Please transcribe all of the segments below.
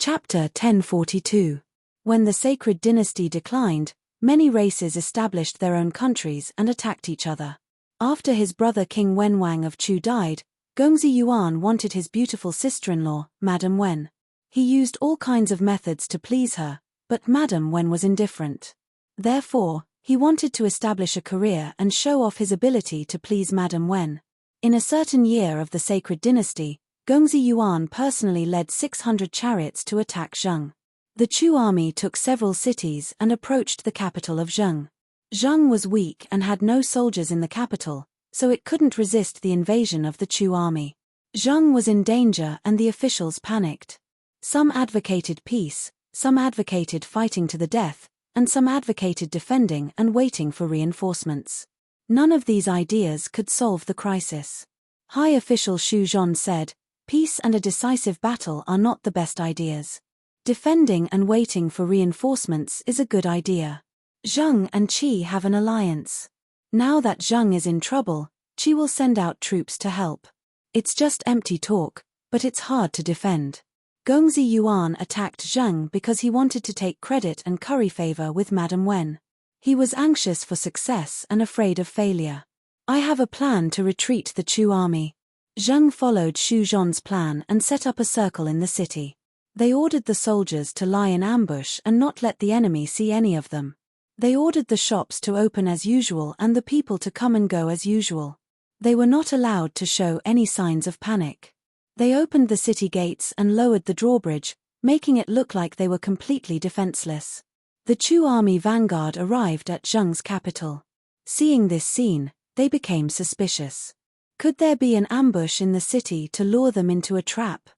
Chapter 1042. When the sacred dynasty declined, many races established their own countries and attacked each other. After his brother King Wenwang of Chu died, Gongzi Yuan wanted his beautiful sister-in-law, Madam Wen. He used all kinds of methods to please her, but Madam Wen was indifferent. Therefore, he wanted to establish a career and show off his ability to please Madam Wen. In a certain year of the sacred dynasty, Gongzi Yuan personally led 600 chariots to attack Zheng. The Chu army took several cities and approached the capital of Zheng. Zheng was weak and had no soldiers in the capital, so it couldn't resist the invasion of the Chu army. Zheng was in danger and the officials panicked. Some advocated peace, some advocated fighting to the death, and some advocated defending and waiting for reinforcements. None of these ideas could solve the crisis. High official Xu Zhon said, "Peace and a decisive battle are not the best ideas. Defending and waiting for reinforcements is a good idea. Zheng and Qi have an alliance. Now that Zheng is in trouble, Qi will send out troops to help. It's just empty talk, but it's hard to defend." Gongzi Yuan attacked Zheng because he wanted to take credit and curry favor with Madam Wen. He was anxious for success and afraid of failure. "I have a plan to retreat the Chu army." Zheng followed Xu Zhon's plan and set up a circle in the city. They ordered the soldiers to lie in ambush and not let the enemy see any of them. They ordered the shops to open as usual and the people to come and go as usual. They were not allowed to show any signs of panic. They opened the city gates and lowered the drawbridge, making it look like they were completely defenseless. The Chu army vanguard arrived at Zheng's capital. Seeing this scene, they became suspicious. Could there be an ambush in the city to lure them into a trap?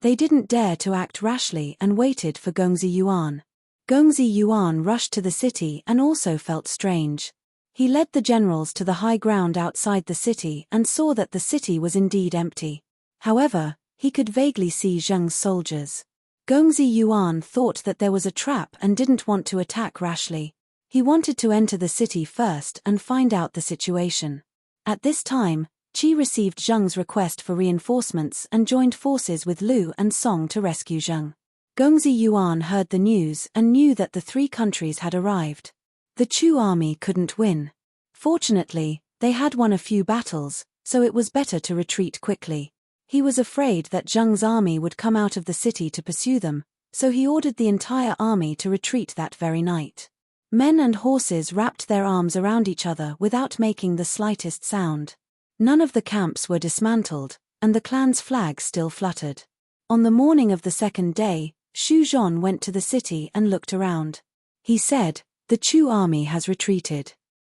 They didn't dare to act rashly and waited for Gongzi Yuan. Gongzi Yuan rushed to the city and also felt strange. He led the generals to the high ground outside the city and saw that the city was indeed empty. However, he could vaguely see Zheng's soldiers. Gongzi Yuan thought that there was a trap and didn't want to attack rashly. He wanted to enter the city first and find out the situation. At this time, Qi received Zheng's request for reinforcements and joined forces with Lu and Song to rescue Zheng. Gongzi Yuan heard the news and knew that the three countries had arrived. The Chu army couldn't win. Fortunately, they had won a few battles, so it was better to retreat quickly. He was afraid that Zheng's army would come out of the city to pursue them, so he ordered the entire army to retreat that very night. Men and horses wrapped their arms around each other without making the slightest sound. None of the camps were dismantled, and the clan's flag still fluttered. On the morning of the second day, Xu Zhon went to the city and looked around. He said, "The Chu army has retreated."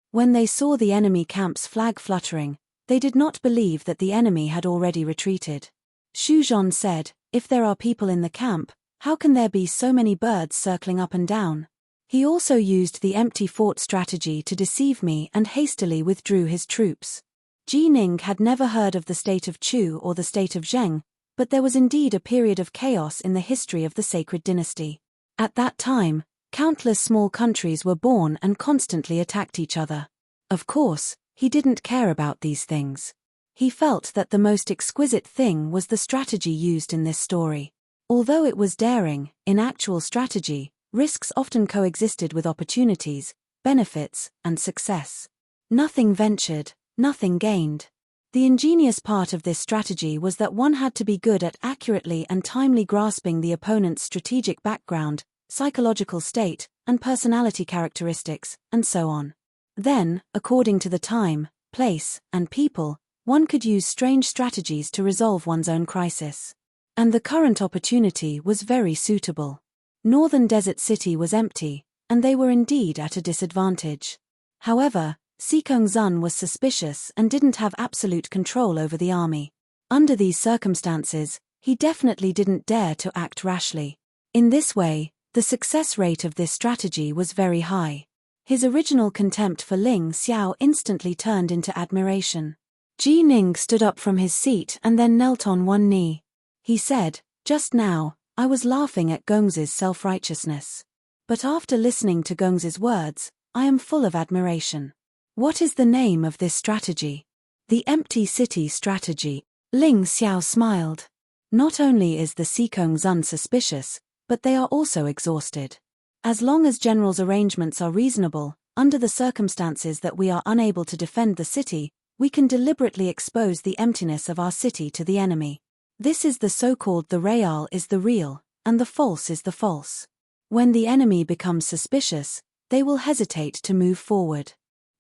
When they saw the enemy camp's flag fluttering, they did not believe that the enemy had already retreated. Xu Zhon said, "If there are people in the camp, how can there be so many birds circling up and down?" He also used the empty fort strategy to deceive me and hastily withdrew his troops. Ji Ning had never heard of the state of Chu or the state of Zheng, but there was indeed a period of chaos in the history of the sacred dynasty. At that time, countless small countries were born and constantly attacked each other. Of course, he didn't care about these things. He felt that the most exquisite thing was the strategy used in this story. Although it was daring, in actual strategy, risks often coexisted with opportunities, benefits, and success. Nothing ventured, nothing gained. The ingenious part of this strategy was that one had to be good at accurately and timely grasping the opponent's strategic background, psychological state, and personality characteristics, and so on. Then, according to the time, place, and people, one could use strange strategies to resolve one's own crisis. And the current opportunity was very suitable. Northern Desert City was empty, and they were indeed at a disadvantage. However, Sikong Zun was suspicious and didn't have absolute control over the army. Under these circumstances, he definitely didn't dare to act rashly. In this way, the success rate of this strategy was very high. His original contempt for Ling Xiao instantly turned into admiration. Ji Ning stood up from his seat and then knelt on one knee. He said, "Just now, I was laughing at Gongzi's self-righteousness. But after listening to Gongzi's words, I am full of admiration. What is the name of this strategy?" "The empty city strategy." Ling Xiao smiled. "Not only is the Sikong Zun suspicious, but they are also exhausted. As long as General's arrangements are reasonable, under the circumstances that we are unable to defend the city, we can deliberately expose the emptiness of our city to the enemy. This is the so-called the real is the real, and the false is the false. When the enemy becomes suspicious, they will hesitate to move forward.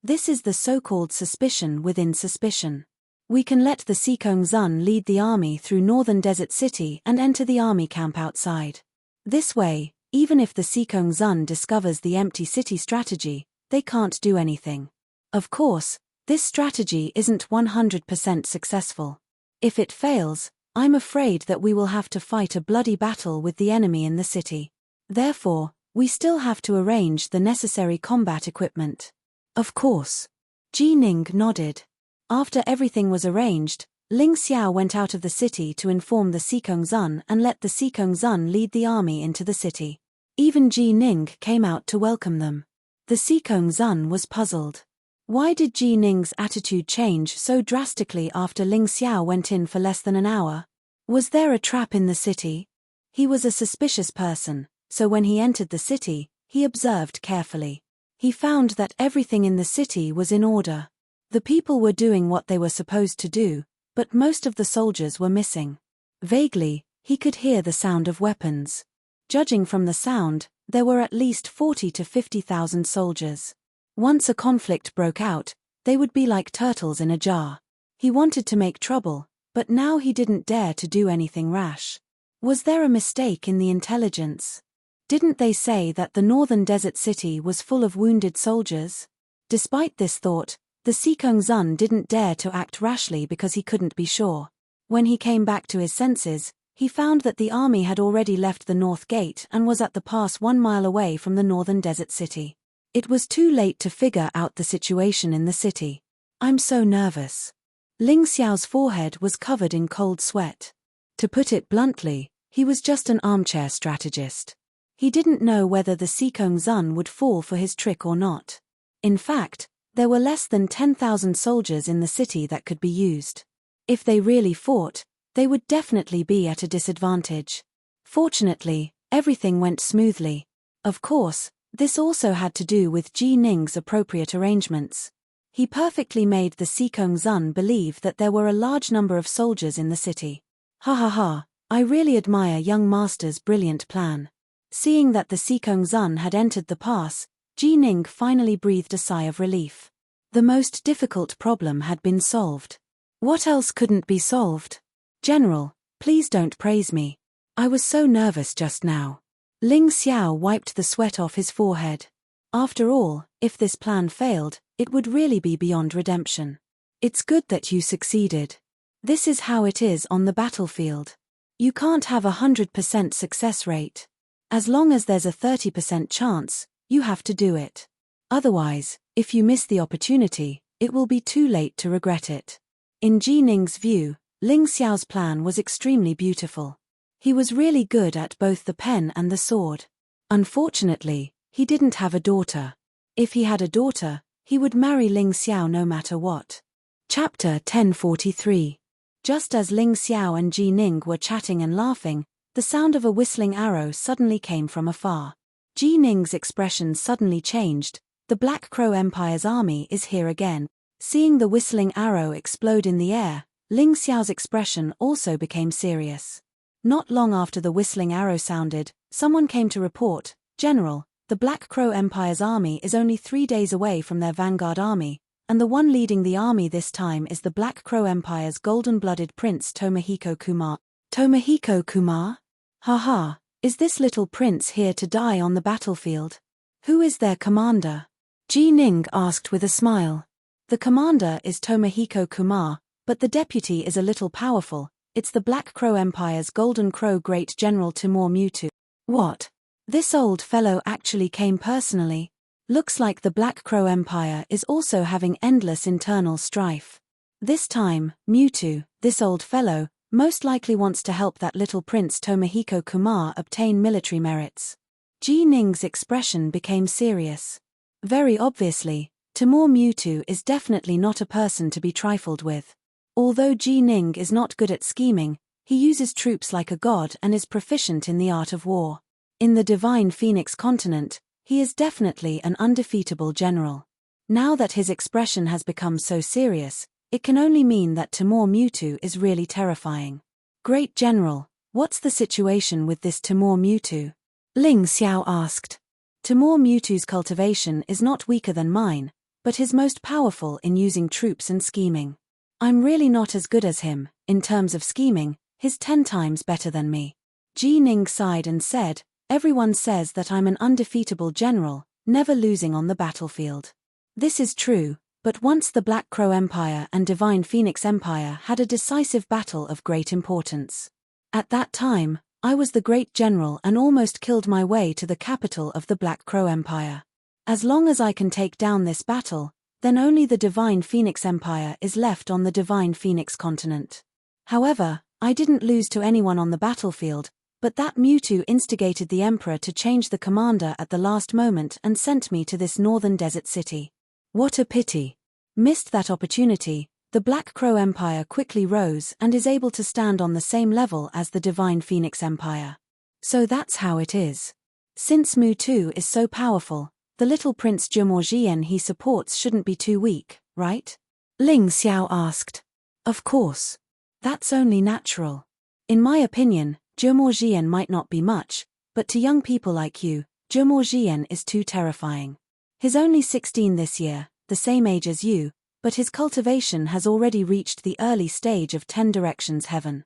This is the so-called suspicion within suspicion. We can let the Sikong Zun lead the army through northern desert city and enter the army camp outside. This way, even if the Sikong Zun discovers the empty city strategy, they can't do anything. Of course, this strategy isn't 100% successful. If it fails, I'm afraid that we will have to fight a bloody battle with the enemy in the city. Therefore, we still have to arrange the necessary combat equipment. Of course. Ji Ning nodded. After everything was arranged, Ling Xiao went out of the city to inform the Sikong Zun and let the Sikong Zun lead the army into the city. Even Ji Ning came out to welcome them. The Sikong Zun was puzzled. Why did Ji Ning's attitude change so drastically after Ling Xiao went in for less than an hour? Was there a trap in the city? He was a suspicious person, so when he entered the city, he observed carefully. He found that everything in the city was in order. The people were doing what they were supposed to do, but most of the soldiers were missing. Vaguely, he could hear the sound of weapons. Judging from the sound, there were at least 40 to 50,000 soldiers. Once a conflict broke out, they would be like turtles in a jar. He wanted to make trouble, but now he didn't dare to do anything rash. Was there a mistake in the intelligence? Didn't they say that the northern desert city was full of wounded soldiers? Despite this thought, the Sikong Zun didn't dare to act rashly because he couldn't be sure. When he came back to his senses, he found that the army had already left the north gate and was at the pass 1 mile away from the northern desert city. It was too late to figure out the situation in the city. I'm so nervous. Ling Xiao's forehead was covered in cold sweat. To put it bluntly, he was just an armchair strategist. He didn't know whether the Sikong Zun would fall for his trick or not. In fact, there were less than 10,000 soldiers in the city that could be used. If they really fought, they would definitely be at a disadvantage. Fortunately, everything went smoothly. Of course, this also had to do with Ji Ning's appropriate arrangements. He perfectly made the Sikong Zun believe that there were a large number of soldiers in the city. Ha ha ha, I really admire young master's brilliant plan. Seeing that the Sikong Zun had entered the pass, Ji Ning finally breathed a sigh of relief. The most difficult problem had been solved. What else couldn't be solved? General, please don't praise me. I was so nervous just now. Ling Xiao wiped the sweat off his forehead. After all, if this plan failed, it would really be beyond redemption. It's good that you succeeded. This is how it is on the battlefield. You can't have 100% success rate. As long as there's a 30% chance, you have to do it. Otherwise, if you miss the opportunity, it will be too late to regret it. In Ji Ning's view, Ling Xiao's plan was extremely beautiful. He was really good at both the pen and the sword. Unfortunately, he didn't have a daughter. If he had a daughter, he would marry Ling Xiao no matter what. Chapter 1043. Just as Ling Xiao and Ji Ning were chatting and laughing, the sound of a whistling arrow suddenly came from afar. Ji Ning's expression suddenly changed. The Black Crow Empire's army is here again. Seeing the whistling arrow explode in the air, Ling Xiao's expression also became serious. Not long after the whistling arrow sounded, someone came to report, "General, the Black Crow Empire's army is only 3 days away from their vanguard army, and the one leading the army this time is the Black Crow Empire's golden-blooded prince Tomohiko Kumar." Tomohiko Kumar? Haha, is this little prince here to die on the battlefield? Who is their commander? Ji Ning asked with a smile. The commander is Tomohiko Kumar, but the deputy is a little powerful. It's the Black Crow Empire's Golden Crow Great General Timur Mewtwo. What? This old fellow actually came personally? Looks like the Black Crow Empire is also having endless internal strife. This time, Mewtwo, this old fellow, most likely wants to help that little prince Tomohiko Kumar obtain military merits. Ji Ning's expression became serious. Very obviously, Timur Mewtwo is definitely not a person to be trifled with. Although Ji Ning is not good at scheming, he uses troops like a god and is proficient in the art of war. In the Divine Phoenix continent, he is definitely an undefeatable general. Now that his expression has become so serious, it can only mean that Timur Mewtwo is really terrifying. Great General, what's the situation with this Timur Mewtwo? Ling Xiao asked. Timur Mewtwo's cultivation is not weaker than mine, but he's most powerful in using troops and scheming. I'm really not as good as him. In terms of scheming, he's 10 times better than me. Ji Ning sighed and said, everyone says that I'm an undefeatable general, never losing on the battlefield. This is true, but once the Black Crow Empire and Divine Phoenix Empire had a decisive battle of great importance. At that time, I was the great general and almost killed my way to the capital of the Black Crow Empire. As long as I can take down this battle, then only the Divine Phoenix Empire is left on the Divine Phoenix continent. However, I didn't lose to anyone on the battlefield, but that Mewtwo instigated the Emperor to change the commander at the last moment and sent me to this northern desert city. What a pity. Missed that opportunity. The Black Crow Empire quickly rose and is able to stand on the same level as the Divine Phoenix Empire. So that's how it is. Since Mewtwo is so powerful, the little Prince Jumorjian he supports shouldn't be too weak, right? Ling Xiao asked. Of course. That's only natural. In my opinion, Jumorjian might not be much, but to young people like you, Jumorjian is too terrifying. He's only 16 this year, the same age as you, but his cultivation has already reached the early stage of 10 directions heaven.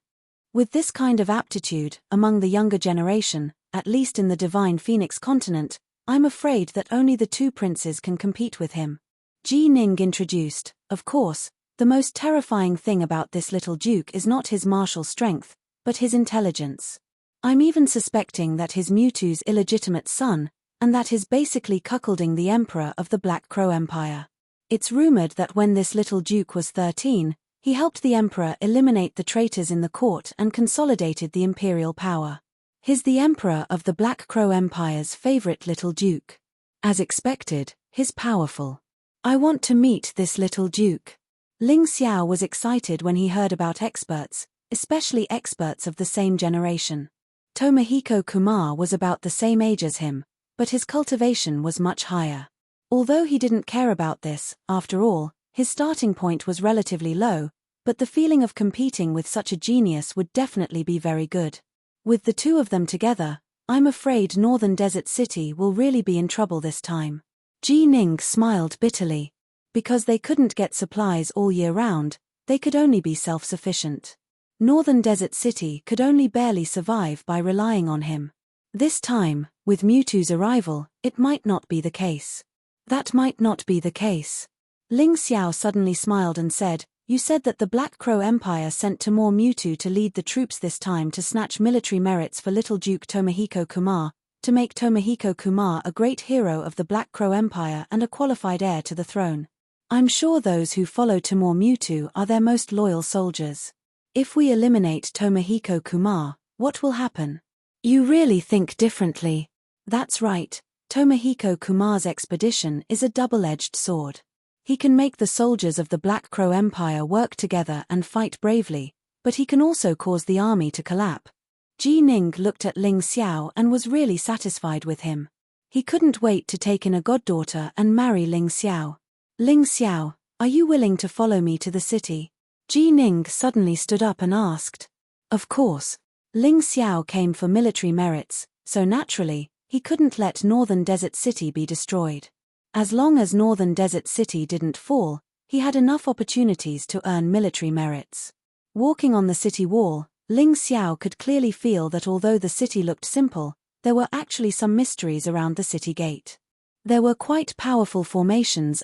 With this kind of aptitude, among the younger generation, at least in the Divine Phoenix continent, I'm afraid that only the 2 princes can compete with him. Ji Ning introduced, of course, the most terrifying thing about this little duke is not his martial strength, but his intelligence. I'm even suspecting that he's Mewtwo's illegitimate son, and that he's basically cuckolding the Emperor of the Black Crow Empire. It's rumored that when this little duke was 13, he helped the Emperor eliminate the traitors in the court and consolidated the imperial power. He's the Emperor of the Black Crow Empire's favorite little duke. As expected, he's powerful. I want to meet this little duke. Ling Xiao was excited when he heard about experts, especially experts of the same generation. Tomohiko Kumar was about the same age as him, but his cultivation was much higher. Although he didn't care about this, after all, his starting point was relatively low, but the feeling of competing with such a genius would definitely be very good. With the 2 of them together, I'm afraid Northern Desert City will really be in trouble this time. Ji Ning smiled bitterly. Because they couldn't get supplies all year round, they could only be self-sufficient. Northern Desert City could only barely survive by relying on him. This time, with Mewtwo's arrival, it might not be the case. That might not be the case. Ling Xiao suddenly smiled and said, you said that the Black Crow Empire sent Timur Mewtwo to lead the troops this time to snatch military merits for little Duke Tomohiko Kumar, to make Tomohiko Kumar a great hero of the Black Crow Empire and a qualified heir to the throne. I'm sure those who follow Timur Mewtwo are their most loyal soldiers. If we eliminate Tomohiko Kumar, what will happen? You really think differently. That's right, Tomohiko Kumar's expedition is a double-edged sword. He can make the soldiers of the Black Crow Empire work together and fight bravely, but he can also cause the army to collapse. Ji Ning looked at Ling Xiao and was really satisfied with him. He couldn't wait to take in a goddaughter and marry Ling Xiao. Ling Xiao, are you willing to follow me to the city? Ji Ning suddenly stood up and asked. Of course. Ling Xiao came for military merits, so naturally, he couldn't let Northern Desert City be destroyed. As long as Northern Desert City didn't fall, he had enough opportunities to earn military merits. Walking on the city wall, Ling Xiao could clearly feel that although the city looked simple, there were actually some mysteries around the city gate. There were quite powerful formations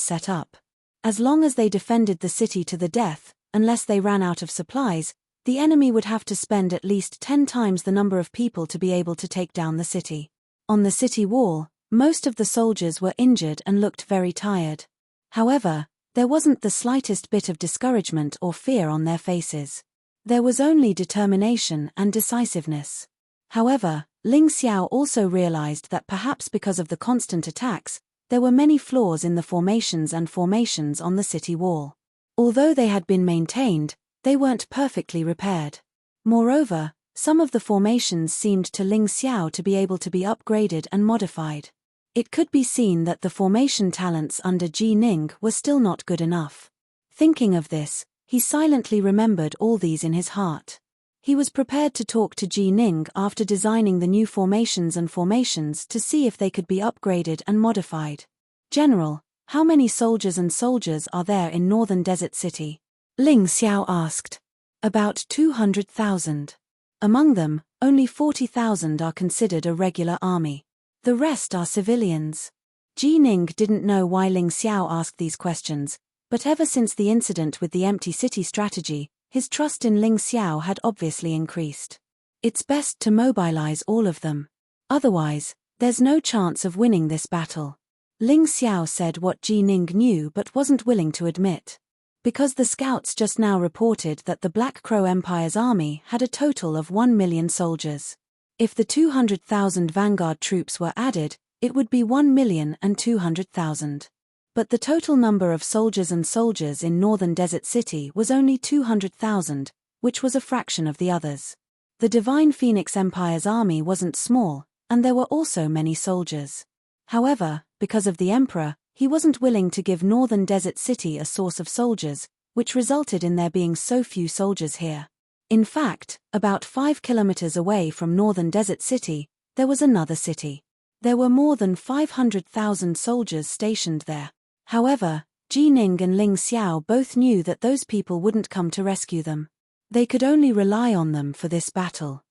set up. As long as they defended the city to the death, unless they ran out of supplies, the enemy would have to spend at least 10 times the number of people to be able to take down the city. On the city wall, most of the soldiers were injured and looked very tired. However, there wasn't the slightest bit of discouragement or fear on their faces. There was only determination and decisiveness. However, Ling Xiao also realized that perhaps because of the constant attacks, there were many flaws in the formations on the city wall. Although they had been maintained, they weren't perfectly repaired. Moreover, Some of the formations seemed to Ling Xiao to be able to be upgraded and modified. It could be seen that the formation talents under Ji Ning were still not good enough. Thinking of this, he silently remembered all these in his heart. He was prepared to talk to Ji Ning after designing the new formations to see if they could be upgraded and modified. "General, how many soldiers are there in Northern Desert City?" Ling Xiao asked. "About 200,000. Among them, only 40,000 are considered a regular army. The rest are civilians." Ji Ning didn't know why Ling Xiao asked these questions, but ever since the incident with the empty city strategy, his trust in Ling Xiao had obviously increased. It's best to mobilize all of them. Otherwise, there's no chance of winning this battle. Ling Xiao said what Ji Ning knew but wasn't willing to admit. Because the scouts just now reported that the Black Crow Empire's army had a total of 1 million soldiers. If the 200,000 vanguard troops were added, it would be 1,200,000. But the total number of soldiers in Northern Desert City was only 200,000, which was a fraction of the others. The Divine Phoenix Empire's army wasn't small, and there were also many soldiers. However, because of the Emperor, he wasn't willing to give Northern Desert City a source of soldiers, which resulted in there being so few soldiers here. In fact, about 5 kilometers away from Northern Desert City, there was another city. There were more than 500,000 soldiers stationed there. However, Ji Ning and Ling Xiao both knew that those people wouldn't come to rescue them. They could only rely on them for this battle.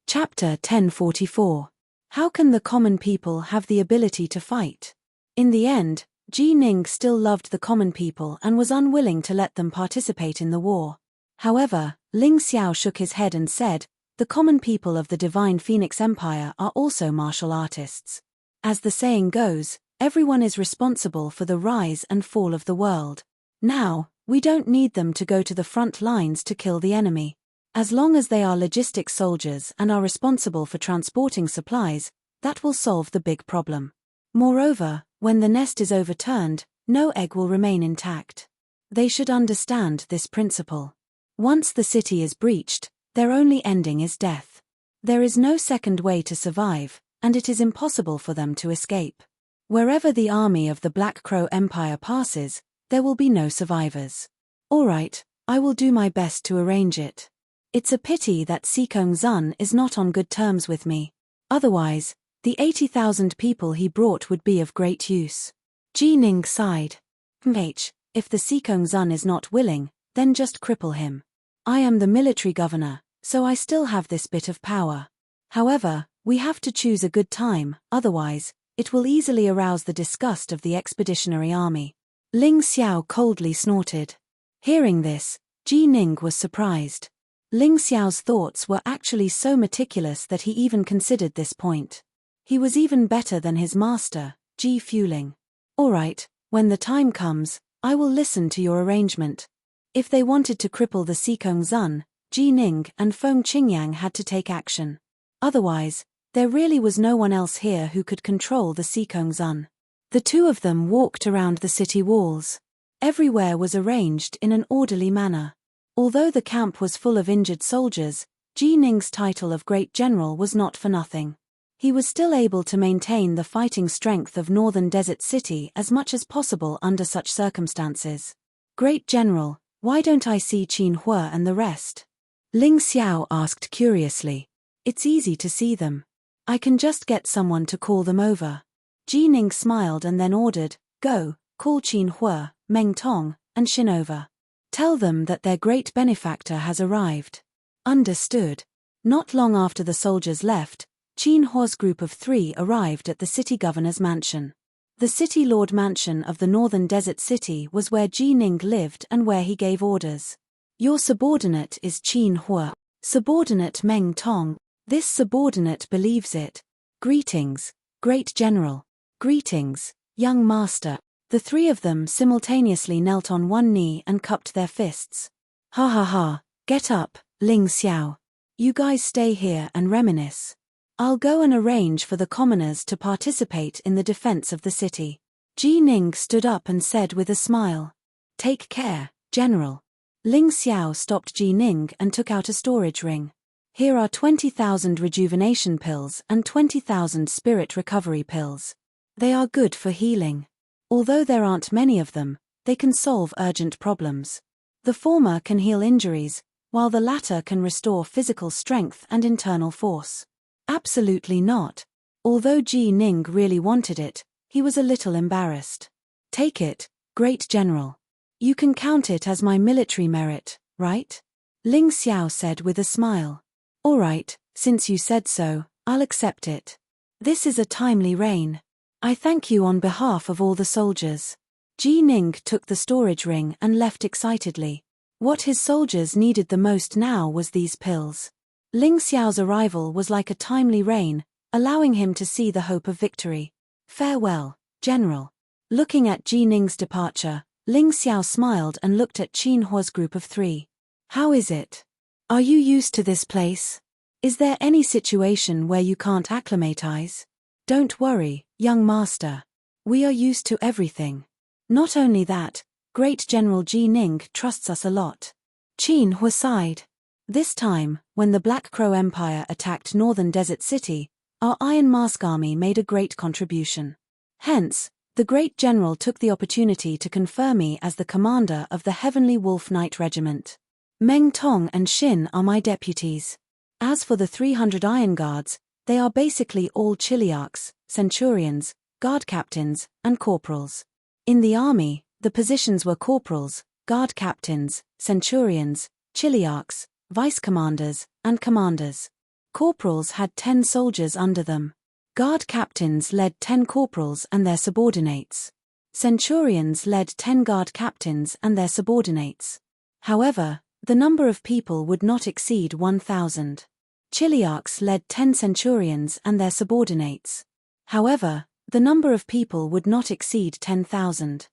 Chapter 1044. How can the common people have the ability to fight? In the end, Ji Ning still loved the common people and was unwilling to let them participate in the war. However, Ling Xiao shook his head and said, "The common people of the Divine Phoenix Empire are also martial artists. As the saying goes, everyone is responsible for the rise and fall of the world. Now, we don't need them to go to the front lines to kill the enemy. As long as they are logistic soldiers and are responsible for transporting supplies, that will solve the big problem. Moreover, when the nest is overturned, no egg will remain intact. They should understand this principle. Once the city is breached, their only ending is death. There is no second way to survive, and it is impossible for them to escape. Wherever the army of the Black Crow Empire passes, there will be no survivors. All right, I will do my best to arrange it. It's a pity that Sikong Zun is not on good terms with me. Otherwise, the 80,000 people he brought would be of great use." Ji Ning sighed. If the Sikong Zun is not willing, then just cripple him. I am the military governor, so I still have this bit of power. However, we have to choose a good time, otherwise, it will easily arouse the disgust of the expeditionary army. Ling Xiao coldly snorted. Hearing this, Ji Ning was surprised. Ling Xiao's thoughts were actually so meticulous that he even considered this point. He was even better than his master, Ji Fuling. "All right, when the time comes, I will listen to your arrangement." If they wanted to cripple the Sikong Zun, Ji Ning and Feng Qingyang had to take action. Otherwise, there really was no one else here who could control the Sikong Zun. The two of them walked around the city walls. Everywhere was arranged in an orderly manner. Although the camp was full of injured soldiers, Ji Ning's title of Great General was not for nothing. He was still able to maintain the fighting strength of Northern Desert City as much as possible under such circumstances. "Great General, why don't I see Qin Hua and the rest?" Ling Xiao asked curiously. "It's easy to see them. I can just get someone to call them over." Ji Ning smiled and then ordered, "Go, call Qin Hua, Meng Tong, and Xin over. Tell them that their great benefactor has arrived." Understood. Not long after the soldiers left, Qin Hua's group of 3 arrived at the city governor's mansion. The city lord mansion of the Northern Desert City was where Ji Ning lived and where he gave orders. "Your subordinate is Qin Hua. Subordinate Meng Tong. This subordinate believes it. Greetings, Great General. Greetings, young master." The 3 of them simultaneously knelt on one knee and cupped their fists. "Ha ha ha, get up, Ling Xiao. You guys stay here and reminisce. I'll go and arrange for the commoners to participate in the defense of the city." Ji Ning stood up and said with a smile, "Take care, General." Ling Xiao stopped Ji Ning and took out a storage ring. Here are 20,000 rejuvenation pills and 20,000 spirit recovery pills. They are good for healing. Although there aren't many of them, they can solve urgent problems. The former can heal injuries, while the latter can restore physical strength and internal force. Absolutely not. Although Ji Ning really wanted it, he was a little embarrassed. Take it, Great General. You can count it as my military merit, right? Ling Xiao said with a smile. All right, since you said so, I'll accept it. This is a timely reign. I thank you on behalf of all the soldiers. Ji Ning took the storage ring and left excitedly. What his soldiers needed the most now was these pills. Ling Xiao's arrival was like a timely rain, allowing him to see the hope of victory. Farewell, General. Looking at Ji Ning's departure, Ling Xiao smiled and looked at Qin Hua's group of 3. How is it? Are you used to this place? Is there any situation where you can't acclimatize? Don't worry, young master. We are used to everything. Not only that, Great General Ji Ning trusts us a lot. Qin Hua sighed. This time, when the Black Crow Empire attacked Northern Desert City, our Iron Mask Army made a great contribution. Hence, the Great General took the opportunity to confer me as the commander of the Heavenly Wolf Knight Regiment. Meng Tong and Xin are my deputies. As for the 300 Iron Guards, they are basically all chiliarchs, centurions, guard captains, and corporals. In the army, the positions were corporals, guard captains, centurions, chiliarchs, vice commanders, and commanders. Corporals had 10 soldiers under them. Guard captains led 10 corporals and their subordinates. Centurions led 10 guard captains and their subordinates. However, the number of people would not exceed 1,000. Chiliarchs led 10 centurions and their subordinates. However, the number of people would not exceed 10,000.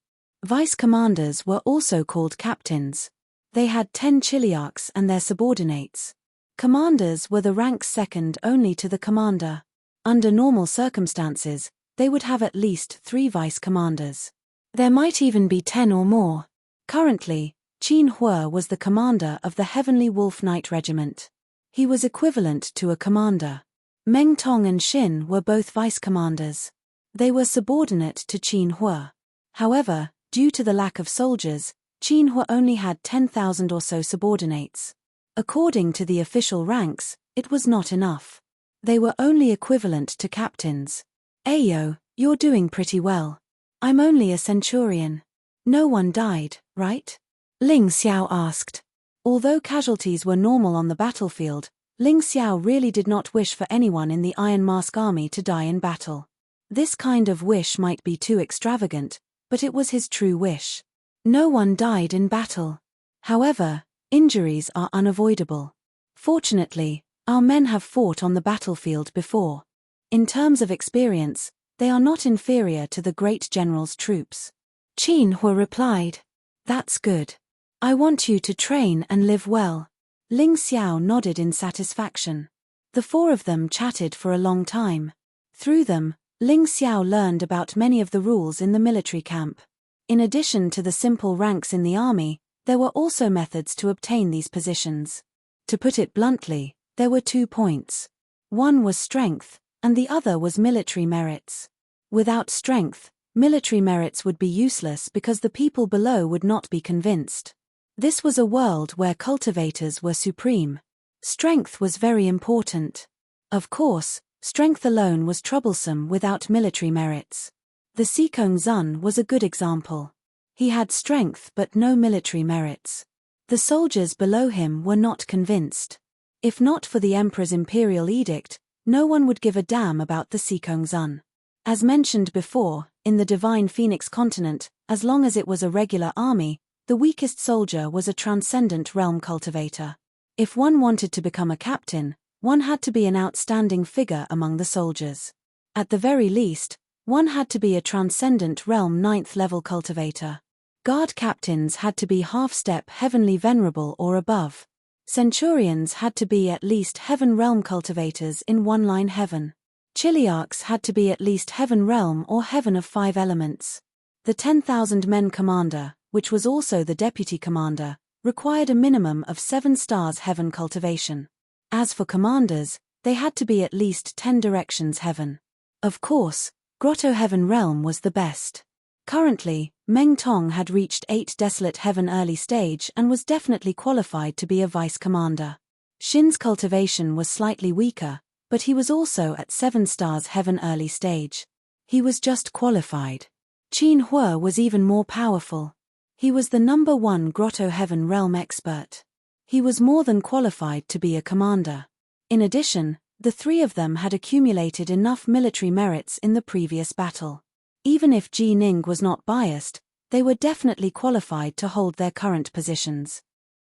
Vice commanders were also called captains. They had 10 chiliarchs and their subordinates. Commanders were the ranks second only to the commander. Under normal circumstances, they would have at least 3 vice commanders. There might even be 10 or more. Currently, Qin Hua was the commander of the Heavenly Wolf Knight Regiment. He was equivalent to a commander. Meng Tong and Xin were both vice commanders. They were subordinate to Qin Hua. However, due to the lack of soldiers, Qin Hua only had 10,000 or so subordinates. According to the official ranks, it was not enough. They were only equivalent to captains. Ayo, you're doing pretty well. I'm only a centurion. No one died, right? Ling Xiao asked. Although casualties were normal on the battlefield, Ling Xiao really did not wish for anyone in the Iron Mask Army to die in battle. This kind of wish might be too extravagant, but it was his true wish. No one died in battle. However, injuries are unavoidable. Fortunately, our men have fought on the battlefield before. In terms of experience, they are not inferior to the Great General's troops. Qin Hua replied. That's good. I want you to train and live well. Ling Xiao nodded in satisfaction. The 4 of them chatted for a long time. Through them, Ling Xiao learned about many of the rules in the military camp. In addition to the simple ranks in the army, there were also methods to obtain these positions. To put it bluntly, there were 2 points. One was strength, and the other was military merits. Without strength, military merits would be useless because the people below would not be convinced. This was a world where cultivators were supreme. Strength was very important. Of course, strength alone was troublesome without military merits. The Sikong Zun was a good example. He had strength but no military merits. The soldiers below him were not convinced. If not for the Emperor's imperial edict, no one would give a damn about the Sikong Zun. As mentioned before, in the Divine Phoenix continent, as long as it was a regular army, the weakest soldier was a transcendent realm cultivator. If one wanted to become a captain, one had to be an outstanding figure among the soldiers. At the very least, one had to be a transcendent realm 9th level cultivator. Guard captains had to be half-step heavenly venerable or above. Centurions had to be at least heaven realm cultivators in 1-line heaven. Chiliarchs had to be at least heaven realm or heaven of 5 elements. The 10,000 men commander, which was also the deputy commander, required a minimum of 7 stars heaven cultivation. As for commanders, they had to be at least 10 directions heaven. Of course, Grotto Heaven Realm was the best. Currently, Meng Tong had reached 8 Desolate Heaven early stage and was definitely qualified to be a vice commander. Shin's cultivation was slightly weaker, but he was also at 7 stars Heaven early stage. He was just qualified. Qin Hua was even more powerful. He was the number 1 Grotto Heaven Realm expert. He was more than qualified to be a commander. In addition, the 3 of them had accumulated enough military merits in the previous battle. Even if Ji Ning was not biased, they were definitely qualified to hold their current positions.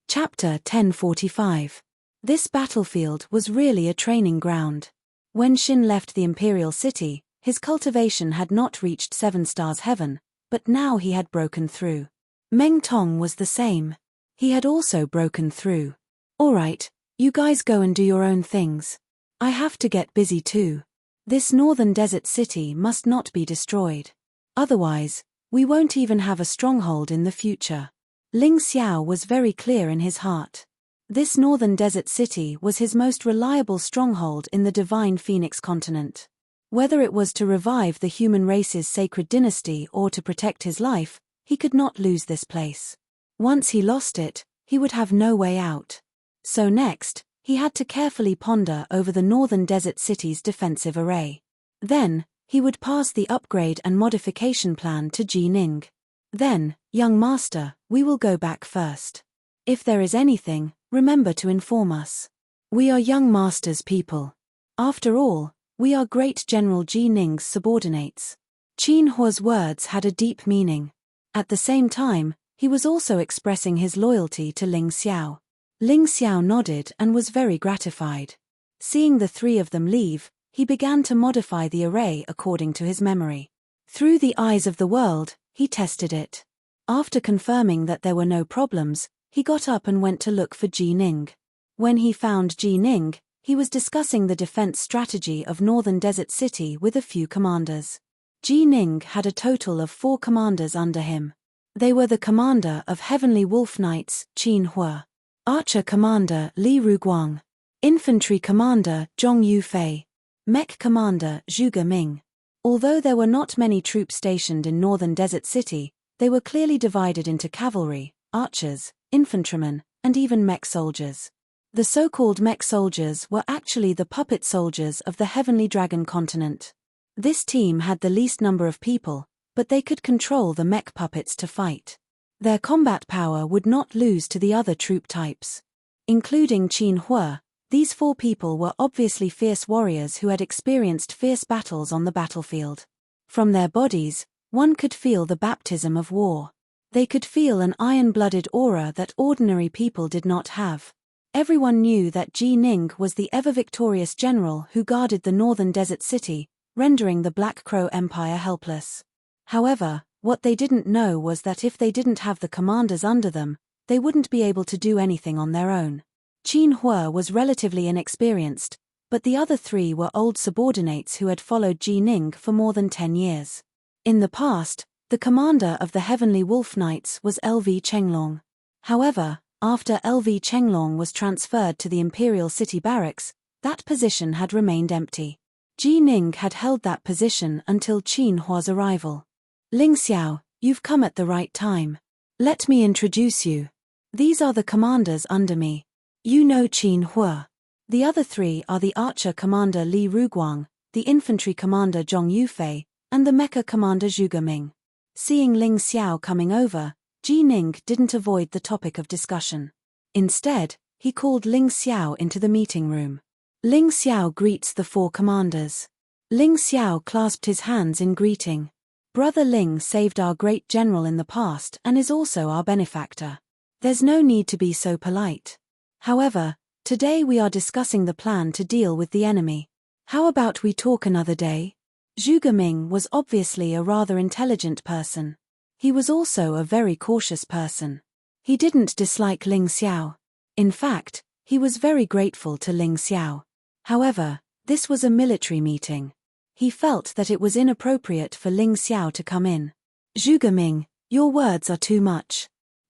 Chapter 1045. This battlefield was really a training ground. When Shin left the Imperial City, his cultivation had not reached 7 stars heaven, but now he had broken through. Meng Tong was the same. He had also broken through. Alright, you guys go and do your own things. I have to get busy too. This northern desert city must not be destroyed. Otherwise, we won't even have a stronghold in the future. Ling Xiao was very clear in his heart. This northern desert city was his most reliable stronghold in the divine Phoenix continent. Whether it was to revive the human race's sacred dynasty or to protect his life, he could not lose this place. Once he lost it, he would have no way out. So next, he had to carefully ponder over the northern desert city's defensive array. Then, he would pass the upgrade and modification plan to Ji Ning. Then, young master, we will go back first. If there is anything, remember to inform us. We are young master's people. After all, we are great General Ji Ning's subordinates. Qin Hua's words had a deep meaning. At the same time, he was also expressing his loyalty to Ling Xiao. Ling Xiao nodded and was very gratified. Seeing the 3 of them leave, he began to modify the array according to his memory. Through the eyes of the world, he tested it. After confirming that there were no problems, he got up and went to look for Ji Ning. When he found Ji Ning, he was discussing the defense strategy of Northern Desert City with a few commanders. Ji Ning had a total of 4 commanders under him. They were the commander of Heavenly Wolf Knights, Qin Hua, Archer Commander Li Ruguang, Infantry Commander Zhong Yufei, Mech Commander Zhuge Ming. Although there were not many troops stationed in Northern Desert City, they were clearly divided into cavalry, archers, infantrymen, and even mech soldiers. The so-called mech soldiers were actually the puppet soldiers of the Heavenly Dragon continent. This team had the least number of people, but they could control the mech puppets to fight. Their combat power would not lose to the other troop types. Including Qin Hua, these 4 people were obviously fierce warriors who had experienced fierce battles on the battlefield. From their bodies, one could feel the baptism of war. They could feel an iron-blooded aura that ordinary people did not have. Everyone knew that Ji Ning was the ever-victorious general who guarded the northern desert city, rendering the Black Crow Empire helpless. However, what they didn't know was that if they didn't have the commanders under them, they wouldn't be able to do anything on their own. Qin Hua was relatively inexperienced, but the other 3 were old subordinates who had followed Ji Ning for more than 10 years. In the past, the commander of the Heavenly Wolf Knights was LV Chenglong. However, after LV Chenglong was transferred to the Imperial City Barracks, that position had remained empty. Ji Ning had held that position until Qin Hua's arrival. Ling Xiao, you've come at the right time. Let me introduce you. These are the commanders under me. You know Qin Hua. The other 3 are the archer commander Li Ruguang, the infantry commander Zhong Yufei, and the mecha commander Zhuge Ming. Seeing Ling Xiao coming over, Ji Ning didn't avoid the topic of discussion. Instead, he called Ling Xiao into the meeting room. Ling Xiao greets the 4 commanders. Ling Xiao clasped his hands in greeting. Brother Ling saved our great general in the past and is also our benefactor. There's no need to be so polite. However, today we are discussing the plan to deal with the enemy. How about we talk another day? Zhuge Ming was obviously a rather intelligent person. He was also a very cautious person. He didn't dislike Ling Xiao. In fact, he was very grateful to Ling Xiao. However, this was a military meeting. He felt that it was inappropriate for Ling Xiao to come in. Zhuge Ming, your words are too much.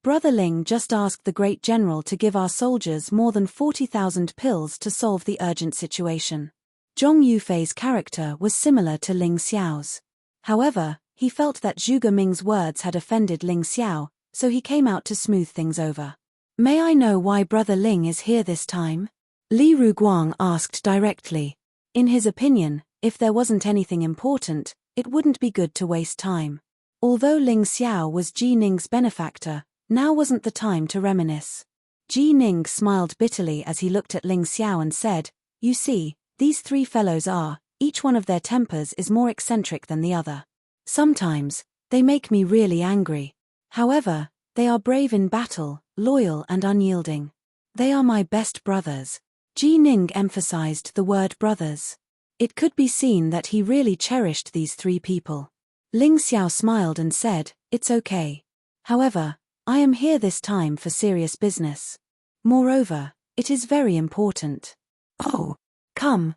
Brother Ling just asked the great general to give our soldiers more than 40,000 pills to solve the urgent situation. Zhong Yufei's character was similar to Ling Xiao's. However, he felt that Zhuge Ming's words had offended Ling Xiao, so he came out to smooth things over. May I know why Brother Ling is here this time? Li Ruguang asked directly. In his opinion, if there wasn't anything important, it wouldn't be good to waste time. Although Ling Xiao was Ji Ning's benefactor, now wasn't the time to reminisce. Ji Ning smiled bitterly as he looked at Ling Xiao and said, "You see, these three fellows are, each one of their tempers is more eccentric than the other. Sometimes, they make me really angry. However, they are brave in battle, loyal and unyielding. They are my best brothers." Ji Ning emphasized the word brothers. It could be seen that he really cherished these three people. Ling Xiao smiled and said, "It's okay. However, I am here this time for serious business. Moreover, it is very important." "Oh, come.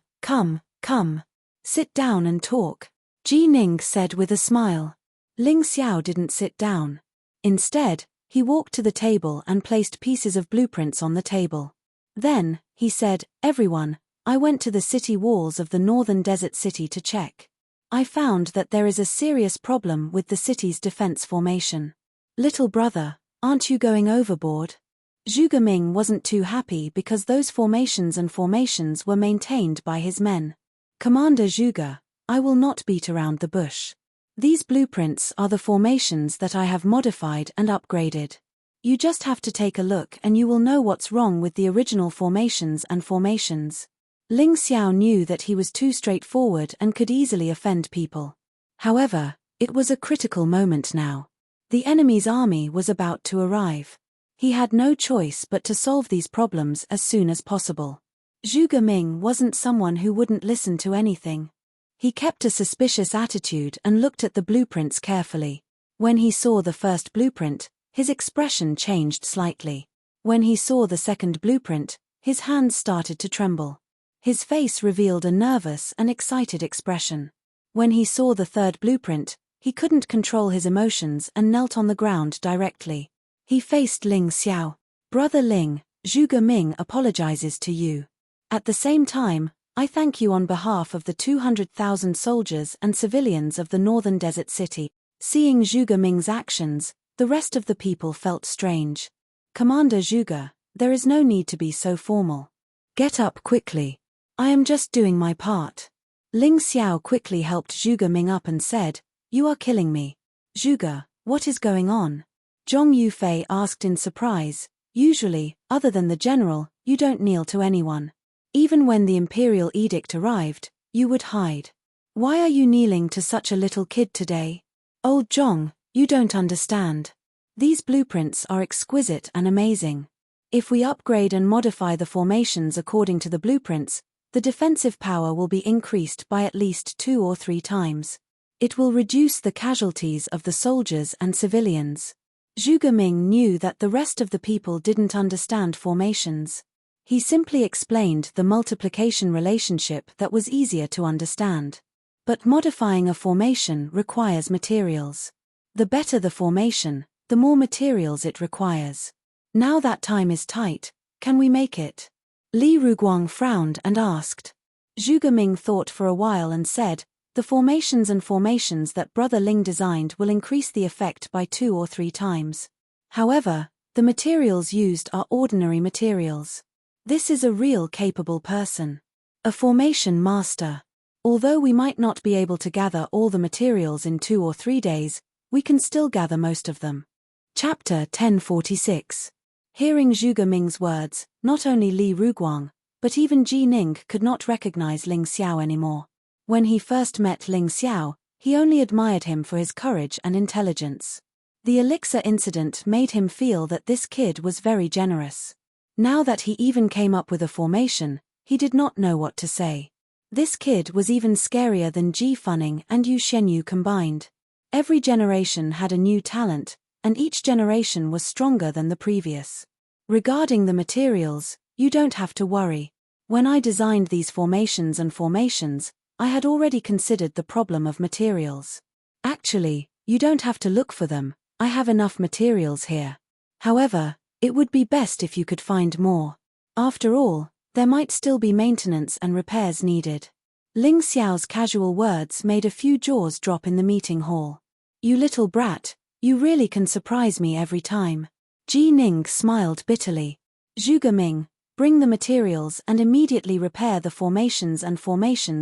Sit down and talk," Ji Ning said with a smile. Ling Xiao didn't sit down. Instead, he walked to the table and placed pieces of blueprints on the table. Then, he said, "Everyone, I went to the city walls of the northern desert city to check. I found that there is a serious problem with the city's defense formation. Little brother, aren't you going overboard?" Zhuge Ming wasn't too happy because those formations were maintained by his men. "Commander Zhuge, I will not beat around the bush. These blueprints are the formations that I have modified and upgraded. You just have to take a look and you will know what's wrong with the original formations. Ling Xiao knew that he was too straightforward and could easily offend people. However, it was a critical moment now. The enemy's army was about to arrive. He had no choice but to solve these problems as soon as possible. Zhuge Ming wasn't someone who wouldn't listen to anything. He kept a suspicious attitude and looked at the blueprints carefully. When he saw the first blueprint, his expression changed slightly. When he saw the second blueprint, his hands started to tremble. His face revealed a nervous and excited expression. When he saw the third blueprint, he couldn't control his emotions and knelt on the ground directly. He faced Ling Xiao. "Brother Ling, Zhuge Ming apologizes to you. At the same time, I thank you on behalf of the 200,000 soldiers and civilians of the northern desert city." Seeing Zhuge Ming's actions, the rest of the people felt strange. "Commander Zhuge, there is no need to be so formal. Get up quickly. I am just doing my part." Ling Xiao quickly helped Zhuge Ming up and said, "You are killing me." "Zhuge, what is going on?" Zhong Yufei asked in surprise. "Usually, other than the general, you don't kneel to anyone. Even when the imperial edict arrived, you would hide. Why are you kneeling to such a little kid today?" "Old Zhong, you don't understand. These blueprints are exquisite and amazing. If we upgrade and modify the formations according to the blueprints, the defensive power will be increased by at least 2 or 3 times. It will reduce the casualties of the soldiers and civilians." Zhuge Ming knew that the rest of the people didn't understand formations. He simply explained the multiplication relationship that was easier to understand. But modifying a formation requires materials. The better the formation, the more materials it requires. Now that time is tight, can we make it? Li Ruguang frowned and asked. Zhuge Ming thought for a while and said, "The formations that Brother Ling designed will increase the effect by 2 or 3 times. However, the materials used are ordinary materials. This is a real capable person. A formation master. Although we might not be able to gather all the materials in 2 or 3 days, we can still gather most of them." Chapter 1046. Hearing Zhuge Ming's words, not only Li Ruguang, but even Ji Ning could not recognize Ling Xiao anymore. When he first met Ling Xiao, he only admired him for his courage and intelligence. The elixir incident made him feel that this kid was very generous. Now that he even came up with a formation, he did not know what to say. This kid was even scarier than Ji Funning and Yu Shenyu combined. Every generation had a new talent, and each generation was stronger than the previous. Regarding the materials, you don't have to worry. When I designed these formations, I had already considered the problem of materials. Actually, you don't have to look for them, I have enough materials here. However, it would be best if you could find more. After all, there might still be maintenance and repairs needed. Ling Xiao's casual words made a few jaws drop in the meeting hall. You little brat, you really can surprise me every time. Ji Ning smiled bitterly. Zhuge Ming, bring the materials and immediately repair the formations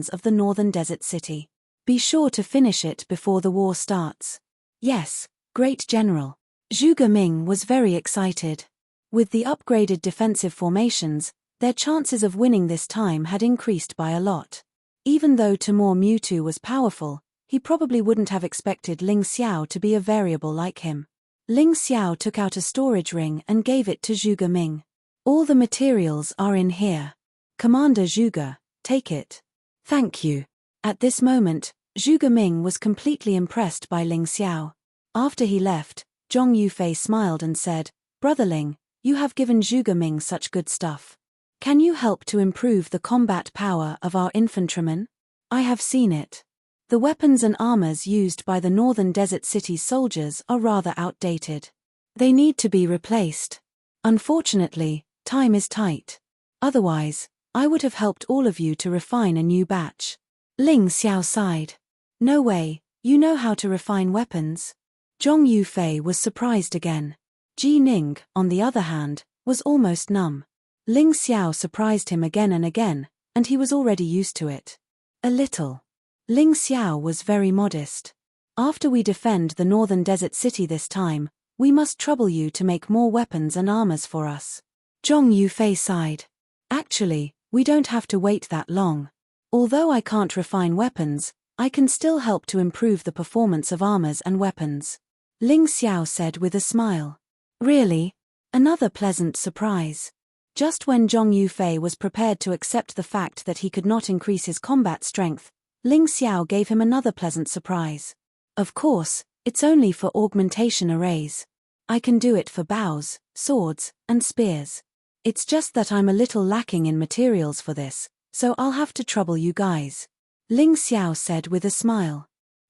of the northern desert city. Be sure to finish it before the war starts. Yes, great general. Zhuge Ming was very excited. With the upgraded defensive formations, their chances of winning this time had increased by a lot. Even though Timur Mewtwo was powerful, he probably wouldn't have expected Ling Xiao to be a variable like him. Ling Xiao took out a storage ring and gave it to Zhuge Ming. All the materials are in here. Commander Zhuge, take it. Thank you. At this moment, Zhuge Ming was completely impressed by Ling Xiao. After he left, Zhong Yufei smiled and said, Brother Ling, you have given Zhuge Ming such good stuff. Can you help to improve the combat power of our infantrymen? I have seen it. The weapons and armors used by the northern desert city's soldiers are rather outdated. They need to be replaced. Unfortunately, time is tight. Otherwise, I would have helped all of you to refine a new batch. Ling Xiao sighed. No way, you know how to refine weapons? Zhong Yufei was surprised again. Ji Ning, on the other hand, was almost numb. Ling Xiao surprised him again and again, and he was already used to it. A little. Ling Xiao was very modest. After we defend the northern desert city this time, we must trouble you to make more weapons and armors for us. Zhong Yufei sighed. Actually, we don't have to wait that long. Although I can't refine weapons, I can still help to improve the performance of armors and weapons. Ling Xiao said with a smile. Really? Another pleasant surprise. Just when Zhong Yufei was prepared to accept the fact that he could not increase his combat strength, Ling Xiao gave him another pleasant surprise. Of course, it's only for augmentation arrays. I can do it for bows, swords, and spears. It's just that I'm a little lacking in materials for this, so I'll have to trouble you guys. Ling Xiao said with a smile.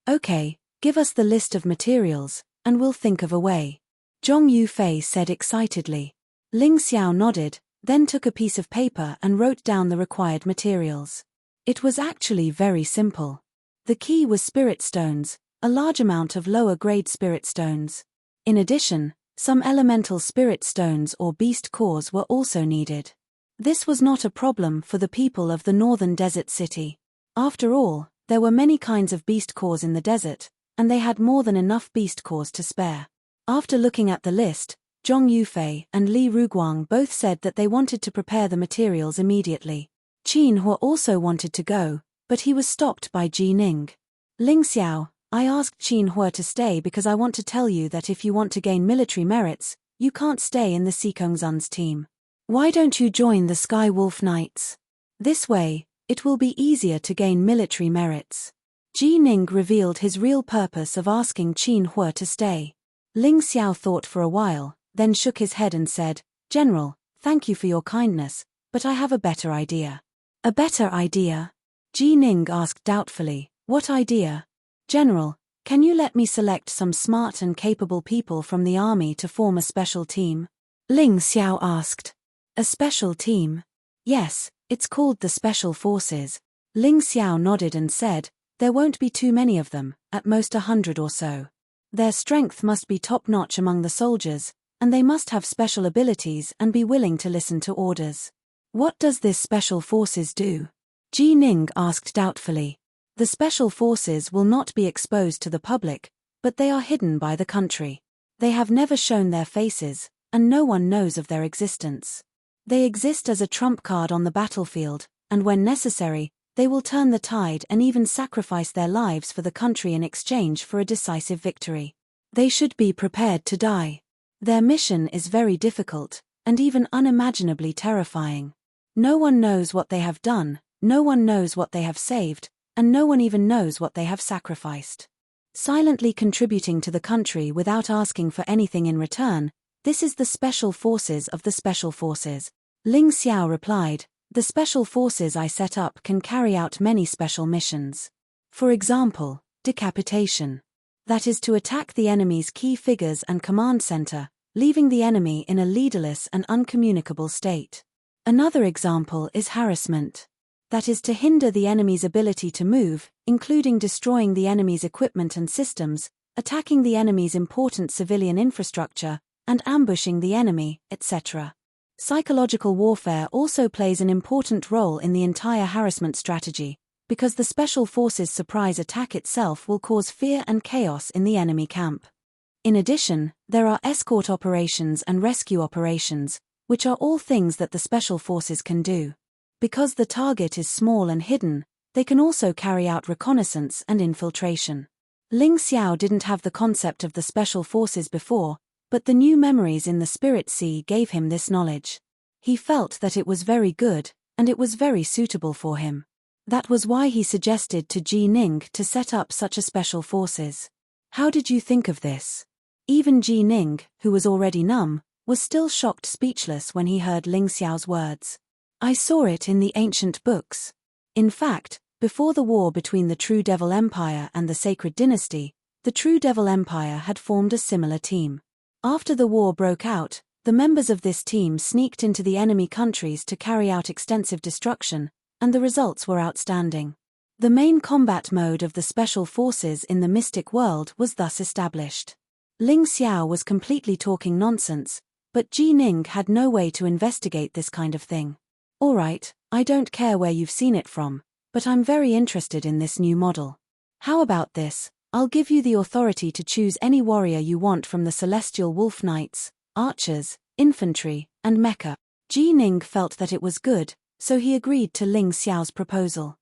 Okay, give us the list of materials, and we'll think of a way. Zhong Yufei said excitedly. Ling Xiao nodded, then took a piece of paper and wrote down the required materials. It was actually very simple. The key was spirit stones, a large amount of lower-grade spirit stones. In addition, some elemental spirit stones or beast cores were also needed. This was not a problem for the people of the northern desert city. After all, there were many kinds of beast cores in the desert, and they had more than enough beast cores to spare. After looking at the list, Zhong Yufei and Li Ruguang both said that they wanted to prepare the materials immediately. Qin Hua also wanted to go, but he was stopped by Ji Ning. Ling Xiao, I asked Qin Hua to stay because I want to tell you that if you want to gain military merits, you can't stay in the Xikongzun's team. Why don't you join the Sky Wolf Knights? This way, it will be easier to gain military merits. Ji Ning revealed his real purpose of asking Qin Hua to stay. Ling Xiao thought for a while, then shook his head and said, General, thank you for your kindness, but I have a better idea. A better idea? Ji Ning asked doubtfully, what idea? General, can you let me select some smart and capable people from the army to form a special team? Ling Xiao asked. A special team? Yes, it's called the Special Forces. Ling Xiao nodded and said, there won't be too many of them, at most 100 or so. Their strength must be top-notch among the soldiers, and they must have special abilities and be willing to listen to orders. What does this Special Forces do? Ji Ning asked doubtfully. The Special Forces will not be exposed to the public, but they are hidden by the country. They have never shown their faces, and no one knows of their existence. They exist as a trump card on the battlefield, and when necessary, they will turn the tide and even sacrifice their lives for the country in exchange for a decisive victory. They should be prepared to die. Their mission is very difficult, and even unimaginably terrifying. No one knows what they have done, no one knows what they have saved, and no one even knows what they have sacrificed. Silently contributing to the country without asking for anything in return, this is the Special Forces of the Special Forces. Ling Xiao replied, the Special Forces I set up can carry out many special missions. For example, decapitation. That is to attack the enemy's key figures and command center, leaving the enemy in a leaderless and uncommunicable state. Another example is harassment. That is to hinder the enemy's ability to move, including destroying the enemy's equipment and systems, attacking the enemy's important civilian infrastructure, and ambushing the enemy, etc. Psychological warfare also plays an important role in the entire harassment strategy, because the Special Forces surprise attack itself will cause fear and chaos in the enemy camp. In addition, there are escort operations and rescue operations, which are all things that the Special Forces can do. Because the target is small and hidden, they can also carry out reconnaissance and infiltration. Ling Xiao didn't have the concept of the Special Forces before, but the new memories in the Spirit Sea gave him this knowledge. He felt that it was very good, and it was very suitable for him. That was why he suggested to Ji Ning to set up such a Special Forces. How did you think of this? Even Ji Ning, who was already numb, was still shocked speechless when he heard Ling Xiao's words. I saw it in the ancient books. In fact, before the war between the True Devil Empire and the Sacred Dynasty, the True Devil Empire had formed a similar team. After the war broke out, the members of this team sneaked into the enemy countries to carry out extensive destruction, and the results were outstanding. The main combat mode of the Special Forces in the mystic world was thus established. Ling Xiao was completely talking nonsense, but Ji Ning had no way to investigate this kind of thing. Alright, I don't care where you've seen it from, but I'm very interested in this new model. How about this? I'll give you the authority to choose any warrior you want from the Celestial Wolf Knights, Archers, Infantry, and Mecha. Ji Ning felt that it was good, so he agreed to Ling Xiao's proposal.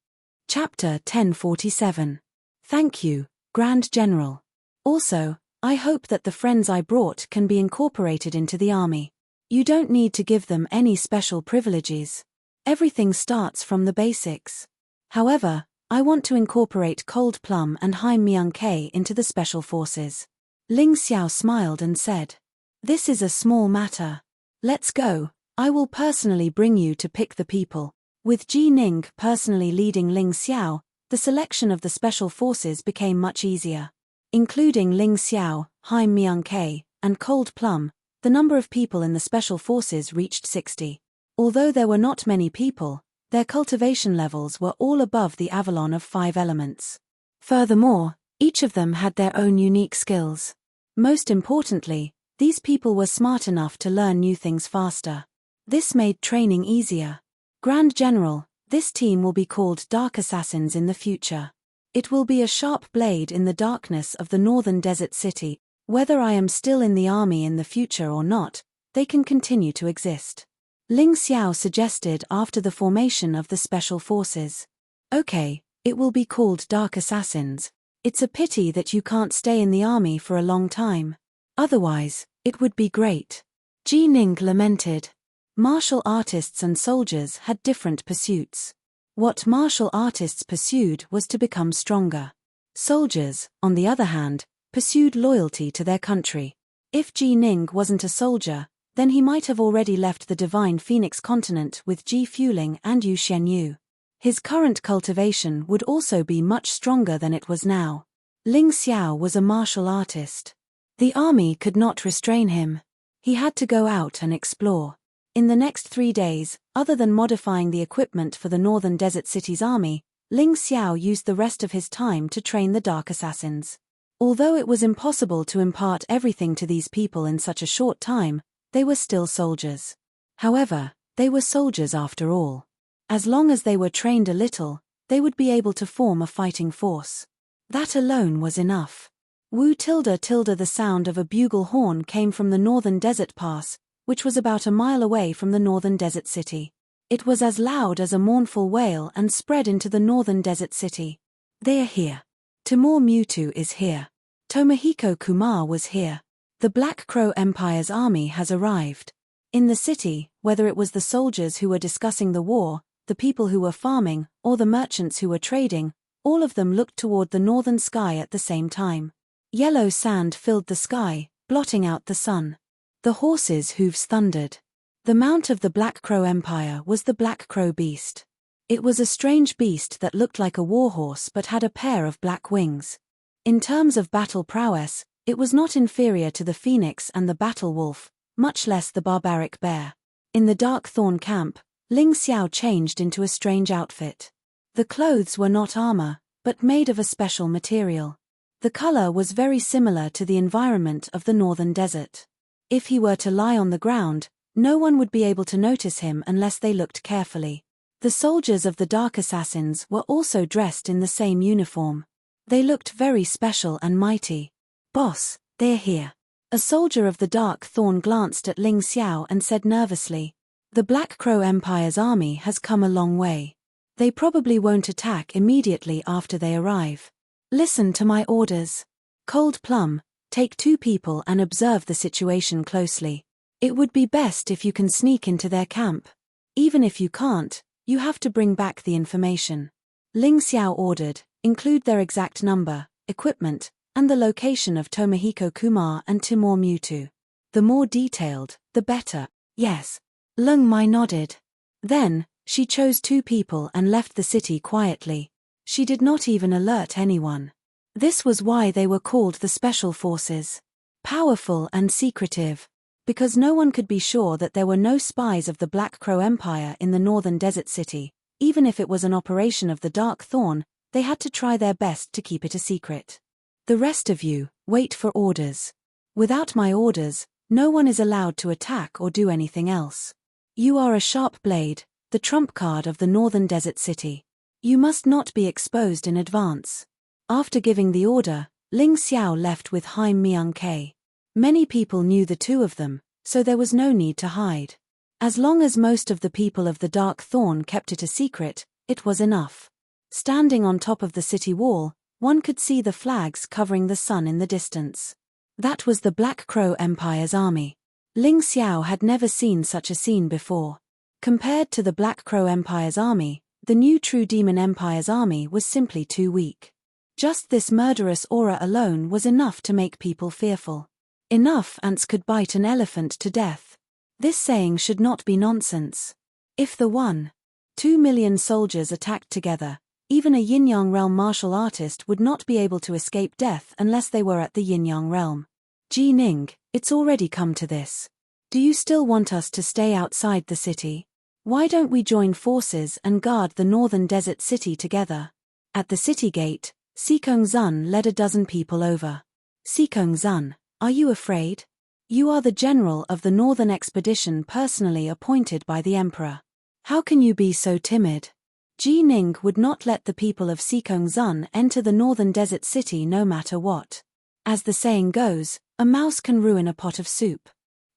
Chapter 1047. Thank you, Grand General. Also, I hope that the friends I brought can be incorporated into the army. You don't need to give them any special privileges. Everything starts from the basics. However, I want to incorporate Cold Plum and Hai Myung-K into the Special Forces. Ling Xiao smiled and said, This is a small matter. Let's go, I will personally bring you to pick the people. With Ji Ning personally leading Ling Xiao, the selection of the Special Forces became much easier. Including Ling Xiao, Hai Myung-K, and Cold Plum, the number of people in the Special Forces reached 60. Although there were not many people, their cultivation levels were all above the Avalon of 5 elements. Furthermore, each of them had their own unique skills. Most importantly, these people were smart enough to learn new things faster. This made training easier. Grand General, this team will be called Dark Assassins in the future. It will be a sharp blade in the darkness of the northern desert city. Whether I am still in the army in the future or not, they can continue to exist. Ling Xiao suggested after the formation of the Special Forces. Okay, it will be called Dark Assassins. It's a pity that you can't stay in the army for a long time. Otherwise, it would be great. Ji Ning lamented. Martial artists and soldiers had different pursuits. What martial artists pursued was to become stronger. Soldiers, on the other hand, pursued loyalty to their country. If Ji Ning wasn't a soldier, then he might have already left the Divine Phoenix continent with Ji Fuling and Yu Xianyu. His current cultivation would also be much stronger than it was now. Ling Xiao was a martial artist. The army could not restrain him. He had to go out and explore. In the next 3 days, other than modifying the equipment for the Northern Desert City's army, Ling Xiao used the rest of his time to train the Dark Assassins. Although it was impossible to impart everything to these people in such a short time, they were still soldiers. However, they were soldiers after all. As long as they were trained a little, they would be able to form a fighting force. That alone was enough. Wu tilde tilde the sound of a bugle horn came from the Northern Desert Pass, which was about a mile away from the Northern Desert City. It was as loud as a mournful wail and spread into the Northern Desert City. They are here. Timur Mewtwo is here. Tomohiko Kumar was here. The Black Crow Empire's army has arrived. In the city, whether it was the soldiers who were discussing the war, the people who were farming, or the merchants who were trading, all of them looked toward the northern sky at the same time. Yellow sand filled the sky, blotting out the sun. The horses' hooves thundered. The mount of the Black Crow Empire was the Black Crow Beast. It was a strange beast that looked like a warhorse but had a pair of black wings. In terms of battle prowess, It was not inferior to the phoenix and the battle wolf, much less the barbaric bear. In the Dark Thorn camp, Ling Xiao changed into a strange outfit. The clothes were not armor, but made of a special material. The color was very similar to the environment of the northern desert. If he were to lie on the ground, no one would be able to notice him unless they looked carefully. The soldiers of the Dark Assassins were also dressed in the same uniform. They looked very special and mighty. "Boss, they're here." A soldier of the Dark Thorn glanced at Ling Xiao and said nervously, "The Black Crow Empire's army has come a long way. They probably won't attack immediately after they arrive. Listen to my orders. Cold Plum, take 2 people and observe the situation closely. It would be best if you can sneak into their camp. Even if you can't, you have to bring back the information." Ling Xiao ordered, include their exact number, equipment, and the location of Tomohiko Kumar and Timur Mewtwo. The more detailed, the better. Yes. Lung Mai nodded. Then, she chose 2 people and left the city quietly. She did not even alert anyone. This was why they were called the Special Forces. Powerful and secretive. Because no one could be sure that there were no spies of the Black Crow Empire in the northern desert city, even if it was an operation of the Dark Thorn, they had to try their best to keep it a secret. The rest of you, wait for orders. Without my orders, no one is allowed to attack or do anything else. You are a sharp blade, the trump card of the northern desert city. You must not be exposed in advance. After giving the order, Ling Xiao left with Haim Myung-K. Many people knew the 2 of them, so there was no need to hide. As long as most of the people of the Dark Thorn kept it a secret, it was enough. Standing on top of the city wall, one could see the flags covering the sun in the distance. That was the Black Crow Empire's army. Ling Xiao had never seen such a scene before. Compared to the Black Crow Empire's army, the new True Demon Empire's army was simply too weak. Just this murderous aura alone was enough to make people fearful. Enough ants could bite an elephant to death. This saying should not be nonsense. If the 1.2 million soldiers attacked together, even a Yin-Yang realm martial artist would not be able to escape death unless they were at the Yin-Yang realm. Ji Ning, it's already come to this. Do you still want us to stay outside the city? Why don't we join forces and guard the northern desert city together? At the city gate, Sikong Zun led a dozen people over. Sikong Zun, are you afraid? You are the general of the northern expedition personally appointed by the emperor. How can you be so timid? Ji Ning would not let the people of Sikong Zun enter the northern desert city no matter what. As the saying goes, a mouse can ruin a pot of soup.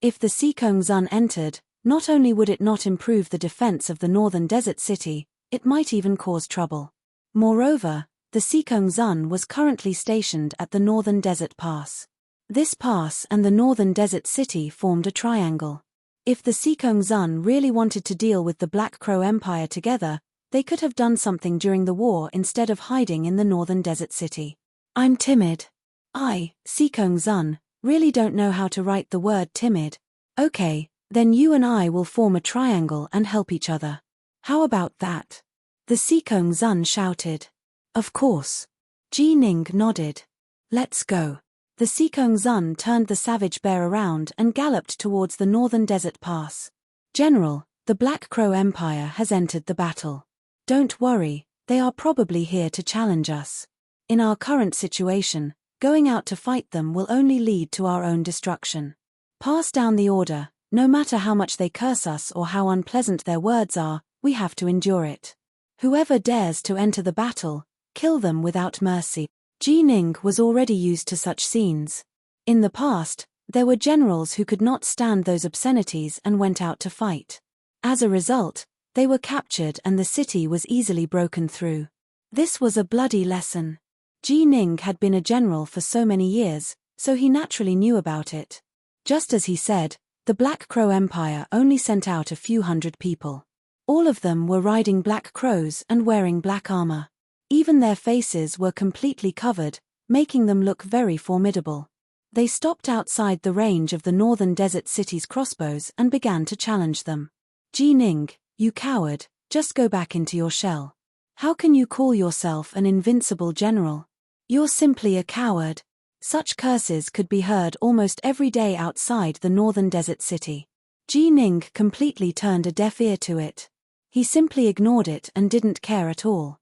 If the Sikong Zun entered, not only would it not improve the defense of the northern desert city, it might even cause trouble. Moreover, the Sikong Zun was currently stationed at the northern desert pass. This pass and the northern desert city formed a triangle. If the Sikong Zun really wanted to deal with the Black Crow Empire together, they could have done something during the war instead of hiding in the northern desert city. I'm timid. I, Sikong Zun, really don't know how to write the word timid. Okay, then you and I will form a triangle and help each other. How about that? The Sikong Zun shouted. Of course. Ji Ning nodded. Let's go. The Sikong Zun turned the savage bear around and galloped towards the northern desert pass. General, the Black Crow Empire has entered the battle. Don't worry, they are probably here to challenge us. In our current situation, going out to fight them will only lead to our own destruction. Pass down the order, no matter how much they curse us or how unpleasant their words are, we have to endure it. Whoever dares to enter the battle, kill them without mercy. Ji Ning was already used to such scenes. In the past, there were generals who could not stand those obscenities and went out to fight. As a result, they were captured and the city was easily broken through. This was a bloody lesson. Ji Ning had been a general for so many years, so he naturally knew about it. Just as he said, the Black Crow Empire only sent out a few hundred people. All of them were riding black crows and wearing black armor. Even their faces were completely covered, making them look very formidable. They stopped outside the range of the northern desert city's crossbows and began to challenge them. Ji Ning, you coward, just go back into your shell. How can you call yourself an invincible general? You're simply a coward. Such curses could be heard almost every day outside the northern desert city. Ji Ning completely turned a deaf ear to it. He simply ignored it and didn't care at all.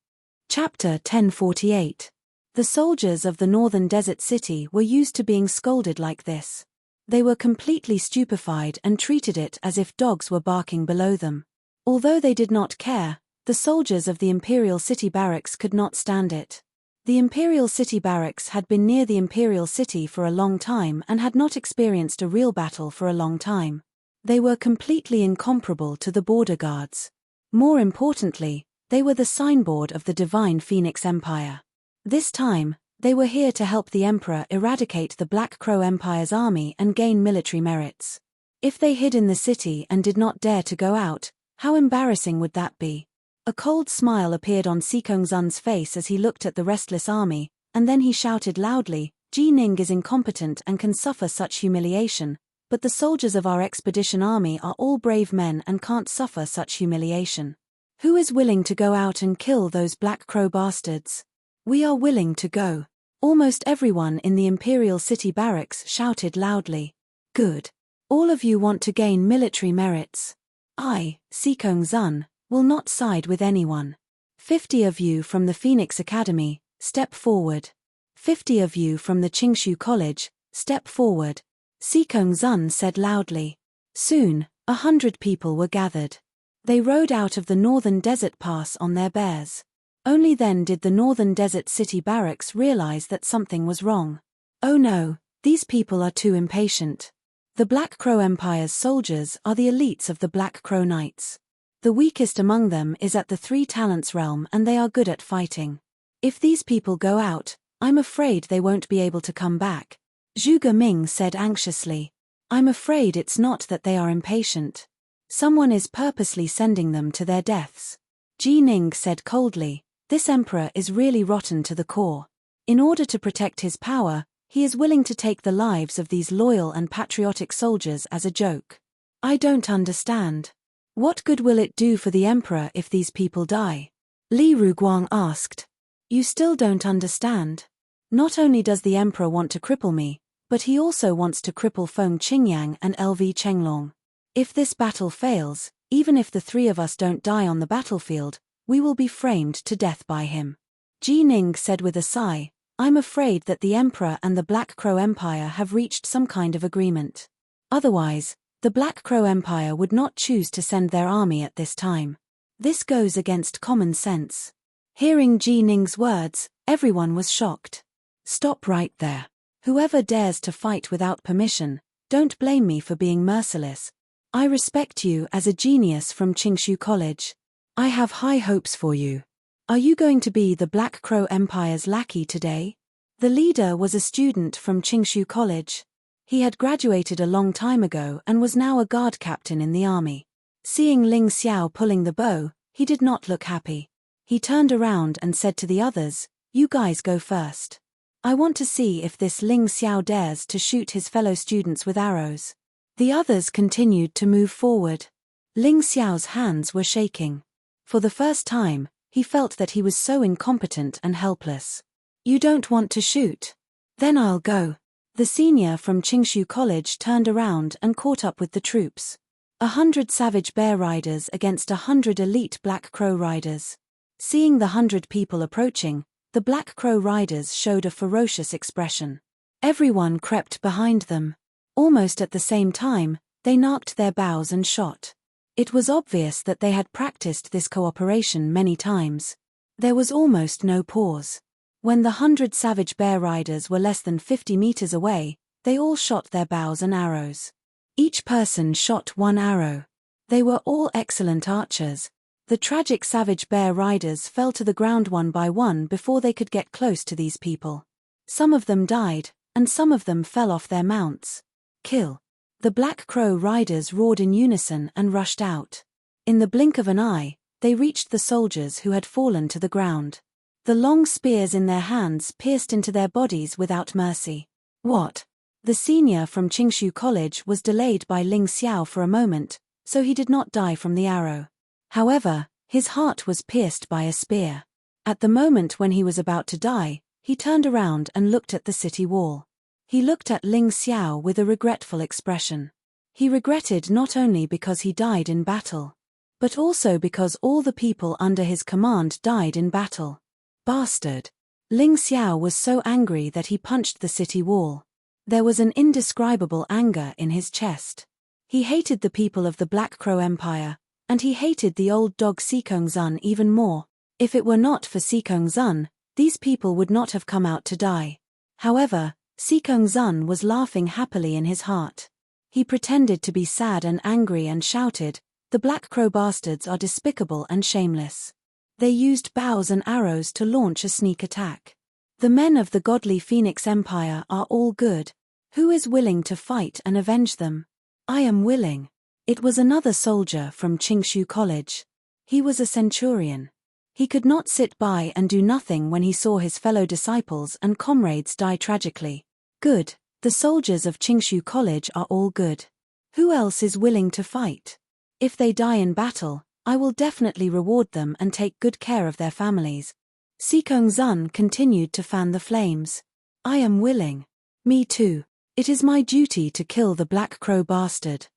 Chapter 1048. The soldiers of the northern desert city were used to being scolded like this. They were completely stupefied and treated it as if dogs were barking below them. Although they did not care, the soldiers of the Imperial City Barracks could not stand it. The Imperial City Barracks had been near the Imperial City for a long time and had not experienced a real battle for a long time. They were completely incomparable to the border guards. More importantly, they were the signboard of the Divine Phoenix Empire. This time, they were here to help the Emperor eradicate the Black Crow Empire's army and gain military merits. If they hid in the city and did not dare to go out, how embarrassing would that be? A cold smile appeared on Sikongzun's face as he looked at the restless army, and then he shouted loudly, Ji Ning is incompetent and can suffer such humiliation, but the soldiers of our expedition army are all brave men and can't suffer such humiliation. Who is willing to go out and kill those Black Crow bastards? We are willing to go. Almost everyone in the Imperial City Barracks shouted loudly. Good. All of you want to gain military merits. I, Sikongzun, will not side with anyone. 50 of you from the Phoenix Academy, step forward. 50 of you from the Qingshu College, step forward. Sikongzun said loudly. Soon, 100 people were gathered. They rode out of the northern desert pass on their bears. Only then did the northern desert city barracks realize that something was wrong. Oh no, these people are too impatient. The Black Crow Empire's soldiers are the elites of the Black Crow Knights. The weakest among them is at the Three Talents realm and they are good at fighting. If these people go out, I'm afraid they won't be able to come back. Zhuge Ming said anxiously. I'm afraid it's not that they are impatient. Someone is purposely sending them to their deaths. Ji Ning said coldly, this emperor is really rotten to the core. In order to protect his power, he is willing to take the lives of these loyal and patriotic soldiers as a joke. I don't understand. What good will it do for the emperor if these people die? Li Ruguang asked. You still don't understand. Not only does the emperor want to cripple me, but he also wants to cripple Feng Qingyang and LV Chenglong. If this battle fails, even if the three of us don't die on the battlefield, we will be framed to death by him. Ji Ning said with a sigh, I'm afraid that the emperor and the Black Crow Empire have reached some kind of agreement. Otherwise, the Black Crow Empire would not choose to send their army at this time. This goes against common sense. Hearing Ji Ning's words, everyone was shocked. Stop right there. Whoever dares to fight without permission, don't blame me for being merciless. I respect you as a genius from Qingshu College. I have high hopes for you. Are you going to be the Black Crow Empire's lackey today? The leader was a student from Qingshu College. He had graduated a long time ago and was now a guard captain in the army. Seeing Ling Xiao pulling the bow, he did not look happy. He turned around and said to the others, you guys go first. I want to see if this Ling Xiao dares to shoot his fellow students with arrows. The others continued to move forward. Ling Xiao's hands were shaking. For the first time, he felt that he was so incompetent and helpless. You don't want to shoot? Then I'll go. The senior from Qingshu College turned around and caught up with the troops. 100 savage bear riders against 100 elite Black Crow riders. Seeing the 100 people approaching, the Black Crow riders showed a ferocious expression. Everyone crept behind them. Almost at the same time, they narked their bows and shot. It was obvious that they had practiced this cooperation many times. There was almost no pause. When the 100 savage bear riders were less than 50 meters away, they all shot their bows and arrows. Each person shot one arrow. They were all excellent archers. The tragic savage bear riders fell to the ground one by one before they could get close to these people. Some of them died, and some of them fell off their mounts. Kill. The Black Crow riders roared in unison and rushed out. In the blink of an eye, they reached the soldiers who had fallen to the ground. The long spears in their hands pierced into their bodies without mercy. What? The senior from Qingshu College was delayed by Ling Xiao for a moment, so he did not die from the arrow. However, his heart was pierced by a spear. At the moment when he was about to die, he turned around and looked at the city wall. He looked at Ling Xiao with a regretful expression. He regretted not only because he died in battle, but also because all the people under his command died in battle. Bastard! Ling Xiao was so angry that he punched the city wall. There was an indescribable anger in his chest. He hated the people of the Black Crow Empire, and he hated the old dog Sikongzun even more. If it were not for Sikongzun, these people would not have come out to die. However, Sikongzun was laughing happily in his heart. He pretended to be sad and angry and shouted, "The Black Crow bastards are despicable and shameless." They used bows and arrows to launch a sneak attack. The men of the godly Phoenix Empire are all good. Who is willing to fight and avenge them? I am willing. It was another soldier from Qingshu College. He was a centurion. He could not sit by and do nothing when he saw his fellow disciples and comrades die tragically. Good. The soldiers of Qingshu College are all good. Who else is willing to fight? If they die in battle, I will definitely reward them and take good care of their families. Sikongzun continued to fan the flames. I am willing. Me too. It is my duty to kill the Black Crow bastard.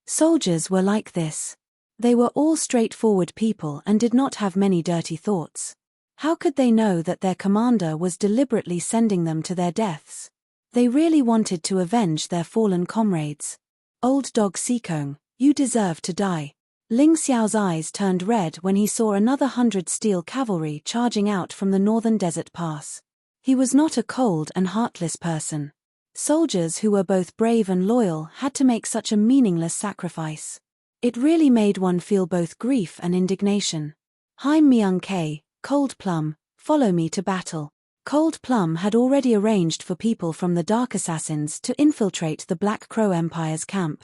Soldiers were like this. They were all straightforward people and did not have many dirty thoughts. How could they know that their commander was deliberately sending them to their deaths? They really wanted to avenge their fallen comrades. Old dog Sikong, you deserve to die. Ling Xiao's eyes turned red when he saw another 100 steel cavalry charging out from the northern desert pass. He was not a cold and heartless person. Soldiers who were both brave and loyal had to make such a meaningless sacrifice. It really made one feel both grief and indignation. Haim Myung-K, Cold Plum, follow me to battle. Cold Plum had already arranged for people from the Dark Assassins to infiltrate the Black Crow Empire's camp.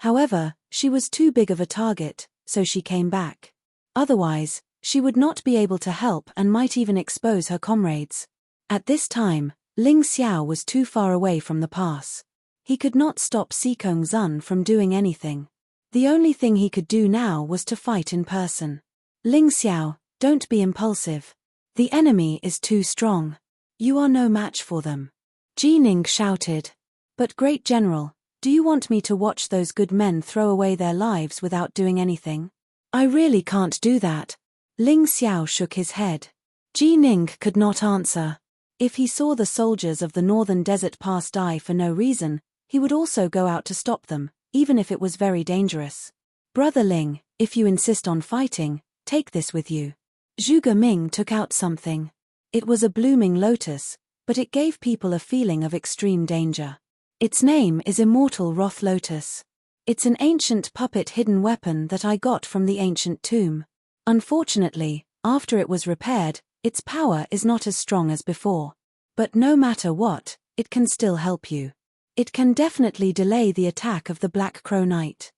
However, she was too big of a target, so she came back. Otherwise, she would not be able to help and might even expose her comrades. At this time, Ling Xiao was too far away from the pass. He could not stop Sikongzun from doing anything. The only thing he could do now was to fight in person. Ling Xiao, don't be impulsive. The enemy is too strong. You are no match for them. Ji Ning shouted. But Great General, do you want me to watch those good men throw away their lives without doing anything? I really can't do that. Ling Xiao shook his head. Ji Ning could not answer. If he saw the soldiers of the northern desert pass die for no reason, he would also go out to stop them, even if it was very dangerous. Brother Ling, if you insist on fighting, take this with you. Zhuge Ming took out something. It was a blooming lotus, but it gave people a feeling of extreme danger. Its name is Immortal Wrath Lotus. It's an ancient puppet hidden weapon that I got from the ancient tomb. Unfortunately, after it was repaired, its power is not as strong as before. But no matter what, it can still help you. It can definitely delay the attack of the Black Crow Knight.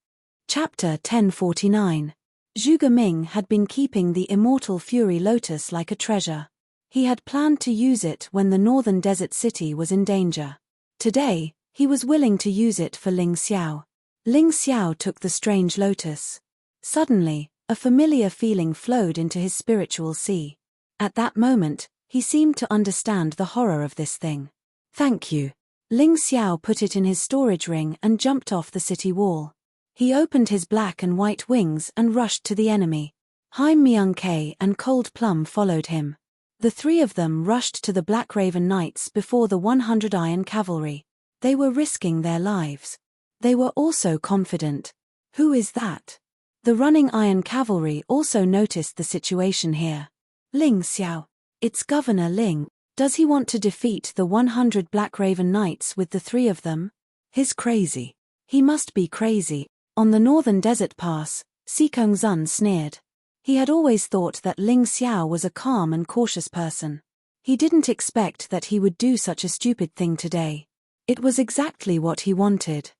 Chapter 1049. Zhuge Ming had been keeping the Immortal Fury Lotus like a treasure. He had planned to use it when the northern desert city was in danger. Today, he was willing to use it for Ling Xiao. Ling Xiao took the strange lotus. Suddenly, a familiar feeling flowed into his spiritual sea. At that moment, he seemed to understand the horror of this thing. Thank you. Ling Xiao put it in his storage ring and jumped off the city wall. He opened his black and white wings and rushed to the enemy. Haim Myung-K and Cold Plum followed him. The three of them rushed to the Black Raven Knights before the 100 Iron Cavalry. They were risking their lives. They were also confident. Who is that? The running Iron Cavalry also noticed the situation here. Ling Xiao. It's Governor Ling. Does he want to defeat the 100 Black Raven Knights with the three of them? He's crazy. He must be crazy. On the northern desert pass, Sikongzun sneered. He had always thought that Ling Xiao was a calm and cautious person. He didn't expect that he would do such a stupid thing today. It was exactly what he wanted.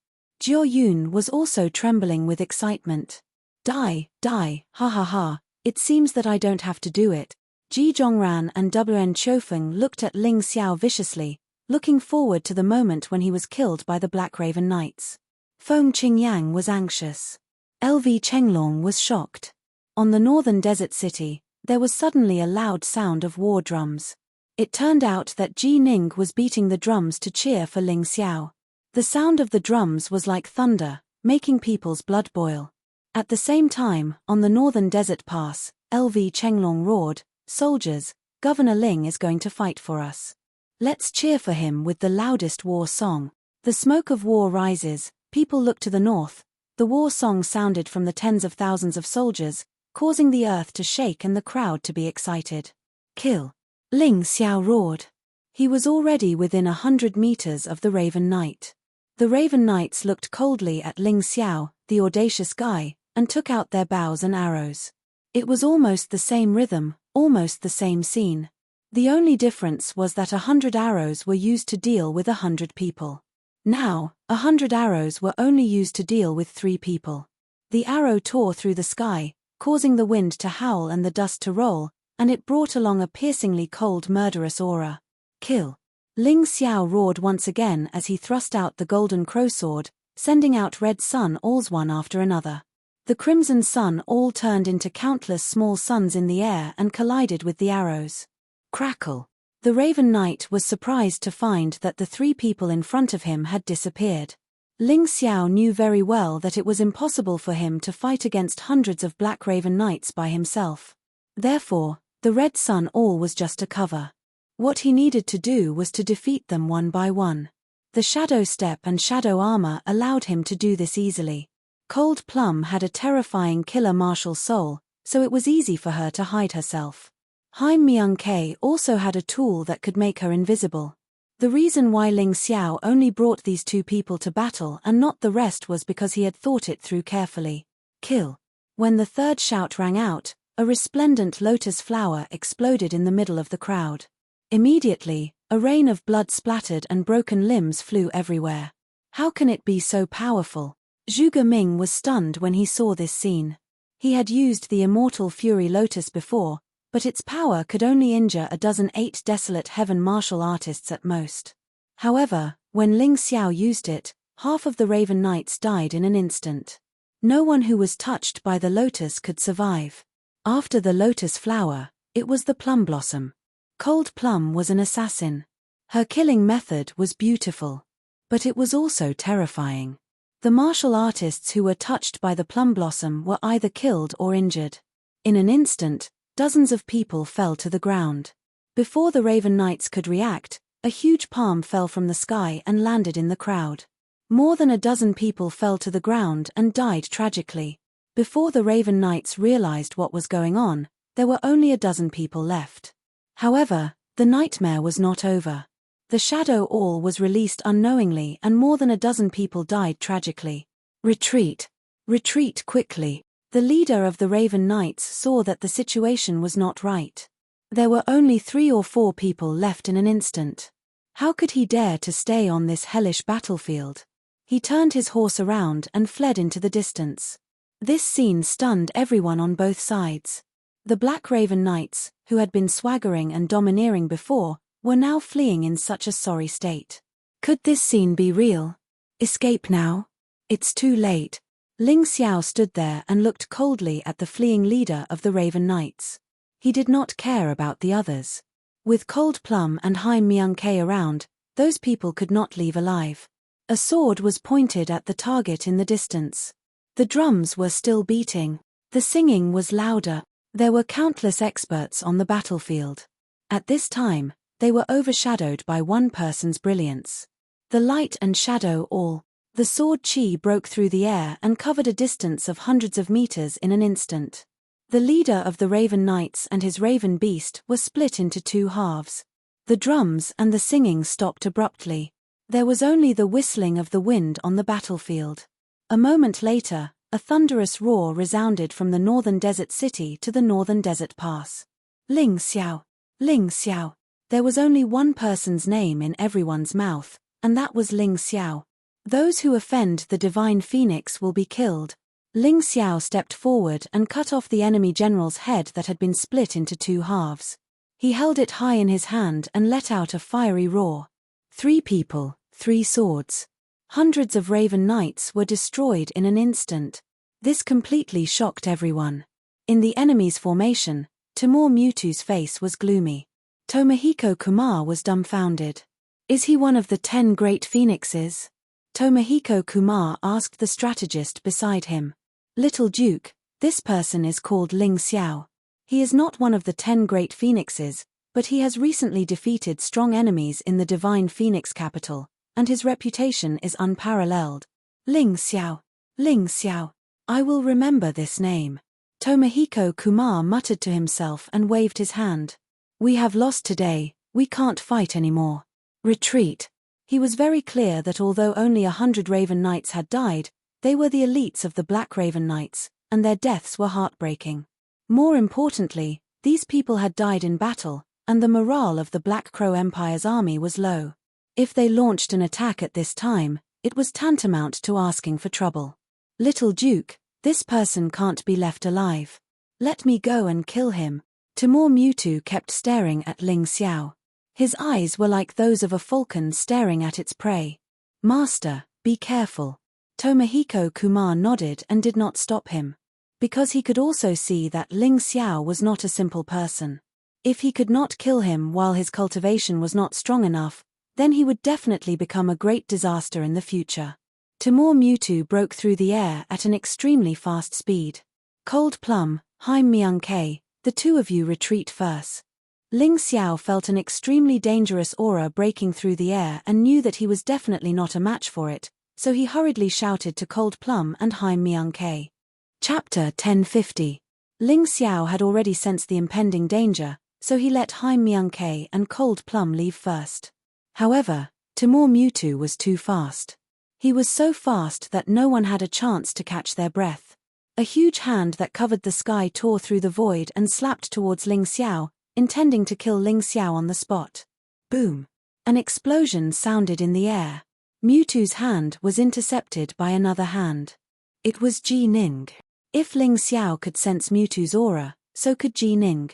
Jiao Yun was also trembling with excitement. Die, ha ha ha, it seems that I don't have to do it. Ji Zhongran and Wn Chofeng looked at Ling Xiao viciously, looking forward to the moment when he was killed by the Black Raven Knights. Feng Qingyang was anxious. LV Chenglong was shocked. On the northern desert city, there was suddenly a loud sound of war drums. It turned out that Ji Ning was beating the drums to cheer for Ling Xiao. The sound of the drums was like thunder, making people's blood boil. At the same time, on the northern desert pass, LV Chenglong roared, "Soldiers, Governor Ling is going to fight for us. Let's cheer for him with the loudest war song." The smoke of war rises, people look to the north. The war song sounded from the tens of thousands of soldiers, causing the earth to shake and the crowd to be excited. "Kill!" Ling Xiao roared. He was already within 100 meters of the Raven Knight. The Raven Knights looked coldly at Ling Xiao, the audacious guy, and took out their bows and arrows. It was almost the same rhythm, almost the same scene. The only difference was that 100 arrows were used to deal with 100 people. Now, 100 arrows were only used to deal with 3 people. The arrow tore through the sky, causing the wind to howl and the dust to roll, and it brought along a piercingly cold, murderous aura. "Kill!" Ling Xiao roared once again as he thrust out the golden crow sword, sending out red sun alls one after another. The crimson sun all turned into countless small suns in the air and collided with the arrows. Crackle! The Raven Knight was surprised to find that the 3 people in front of him had disappeared. Ling Xiao knew very well that it was impossible for him to fight against hundreds of Black Raven Knights by himself. Therefore, the red sun all was just a cover. What he needed to do was to defeat them one by one. The shadow step and shadow armor allowed him to do this easily. Cold Plum had a terrifying killer martial soul, so it was easy for her to hide herself. Haim Myung-K also had a tool that could make her invisible. The reason why Ling Xiao only brought these 2 people to battle and not the rest was because he had thought it through carefully. "Kill!" When the third shout rang out, a resplendent lotus flower exploded in the middle of the crowd. Immediately, a rain of blood splattered and broken limbs flew everywhere. How can it be so powerful? Zhuge Ming was stunned when he saw this scene. He had used the immortal Fury Lotus before, but its power could only injure a dozen 8 desolate heaven martial artists at most. However, when Ling Xiao used it, half of the Raven Knights died in an instant. No one who was touched by the lotus could survive. After the lotus flower, it was the plum blossom. Cold Plum was an assassin. Her killing method was beautiful. But it was also terrifying. The martial artists who were touched by the plum blossom were either killed or injured. In an instant, dozens of people fell to the ground. Before the Raven Knights could react, a huge palm fell from the sky and landed in the crowd. More than a dozen people fell to the ground and died tragically. Before the Raven Knights realized what was going on, there were only a dozen people left. However, the nightmare was not over. The Shadow All was released unknowingly and more than a dozen people died tragically. "Retreat! Retreat quickly!" The leader of the Raven Knights saw that the situation was not right. There were only 3 or 4 people left in an instant. How could he dare to stay on this hellish battlefield? He turned his horse around and fled into the distance. This scene stunned everyone on both sides. The Black Raven Knights, who had been swaggering and domineering before, were now fleeing in such a sorry state. Could this scene be real? Escape now? It's too late. Ling Xiao stood there and looked coldly at the fleeing leader of the Raven Knights. He did not care about the others. With Cold Plum and Haim Myung-K around, those people could not leave alive. A sword was pointed at the target in the distance. The drums were still beating. The singing was louder. There were countless experts on the battlefield. At this time, they were overshadowed by one person's brilliance. The light and shadow all. The sword chi broke through the air and covered a distance of hundreds of meters in an instant. The leader of the Raven Knights and his Raven Beast were split into 2 halves. The drums and the singing stopped abruptly. There was only the whistling of the wind on the battlefield. A moment later, a thunderous roar resounded from the northern desert city to the northern desert pass. Ling Xiao! Ling Xiao! There was only one person's name in everyone's mouth, and that was Ling Xiao. Those who offend the divine phoenix will be killed. Ling Xiao stepped forward and cut off the enemy general's head that had been split into 2 halves. He held it high in his hand and let out a fiery roar. 3 people, 3 swords. Hundreds of Raven Knights were destroyed in an instant. This completely shocked everyone. In the enemy's formation, Timur Mewtwo's face was gloomy. Tomohiko Kumar was dumbfounded. Is he one of the 10 great phoenixes? Tomohiko Kumar asked the strategist beside him. Little Duke, this person is called Ling Xiao. He is not one of the 10 great phoenixes, but he has recently defeated strong enemies in the divine phoenix capital, and his reputation is unparalleled. Ling Xiao. Ling Xiao. I will remember this name. Tomohiko Kumar muttered to himself and waved his hand. We have lost today, we can't fight anymore. Retreat. He was very clear that although only 100 Raven Knights had died, they were the elites of the Black Raven Knights, and their deaths were heartbreaking. More importantly, these people had died in battle, and the morale of the Black Crow Empire's army was low. If they launched an attack at this time, it was tantamount to asking for trouble. Little Duke, this person can't be left alive. Let me go and kill him. Timur Mewtwo kept staring at Ling Xiao. His eyes were like those of a falcon staring at its prey. Master, be careful. Tomohiko Kumar nodded and did not stop him. Because he could also see that Ling Xiao was not a simple person. If he could not kill him while his cultivation was not strong enough, then he would definitely become a great disaster in the future. Timur Mewtwo broke through the air at an extremely fast speed. Cold Plum, Haim Myung-K, the two of you retreat first. Ling Xiao felt an extremely dangerous aura breaking through the air and knew that he was definitely not a match for it, so he hurriedly shouted to Cold Plum and Haim Myung-K. Chapter 1050. Ling Xiao had already sensed the impending danger, so he let Haim Myung-K and Cold Plum leave first. However, Timur Mewtwo was too fast. He was so fast that no one had a chance to catch their breath. A huge hand that covered the sky tore through the void and slapped towards Ling Xiao, intending to kill Ling Xiao on the spot. Boom! An explosion sounded in the air. Mewtwo's hand was intercepted by another hand. It was Ji Ning. If Ling Xiao could sense Mewtwo's aura, so could Ji Ning.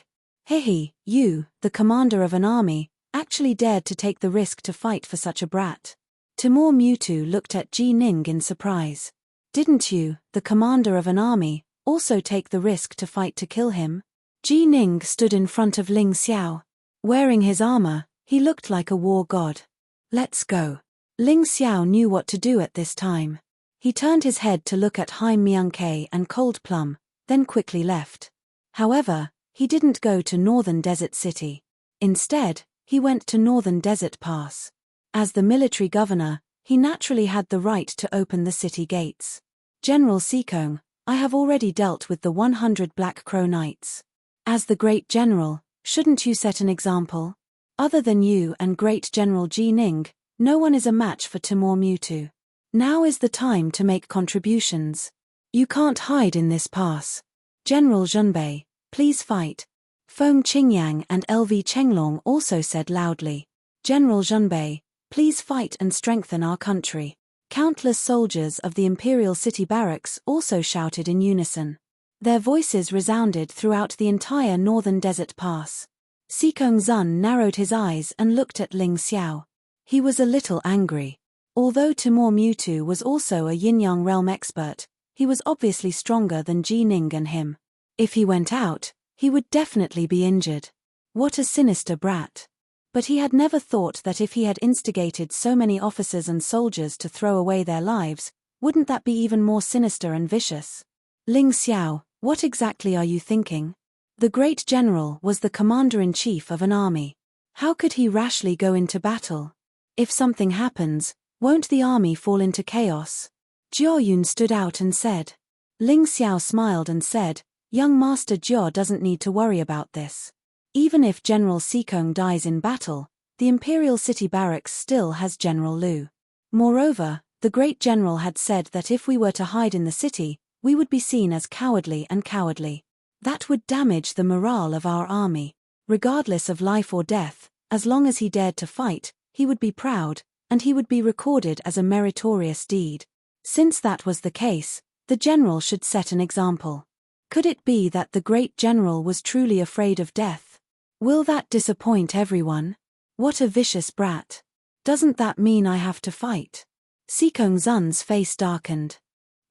Hehe, you, the commander of an army, actually dared to take the risk to fight for such a brat. Timur Mewtwo looked at Ji Ning in surprise. Didn't you, the commander of an army, also take the risk to fight to kill him? Ji Ning stood in front of Ling Xiao. Wearing his armor, he looked like a war god. Let's go. Ling Xiao knew what to do at this time. He turned his head to look at Haim Myung-K and Cold Plum, then quickly left. However, he didn't go to Northern Desert City. Instead, he went to Northern Desert Pass. As the military governor, he naturally had the right to open the city gates. General Seekong, I have already dealt with the 100 Black Crow Knights. As the great general, shouldn't you set an example? Other than you and great General Ji Ning, no one is a match for Timur Mewtwo. Now is the time to make contributions. You can't hide in this pass. General Zhunbei, please fight. Feng Qingyang and LV Chenglong also said loudly. General Zhunbei, please fight and strengthen our country. Countless soldiers of the Imperial City Barracks also shouted in unison. Their voices resounded throughout the entire Northern Desert Pass. Seekong Zun narrowed his eyes and looked at Ling Xiao. He was a little angry. Although Timur Mewtwo was also a Yin-Yang realm expert, he was obviously stronger than Ji Ning and him. If he went out, he would definitely be injured. What a sinister brat. But he had never thought that if he had instigated so many officers and soldiers to throw away their lives, wouldn't that be even more sinister and vicious? Ling Xiao, what exactly are you thinking? The great general was the commander-in-chief of an army. How could he rashly go into battle? If something happens, won't the army fall into chaos? Jiao Yun stood out and said. Ling Xiao smiled and said, young Master Jiao doesn't need to worry about this. Even if General Seekong dies in battle, the Imperial City Barracks still has General Liu. Moreover, the great general had said that if we were to hide in the city, we would be seen as cowardly and cowardly. That would damage the morale of our army. Regardless of life or death, as long as he dared to fight, he would be proud, and he would be recorded as a meritorious deed. Since that was the case, the general should set an example. Could it be that the great general was truly afraid of death? Will that disappoint everyone? What a vicious brat. Doesn't that mean I have to fight? Seekong Zun's face darkened.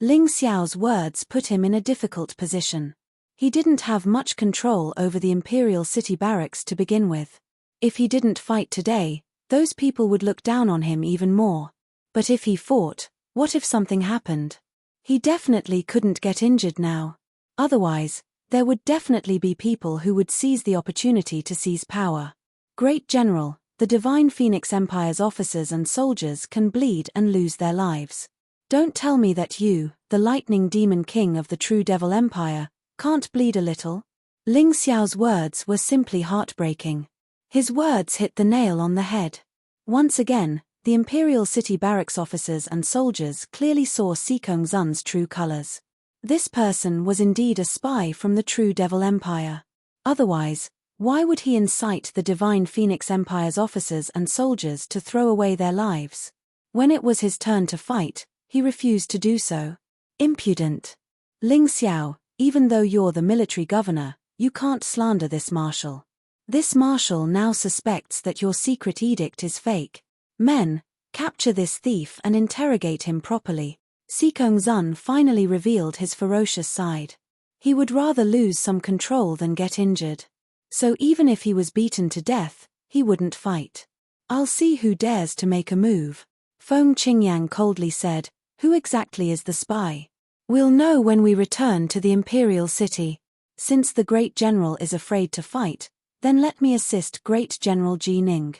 Ling Xiao's words put him in a difficult position. He didn't have much control over the Imperial City Barracks to begin with. If he didn't fight today, those people would look down on him even more. But if he fought, what if something happened? He definitely couldn't get injured now. Otherwise, there would definitely be people who would seize the opportunity to seize power. Great General, the Divine Phoenix Empire's officers and soldiers can bleed and lose their lives. Don't tell me that you, the Lightning Demon King of the True Devil Empire, can't bleed a little? Ling Xiao's words were simply heartbreaking. His words hit the nail on the head. Once again, the Imperial City barracks officers and soldiers clearly saw Sikong Zun's true colors. This person was indeed a spy from the True Devil Empire. Otherwise, why would he incite the Divine Phoenix Empire's officers and soldiers to throw away their lives? When it was his turn to fight, he refused to do so. Impudent. Ling Xiao, even though you're the military governor, you can't slander this marshal. This marshal now suspects that your secret edict is fake. Men, capture this thief and interrogate him properly. Sikong Zun finally revealed his ferocious side. He would rather lose some control than get injured. So even if he was beaten to death, he wouldn't fight. I'll see who dares to make a move. Feng Qingyang coldly said, who exactly is the spy? We'll know when we return to the Imperial City. Since the Great General is afraid to fight, then let me assist Great General Ji Ning.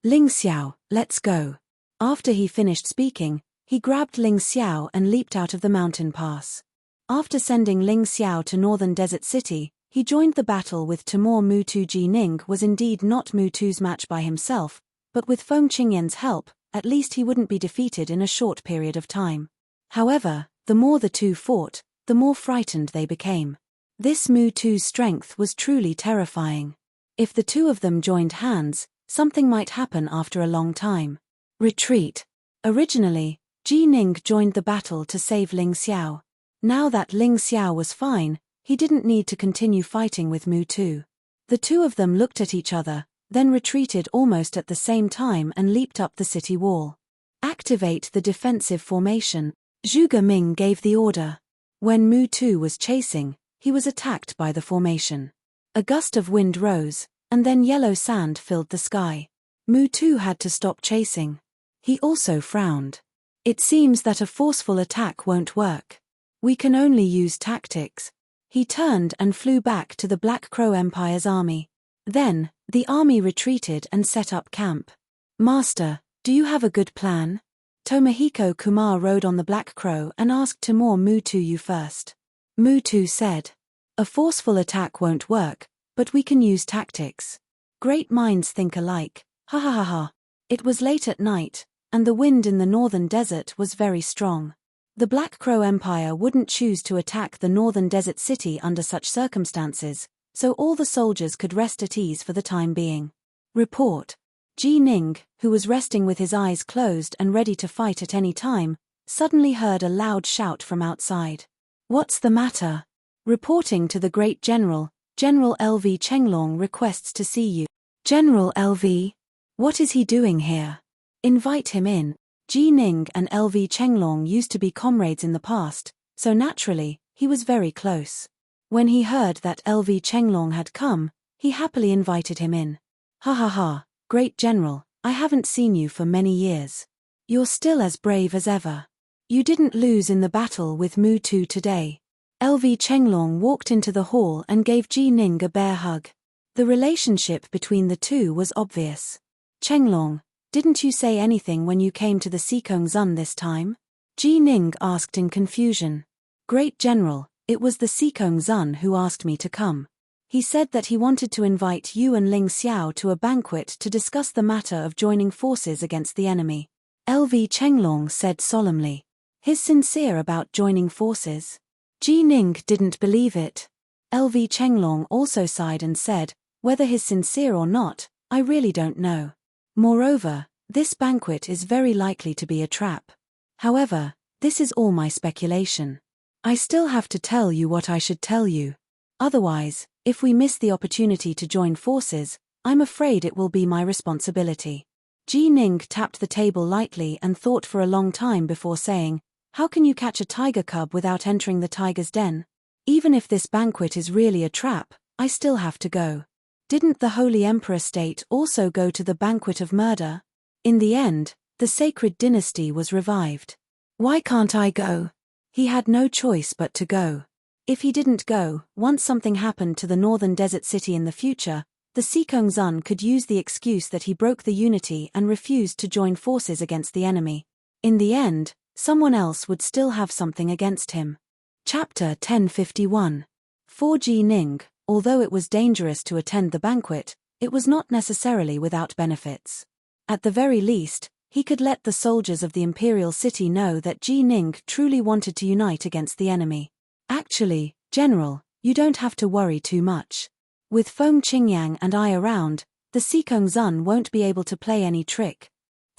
Ling Xiao, let's go. After he finished speaking, he grabbed Ling Xiao and leaped out of the mountain pass. After sending Ling Xiao to Northern Desert City, he joined the battle with Timur Mutu. Ji Ning was indeed not Mutu's match by himself, but with Feng Qingyang's help, at least he wouldn't be defeated in a short period of time. However, the more the two fought, the more frightened they became. This Mutu's strength was truly terrifying. If the two of them joined hands, something might happen after a long time. Retreat. Originally, Ji Ning joined the battle to save Ling Xiao. Now that Ling Xiao was fine, he didn't need to continue fighting with Mutu. The two of them looked at each other, then retreated almost at the same time and leaped up the city wall. Activate the defensive formation. Zhuge Ming gave the order. When Mutu was chasing, he was attacked by the formation. A gust of wind rose, and then yellow sand filled the sky. Mutu had to stop chasing. He also frowned. It seems that a forceful attack won't work. We can only use tactics. He turned and flew back to the Black Crow Empire's army. Then, the army retreated and set up camp. Master, do you have a good plan? Tomohiko Kumar rode on the Black Crow and asked Timur Mutu you first. Mutu said, a forceful attack won't work, but we can use tactics. Great minds think alike, ha ha ha ha. It was late at night, and the wind in the northern desert was very strong. The Black Crow Empire wouldn't choose to attack the northern desert city under such circumstances, so all the soldiers could rest at ease for the time being. Report. Ji Ning, who was resting with his eyes closed and ready to fight at any time, suddenly heard a loud shout from outside. What's the matter? Reporting to the Great General, General LV Chenglong requests to see you. General LV? What is he doing here? Invite him in. Ji Ning and LV Chenglong used to be comrades in the past, so naturally, he was very close. When he heard that LV Chenglong had come, he happily invited him in. Ha ha ha, Great General, I haven't seen you for many years. You're still as brave as ever. You didn't lose in the battle with Mutu today. LV Chenglong walked into the hall and gave Ji Ning a bear hug. The relationship between the two was obvious. Chenglong, didn't you say anything when you came to the Sikong Zun this time? Ji Ning asked in confusion. Great General, it was the Sikong Zun who asked me to come. He said that he wanted to invite you and Ling Xiao to a banquet to discuss the matter of joining forces against the enemy. LV Chenglong said solemnly. He's sincere about joining forces. Ji Ning didn't believe it. LV Chenglong also sighed and said, whether he's sincere or not, I really don't know. Moreover, this banquet is very likely to be a trap. However, this is all my speculation. I still have to tell you what I should tell you. Otherwise, if we miss the opportunity to join forces, I'm afraid it will be my responsibility. Ji Ning tapped the table lightly and thought for a long time before saying, how can you catch a tiger cub without entering the tiger's den? Even if this banquet is really a trap, I still have to go. Didn't the Holy Emperor State also go to the banquet of murder? In the end, the sacred dynasty was revived. Why can't I go? He had no choice but to go. If he didn't go, once something happened to the northern desert city in the future, the Sikongzun could use the excuse that he broke the unity and refused to join forces against the enemy. In the end, someone else would still have something against him. Chapter 1051. For Ji Ning, although it was dangerous to attend the banquet, it was not necessarily without benefits. At the very least, he could let the soldiers of the imperial city know that Ji Ning truly wanted to unite against the enemy. Actually, General, you don't have to worry too much. With Feng Qingyang and I around, the Sikongzun won't be able to play any trick.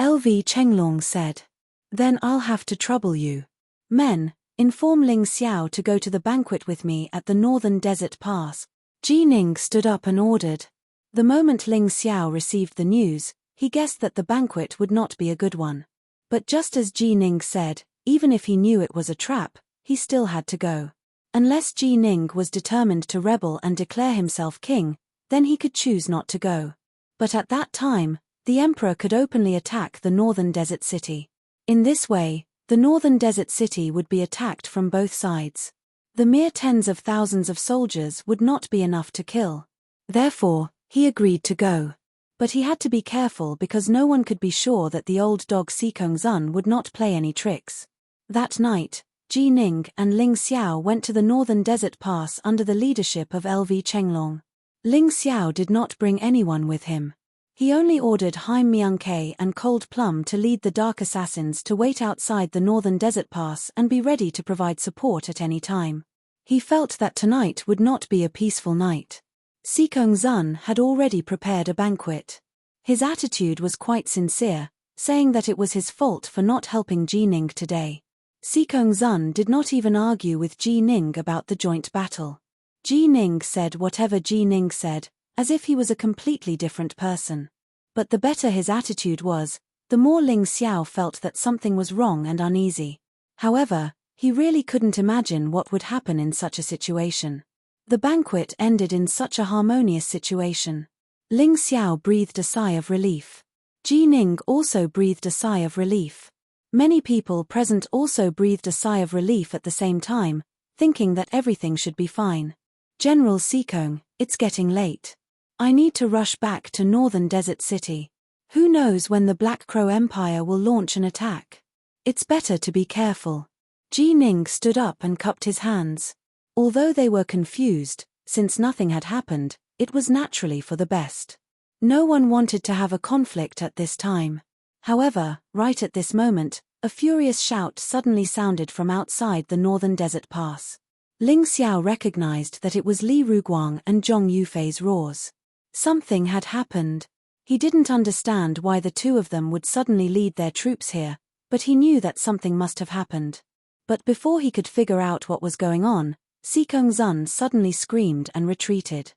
LV Chenglong said. Then I'll have to trouble you. Men, inform Ling Xiao to go to the banquet with me at the northern desert pass. Ji Ning stood up and ordered. The moment Ling Xiao received the news, he guessed that the banquet would not be a good one. But just as Ji Ning said, even if he knew it was a trap, he still had to go. Unless Ji Ning was determined to rebel and declare himself king, then he could choose not to go. But at that time, the emperor could openly attack the northern desert city. In this way, the northern desert city would be attacked from both sides. The mere tens of thousands of soldiers would not be enough to kill. Therefore, he agreed to go. But he had to be careful because no one could be sure that the old dog Sikongzun would not play any tricks. That night, Ji Ning and Ling Xiao went to the northern desert pass under the leadership of LV Chenglong. Ling Xiao did not bring anyone with him. He only ordered Haim Myungke and Cold Plum to lead the Dark Assassins to wait outside the northern desert pass and be ready to provide support at any time. He felt that tonight would not be a peaceful night. Sikongzun had already prepared a banquet. His attitude was quite sincere, saying that it was his fault for not helping Ji Ning today. Sikongzun did not even argue with Ji Ning about the joint battle. Ji Ning said whatever Ji Ning said, as if he was a completely different person. But the better his attitude was, the more Ling Xiao felt that something was wrong and uneasy. However, he really couldn't imagine what would happen in such a situation. The banquet ended in such a harmonious situation. Ling Xiao breathed a sigh of relief. Ji Ning also breathed a sigh of relief. Many people present also breathed a sigh of relief at the same time, thinking that everything should be fine. General Sikong, it's getting late. I need to rush back to northern desert city. Who knows when the Black Crow Empire will launch an attack? It's better to be careful. Ji Ning stood up and cupped his hands. Although they were confused, since nothing had happened, it was naturally for the best. No one wanted to have a conflict at this time. However, right at this moment, a furious shout suddenly sounded from outside the northern desert pass. Ling Xiao recognized that it was Li Ruguang and Zhong Yufei's roars. Something had happened. He didn't understand why the two of them would suddenly lead their troops here, but he knew that something must have happened. But before he could figure out what was going on, Sikongzun suddenly screamed and retreated.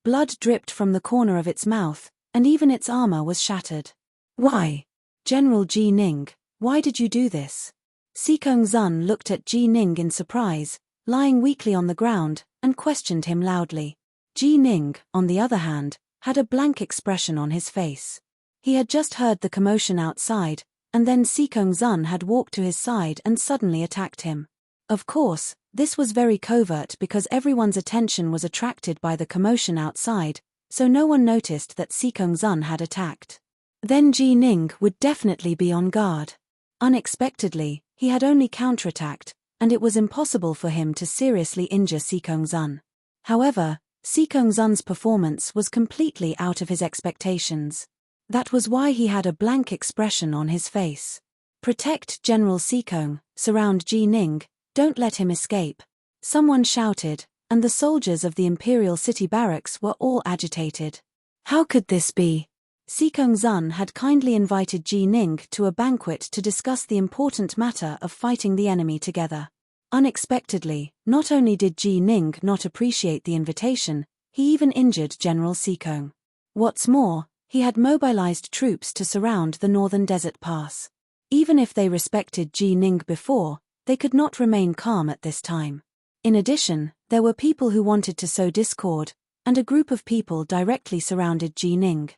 Blood dripped from the corner of its mouth, and even its armor was shattered. Why? General Ji Ning, why did you do this? Sikongzun looked at Ji Ning in surprise, lying weakly on the ground, and questioned him loudly. Ji Ning, on the other hand, had a blank expression on his face. He had just heard the commotion outside, and then Sikongzun had walked to his side and suddenly attacked him. Of course, this was very covert because everyone's attention was attracted by the commotion outside, so no one noticed that Sikongzun had attacked. Then Ji Ning would definitely be on guard. Unexpectedly, he had only counterattacked, and it was impossible for him to seriously injure Sikongzun. However, Sikongzun's performance was completely out of his expectations. That was why he had a blank expression on his face. Protect General Sikong, surround Ji Ning, don't let him escape. Someone shouted, and the soldiers of the Imperial City Barracks were all agitated. How could this be? Sikongzun had kindly invited Ji Ning to a banquet to discuss the important matter of fighting the enemy together. Unexpectedly, not only did Ji Ning not appreciate the invitation, he even injured General Sikong. What's more, he had mobilized troops to surround the northern desert pass. Even if they respected Ji Ning before, they could not remain calm at this time. In addition, there were people who wanted to sow discord, and a group of people directly surrounded Ji Ning.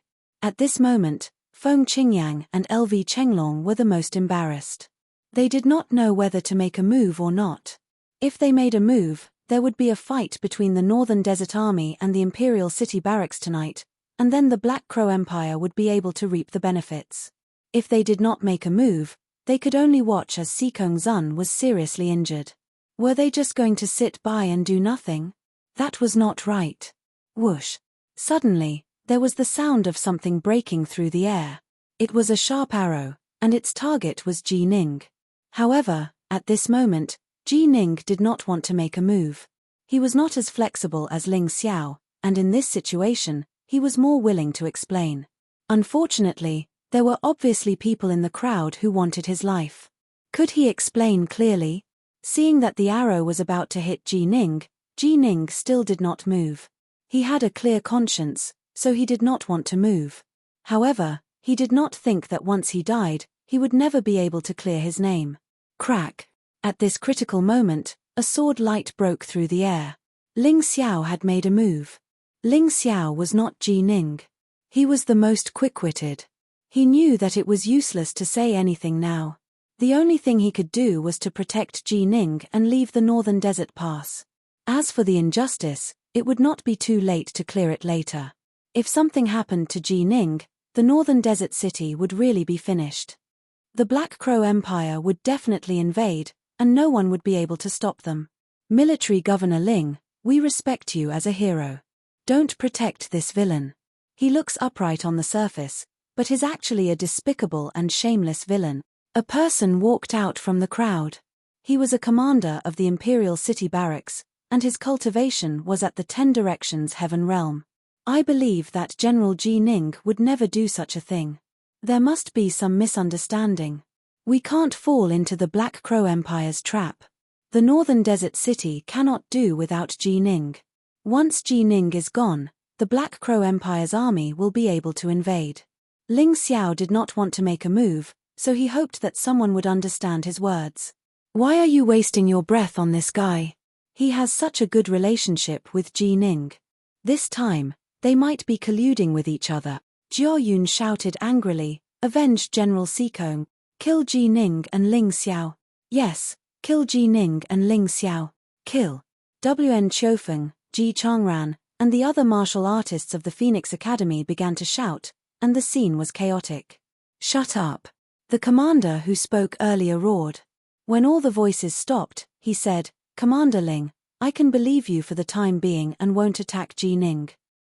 At this moment, Feng Qingyang and LV Chenglong were the most embarrassed. They did not know whether to make a move or not. If they made a move, there would be a fight between the Northern Desert Army and the Imperial City Barracks tonight, and then the Black Crow Empire would be able to reap the benefits. If they did not make a move, they could only watch as Sikong Zun was seriously injured. Were they just going to sit by and do nothing? That was not right. Whoosh! Suddenly, there was the sound of something breaking through the air. It was a sharp arrow, and its target was Ji Ning. However, at this moment, Ji Ning did not want to make a move. He was not as flexible as Ling Xiao, and in this situation, he was more willing to explain. Unfortunately, there were obviously people in the crowd who wanted his life. Could he explain clearly? Seeing that the arrow was about to hit Ji Ning still did not move. He had a clear conscience, so he did not want to move. However, he did not think that once he died, he would never be able to clear his name. Crack! At this critical moment, a sword light broke through the air. Ling Xiao had made a move. Ling Xiao was not Ji Ning. He was the most quick-witted. He knew that it was useless to say anything now. The only thing he could do was to protect Ji Ning and leave the Northern Desert pass. As for the injustice, it would not be too late to clear it later. If something happened to Ji Ning, the Northern Desert City would really be finished. The Black Crow Empire would definitely invade, and no one would be able to stop them. Military Governor Ling, we respect you as a hero. Don't protect this villain. He looks upright on the surface, but is actually a despicable and shameless villain. A person walked out from the crowd. He was a commander of the Imperial City Barracks, and his cultivation was at the 10 Directions Heaven Realm. I believe that General Ji Ning would never do such a thing. There must be some misunderstanding. We can't fall into the Black Crow Empire's trap. The Northern Desert City cannot do without Ji Ning. Once Ji Ning is gone, the Black Crow Empire's army will be able to invade. Ling Xiao did not want to make a move, so he hoped that someone would understand his words. Why are you wasting your breath on this guy? He has such a good relationship with Ji Ning. This time, they might be colluding with each other. Jiao Yun shouted angrily, avenge General Sikong. Kill Ji Ning and Ling Xiao. Yes, kill Ji Ning and Ling Xiao. Kill. WN Qiufeng, Ji Changran, and the other martial artists of the Phoenix Academy began to shout, and the scene was chaotic. Shut up. The commander who spoke earlier roared. When all the voices stopped, he said, Commander Ling, I can believe you for the time being and won't attack Ji Ning.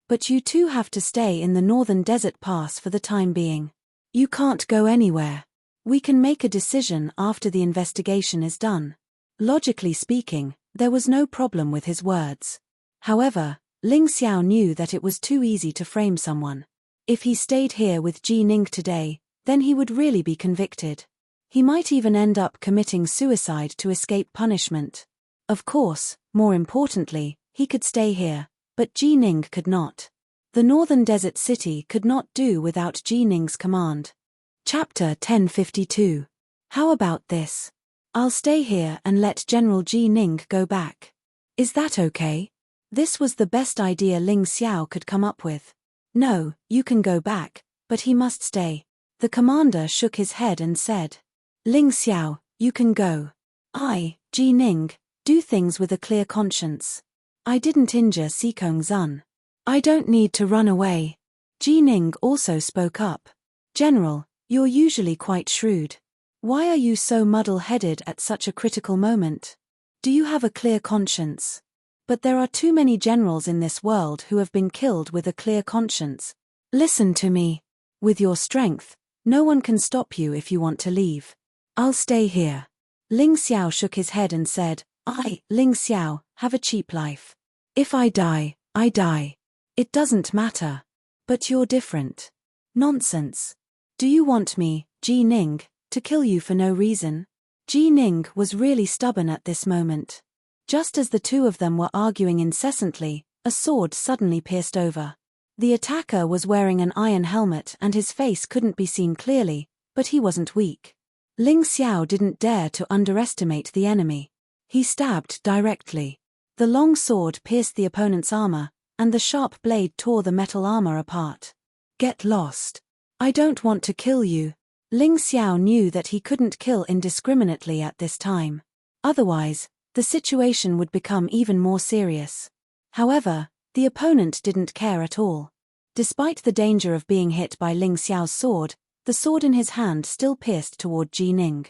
But you two have to stay in the Northern Desert Pass for the time being. You can't go anywhere. We can make a decision after the investigation is done. Logically speaking, there was no problem with his words. However, Ling Xiao knew that it was too easy to frame someone. If he stayed here with Ji Ning today, then he would really be convicted. He might even end up committing suicide to escape punishment. Of course, more importantly, he could stay here, but Ji Ning could not. The Northern Desert City could not do without Ji Ning's command. Chapter 1052. How about this? I'll stay here and let General Ji Ning go back. Is that okay? This was the best idea Ling Xiao could come up with. No, you can go back, but he must stay. The commander shook his head and said. Ling Xiao, you can go. Ji Ning, do things with a clear conscience. I didn't injure Sikong Zun. I don't need to run away. Ji Ning also spoke up. General, you're usually quite shrewd. Why are you so muddle-headed at such a critical moment? Do you have a clear conscience? But there are too many generals in this world who have been killed with a clear conscience. Listen to me. With your strength, no one can stop you if you want to leave. I'll stay here. Ling Xiao shook his head and said, Ling Xiao, have a cheap life. If I die, I die. It doesn't matter. But you're different. Nonsense. Do you want me, Ji Ning, to kill you for no reason? Ji Ning was really stubborn at this moment. Just as the two of them were arguing incessantly, a sword suddenly pierced over. The attacker was wearing an iron helmet and his face couldn't be seen clearly, but he wasn't weak. Ling Xiao didn't dare to underestimate the enemy. He stabbed directly. The long sword pierced the opponent's armor, and the sharp blade tore the metal armor apart. Get lost. I don't want to kill you. Ling Xiao knew that he couldn't kill indiscriminately at this time. Otherwise, the situation would become even more serious. However, the opponent didn't care at all. Despite the danger of being hit by Ling Xiao's sword, the sword in his hand still pierced toward Ji Ning.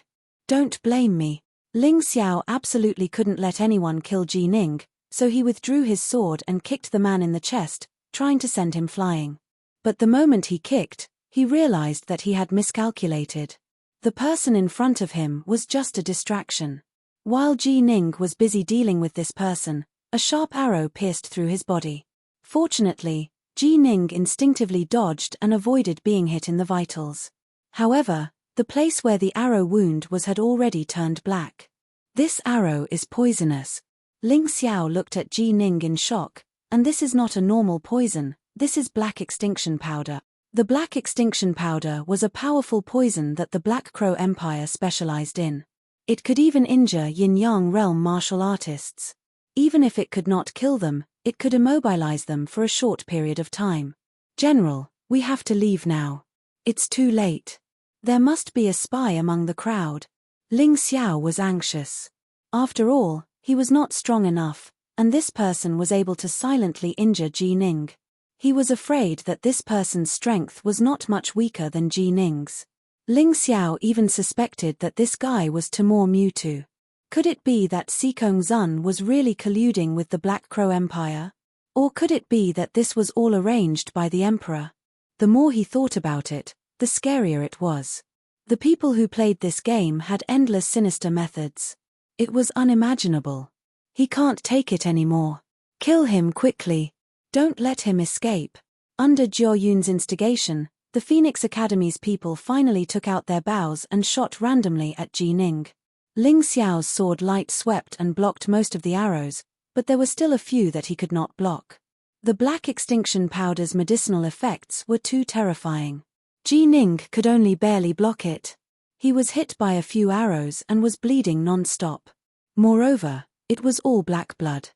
Don't blame me. Ling Xiao absolutely couldn't let anyone kill Ji Ning, so he withdrew his sword and kicked the man in the chest, trying to send him flying. But the moment he kicked, he realized that he had miscalculated. The person in front of him was just a distraction. While Ji Ning was busy dealing with this person, a sharp arrow pierced through his body. Fortunately, Ji Ning instinctively dodged and avoided being hit in the vitals. However, the place where the arrow wound was had already turned black. This arrow is poisonous. Ling Xiao looked at Ji Ning in shock, and this is not a normal poison, this is black extinction powder. The black extinction powder was a powerful poison that the Black Crow Empire specialized in. It could even injure yin-yang realm martial artists. Even if it could not kill them, it could immobilize them for a short period of time. General, we have to leave now. It's too late. There must be a spy among the crowd. Ling Xiao was anxious. After all, he was not strong enough, and this person was able to silently injure Ji Ning. He was afraid that this person's strength was not much weaker than Ji Ning's. Ling Xiao even suspected that this guy was Timur Mewtwo. Could it be that Sikong Zun was really colluding with the Black Crow Empire? Or could it be that this was all arranged by the Emperor? The more he thought about it, the scarier it was. The people who played this game had endless sinister methods. It was unimaginable. He can't take it anymore. Kill him quickly. Don't let him escape. Under Jiao Yun's instigation, the Phoenix Academy's people finally took out their bows and shot randomly at Ji Ning. Ling Xiao's sword light swept and blocked most of the arrows, but there were still a few that he could not block. The black extinction powder's medicinal effects were too terrifying. Ji Ning could only barely block it. He was hit by a few arrows and was bleeding non-stop. Moreover, it was all black blood.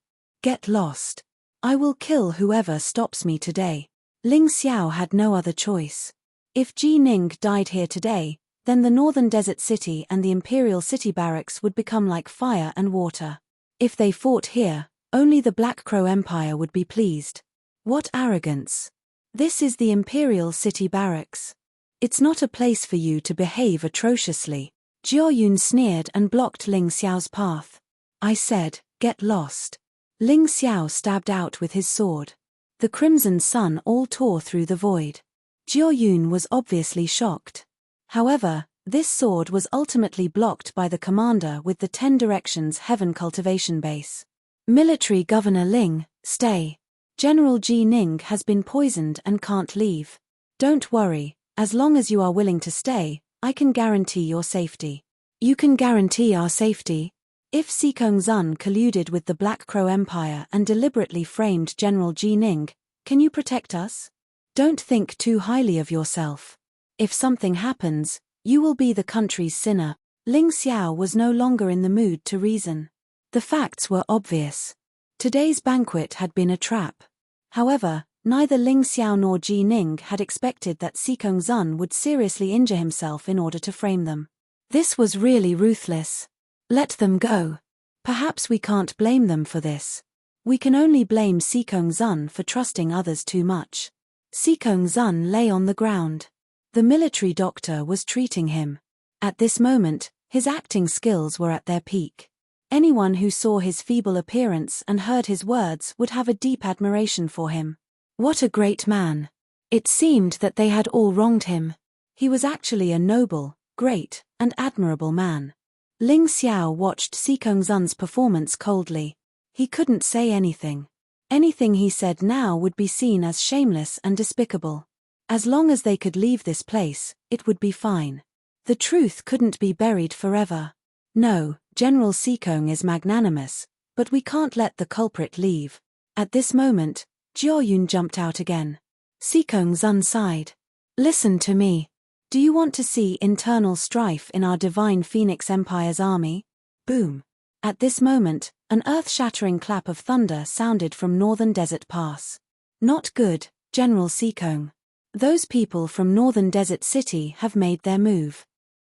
Get lost. I will kill whoever stops me today. Ling Xiao had no other choice. If Ji Ning died here today, then the Northern Desert City and the Imperial City Barracks would become like fire and water. If they fought here, only the Black Crow Empire would be pleased. What arrogance! This is the Imperial City Barracks. It's not a place for you to behave atrociously. Jiao Yun sneered and blocked Ling Xiao's path. I said, get lost. Ling Xiao stabbed out with his sword. The crimson sun all tore through the void. Jiao Yun was obviously shocked. However, this sword was ultimately blocked by the commander with the 10 Directions Heaven Cultivation Base. Military Governor Ling, stay. General Ji Ning has been poisoned and can't leave. Don't worry, as long as you are willing to stay, I can guarantee your safety. You can guarantee our safety? If Sikong Zun colluded with the Black Crow Empire and deliberately framed General Ji Ning, can you protect us? Don't think too highly of yourself. If something happens, you will be the country's sinner. Ling Xiao was no longer in the mood to reason. The facts were obvious. Today's banquet had been a trap. However, neither Ling Xiao nor Ji Ning had expected that Sikong Zun would seriously injure himself in order to frame them. This was really ruthless. Let them go. Perhaps we can't blame them for this. We can only blame Sikong Zun for trusting others too much. Sikong Zun lay on the ground. The military doctor was treating him. At this moment, his acting skills were at their peak. Anyone who saw his feeble appearance and heard his words would have a deep admiration for him. What a great man. It seemed that they had all wronged him. He was actually a noble, great, and admirable man. Ling Xiao watched Sikong Zun's performance coldly. He couldn't say anything. Anything he said now would be seen as shameless and despicable. As long as they could leave this place, it would be fine. The truth couldn't be buried forever. No, General Sikong is magnanimous, but we can't let the culprit leave. At this moment, Jiao Yun jumped out again. Sikong Zun sighed. Listen to me. Do you want to see internal strife in our divine Phoenix Empire's army? Boom. At this moment, an earth-shattering clap of thunder sounded from Northern Desert Pass. Not good, General Seekong. Those people from Northern Desert City have made their move.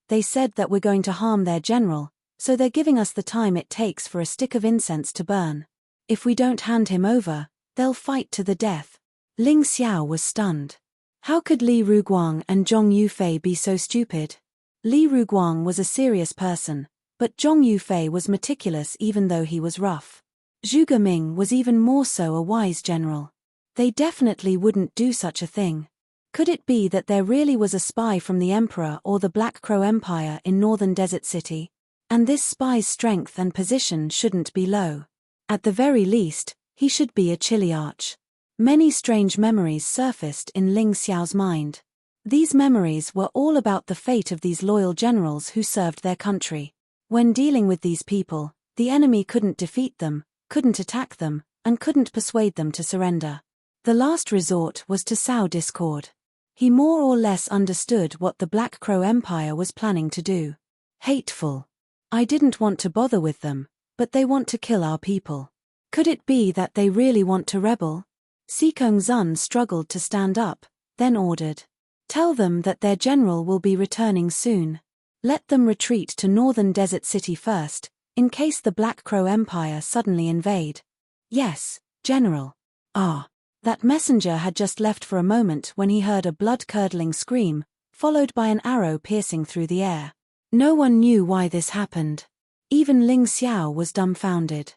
They said that we're going to harm their general, so they're giving us the time it takes for a stick of incense to burn. If we don't hand him over, they'll fight to the death. Ling Xiao was stunned. How could Li Ruguang and Zhong Yufei be so stupid? Li Ruguang was a serious person, but Zhong Yufei was meticulous even though he was rough. Zhu Geming was even more so a wise general. They definitely wouldn't do such a thing. Could it be that there really was a spy from the Emperor or the Black Crow Empire in Northern Desert City? And this spy's strength and position shouldn't be low. At the very least, he should be a chiliarch. Many strange memories surfaced in Ling Xiao's mind. These memories were all about the fate of these loyal generals who served their country. When dealing with these people, the enemy couldn't defeat them, couldn't attack them, and couldn't persuade them to surrender. The last resort was to sow discord. He more or less understood what the Black Crow Empire was planning to do. Hateful. I didn't want to bother with them, but they want to kill our people. Could it be that they really want to rebel? Seekong Zun struggled to stand up, then ordered. Tell them that their general will be returning soon. Let them retreat to Northern Desert City first, in case the Black Crow Empire suddenly invade. Yes, General. That messenger had just left for a moment when he heard a blood-curdling scream, followed by an arrow piercing through the air. No one knew why this happened. Even Ling Xiao was dumbfounded.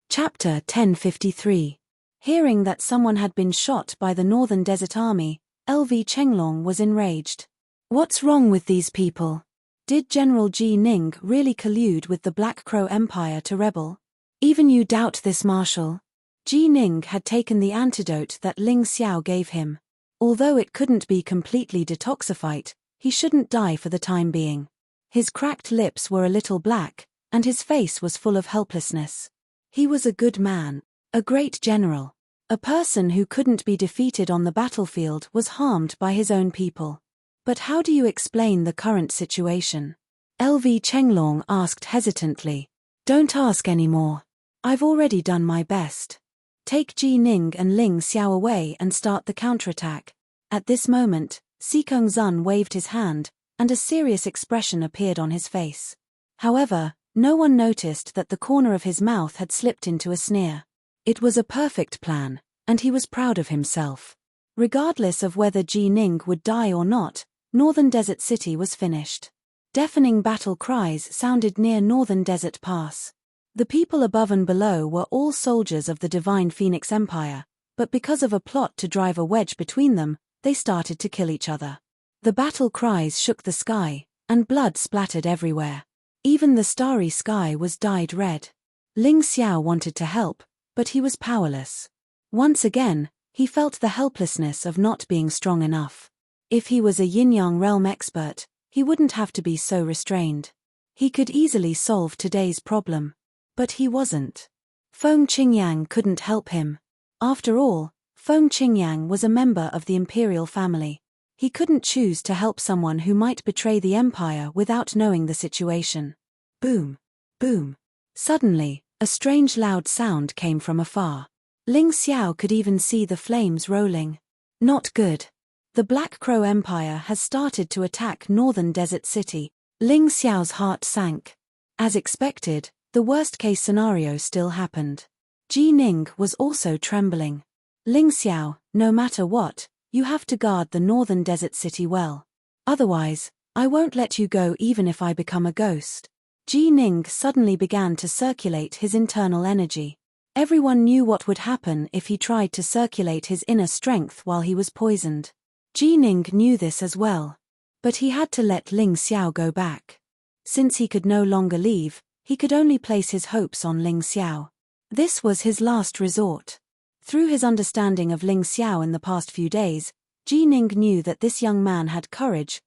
Chapter 1053. Hearing that someone had been shot by the Northern Desert Army, LV Chenglong was enraged. What's wrong with these people? Did General Ji Ning really collude with the Black Crow Empire to rebel? Even you doubt this, Marshal? Ji Ning had taken the antidote that Ling Xiao gave him. Although it couldn't be completely detoxified, he shouldn't die for the time being. His cracked lips were a little black, and his face was full of helplessness. He was a good man, a great general. A person who couldn't be defeated on the battlefield was harmed by his own people. But how do you explain the current situation? LV Chenglong asked hesitantly. Don't ask anymore. I've already done my best. Take Ji Ning and Ling Xiao away and start the counterattack. At this moment, Seekong Zun waved his hand, and a serious expression appeared on his face. However, no one noticed that the corner of his mouth had slipped into a sneer. It was a perfect plan, and he was proud of himself. Regardless of whether Ji Ning would die or not, Northern Desert City was finished. Deafening battle cries sounded near Northern Desert Pass. The people above and below were all soldiers of the Divine Phoenix Empire, but because of a plot to drive a wedge between them, they started to kill each other. The battle cries shook the sky, and blood splattered everywhere. Even the starry sky was dyed red. Ling Xiao wanted to help, but he was powerless. Once again, he felt the helplessness of not being strong enough. If he was a yin-yang realm expert, he wouldn't have to be so restrained. He could easily solve today's problem. But he wasn't. Feng Qingyang couldn't help him. After all, Feng Qingyang was a member of the imperial family. He couldn't choose to help someone who might betray the empire without knowing the situation. Boom! Boom! Suddenly, a strange loud sound came from afar. Ling Xiao could even see the flames rolling. Not good. The Black Crow Empire has started to attack Northern Desert City. Ling Xiao's heart sank. As expected, the worst-case scenario still happened. Ji Ning was also trembling. Ling Xiao, no matter what, you have to guard the Northern Desert City well. Otherwise, I won't let you go even if I become a ghost. Ji Ning suddenly began to circulate his internal energy. Everyone knew what would happen if he tried to circulate his inner strength while he was poisoned. Ji Ning knew this as well. But he had to let Ling Xiao go back. Since he could no longer leave, he could only place his hopes on Ling Xiao. This was his last resort. Through his understanding of Ling Xiao in the past few days, Ji Ning knew that this young man had courage,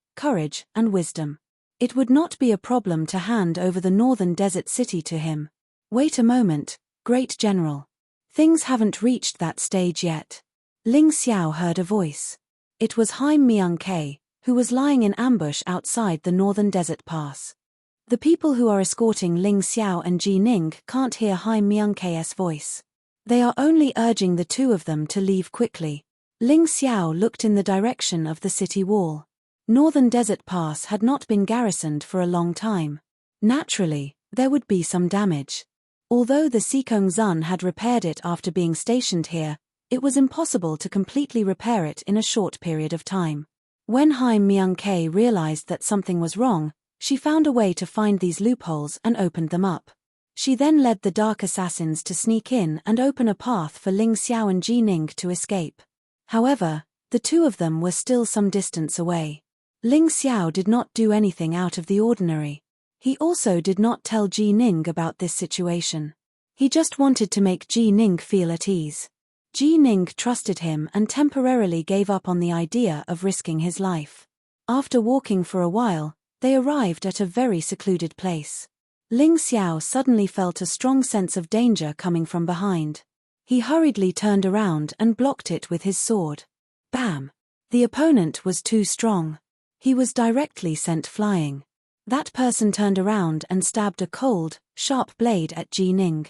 and wisdom. It would not be a problem to hand over the Northern Desert City to him. Wait a moment, Great General. Things haven't reached that stage yet. Ling Xiao heard a voice. It was Haim Myung-Ke, who was lying in ambush outside the Northern Desert Pass. The people who are escorting Ling Xiao and Ji Ning can't hear Haim Myung-Ke's voice. They are only urging the two of them to leave quickly. Ling Xiao looked in the direction of the city wall. Northern Desert Pass had not been garrisoned for a long time. Naturally, there would be some damage. Although the Sikong Zun had repaired it after being stationed here, it was impossible to completely repair it in a short period of time. When Haim Myung-K realized that something was wrong, she found a way to find these loopholes and opened them up. She then led the dark assassins to sneak in and open a path for Ling Xiao and Ji Ning to escape. However, the two of them were still some distance away. Ling Xiao did not do anything out of the ordinary. He also did not tell Ji Ning about this situation. He just wanted to make Ji Ning feel at ease. Ji Ning trusted him and temporarily gave up on the idea of risking his life. After walking for a while, they arrived at a very secluded place. Ling Xiao suddenly felt a strong sense of danger coming from behind. He hurriedly turned around and blocked it with his sword. Bam! The opponent was too strong. He was directly sent flying. That person turned around and stabbed a cold, sharp blade at Ji Ning.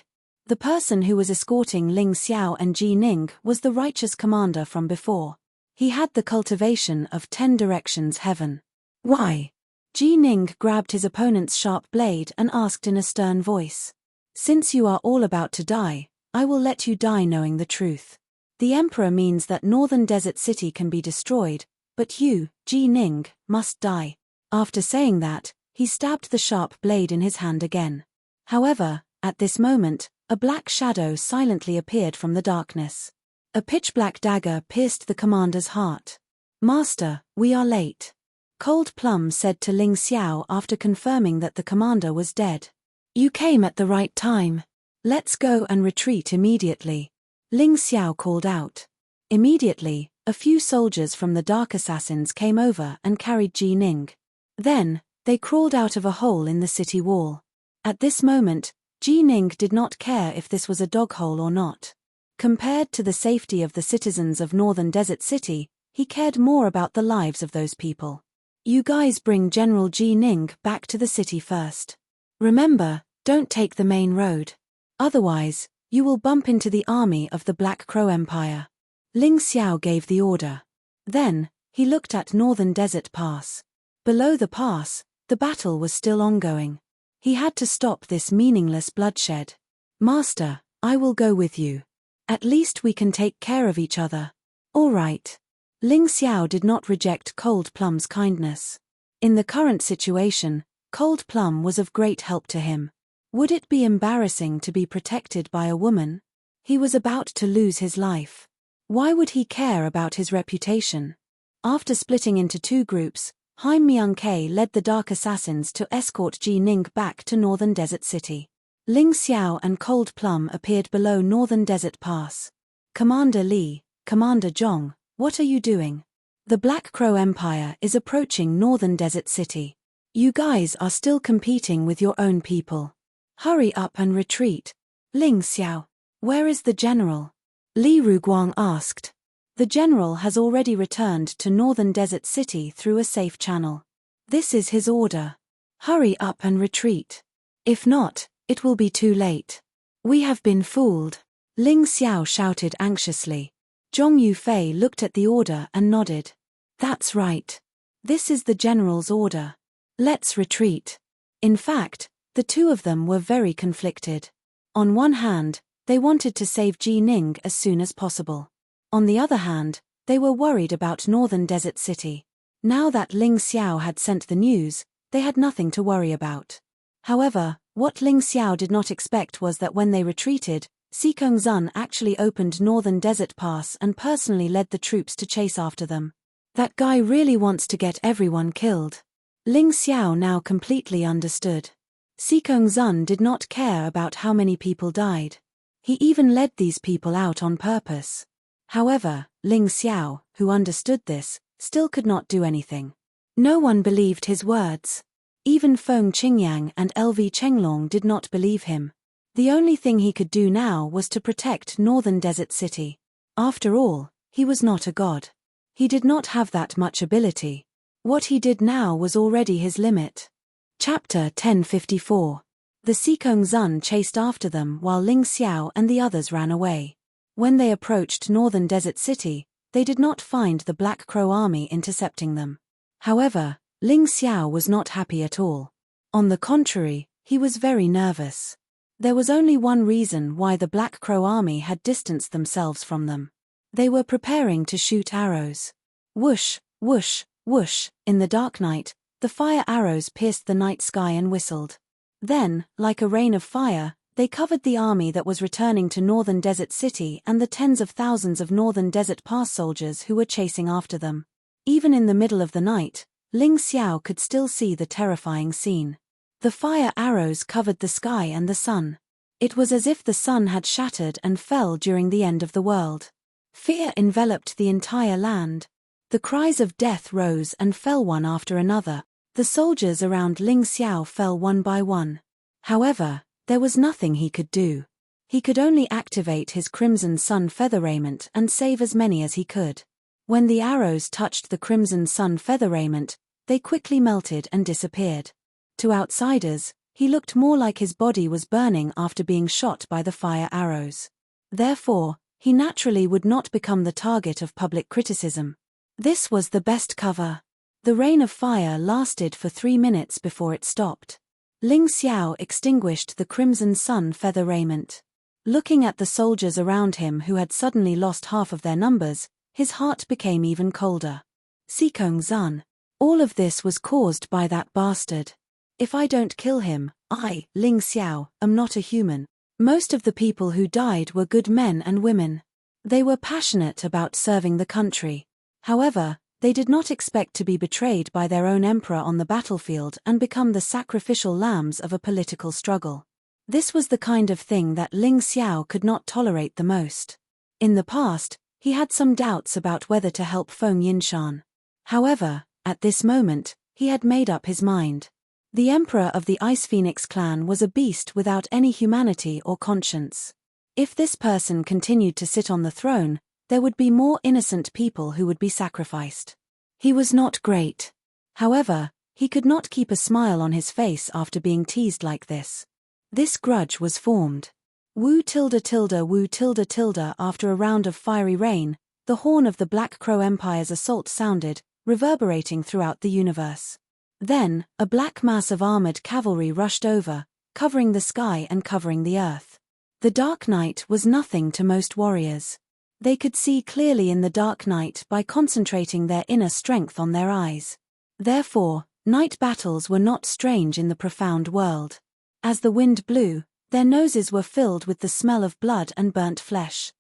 The person who was escorting Ling Xiao and Ji Ning was the righteous commander from before. He had the cultivation of 10 directions heaven. Why? Ji Ning grabbed his opponent's sharp blade and asked in a stern voice. Since you are all about to die, I will let you die knowing the truth. The Emperor means that Northern Desert City can be destroyed, but you, Ji Ning, must die. After saying that, he stabbed the sharp blade in his hand again. However, at this moment, a black shadow silently appeared from the darkness. A pitch-black dagger pierced the commander's heart. Master, we are late. Cold Plum said to Ling Xiao after confirming that the commander was dead. You came at the right time. Let's go and retreat immediately. Ling Xiao called out. Immediately, a few soldiers from the Dark Assassins came over and carried Ji Ning. Then, they crawled out of a hole in the city wall. At this moment, Ji Ning did not care if this was a dog hole or not. Compared to the safety of the citizens of Northern Desert City, he cared more about the lives of those people. You guys bring General Ji Ning back to the city first. Remember, don't take the main road. Otherwise, you will bump into the army of the Black Crow Empire. Ling Xiao gave the order. Then, he looked at Northern Desert Pass. Below the pass, the battle was still ongoing. He had to stop this meaningless bloodshed. Master, I will go with you. At least we can take care of each other. All right. Ling Xiao did not reject Cold Plum's kindness. In the current situation, Cold Plum was of great help to him. Would it be embarrassing to be protected by a woman? He was about to lose his life. Why would he care about his reputation? After splitting into two groups, Haim Myung-K led the Dark Assassins to escort Ji Ning back to Northern Desert City. Ling Xiao and Cold Plum appeared below Northern Desert Pass. Commander Li, Commander Zhong, what are you doing? The Black Crow Empire is approaching Northern Desert City. You guys are still competing with your own people. Hurry up and retreat. Ling Xiao, where is the general? Li Ruguang asked. The general has already returned to Northern Desert City through a safe channel. This is his order. Hurry up and retreat. If not, it will be too late. We have been fooled. Ling Xiao shouted anxiously. Zhong Yufei looked at the order and nodded. That's right. This is the general's order. Let's retreat. In fact, the two of them were very conflicted. On one hand, they wanted to save Ji Ning as soon as possible. On the other hand, they were worried about Northern Desert City. Now that Ling Xiao had sent the news, they had nothing to worry about. However, what Ling Xiao did not expect was that when they retreated, Sikong Zun actually opened Northern Desert Pass and personally led the troops to chase after them. That guy really wants to get everyone killed. Ling Xiao now completely understood. Sikong Zun did not care about how many people died. He even led these people out on purpose. However, Ling Xiao, who understood this, still could not do anything. No one believed his words. Even Feng Qingyang and LV Chenglong did not believe him. The only thing he could do now was to protect Northern Desert City. After all, he was not a god. He did not have that much ability. What he did now was already his limit. Chapter 1054. The Sikong Zun chased after them while Ling Xiao and the others ran away. When they approached Northern Desert City, they did not find the Black Crow army intercepting them. However, Ling Xiao was not happy at all. On the contrary, he was very nervous. There was only one reason why the Black Crow army had distanced themselves from them. They were preparing to shoot arrows. Whoosh, whoosh, whoosh, in the dark night, the fire arrows pierced the night sky and whistled. Then, like a rain of fire, they covered the army that was returning to Northern Desert City and the tens of thousands of Northern Desert Pass soldiers who were chasing after them. Even in the middle of the night, Ling Xiao could still see the terrifying scene. The fire arrows covered the sky and the sun. It was as if the sun had shattered and fell during the end of the world. Fear enveloped the entire land. The cries of death rose and fell one after another. The soldiers around Ling Xiao fell one by one. However, there was nothing he could do. He could only activate his Crimson Sun feather raiment and save as many as he could. When the arrows touched the Crimson Sun feather raiment, they quickly melted and disappeared. To outsiders, he looked more like his body was burning after being shot by the fire arrows. Therefore, he naturally would not become the target of public criticism. This was the best cover. The rain of fire lasted for 3 minutes before it stopped. Ling Xiao extinguished the Crimson Sun feather raiment. Looking at the soldiers around him who had suddenly lost half of their numbers, his heart became even colder. Sikong Zun. All of this was caused by that bastard. If I don't kill him, I, Ling Xiao, am not a human. Most of the people who died were good men and women. They were passionate about serving the country. However, they did not expect to be betrayed by their own emperor on the battlefield and become the sacrificial lambs of a political struggle. This was the kind of thing that Ling Xiao could not tolerate the most. In the past, he had some doubts about whether to help Feng Yinshan. However, at this moment, he had made up his mind. The emperor of the Ice Phoenix clan was a beast without any humanity or conscience. If this person continued to sit on the throne, there would be more innocent people who would be sacrificed. He was not great. However, he could not keep a smile on his face after being teased like this. This grudge was formed. Woo tilde tilde woo tilde tilde. After a round of fiery rain, the horn of the Black Crow Empire's assault sounded, reverberating throughout the universe. Then, a black mass of armored cavalry rushed over, covering the sky and covering the earth. The dark night was nothing to most warriors. They could see clearly in the dark night by concentrating their inner strength on their eyes. Therefore, night battles were not strange in the profound world. As the wind blew, their noses were filled with the smell of blood and burnt flesh.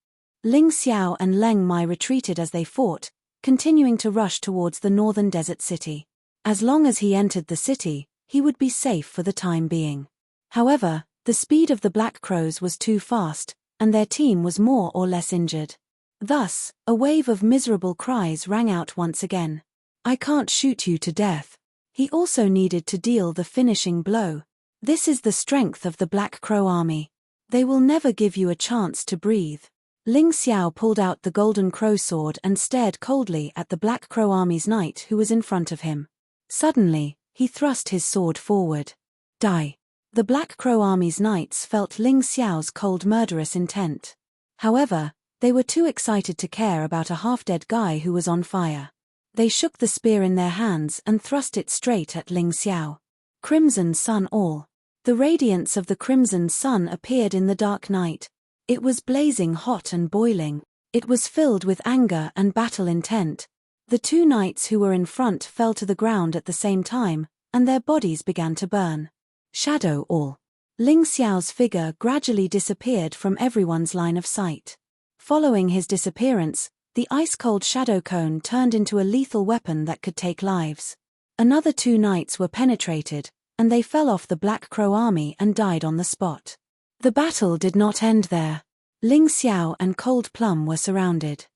Ling Xiao and Leng Mai retreated as they fought, continuing to rush towards the Northern Desert City. As long as he entered the city, he would be safe for the time being. However, the speed of the Black Crows was too fast, and their team was more or less injured. Thus, a wave of miserable cries rang out once again. I can't shoot you to death. He also needed to deal the finishing blow. This is the strength of the Black Crow army. They will never give you a chance to breathe. Ling Xiao pulled out the golden crow sword and stared coldly at the Black Crow army's knight who was in front of him. Suddenly, he thrust his sword forward. Die. The Black Crow army's knights felt Ling Xiao's cold murderous intent. However, they were too excited to care about a half-dead guy who was on fire. They shook the spear in their hands and thrust it straight at Ling Xiao. Crimson Sun all. The radiance of the Crimson Sun appeared in the dark night. It was blazing hot and boiling. It was filled with anger and battle intent. The two knights who were in front fell to the ground at the same time, and their bodies began to burn. Shadow all. Ling Xiao's figure gradually disappeared from everyone's line of sight. Following his disappearance, the ice-cold shadow cone turned into a lethal weapon that could take lives. Another two knights were penetrated, and they fell off the Black Crow army and died on the spot. The battle did not end there. Ling Xiao and Cold Plum were surrounded.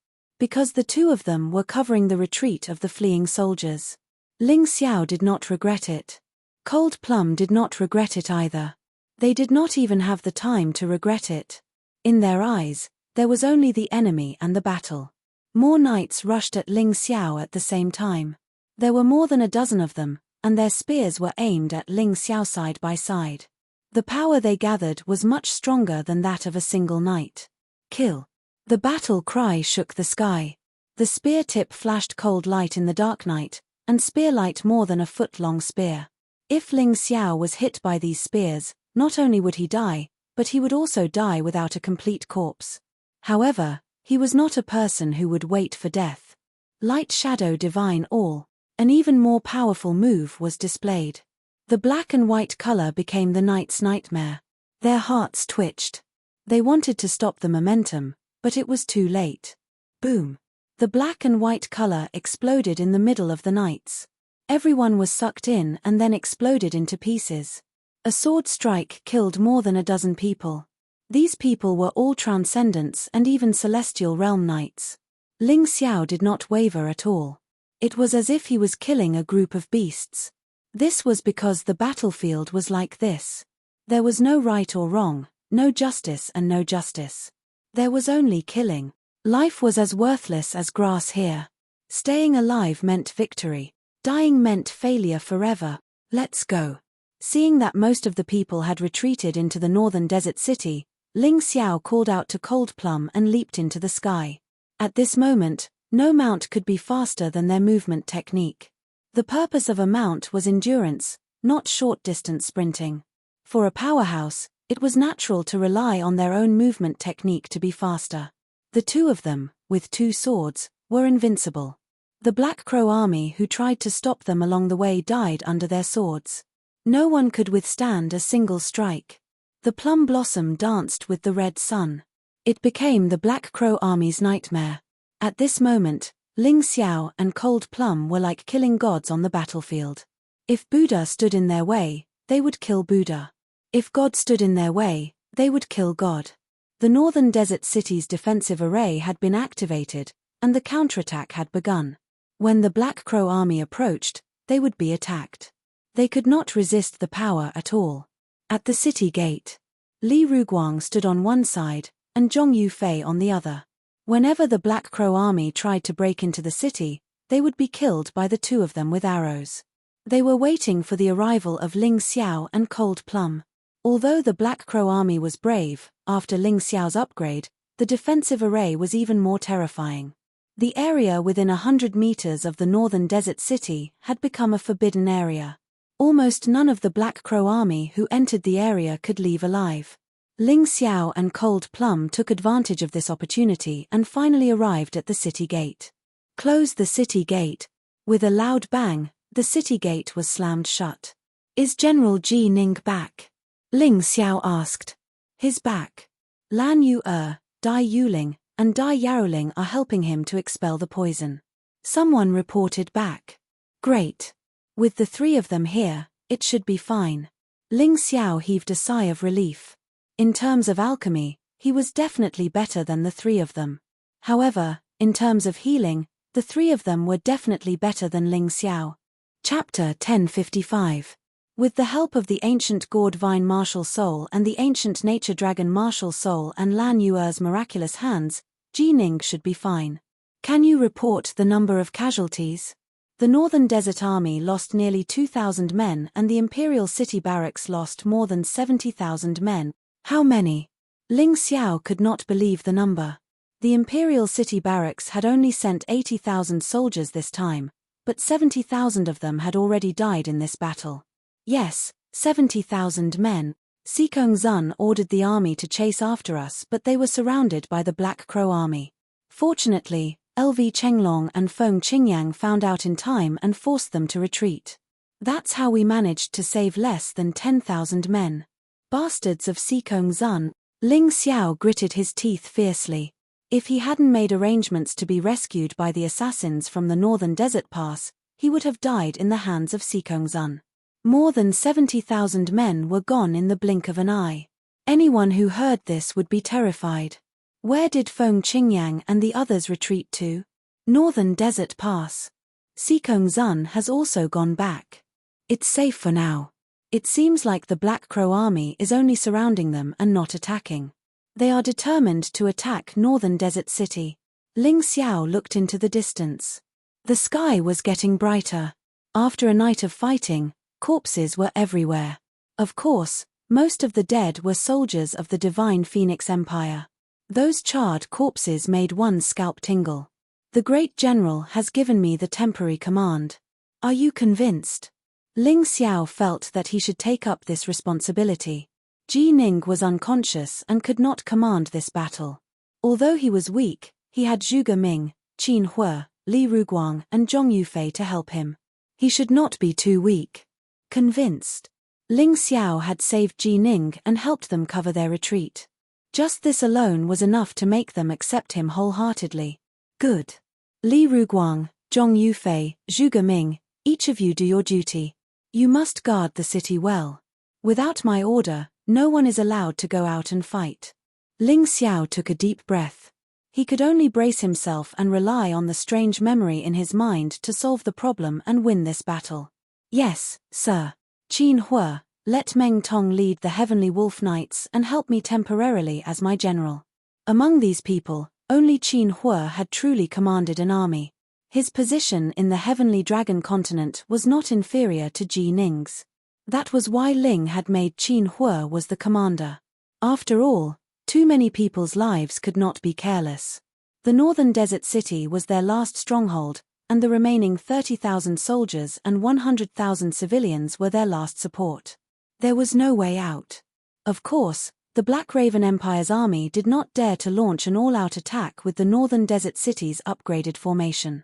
Because the two of them were covering the retreat of the fleeing soldiers. Ling Xiao did not regret it. Cold Plum did not regret it either. They did not even have the time to regret it. In their eyes, there was only the enemy and the battle. More knights rushed at Ling Xiao at the same time. There were more than a dozen of them, and their spears were aimed at Ling Xiao side by side. The power they gathered was much stronger than that of a single knight. Kill. The battle cry shook the sky. The spear tip flashed cold light in the dark night, and spear light more than a foot-long spear. If Ling Xiao was hit by these spears, not only would he die, but he would also die without a complete corpse. However, he was not a person who would wait for death. Light shadow divine all. An even more powerful move was displayed. The black and white color became the knight's nightmare. Their hearts twitched. They wanted to stop the momentum, but it was too late. Boom. The black and white color exploded in the middle of the knights. Everyone was sucked in and then exploded into pieces. A sword strike killed more than a dozen people. These people were all transcendents and even celestial realm knights. Ling Xiao did not waver at all. It was as if he was killing a group of beasts. This was because the battlefield was like this. There was no right or wrong, no justice and no justice. There was only killing. Life was as worthless as grass here. Staying alive meant victory. Dying meant failure forever. Let's go. Seeing that most of the people had retreated into the northern desert city, Ling Xiao called out to Cold Plum and leaped into the sky. At this moment, no mount could be faster than their movement technique. The purpose of a mount was endurance, not short-distance sprinting. For a powerhouse, it was natural to rely on their own movement technique to be faster. The two of them, with two swords, were invincible. The Black Crow army who tried to stop them along the way died under their swords. No one could withstand a single strike. The plum blossom danced with the red sun. It became the Black Crow army's nightmare. At this moment, Ling Xiao and Cold Plum were like killing gods on the battlefield. If Buddha stood in their way, they would kill Buddha. If God stood in their way, they would kill God. The northern desert city's defensive array had been activated, and the counterattack had begun. When the Black Crow army approached, they would be attacked. They could not resist the power at all. At the city gate, Li Ruguang stood on one side, and Zhong Yufei on the other. Whenever the Black Crow army tried to break into the city, they would be killed by the two of them with arrows. They were waiting for the arrival of Ling Xiao and Cold Plum. Although the Black Crow army was brave, after Ling Xiao's upgrade, the defensive array was even more terrifying. The area within 100 meters of the northern desert city had become a forbidden area. Almost none of the Black Crow army who entered the area could leave alive. Ling Xiao and Cold Plum took advantage of this opportunity and finally arrived at the city gate. Close the city gate. With a loud bang, the city gate was slammed shut. Is General Ji Ning back? Ling Xiao asked. His back. Lan Yu Dai Yuling, and Dai Yaoling are helping him to expel the poison. Someone reported back. Great. With the three of them here, it should be fine. Ling Xiao heaved a sigh of relief. In terms of alchemy, he was definitely better than the three of them. However, in terms of healing, the three of them were definitely better than Ling Xiao. Chapter 1055. With the help of the ancient Gourd Vine Martial Soul and the ancient Nature Dragon Martial Soul and Lan Yuer's miraculous hands, Ji Ning should be fine. Can you report the number of casualties? The Northern Desert Army lost nearly 2,000 men and the Imperial City Barracks lost more than 70,000 men. How many? Ling Xiao could not believe the number. The Imperial City Barracks had only sent 80,000 soldiers this time, but 70,000 of them had already died in this battle. Yes, 70,000 men. Sikong Zun ordered the army to chase after us, but they were surrounded by the Black Crow army. Fortunately, LV Chenglong and Feng Qingyang found out in time and forced them to retreat. That's how we managed to save less than 10,000 men. Bastards of Sikong Zun. Ling Xiao gritted his teeth fiercely. If he hadn't made arrangements to be rescued by the assassins from the northern desert pass, he would have died in the hands of Sikong Zun. More than 70,000 men were gone in the blink of an eye. Anyone who heard this would be terrified. Where did Feng Qingyang and the others retreat to? Northern Desert Pass. Sikong Zun has also gone back. It's safe for now. It seems like the Black Crow army is only surrounding them and not attacking. They are determined to attack Northern Desert City. Ling Xiao looked into the distance. The sky was getting brighter. After a night of fighting, corpses were everywhere. Of course, Most of the dead were soldiers of the divine Phoenix Empire. Those charred corpses made one's scalp tingle. The great general has given me the temporary command. Are you convinced? Ling Xiao felt that he should take up this responsibility. Ji Ning was unconscious and could not command this battle. Although he was weak, he had Zhuge Ming, Qin Hue, Li Ruguang and Zhong Yufei to help him. He should not be too weak. Convinced. Ling Xiao had saved Ji Ning and helped them cover their retreat. Just this alone was enough to make them accept him wholeheartedly. Good. Li Ruguang, Zhong Yufei, Zhuge Ming, each of you do your duty. You must guard the city well. Without my order, no one is allowed to go out and fight. Ling Xiao took a deep breath. He could only brace himself and rely on the strange memory in his mind to solve the problem and win this battle. Yes, sir. Qin Hue, let Meng Tong lead the Heavenly Wolf Knights and help me temporarily as my general. Among these people, only Qin Hue had truly commanded an army. His position in the Heavenly Dragon continent was not inferior to Ji Ning's. That was why Ling had made Qin Hue was the commander. After all, too many people's lives could not be careless. The northern desert city was their last stronghold, and the remaining 30,000 soldiers and 100,000 civilians were their last support. There was no way out. Of course, the Black Raven Empire's army did not dare to launch an all-out attack with the northern desert city's upgraded formation.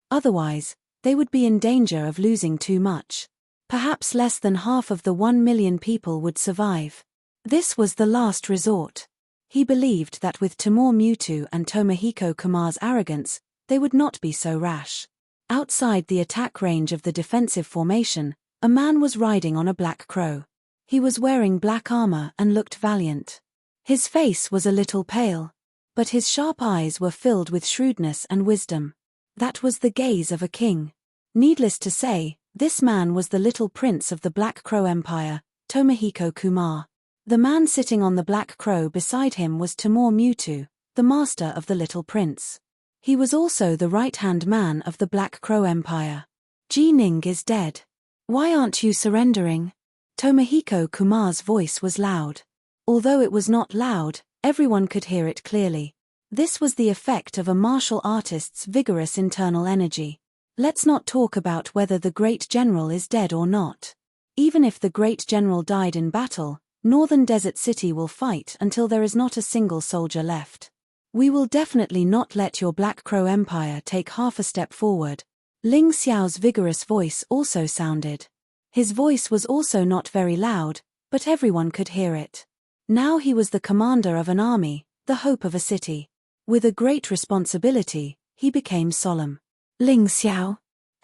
Otherwise, they would be in danger of losing too much. Perhaps less than half of the 1 million people would survive. This was the last resort. He believed that with Timur Mewtwo and Tomohiko Kumar's arrogance, they would not be so rash. Outside the attack range of the defensive formation, a man was riding on a black crow. He was wearing black armor and looked valiant. His face was a little pale, but his sharp eyes were filled with shrewdness and wisdom. That was the gaze of a king. Needless to say, this man was the little prince of the Black Crow Empire, Tomohiko Kumar. The man sitting on the black crow beside him was Timur Mewtwo, the master of the Little Prince. He was also the right-hand man of the Black Crow Empire. Ji Ning is dead. Why aren't you surrendering? Tomohiko Kumar's voice was loud. Although it was not loud, everyone could hear it clearly. This was the effect of a martial artist's vigorous internal energy. Let's not talk about whether the great general is dead or not. Even if the great general died in battle, Northern Desert City will fight until there is not a single soldier left. We will definitely not let your Black Crow Empire take half a step forward. Ling Xiao's vigorous voice also sounded. His voice was also not very loud, but everyone could hear it. Now he was the commander of an army, the hope of a city. With a great responsibility, he became solemn. Ling Xiao?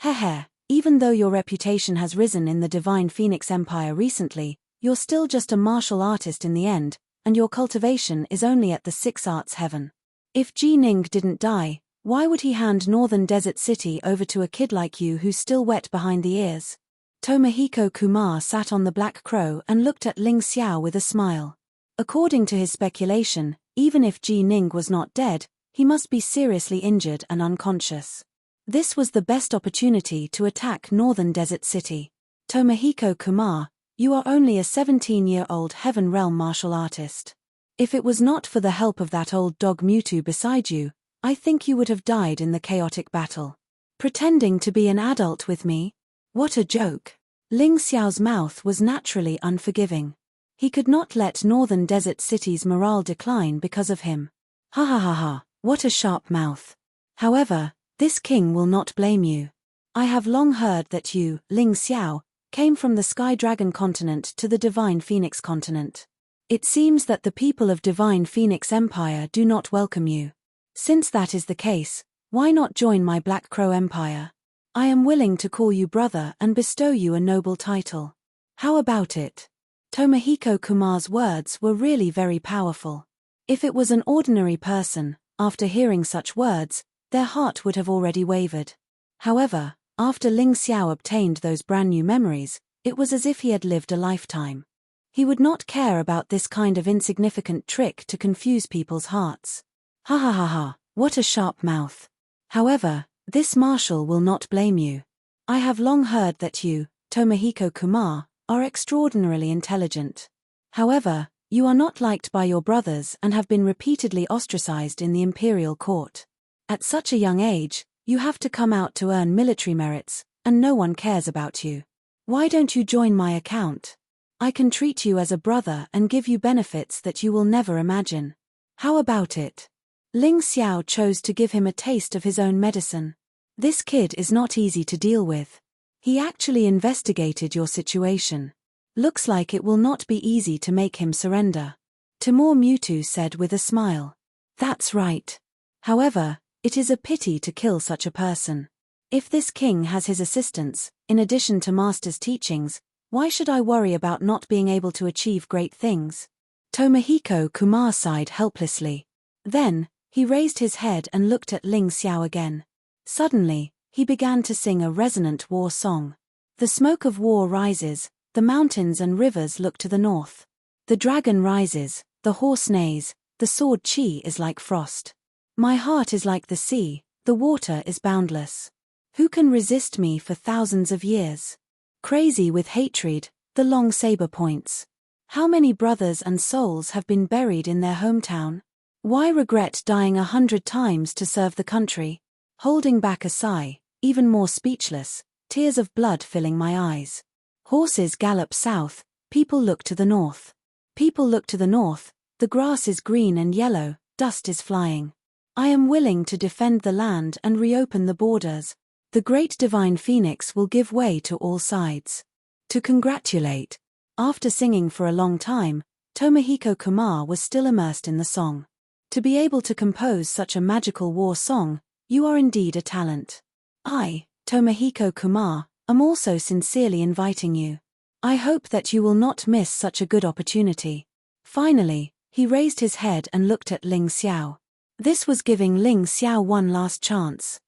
Hehe, even though your reputation has risen in the Divine Phoenix Empire recently, you're still just a martial artist in the end, and your cultivation is only at the 6 arts heaven. If Ji Ning didn't die, why would he hand Northern Desert City over to a kid like you who's still wet behind the ears? Tomohiko Kumar sat on the black crow and looked at Ling Xiao with a smile. According to his speculation, even if Ji Ning was not dead, he must be seriously injured and unconscious. This was the best opportunity to attack Northern Desert City. Tomohiko Kumar, you are only a 17-year-old Heaven Realm martial artist. If it was not for the help of that old dog Mewtwo beside you, I think you would have died in the chaotic battle. Pretending to be an adult with me? What a joke. Ling Xiao's mouth was naturally unforgiving. He could not let Northern Desert City's morale decline because of him. Ha ha ha ha, what a sharp mouth. However, this king will not blame you. I have long heard that you, Ling Xiao, came from the Sky Dragon continent to the Divine Phoenix continent. It seems that the people of Divine Phoenix Empire do not welcome you. Since that is the case, why not join my Black Crow Empire? I am willing to call you brother and bestow you a noble title. How about it? Tomohiko Kumar's words were really very powerful. If it was an ordinary person, after hearing such words, their heart would have already wavered. However, after Ling Xiao obtained those brand new memories, it was as if he had lived a lifetime. He would not care about this kind of insignificant trick to confuse people's hearts. Ha ha ha ha, what a sharp mouth. However, this marshal will not blame you. I have long heard that you, Tomohiko Kumar, are extraordinarily intelligent. However, you are not liked by your brothers and have been repeatedly ostracized in the imperial court. At such a young age, you have to come out to earn military merits, and no one cares about you. Why don't you join my account? I can treat you as a brother and give you benefits that you will never imagine. How about it? Ling Xiao chose to give him a taste of his own medicine. This kid is not easy to deal with. He actually investigated your situation. Looks like it will not be easy to make him surrender. Timur Mewtwo said with a smile. That's right. However, it is a pity to kill such a person. If this king has his assistants, in addition to master's teachings, why should I worry about not being able to achieve great things? Tomohiko Kumar sighed helplessly. Then, he raised his head and looked at Ling Xiao again. Suddenly, he began to sing a resonant war song. The smoke of war rises, the mountains and rivers look to the north. The dragon rises, the horse neighs, the sword chi is like frost. My heart is like the sea, the water is boundless. Who can resist me for thousands of years? Crazy with hatred, the long saber points. How many brothers and souls have been buried in their hometown? Why regret dying 100 times to serve the country? Holding back a sigh, even more speechless, tears of blood filling my eyes. Horses gallop south, people look to the north. People look to the north, the grass is green and yellow, dust is flying. I am willing to defend the land and reopen the borders. The great divine phoenix will give way to all sides. To congratulate. After singing for a long time, Tomohiko Kumar was still immersed in the song. To be able to compose such a magical war song, you are indeed a talent. I, Tomohiko Kumar, am also sincerely inviting you. I hope that you will not miss such a good opportunity. Finally, he raised his head and looked at Ling Xiao. This was giving Ling Xiao one last chance.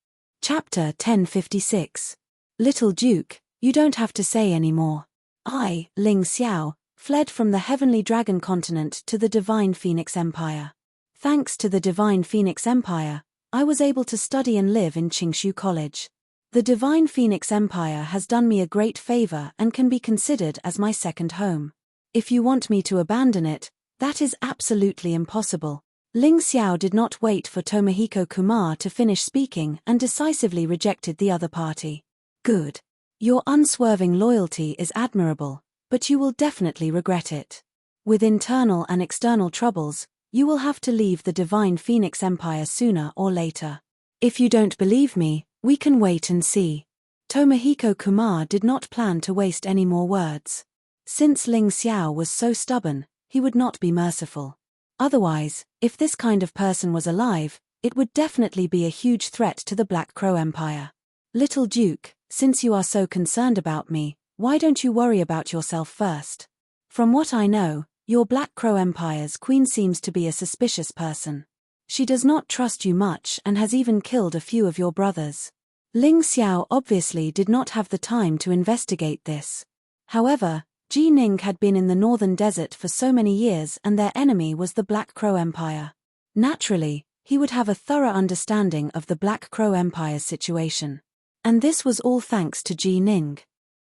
Chapter 1056. Little Duke, you don't have to say any more. I, Ling Xiao, fled from the Heavenly Dragon Continent to the Divine Phoenix Empire. Thanks to the Divine Phoenix Empire, I was able to study and live in Qingshu College. The Divine Phoenix Empire has done me a great favor and can be considered as my second home. If you want me to abandon it, that is absolutely impossible. Ling Xiao did not wait for Tomohiko Kumar to finish speaking and decisively rejected the other party. Good. Your unswerving loyalty is admirable, but you will definitely regret it. With internal and external troubles, you will have to leave the Divine Phoenix Empire sooner or later. If you don't believe me, we can wait and see. Tomohiko Kumar did not plan to waste any more words. Since Ling Xiao was so stubborn, he would not be merciful. Otherwise, if this kind of person was alive, it would definitely be a huge threat to the Black Crow Empire. Little Duke, since you are so concerned about me, why don't you worry about yourself first? From what I know, your Black Crow Empire's queen seems to be a suspicious person. She does not trust you much and has even killed a few of your brothers. Ling Xiao obviously did not have the time to investigate this. However, Ji Ning had been in the northern desert for so many years and their enemy was the Black Crow Empire. Naturally, he would have a thorough understanding of the Black Crow Empire's situation. And this was all thanks to Ji Ning.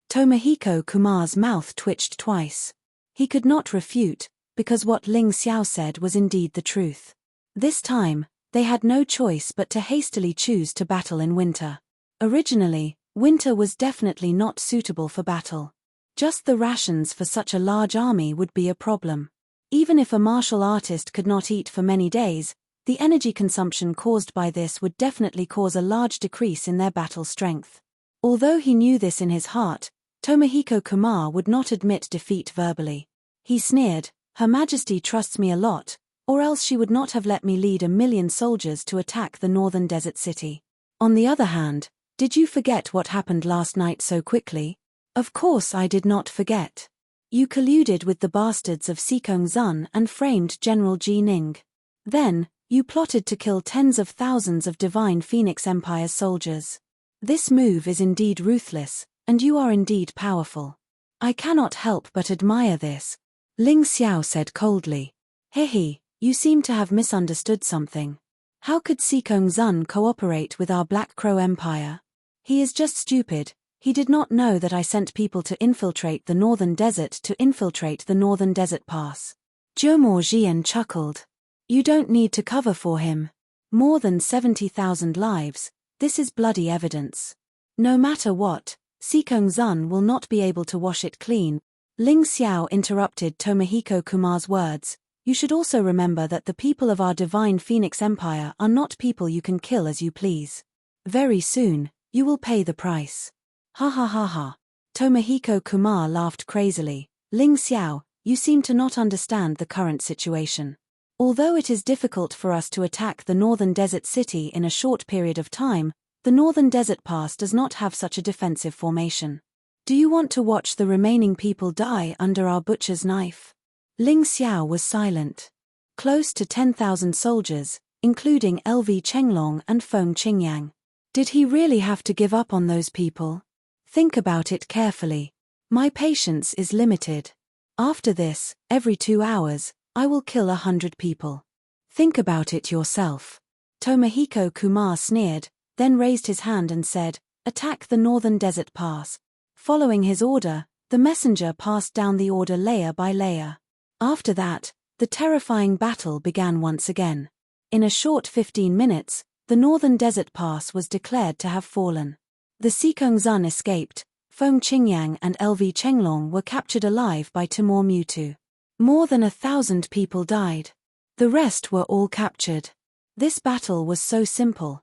Tomohiko Kumar's mouth twitched twice. He could not refute, because what Ling Xiao said was indeed the truth. This time, they had no choice but to hastily choose to battle in winter. Originally, winter was definitely not suitable for battle. Just the rations for such a large army would be a problem. Even if a martial artist could not eat for many days, the energy consumption caused by this would definitely cause a large decrease in their battle strength. Although he knew this in his heart, Tomohiko Kumar would not admit defeat verbally. He sneered, "Her Majesty trusts me a lot, or else she would not have let me lead 1,000,000 soldiers to attack the northern desert city. On the other hand, did you forget what happened last night so quickly?" "Of course I did not forget. You colluded with the bastards of Sikong Zun and framed General Ji Ning. Then, you plotted to kill tens of thousands of Divine Phoenix Empire soldiers. This move is indeed ruthless, and you are indeed powerful. I cannot help but admire this," Ling Xiao said coldly. "Hehe, you seem to have misunderstood something. How could Sikong Zun cooperate with our Black Crow Empire? He is just stupid. He did not know that I sent people to infiltrate the northern desert pass. Zhemo Jian chuckled. You don't need to cover for him. More than 70,000 lives, this is bloody evidence. No matter what, Sikong Zun will not be able to wash it clean. Ling Xiao interrupted Tomohiko Kumar's words. You should also remember that the people of our divine Phoenix Empire are not people you can kill as you please. Very soon, you will pay the price. Ha ha ha ha. Tomohiko Kumar laughed crazily. Ling Xiao, you seem to not understand the current situation. Although it is difficult for us to attack the northern desert city in a short period of time, the northern desert pass does not have such a defensive formation. Do you want to watch the remaining people die under our butcher's knife? Ling Xiao was silent. Close to 10,000 soldiers, including LV Chenglong and Feng Qingyang. Did he really have to give up on those people? Think about it carefully. My patience is limited. After this, every 2 hours, I will kill 100 people. Think about it yourself. Tomohiko Kumar sneered, then raised his hand and said, attack the northern desert pass. Following his order, the messenger passed down the order layer by layer. After that, the terrifying battle began once again. In a short 15 minutes, the northern desert pass was declared to have fallen. The Sikong Zun escaped, Feng Qingyang and LV Chenglong were captured alive by Timur Mutu. More than 1,000 people died. The rest were all captured. This battle was so simple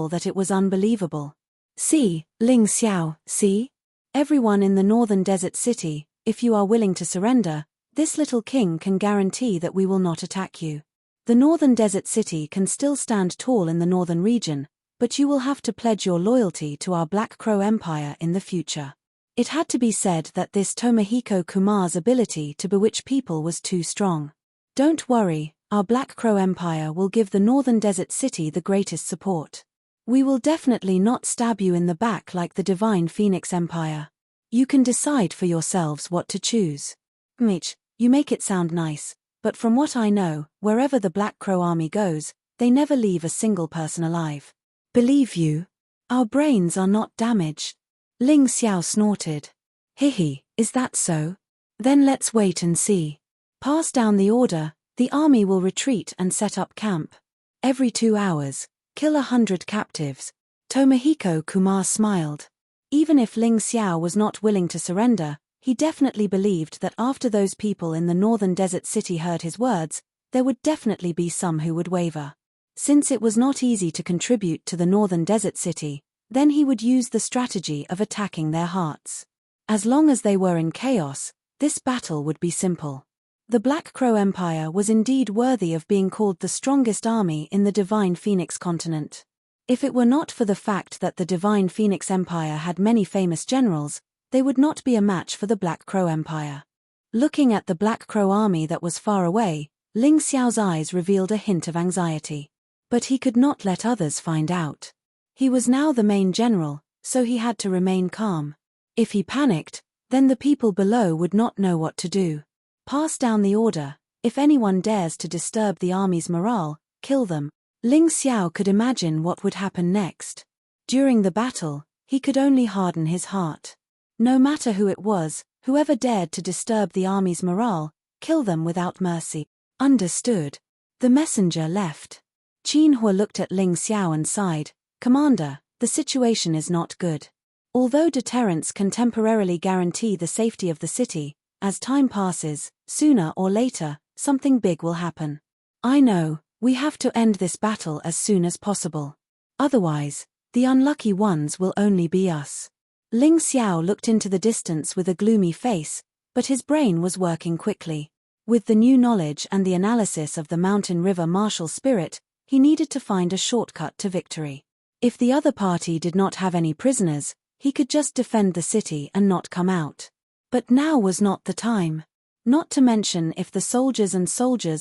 that it was unbelievable. See, Ling Xiao, see? Everyone in the northern desert city, if you are willing to surrender, this little king can guarantee that we will not attack you. The northern desert city can still stand tall in the northern region, but you will have to pledge your loyalty to our Black Crow Empire in the future. It had to be said that this Tomohiko Kumar's ability to bewitch people was too strong. Don't worry, our Black Crow Empire will give the northern desert city the greatest support. We will definitely not stab you in the back like the divine Phoenix Empire. You can decide for yourselves what to choose. Mitch, you make it sound nice, but from what I know, wherever the Black Crow army goes, they never leave a single person alive. Believe you? Our brains are not damaged. Ling Xiao snorted. Hihi, is that so? Then let's wait and see. Pass down the order, the army will retreat and set up camp. Every 2 hours, kill 100 captives. Tomohiko Kumar smiled. Even if Ling Xiao was not willing to surrender, he definitely believed that after those people in the northern desert city heard his words, there would definitely be some who would waver. Since it was not easy to contribute to the northern desert city, then he would use the strategy of attacking their hearts. As long as they were in chaos, this battle would be simple. The Black Crow Empire was indeed worthy of being called the strongest army in the Divine Phoenix continent. If it were not for the fact that the Divine Phoenix Empire had many famous generals, they would not be a match for the Black Crow Empire. Looking at the Black Crow army that was far away, Ling Xiao's eyes revealed a hint of anxiety. But he could not let others find out. He was now the main general, so he had to remain calm. If he panicked, then the people below would not know what to do. Pass down the order. If anyone dares to disturb the army's morale, kill them. Ling Xiao could imagine what would happen next. During the battle, he could only harden his heart. No matter who it was, whoever dared to disturb the army's morale, kill them without mercy. Understood. The messenger left. Qin Hua looked at Ling Xiao and sighed. Commander, the situation is not good. Although deterrence can temporarily guarantee the safety of the city, as time passes, sooner or later, something big will happen. I know, we have to end this battle as soon as possible. Otherwise, the unlucky ones will only be us. Ling Xiao looked into the distance with a gloomy face, but his brain was working quickly. With the new knowledge and the analysis of the mountain river martial spirit, he needed to find a shortcut to victory. If the other party did not have any prisoners, he could just defend the city and not come out. But now was not the time. Not to mention if the soldiers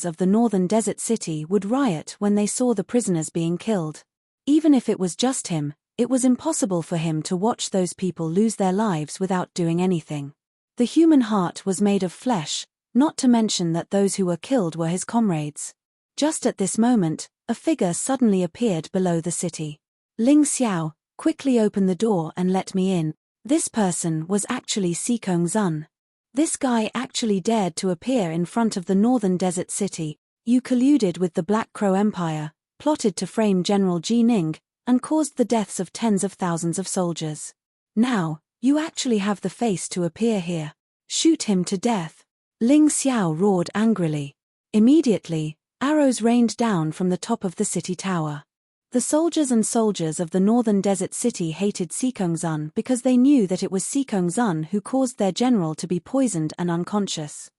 of the northern desert city would riot when they saw the prisoners being killed. Even if it was just him, it was impossible for him to watch those people lose their lives without doing anything. The human heart was made of flesh, not to mention that those who were killed were his comrades. Just at this moment, a figure suddenly appeared below the city. Ling Xiao, quickly open the door and let me in. This person was actually Sikong Zun. This guy actually dared to appear in front of the northern desert city. You colluded with the Black Crow Empire, plotted to frame General Ji Ning, and caused the deaths of tens of thousands of soldiers. Now, you actually have the face to appear here. Shoot him to death. Ling Xiao roared angrily. Immediately, arrows rained down from the top of the city tower. The soldiers of the northern desert city hated Sikong Zun because they knew that it was Sikong Zun who caused their general to be poisoned and unconscious.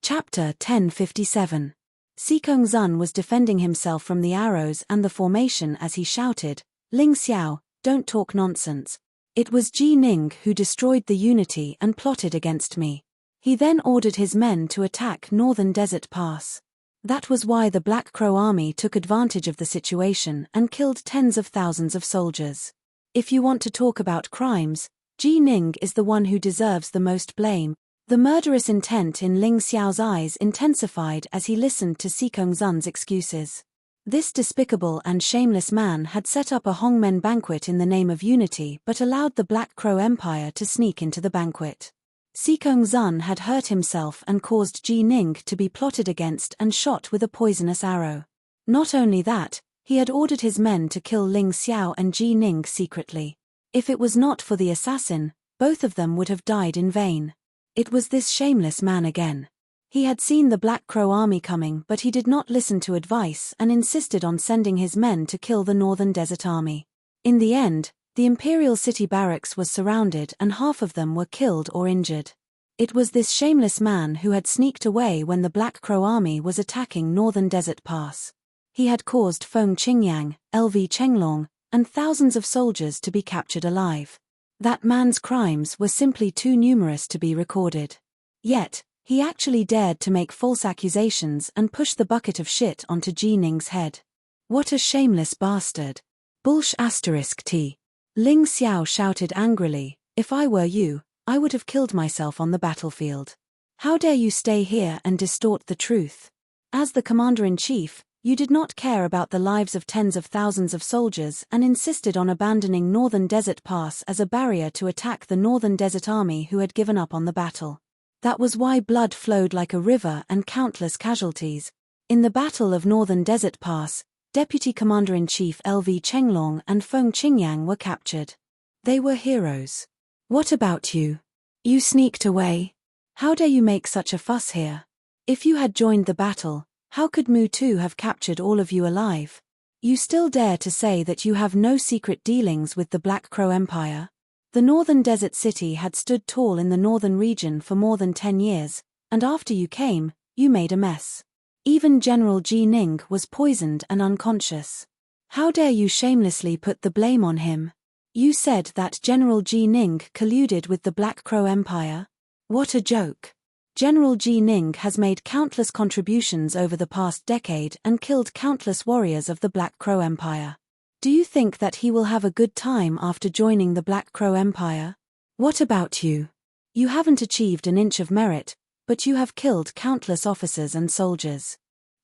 Chapter 1057. Sikong Zun was defending himself from the arrows and the formation as he shouted, "Ling Xiao, don't talk nonsense. It was Ji Ning who destroyed the unity and plotted against me." He then ordered his men to attack Northern Desert Pass. That was why the Black Crow army took advantage of the situation and killed tens of thousands of soldiers. If you want to talk about crimes, Ji Ning is the one who deserves the most blame. The murderous intent in Ling Xiao's eyes intensified as he listened to Sikong Zun's excuses. This despicable and shameless man had set up a Hongmen banquet in the name of unity but allowed the Black Crow Empire to sneak into the banquet. Sikong Zun had hurt himself and caused Ji Ning to be plotted against and shot with a poisonous arrow. Not only that, he had ordered his men to kill Ling Xiao and Ji Ning secretly. If it was not for the assassin, both of them would have died in vain. It was this shameless man again. He had seen the Black Crow army coming, but he did not listen to advice and insisted on sending his men to kill the Northern Desert Army. In the end, the Imperial City barracks was surrounded and half of them were killed or injured. It was this shameless man who had sneaked away when the Black Crow army was attacking Northern Desert Pass. He had caused Feng Qingyang, LV Chenglong, and thousands of soldiers to be captured alive. That man's crimes were simply too numerous to be recorded. Yet, he actually dared to make false accusations and push the bucket of shit onto Ji Ning's head. What a shameless bastard. T. Ling Xiao shouted angrily, "If I were you, I would have killed myself on the battlefield. How dare you stay here and distort the truth? As the commander-in-chief, you did not care about the lives of tens of thousands of soldiers and insisted on abandoning Northern Desert Pass as a barrier to attack the Northern Desert Army who had given up on the battle. That was why blood flowed like a river and countless casualties. In the Battle of Northern Desert Pass, Deputy Commander-in-Chief LV Chenglong and Feng Qingyang were captured. They were heroes. What about you? You sneaked away. How dare you make such a fuss here? If you had joined the battle, how could Mu Tu have captured all of you alive? You still dare to say that you have no secret dealings with the Black Crow Empire? The Northern Desert City had stood tall in the northern region for more than 10 years, and after you came, you made a mess. Even General Ji Ning was poisoned and unconscious. How dare you shamelessly put the blame on him? You said that General Ji Ning colluded with the Black Crow Empire? What a joke. General Ji Ning has made countless contributions over the past decade and killed countless warriors of the Black Crow Empire. Do you think that he will have a good time after joining the Black Crow Empire? What about you? You haven't achieved an inch of merit, but you have killed countless officers and soldiers.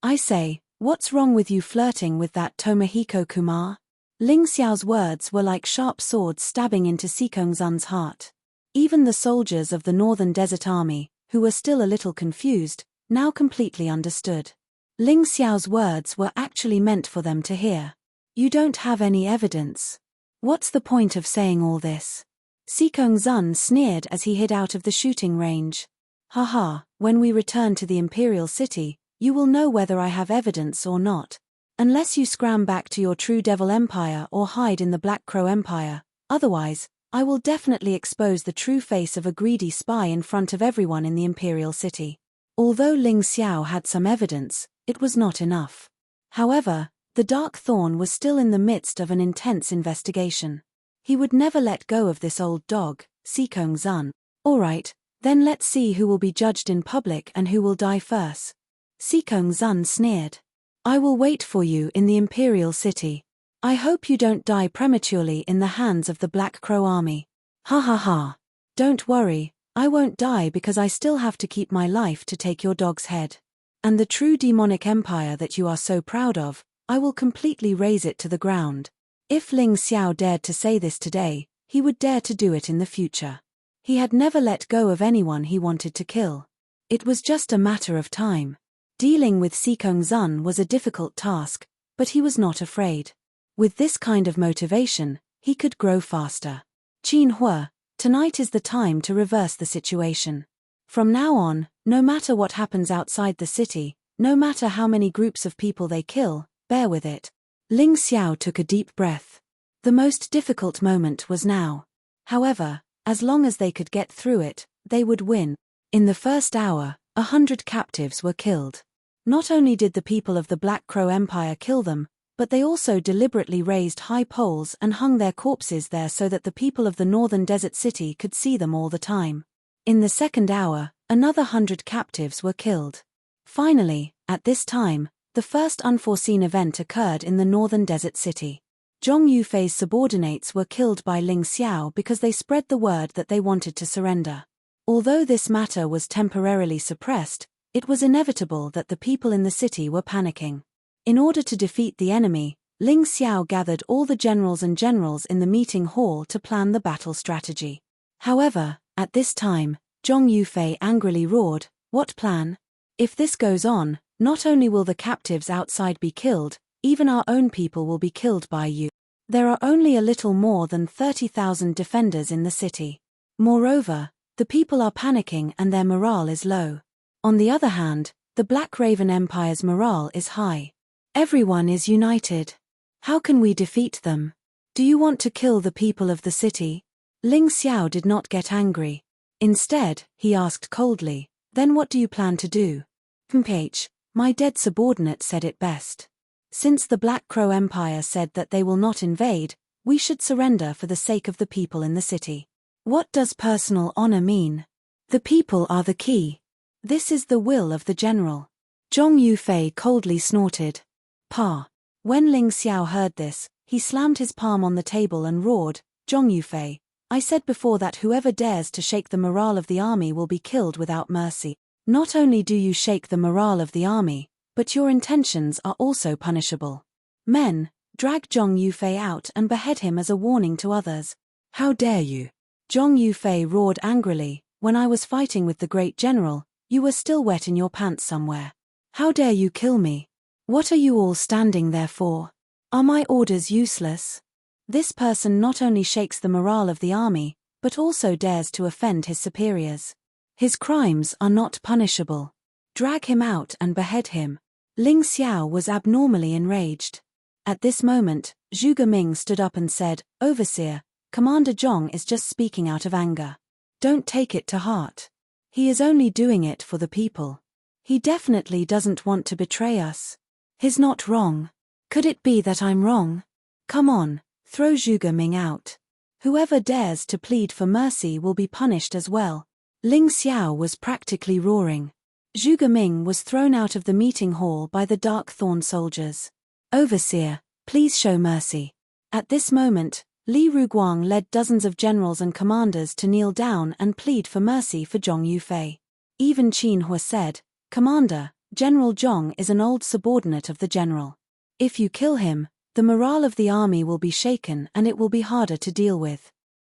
I say, what's wrong with you flirting with that Tomohiko Kumar? Ling Xiao's words were like sharp swords stabbing into Sikong Zun's heart. Even the soldiers of the Northern Desert Army, who were still a little confused, now completely understood. Ling Xiao's words were actually meant for them to hear. You don't have any evidence. What's the point of saying all this? Sikong Zun sneered as he hid out of the shooting range. Haha, when we return to the Imperial City, you will know whether I have evidence or not. Unless you scram back to your True Devil Empire or hide in the Black Crow Empire, otherwise, I will definitely expose the true face of a greedy spy in front of everyone in the Imperial City. Although Ling Xiao had some evidence, it was not enough. However, the Dark Thorn was still in the midst of an intense investigation. He would never let go of this old dog, Sikong Zun. Alright, then let's see who will be judged in public and who will die first. Sikong Zun sneered. I will wait for you in the Imperial City. I hope you don't die prematurely in the hands of the Black Crow Army. Ha ha ha. Don't worry, I won't die because I still have to keep my life to take your dog's head. And the true demonic empire that you are so proud of, I will completely raze it to the ground. If Ling Xiao dared to say this today, he would dare to do it in the future. He had never let go of anyone he wanted to kill. It was just a matter of time. Dealing with Sikong Zun was a difficult task, but he was not afraid. With this kind of motivation, he could grow faster. Qin Hua, tonight is the time to reverse the situation. From now on, no matter what happens outside the city, no matter how many groups of people they kill, bear with it. Ling Xiao took a deep breath. The most difficult moment was now. However, as long as they could get through it, they would win. In the first hour, 100 captives were killed. Not only did the people of the Black Crow Empire kill them, but they also deliberately raised high poles and hung their corpses there so that the people of the northern desert city could see them all the time. In the second hour, another 100 captives were killed. Finally, at this time, the first unforeseen event occurred in the northern desert city. Zhong Yufei's subordinates were killed by Ling Xiao because they spread the word that they wanted to surrender. Although this matter was temporarily suppressed, it was inevitable that the people in the city were panicking. In order to defeat the enemy, Ling Xiao gathered all the generals in the meeting hall to plan the battle strategy. However, at this time, Zhong Yufei angrily roared, "What plan? If this goes on, not only will the captives outside be killed, even our own people will be killed by you. There are only a little more than 30,000 defenders in the city. Moreover, the people are panicking and their morale is low. On the other hand, the Black Raven Empire's morale is high. Everyone is united. How can we defeat them? Do you want to kill the people of the city?" Ling Xiao did not get angry. Instead, he asked coldly, "Then what do you plan to do?" "Mph, my dead subordinate said it best. Since the Black Crow Empire said that they will not invade, we should surrender for the sake of the people in the city. What does personal honor mean? The people are the key. This is the will of the general." Zhong Yufei coldly snorted. "Pa." When Ling Xiao heard this, he slammed his palm on the table and roared, "Zhong Yufei, I said before that whoever dares to shake the morale of the army will be killed without mercy. Not only do you shake the morale of the army, but your intentions are also punishable. Men, drag Zhong Yufei out and behead him as a warning to others." "How dare you?" Zhong Yufei roared angrily, "When I was fighting with the great general, you were still wet in your pants somewhere. How dare you kill me? What are you all standing there for? Are my orders useless? This person not only shakes the morale of the army, but also dares to offend his superiors. His crimes are not punishable. Drag him out and behead him." Ling Xiao was abnormally enraged. At this moment, Zhuge Ming stood up and said, "Overseer, Commander Zhong is just speaking out of anger. Don't take it to heart. He is only doing it for the people. He definitely doesn't want to betray us. He's not wrong. Could it be that I'm wrong? Come on, throw Zhuge Ming out. Whoever dares to plead for mercy will be punished as well." Ling Xiao was practically roaring. Zhuge Ming was thrown out of the meeting hall by the Dark Thorn soldiers. "Overseer, please show mercy." At this moment, Li Ruguang led dozens of generals and commanders to kneel down and plead for mercy for Zhong Yufei. Even Qin Hua said, "Commander, General Zhong is an old subordinate of the general. If you kill him, the morale of the army will be shaken and it will be harder to deal with."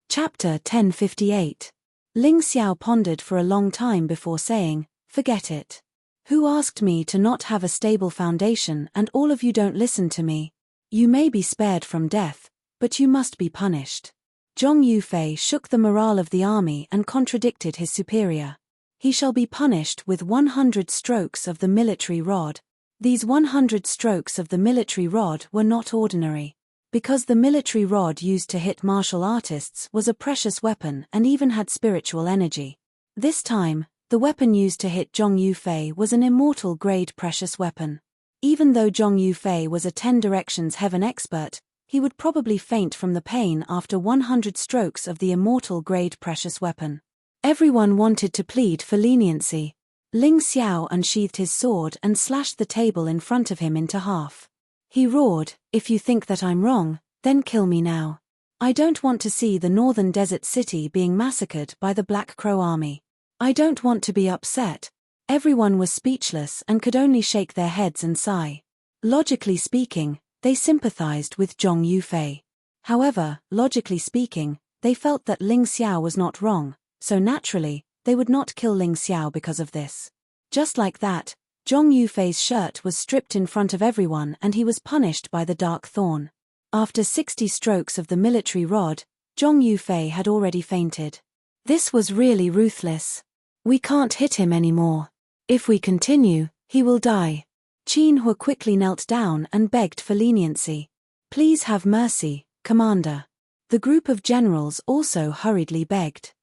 Chapter 1058. Ling Xiao pondered for a long time before saying, "Forget it. Who asked me to not have a stable foundation and all of you don't listen to me? You may be spared from death, but you must be punished." Zhong Yufei shook the morale of the army and contradicted his superior. "He shall be punished with 100 strokes of the military rod." These 100 strokes of the military rod were not ordinary. Because the military rod used to hit martial artists was a precious weapon and even had spiritual energy. This time, the weapon used to hit Zhong Yufei was an immortal-grade precious weapon. Even though Zhong Yufei was a 10 Directions Heaven expert, he would probably faint from the pain after 100 strokes of the immortal-grade precious weapon. Everyone wanted to plead for leniency. Ling Xiao unsheathed his sword and slashed the table in front of him into half. He roared, "If you think that I'm wrong, then kill me now. I don't want to see the northern desert city being massacred by the Black Crow army. I don't want to be upset." Everyone was speechless and could only shake their heads and sigh. Logically speaking, they sympathized with Zhong Yufei. However, logically speaking, They felt that Ling Xiao was not wrong, so naturally, they would not kill Ling Xiao because of this. Just like that, Zhong Yufei's shirt was stripped in front of everyone and he was punished by the dark thorn. After 60 strokes of the military rod, Zhong Yufei had already fainted. This was really ruthless. We can't hit him anymore. If we continue, he will die. Qin Hu quickly knelt down and begged for leniency. Please have mercy, Commander. The group of generals also hurriedly begged.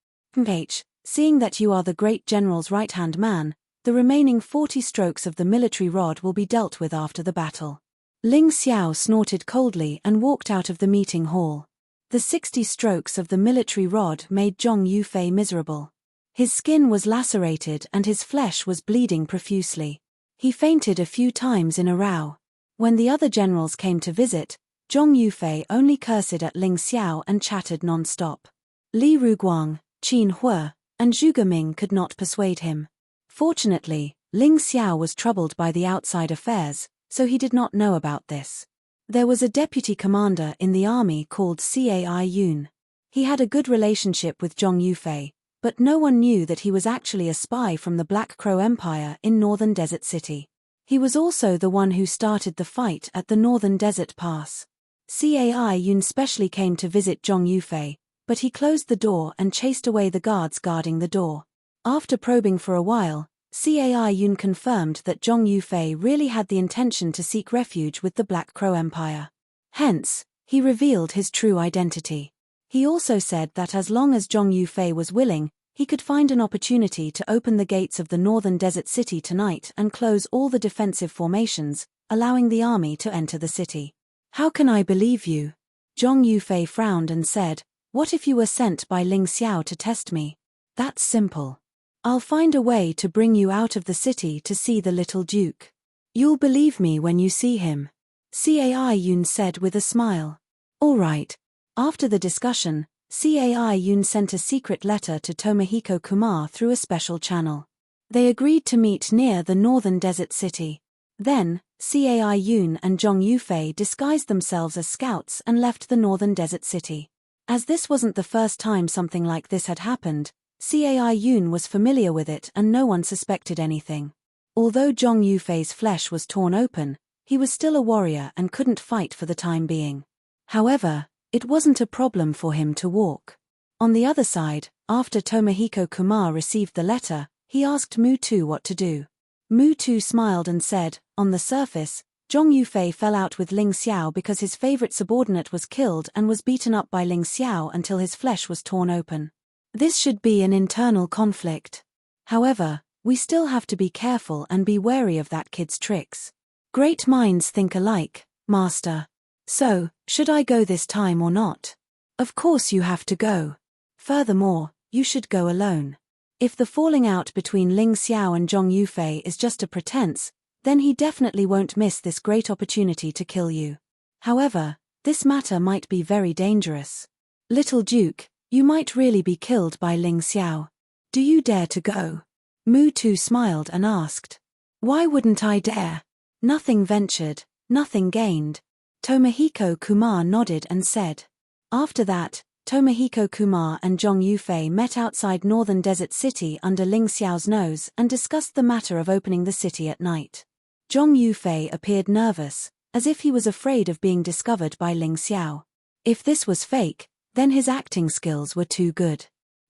Seeing that you are the great general's right-hand man, the remaining 40 strokes of the military rod will be dealt with after the battle. Ling Xiao snorted coldly and walked out of the meeting hall. The 60 strokes of the military rod made Zhong Yufei miserable. His skin was lacerated and his flesh was bleeding profusely. He fainted a few times in a row. When the other generals came to visit, Zhong Yufei only cursed at Ling Xiao and chattered non-stop. Li Ruguang, Qin Hu, and Zhu Geming could not persuade him. Fortunately, Ling Xiao was troubled by the outside affairs, so he did not know about this. There was a deputy commander in the army called Cai Yun. He had a good relationship with Zhong Yufei, but no one knew that he was actually a spy from the Black Crow Empire in Northern Desert City. He was also the one who started the fight at the Northern Desert Pass. Cai Yun specially came to visit Zhong Yufei, but he closed the door and chased away the guards guarding the door. After probing for a while, Cai Yun confirmed that Zhong Yufei really had the intention to seek refuge with the Black Crow Empire. Hence, he revealed his true identity. He also said that as long as Zhong Yufei was willing, he could find an opportunity to open the gates of the Northern Desert City tonight and close all the defensive formations, allowing the army to enter the city. How can I believe you? Zhong Yufei frowned and said, what if you were sent by Ling Xiao to test me? That's simple. I'll find a way to bring you out of the city to see the little duke. You'll believe me when you see him. Cai Yun said with a smile. All right. After the discussion, Cai Yun sent a secret letter to Tomohiko Kumar through a special channel. They agreed to meet near the Northern Desert City. Then, Cai Yun and Zhong Yufei disguised themselves as scouts and left the Northern Desert City. As this wasn't the first time something like this had happened, Cai Yun was familiar with it and no one suspected anything. Although Zhong Yufei's flesh was torn open, he was still a warrior and couldn't fight for the time being. However, it wasn't a problem for him to walk. On the other side, after Tomohiko Kumar received the letter, he asked Mu Tu what to do. Mu Tu smiled and said, on the surface, Zhong Yufei fell out with Ling Xiao because his favorite subordinate was killed and was beaten up by Ling Xiao until his flesh was torn open. This should be an internal conflict. However, we still have to be careful and be wary of that kid's tricks. Great minds think alike, Master. So, should I go this time or not? Of course you have to go. Furthermore, you should go alone. If the falling out between Ling Xiao and Zhong Yufei is just a pretense, then he definitely won't miss this great opportunity to kill you. However, this matter might be very dangerous. Little Duke, you might really be killed by Ling Xiao. Do you dare to go? Mu Tu smiled and asked. Why wouldn't I dare? Nothing ventured, nothing gained. Tomohiko Kumar nodded and said. After that, Tomohiko Kumar and Zhong Yufei met outside Northern Desert City under Ling Xiao's nose and discussed the matter of opening the city at night. Zhong Yufei appeared nervous, as if he was afraid of being discovered by Ling Xiao. If this was fake, then his acting skills were too good.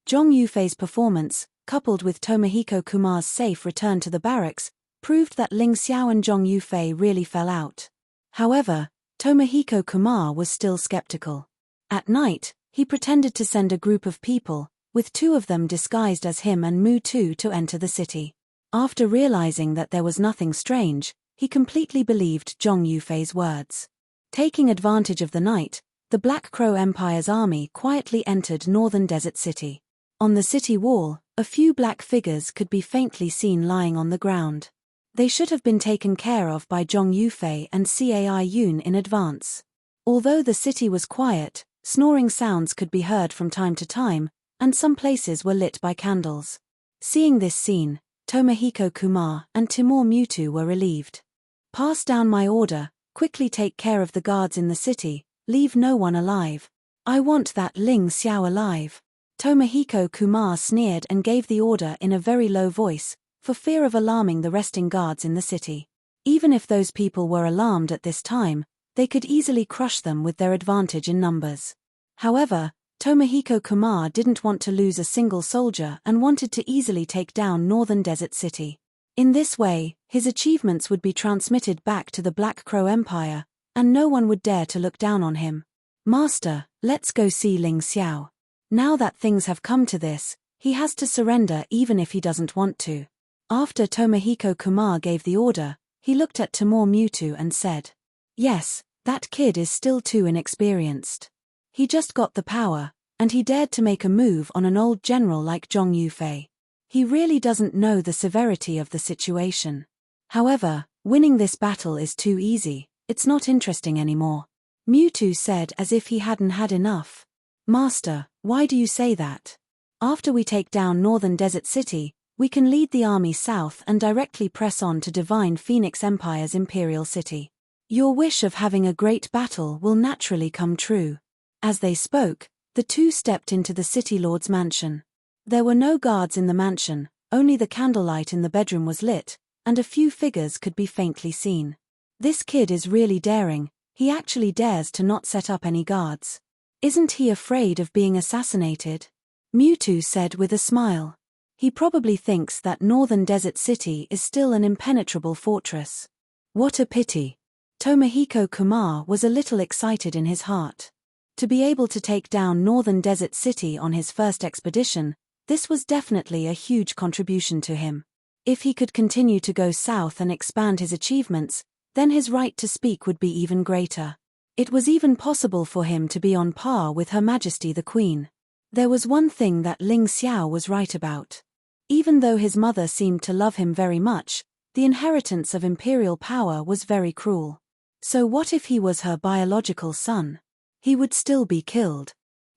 Zhong Yufei's performance, coupled with Tomohiko Kumar's safe return to the barracks, proved that Ling Xiao and Zhong Yufei really fell out. However, Tomohiko Kumar was still skeptical. At night, he pretended to send a group of people, with 2 of them disguised as him and Mu Tu to enter the city. After realizing that there was nothing strange, he completely believed Zhong Yufei's words. Taking advantage of the night, the Black Crow Empire's army quietly entered Northern Desert City. On the city wall, a few black figures could be faintly seen lying on the ground. They should have been taken care of by Zhong Yufei and Cai Yun in advance. Although the city was quiet, snoring sounds could be heard from time to time, and some places were lit by candles. Seeing this scene, Tomohiko Kumar and Timur Mutu were relieved. Pass down my order, quickly take care of the guards in the city, leave no one alive. I want that Ling Xiao alive. Tomohiko Kumar sneered and gave the order in a very low voice, for fear of alarming the resting guards in the city. Even if those people were alarmed at this time, they could easily crush them with their advantage in numbers. However, Tomohiko Kumar didn't want to lose a single soldier and wanted to easily take down Northern Desert City. In this way, his achievements would be transmitted back to the Black Crow Empire, and no one would dare to look down on him. Master, let's go see Ling Xiao. Now that things have come to this, he has to surrender even if he doesn't want to. After Tomohiko Kumar gave the order, he looked at Timur Mewtwo and said, "Yes, that kid is still too inexperienced. He just got the power, and he dared to make a move on an old general like Zhong Yufei. He really doesn't know the severity of the situation. However, winning this battle is too easy, it's not interesting anymore," Mewtwo said as if he hadn't had enough. "Master, why do you say that? After we take down Northern Desert City, we can lead the army south and directly press on to Divine Phoenix Empire's Imperial City. Your wish of having a great battle will naturally come true." As they spoke, the two stepped into the city lord's mansion. There were no guards in the mansion, only the candlelight in the bedroom was lit, and a few figures could be faintly seen. This kid is really daring, he actually dares to not set up any guards. Isn't he afraid of being assassinated? Mewtwo said with a smile. He probably thinks that Northern Desert City is still an impenetrable fortress. What a pity. Tomohiko Kumar was a little excited in his heart. To be able to take down Northern Desert City on his first expedition, this was definitely a huge contribution to him. If he could continue to go south and expand his achievements, then his right to speak would be even greater. It was even possible for him to be on par with Her Majesty the Queen. There was one thing that Ling Xiao was right about. Even though his mother seemed to love him very much, the inheritance of imperial power was very cruel. So what if he was her biological son? He would still be killed.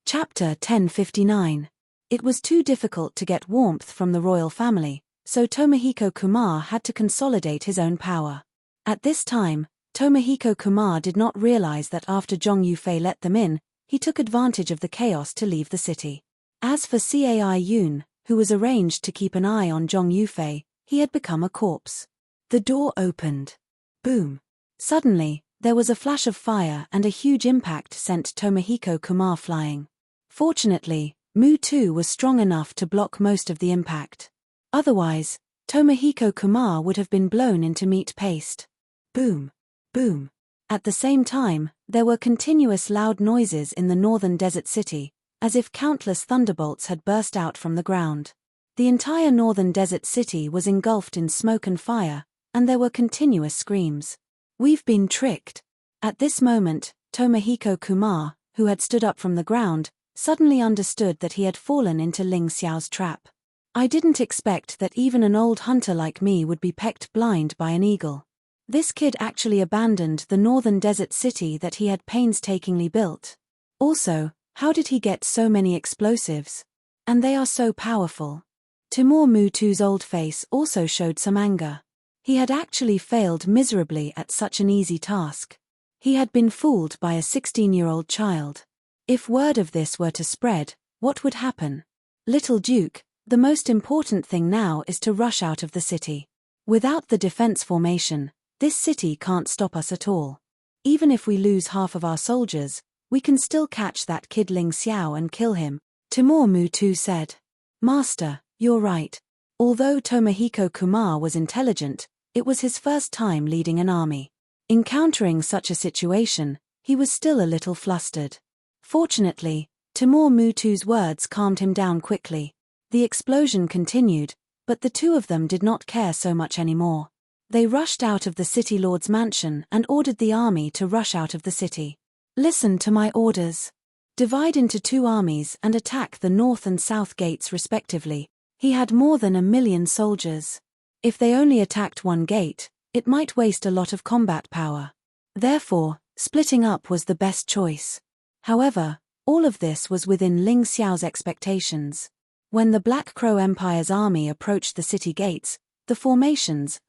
Chapter 1059. It was too difficult to get warmth from the royal family, so Tomohiko Kumar had to consolidate his own power. At this time, Tomohiko Kumar did not realize that after Zhong Yufei let them in, he took advantage of the chaos to leave the city. As for Cai Yun, who was arranged to keep an eye on Zhong Yufei, he had become a corpse. The door opened. Boom. Suddenly, there was a flash of fire and a huge impact sent Tomohiko Kumar flying. Fortunately, Mewtwo was strong enough to block most of the impact. Otherwise, Tomohiko Kumar would have been blown into meat paste. Boom. Boom. At the same time, there were continuous loud noises in the Northern Desert City, as if countless thunderbolts had burst out from the ground. The entire Northern Desert City was engulfed in smoke and fire, and there were continuous screams. "We've been tricked." At this moment, Tomohiko Kumar, who had stood up from the ground, suddenly understood that he had fallen into Ling Xiao's trap. "I didn't expect that even an old hunter like me would be pecked blind by an eagle. This kid actually abandoned the Northern Desert City that he had painstakingly built. Also, how did he get so many explosives? And they are so powerful." Timur Mewtwo's old face also showed some anger. He had actually failed miserably at such an easy task. He had been fooled by a 16-year-old child. If word of this were to spread, what would happen? "Little Duke, the most important thing now is to rush out of the city. Without the defense formation, this city can't stop us at all. Even if we lose half of our soldiers, we can still catch that kid Ling Xiao and kill him," Timur Mewtwo said. "Master, you're right. Although Tomohiko Kumar was intelligent, it was his first time leading an army. Encountering such a situation, he was still a little flustered. Fortunately, Timur Mewtwo's words calmed him down quickly. The explosion continued, but the two of them did not care so much anymore. They rushed out of the city lord's mansion and ordered the army to rush out of the city. "Listen to my orders. Divide into two armies and attack the north and south gates respectively." He had more than 1,000,000 soldiers. If they only attacked one gate, it might waste a lot of combat power. Therefore, splitting up was the best choice. However, all of this was within Ling Xiao's expectations. When the Black Crow Empire's army approached the city gates, the formations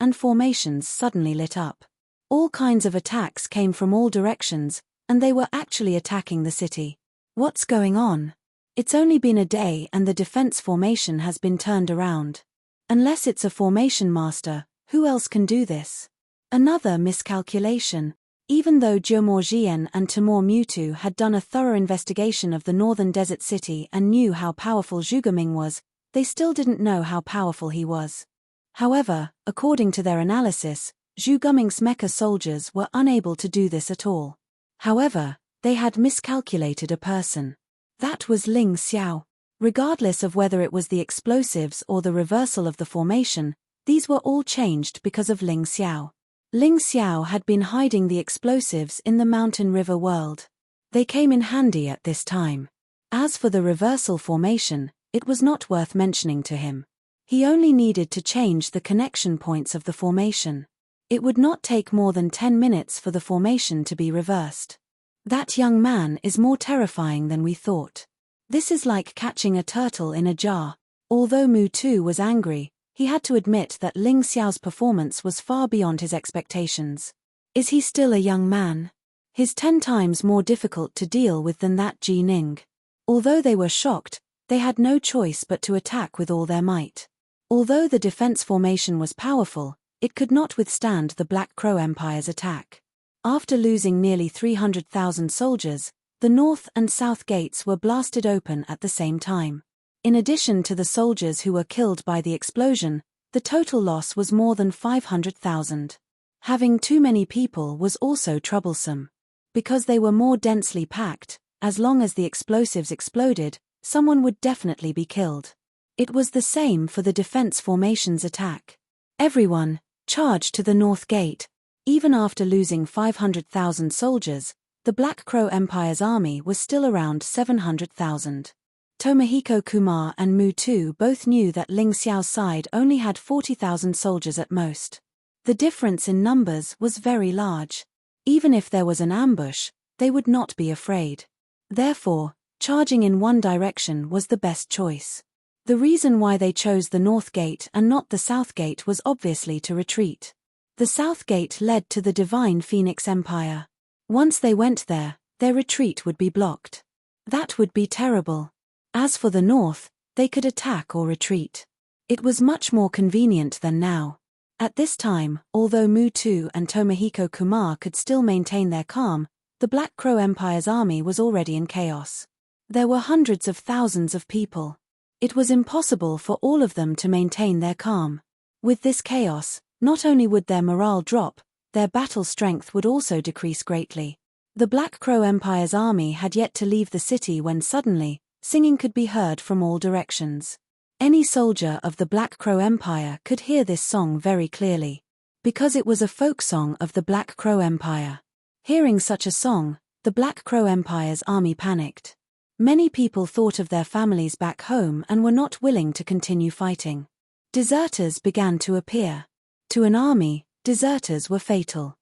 suddenly lit up. All kinds of attacks came from all directions, and they were actually attacking the city. What's going on? It's only been a day and the defense formation has been turned around. Unless it's a formation master, who else can do this? Another miscalculation. Even though Jiamorjian and Timur Mutu had done a thorough investigation of the northern desert city and knew how powerful Zhugeming was, they still didn't know how powerful he was. However, according to their analysis, Zhugeming's mecha soldiers were unable to do this at all. However, they had miscalculated a person. That was Ling Xiao. Regardless of whether it was the explosives or the reversal of the formation, these were all changed because of Ling Xiao. Ling Xiao had been hiding the explosives in the mountain river world. They came in handy at this time. As for the reversal formation, it was not worth mentioning to him. He only needed to change the connection points of the formation. It would not take more than 10 minutes for the formation to be reversed. That young man is more terrifying than we thought. This is like catching a turtle in a jar. Although Mu Tu was angry, he had to admit that Ling Xiao's performance was far beyond his expectations. Is he still a young man? He's 10 times more difficult to deal with than that Ji Ning. Although they were shocked, they had no choice but to attack with all their might. Although the defense formation was powerful, it could not withstand the Black Crow Empire's attack. After losing nearly 300,000 soldiers, the north and south gates were blasted open at the same time. In addition to the soldiers who were killed by the explosion, the total loss was more than 500,000. Having too many people was also troublesome. Because they were more densely packed, as long as the explosives exploded, someone would definitely be killed. It was the same for the defense formation's attack. Everyone, charged to the north gate. Even after losing 500,000 soldiers, the Black Crow Empire's army was still around 700,000. Tomohiko Kumar and Mu Tu both knew that Ling Xiao's side only had 40,000 soldiers at most. The difference in numbers was very large. Even if there was an ambush, they would not be afraid. Therefore, charging in one direction was the best choice. The reason why they chose the north gate and not the south gate was obviously to retreat. The south gate led to the Divine Phoenix Empire. Once they went there, their retreat would be blocked. That would be terrible. As for the north, they could attack or retreat. It was much more convenient than now. At this time, although Mu Tu and Tomohiko Kumar could still maintain their calm, the Black Crow Empire's army was already in chaos. There were hundreds of thousands of people. It was impossible for all of them to maintain their calm. With this chaos, not only would their morale drop, their battle strength would also decrease greatly. The Black Crow Empire's army had yet to leave the city when suddenly, singing could be heard from all directions. Any soldier of the Black Crow Empire could hear this song very clearly. Because it was a folk song of the Black Crow Empire. Hearing such a song, the Black Crow Empire's army panicked. Many people thought of their families back home and were not willing to continue fighting. Deserters began to appear. To an army, deserters were fatal.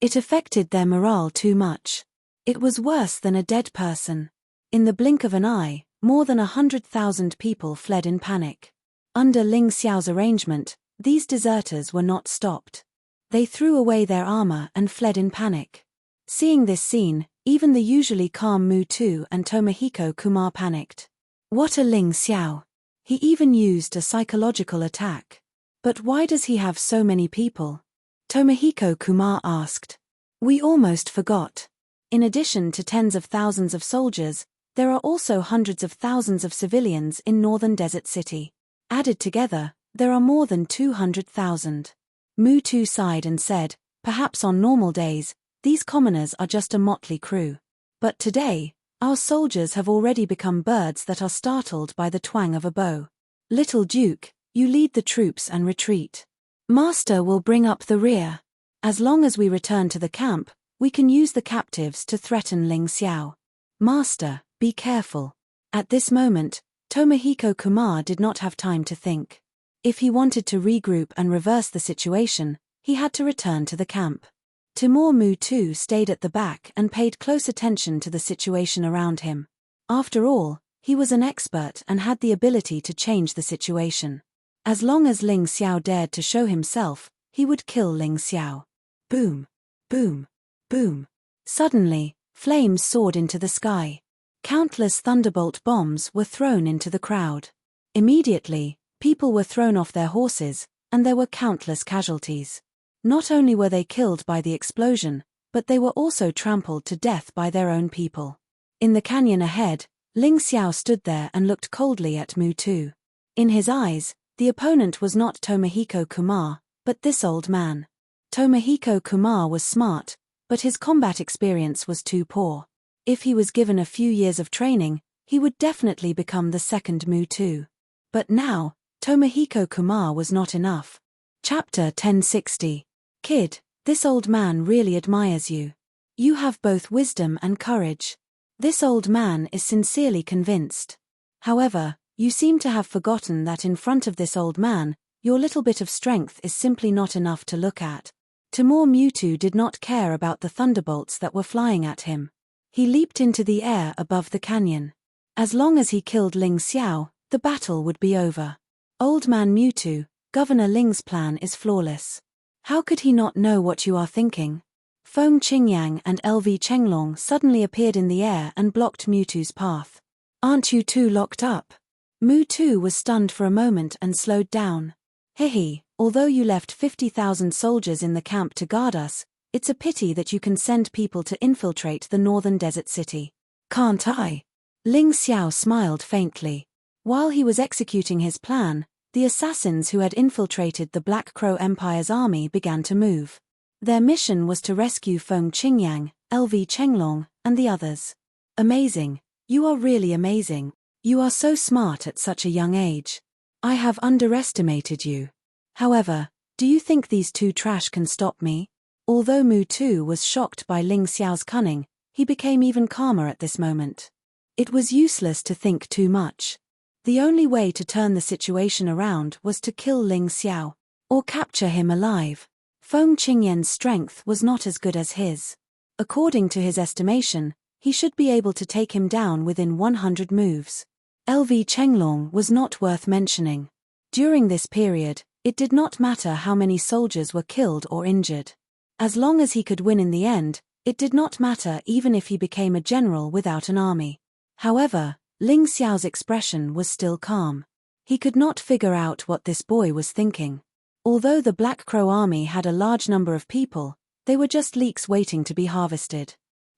It affected their morale too much. It was worse than a dead person. In the blink of an eye, more than 100,000 people fled in panic. Under Ling Xiao's arrangement, these deserters were not stopped. They threw away their armor and fled in panic. Seeing this scene, even the usually calm Mu Tu and Tomohiko Kumar panicked. What a Ling Xiao! He even used a psychological attack. But why does he have so many people? Tomohiko Kumar asked. We almost forgot. In addition to tens of thousands of soldiers, there are also hundreds of thousands of civilians in northern Desert City. Added together, there are more than 200,000. Mu Tu sighed and said, perhaps on normal days, these commoners are just a motley crew. But today, our soldiers have already become birds that are startled by the twang of a bow. Little Duke, you lead the troops and retreat. Master will bring up the rear. As long as we return to the camp, we can use the captives to threaten Ling Xiao. Master, be careful. At this moment, Tomohiko Kumar did not have time to think. If he wanted to regroup and reverse the situation, he had to return to the camp. Timur Mu Tu stayed at the back and paid close attention to the situation around him. After all, he was an expert and had the ability to change the situation. As long as Ling Xiao dared to show himself, he would kill Ling Xiao. Boom! Boom! Boom! Suddenly, flames soared into the sky. Countless thunderbolt bombs were thrown into the crowd. Immediately, people were thrown off their horses, and there were countless casualties. Not only were they killed by the explosion, but they were also trampled to death by their own people. In the canyon ahead, Ling Xiao stood there and looked coldly at Mu Tu. In his eyes, the opponent was not Tomohiko Kumar, but this old man. Tomohiko Kumar was smart, but his combat experience was too poor. If he was given a few years of training, he would definitely become the second Mu Tu. But now, Tomohiko Kumar was not enough. Chapter 1060. Kid, this old man really admires you. You have both wisdom and courage. This old man is sincerely convinced. However, you seem to have forgotten that in front of this old man, your little bit of strength is simply not enough to look at. Timur Mewtwo did not care about the thunderbolts that were flying at him. He leaped into the air above the canyon. As long as he killed Ling Xiao, the battle would be over. Old man Mewtwo, Governor Ling's plan is flawless. How could he not know what you are thinking? Feng Qingyang and LV Chenglong suddenly appeared in the air and blocked Mewtwo's path. Aren't you two locked up? Mewtwo was stunned for a moment and slowed down. Hehe, although you left 50,000 soldiers in the camp to guard us, it's a pity that you can send people to infiltrate the northern desert city. Can't I? Ling Xiao smiled faintly. While he was executing his plan, the assassins who had infiltrated the Black Crow Empire's army began to move. Their mission was to rescue Feng Qingyang, LV Chenglong, and the others. Amazing. You are really amazing. You are so smart at such a young age. I have underestimated you. However, do you think these two trash can stop me? Although Mu Tu was shocked by Ling Xiao's cunning, he became even calmer at this moment. It was useless to think too much. The only way to turn the situation around was to kill Ling Xiao, or capture him alive. Feng Qingyan's strength was not as good as his. According to his estimation, he should be able to take him down within 100 moves. LV Chenglong was not worth mentioning. During this period, it did not matter how many soldiers were killed or injured. As long as he could win in the end, it did not matter even if he became a general without an army. However, Ling Xiao's expression was still calm. He could not figure out what this boy was thinking. Although the Black Crow army had a large number of people, they were just leeks waiting to be harvested.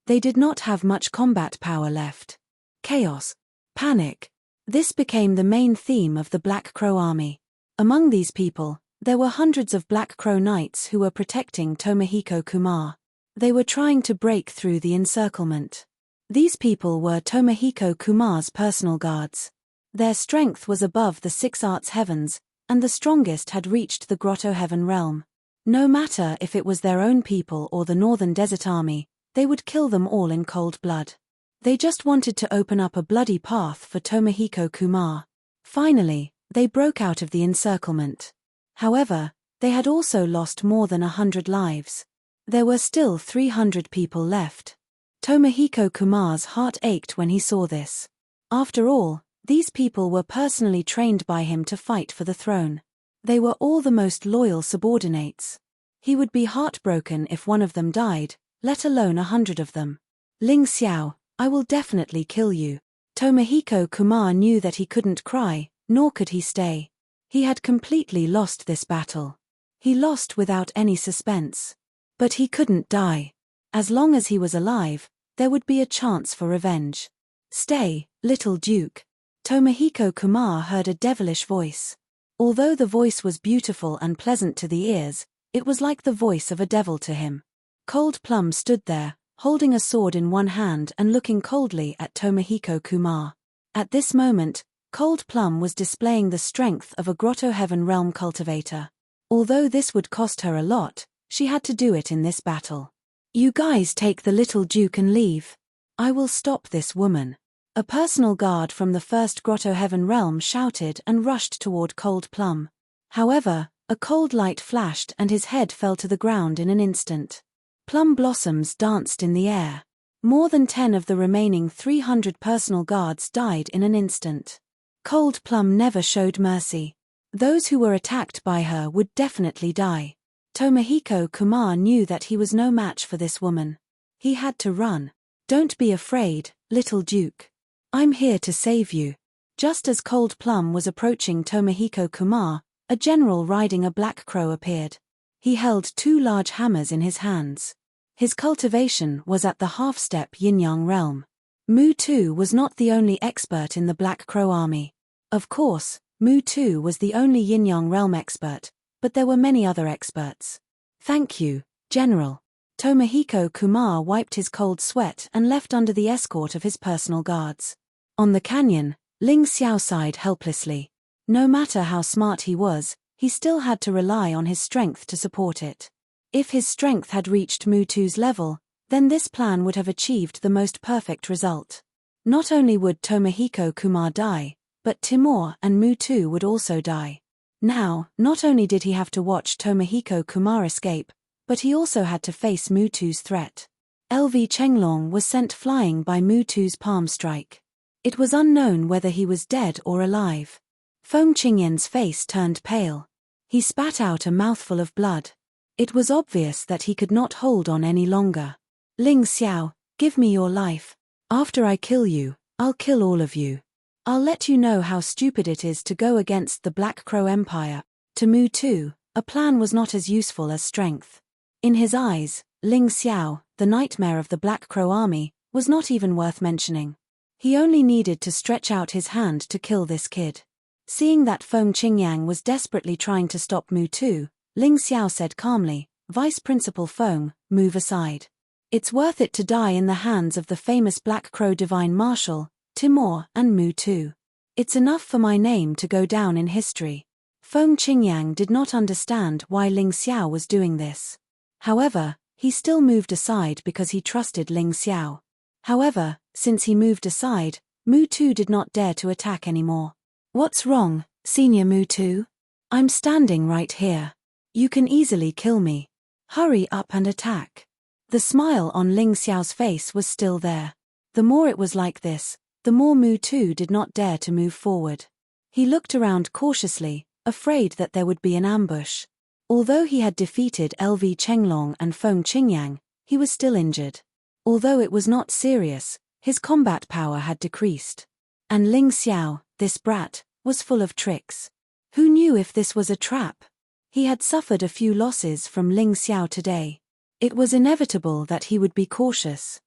They did not have much combat power left. Chaos. Panic. This became the main theme of the Black Crow army. Among these people, there were hundreds of Black Crow knights who were protecting Tomohiko Kumar. They were trying to break through the encirclement. These people were Tomohiko Kumar's personal guards. Their strength was above the 6 arts heavens, and the strongest had reached the Grotto Heaven realm. No matter if it was their own people or the Northern Desert Army, they would kill them all in cold blood. They just wanted to open up a bloody path for Tomohiko Kumar. Finally, they broke out of the encirclement. However, they had also lost more than 100 lives. There were still 300 people left. Tomohiko Kumar's heart ached when he saw this. After all, these people were personally trained by him to fight for the throne. They were all the most loyal subordinates. He would be heartbroken if one of them died, let alone 100 of them. Ling Xiao, I will definitely kill you. Tomohiko Kumar knew that he couldn't cry, nor could he stay. He had completely lost this battle. He lost without any suspense. But he couldn't die. As long as he was alive, there would be a chance for revenge. Stay, little Duke. Tomohiko Kumar heard a devilish voice. Although the voice was beautiful and pleasant to the ears, it was like the voice of a devil to him. Cold Plum stood there, holding a sword in one hand and looking coldly at Tomohiko Kumar. At this moment, Cold Plum was displaying the strength of a Grotto Heaven realm cultivator. Although this would cost her a lot, she had to do it in this battle. You guys take the little Duke and leave. I will stop this woman. A personal guard from the first Grotto Heaven realm shouted and rushed toward Cold Plum. However, a cold light flashed and his head fell to the ground in an instant. Plum blossoms danced in the air. More than 10 of the remaining 300 personal guards died in an instant. Cold Plum never showed mercy. Those who were attacked by her would definitely die. Tomohiko Kumar knew that he was no match for this woman. He had to run. Don't be afraid, little Duke. I'm here to save you. Just as Cold Plum was approaching Tomohiko Kumar, a general riding a black crow appeared. He held 2 large hammers in his hands. His cultivation was at the half-step yin-yang realm. Mu Tu was not the only expert in the Black Crow army. Of course, Mu Tu was the only yin-yang realm expert, but there were many other experts. Thank you, General. Tomohiko Kumar wiped his cold sweat and left under the escort of his personal guards. On the canyon, Ling Xiao sighed helplessly. No matter how smart he was, he still had to rely on his strength to support it. If his strength had reached Mu Tu's level, then this plan would have achieved the most perfect result. Not only would Tomohiko Kumar die, but Timur and Mu Tu would also die. Now, not only did he have to watch Tomohiko Kumar escape, but he also had to face Mu Tu's threat. LV Chenglong was sent flying by Mu Tu's palm strike. It was unknown whether he was dead or alive. Feng Qingyan's face turned pale. He spat out a mouthful of blood. It was obvious that he could not hold on any longer. Ling Xiao, give me your life. After I kill you, I'll kill all of you. I'll let you know how stupid it is to go against the Black Crow Empire. To Mu Tu, a plan was not as useful as strength. In his eyes, Ling Xiao, the nightmare of the Black Crow army, was not even worth mentioning. He only needed to stretch out his hand to kill this kid. Seeing that Feng Qingyang was desperately trying to stop Mu Tu, Ling Xiao said calmly, Vice Principal Feng, move aside. It's worth it to die in the hands of the famous Black Crow Divine Marshal, Timur and Mu Tu. It's enough for my name to go down in history. Feng Qingyang did not understand why Ling Xiao was doing this. However, he still moved aside because he trusted Ling Xiao. However, since he moved aside, Mu Tu did not dare to attack anymore. What's wrong, Senior Mu Tu? I'm standing right here. You can easily kill me. Hurry up and attack. The smile on Ling Xiao's face was still there. The more it was like this, the more Mu Tu did not dare to move forward. He looked around cautiously, afraid that there would be an ambush. Although he had defeated LV Chenglong and Feng Qingyang, he was still injured. Although it was not serious, his combat power had decreased. And Ling Xiao, this brat, was full of tricks. Who knew if this was a trap? He had suffered a few losses from Ling Xiao today. It was inevitable that he would be cautious.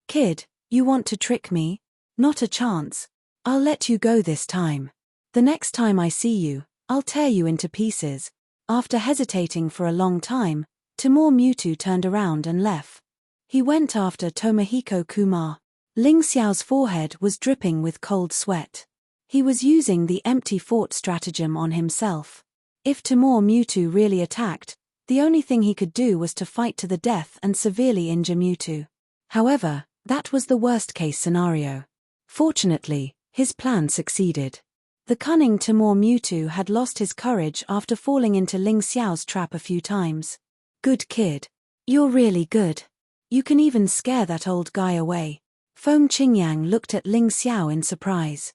Kid, you want to trick me? Not a chance. I'll let you go this time. The next time I see you, I'll tear you into pieces. After hesitating for a long time, Timur Mutu turned around and left. He went after Tomohiko Kumar. Ling Xiao's forehead was dripping with cold sweat. He was using the empty fort stratagem on himself. If Timur Mutu really attacked, the only thing he could do was to fight to the death and severely injure Mutu. However, that was the worst-case scenario. Fortunately, his plan succeeded. The cunning Timur Mutu had lost his courage after falling into Ling Xiao's trap a few times. Good kid. You're really good. You can even scare that old guy away. Feng Qingyang looked at Ling Xiao in surprise.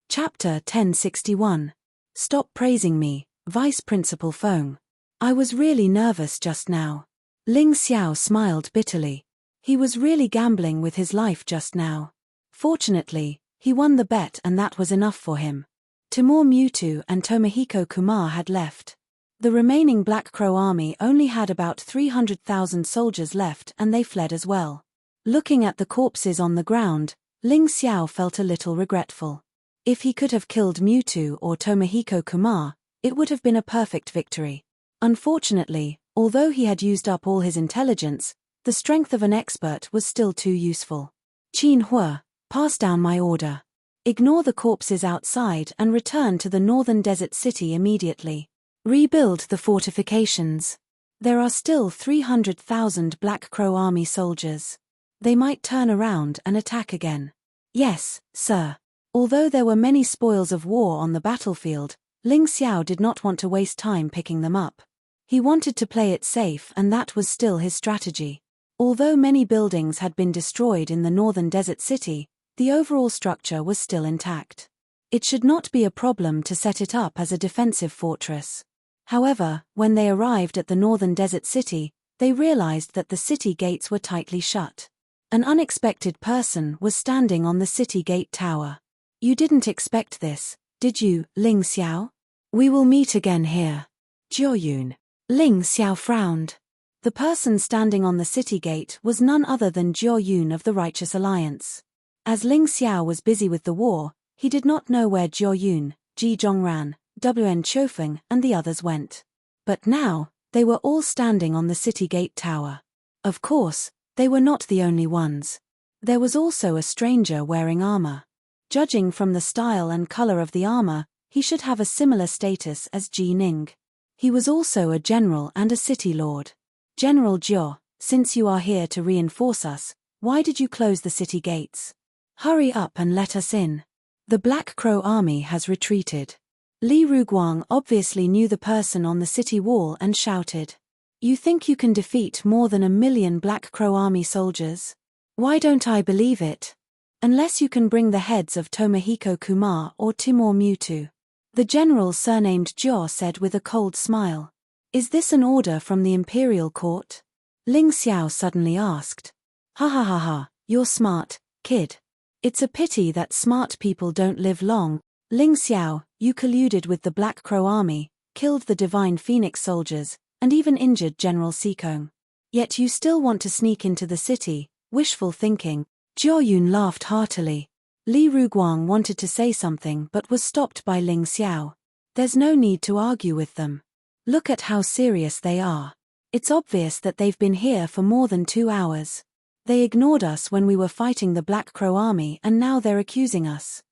Chapter 1061. Stop praising me, Vice Principal Feng. I was really nervous just now. Ling Xiao smiled bitterly. He was really gambling with his life just now. Fortunately, he won the bet and that was enough for him. Timur Mutu and Tomohiko Kumar had left. The remaining Black Crow army only had about 300,000 soldiers left and they fled as well. Looking at the corpses on the ground, Ling Xiao felt a little regretful. If he could have killed Mutu or Tomohiko Kumar, it would have been a perfect victory. Unfortunately, although he had used up all his intelligence, the strength of an expert was still too useful. Qin Hua, pass down my order. Ignore the corpses outside and return to the northern desert city immediately. Rebuild the fortifications. There are still 300,000 Black Crow army soldiers. They might turn around and attack again. Yes, sir. Although there were many spoils of war on the battlefield, Ling Xiao did not want to waste time picking them up. He wanted to play it safe and that was still his strategy. Although many buildings had been destroyed in the northern desert city, the overall structure was still intact. It should not be a problem to set it up as a defensive fortress. However, when they arrived at the northern desert city, they realized that the city gates were tightly shut. An unexpected person was standing on the city gate tower. You didn't expect this, did you, Ling Xiao? We will meet again here. Jiuyun. Ling Xiao frowned. The person standing on the city gate was none other than Jiuyun of the Righteous Alliance. As Ling Xiao was busy with the war, he did not know where Jiuyun, Ji Zhongran, Wn Chofeng and the others went. But now, they were all standing on the city gate tower. Of course, they were not the only ones. There was also a stranger wearing armor. Judging from the style and color of the armor, he should have a similar status as Ji Ning. He was also a general and a city lord. General Jiao, since you are here to reinforce us, why did you close the city gates? Hurry up and let us in. The Black Crow army has retreated. Li Ruguang obviously knew the person on the city wall and shouted. You think you can defeat more than 1 million Black Crow army soldiers? Why don't I believe it? Unless you can bring the heads of Tomohiko Kumar or Timur Mewtwo. The general surnamed Jiao said with a cold smile. Is this an order from the imperial court? Ling Xiao suddenly asked. Ha ha ha ha, you're smart, kid. It's a pity that smart people don't live long. Ling Xiao, you colluded with the Black Crow army, killed the Divine Phoenix soldiers, and even injured General Sikong. Yet you still want to sneak into the city, wishful thinking. Jiuyun laughed heartily. Li Ruguang wanted to say something but was stopped by Ling Xiao. There's no need to argue with them. Look at how serious they are. It's obvious that they've been here for more than 2 hours. They ignored us when we were fighting the Black Crow army and now they're accusing us.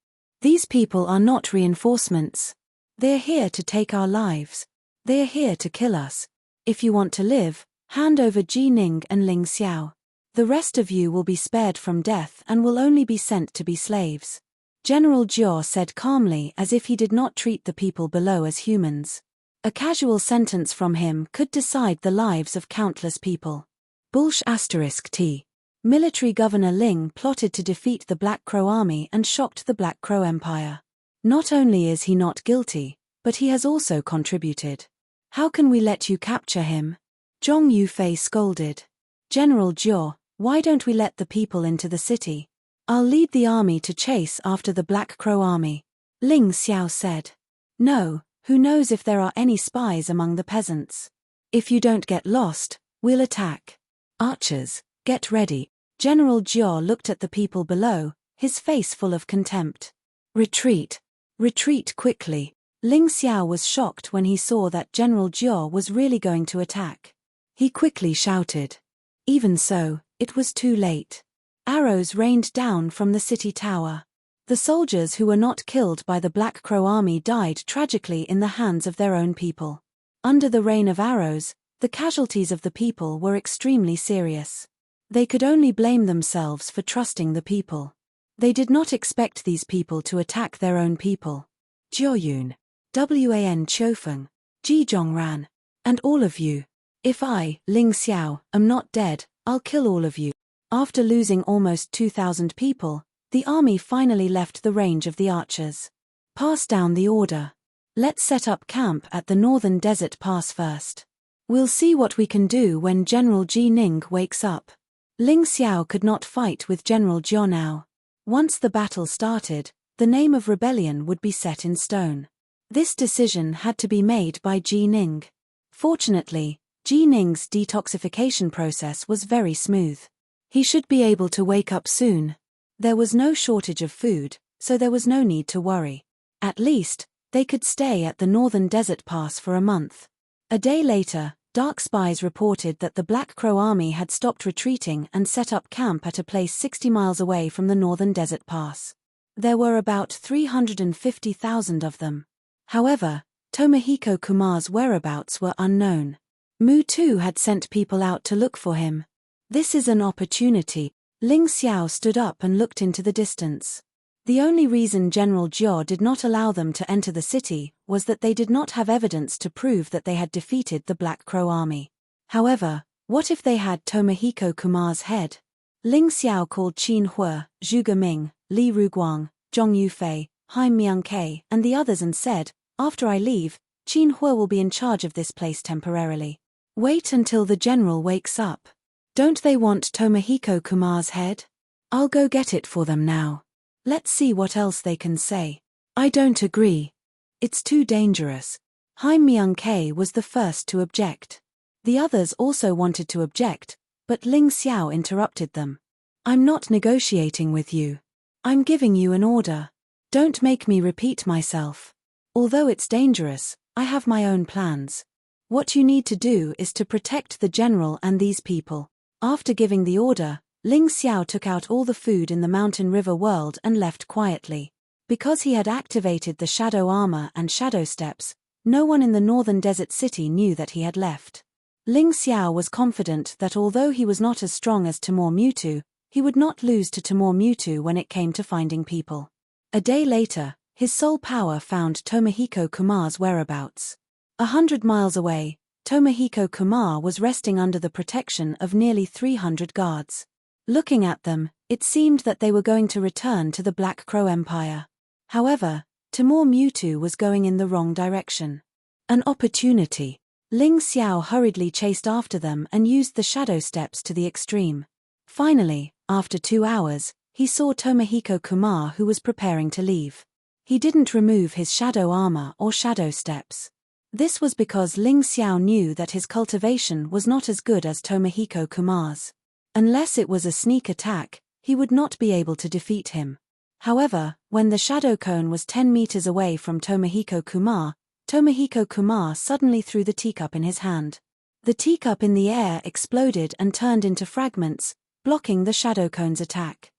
These people are not reinforcements. They're here to take our lives. They're here to kill us. If you want to live, hand over Ji Ning and Ling Xiao. The rest of you will be spared from death and will only be sent to be slaves. General Jiao said calmly as if he did not treat the people below as humans. A casual sentence from him could decide the lives of countless people. *T. Military Governor Ling plotted to defeat the Black Crow army and shocked the Black Crow Empire. Not only is he not guilty, but he has also contributed. How can we let you capture him? Zhong Yufei scolded. General Jiao, why don't we let the people into the city? I'll lead the army to chase after the Black Crow army. Ling Xiao said. No, who knows if there are any spies among the peasants. If you don't get lost, we'll attack. Archers, get ready. General Jiao looked at the people below, his face full of contempt. Retreat. Retreat quickly. Ling Xiao was shocked when he saw that General Jiao was really going to attack. He quickly shouted. Even so, it was too late. Arrows rained down from the city tower. The soldiers who were not killed by the Black Crow army died tragically in the hands of their own people. Under the rain of arrows, the casualties of the people were extremely serious. They could only blame themselves for trusting the people. They did not expect these people to attack their own people. Jiuyun, Wan Chofeng, Ji Zhongran, and all of you. If I, Ling Xiao, am not dead, I'll kill all of you. After losing almost 2,000 people, the army finally left the range of the archers. Pass down the order. Let's set up camp at the northern desert pass first. We'll see what we can do when General Ji Ning wakes up. Ling Xiao could not fight with General Jiao now. Once the battle started, the name of rebellion would be set in stone. This decision had to be made by Ji Ning. Fortunately, Ji Ning's detoxification process was very smooth. He should be able to wake up soon. There was no shortage of food, so there was no need to worry. At least, they could stay at the northern desert pass for a month. A day later, dark spies reported that the Black Crow army had stopped retreating and set up camp at a place 60 miles away from the northern desert pass. There were about 350,000 of them. However, Tomohiko Kumar's whereabouts were unknown. Mewtwo had sent people out to look for him. This is an opportunity. Ling Xiao stood up and looked into the distance. The only reason General Jiao did not allow them to enter the city was that they did not have evidence to prove that they had defeated the Black Crow army. However, what if they had Tomohiko Kumar's head? Ling Xiao called Qin Hua, Zhu Geming, Li Ruguang, Zhong Yufei, Haim Myung-Ke, and the others and said, after I leave, Qin Hua will be in charge of this place temporarily. Wait until the general wakes up. Don't they want Tomohiko Kumar's head? I'll go get it for them now. Let's see what else they can say. I don't agree. It's too dangerous. Haim Myung-K was the first to object. The others also wanted to object, but Ling Xiao interrupted them. I'm not negotiating with you. I'm giving you an order. Don't make me repeat myself. Although it's dangerous, I have my own plans. What you need to do is to protect the general and these people. After giving the order, Ling Xiao took out all the food in the mountain river world and left quietly. Because he had activated the shadow armor and shadow steps, no one in the northern desert city knew that he had left. Ling Xiao was confident that although he was not as strong as Timur Mewtwo, he would not lose to Timur Mewtwo when it came to finding people. A day later, his soul power found Tomohiko Kumar's whereabouts. 100 miles away, Tomohiko Kumar was resting under the protection of nearly 300 guards. Looking at them, it seemed that they were going to return to the Black Crow Empire. However, Timur Mewtwo was going in the wrong direction. An opportunity. Ling Xiao hurriedly chased after them and used the shadow steps to the extreme. Finally, after 2 hours, he saw Tomohiko Kumar, who was preparing to leave. He didn't remove his shadow armor or shadow steps. This was because Ling Xiao knew that his cultivation was not as good as Tomohiko Kumar's. Unless it was a sneak attack, he would not be able to defeat him. However, when the shadow cone was 10 meters away from Tomohiko Kumar suddenly threw the teacup in his hand. The teacup in the air exploded and turned into fragments, blocking the shadow cone's attack.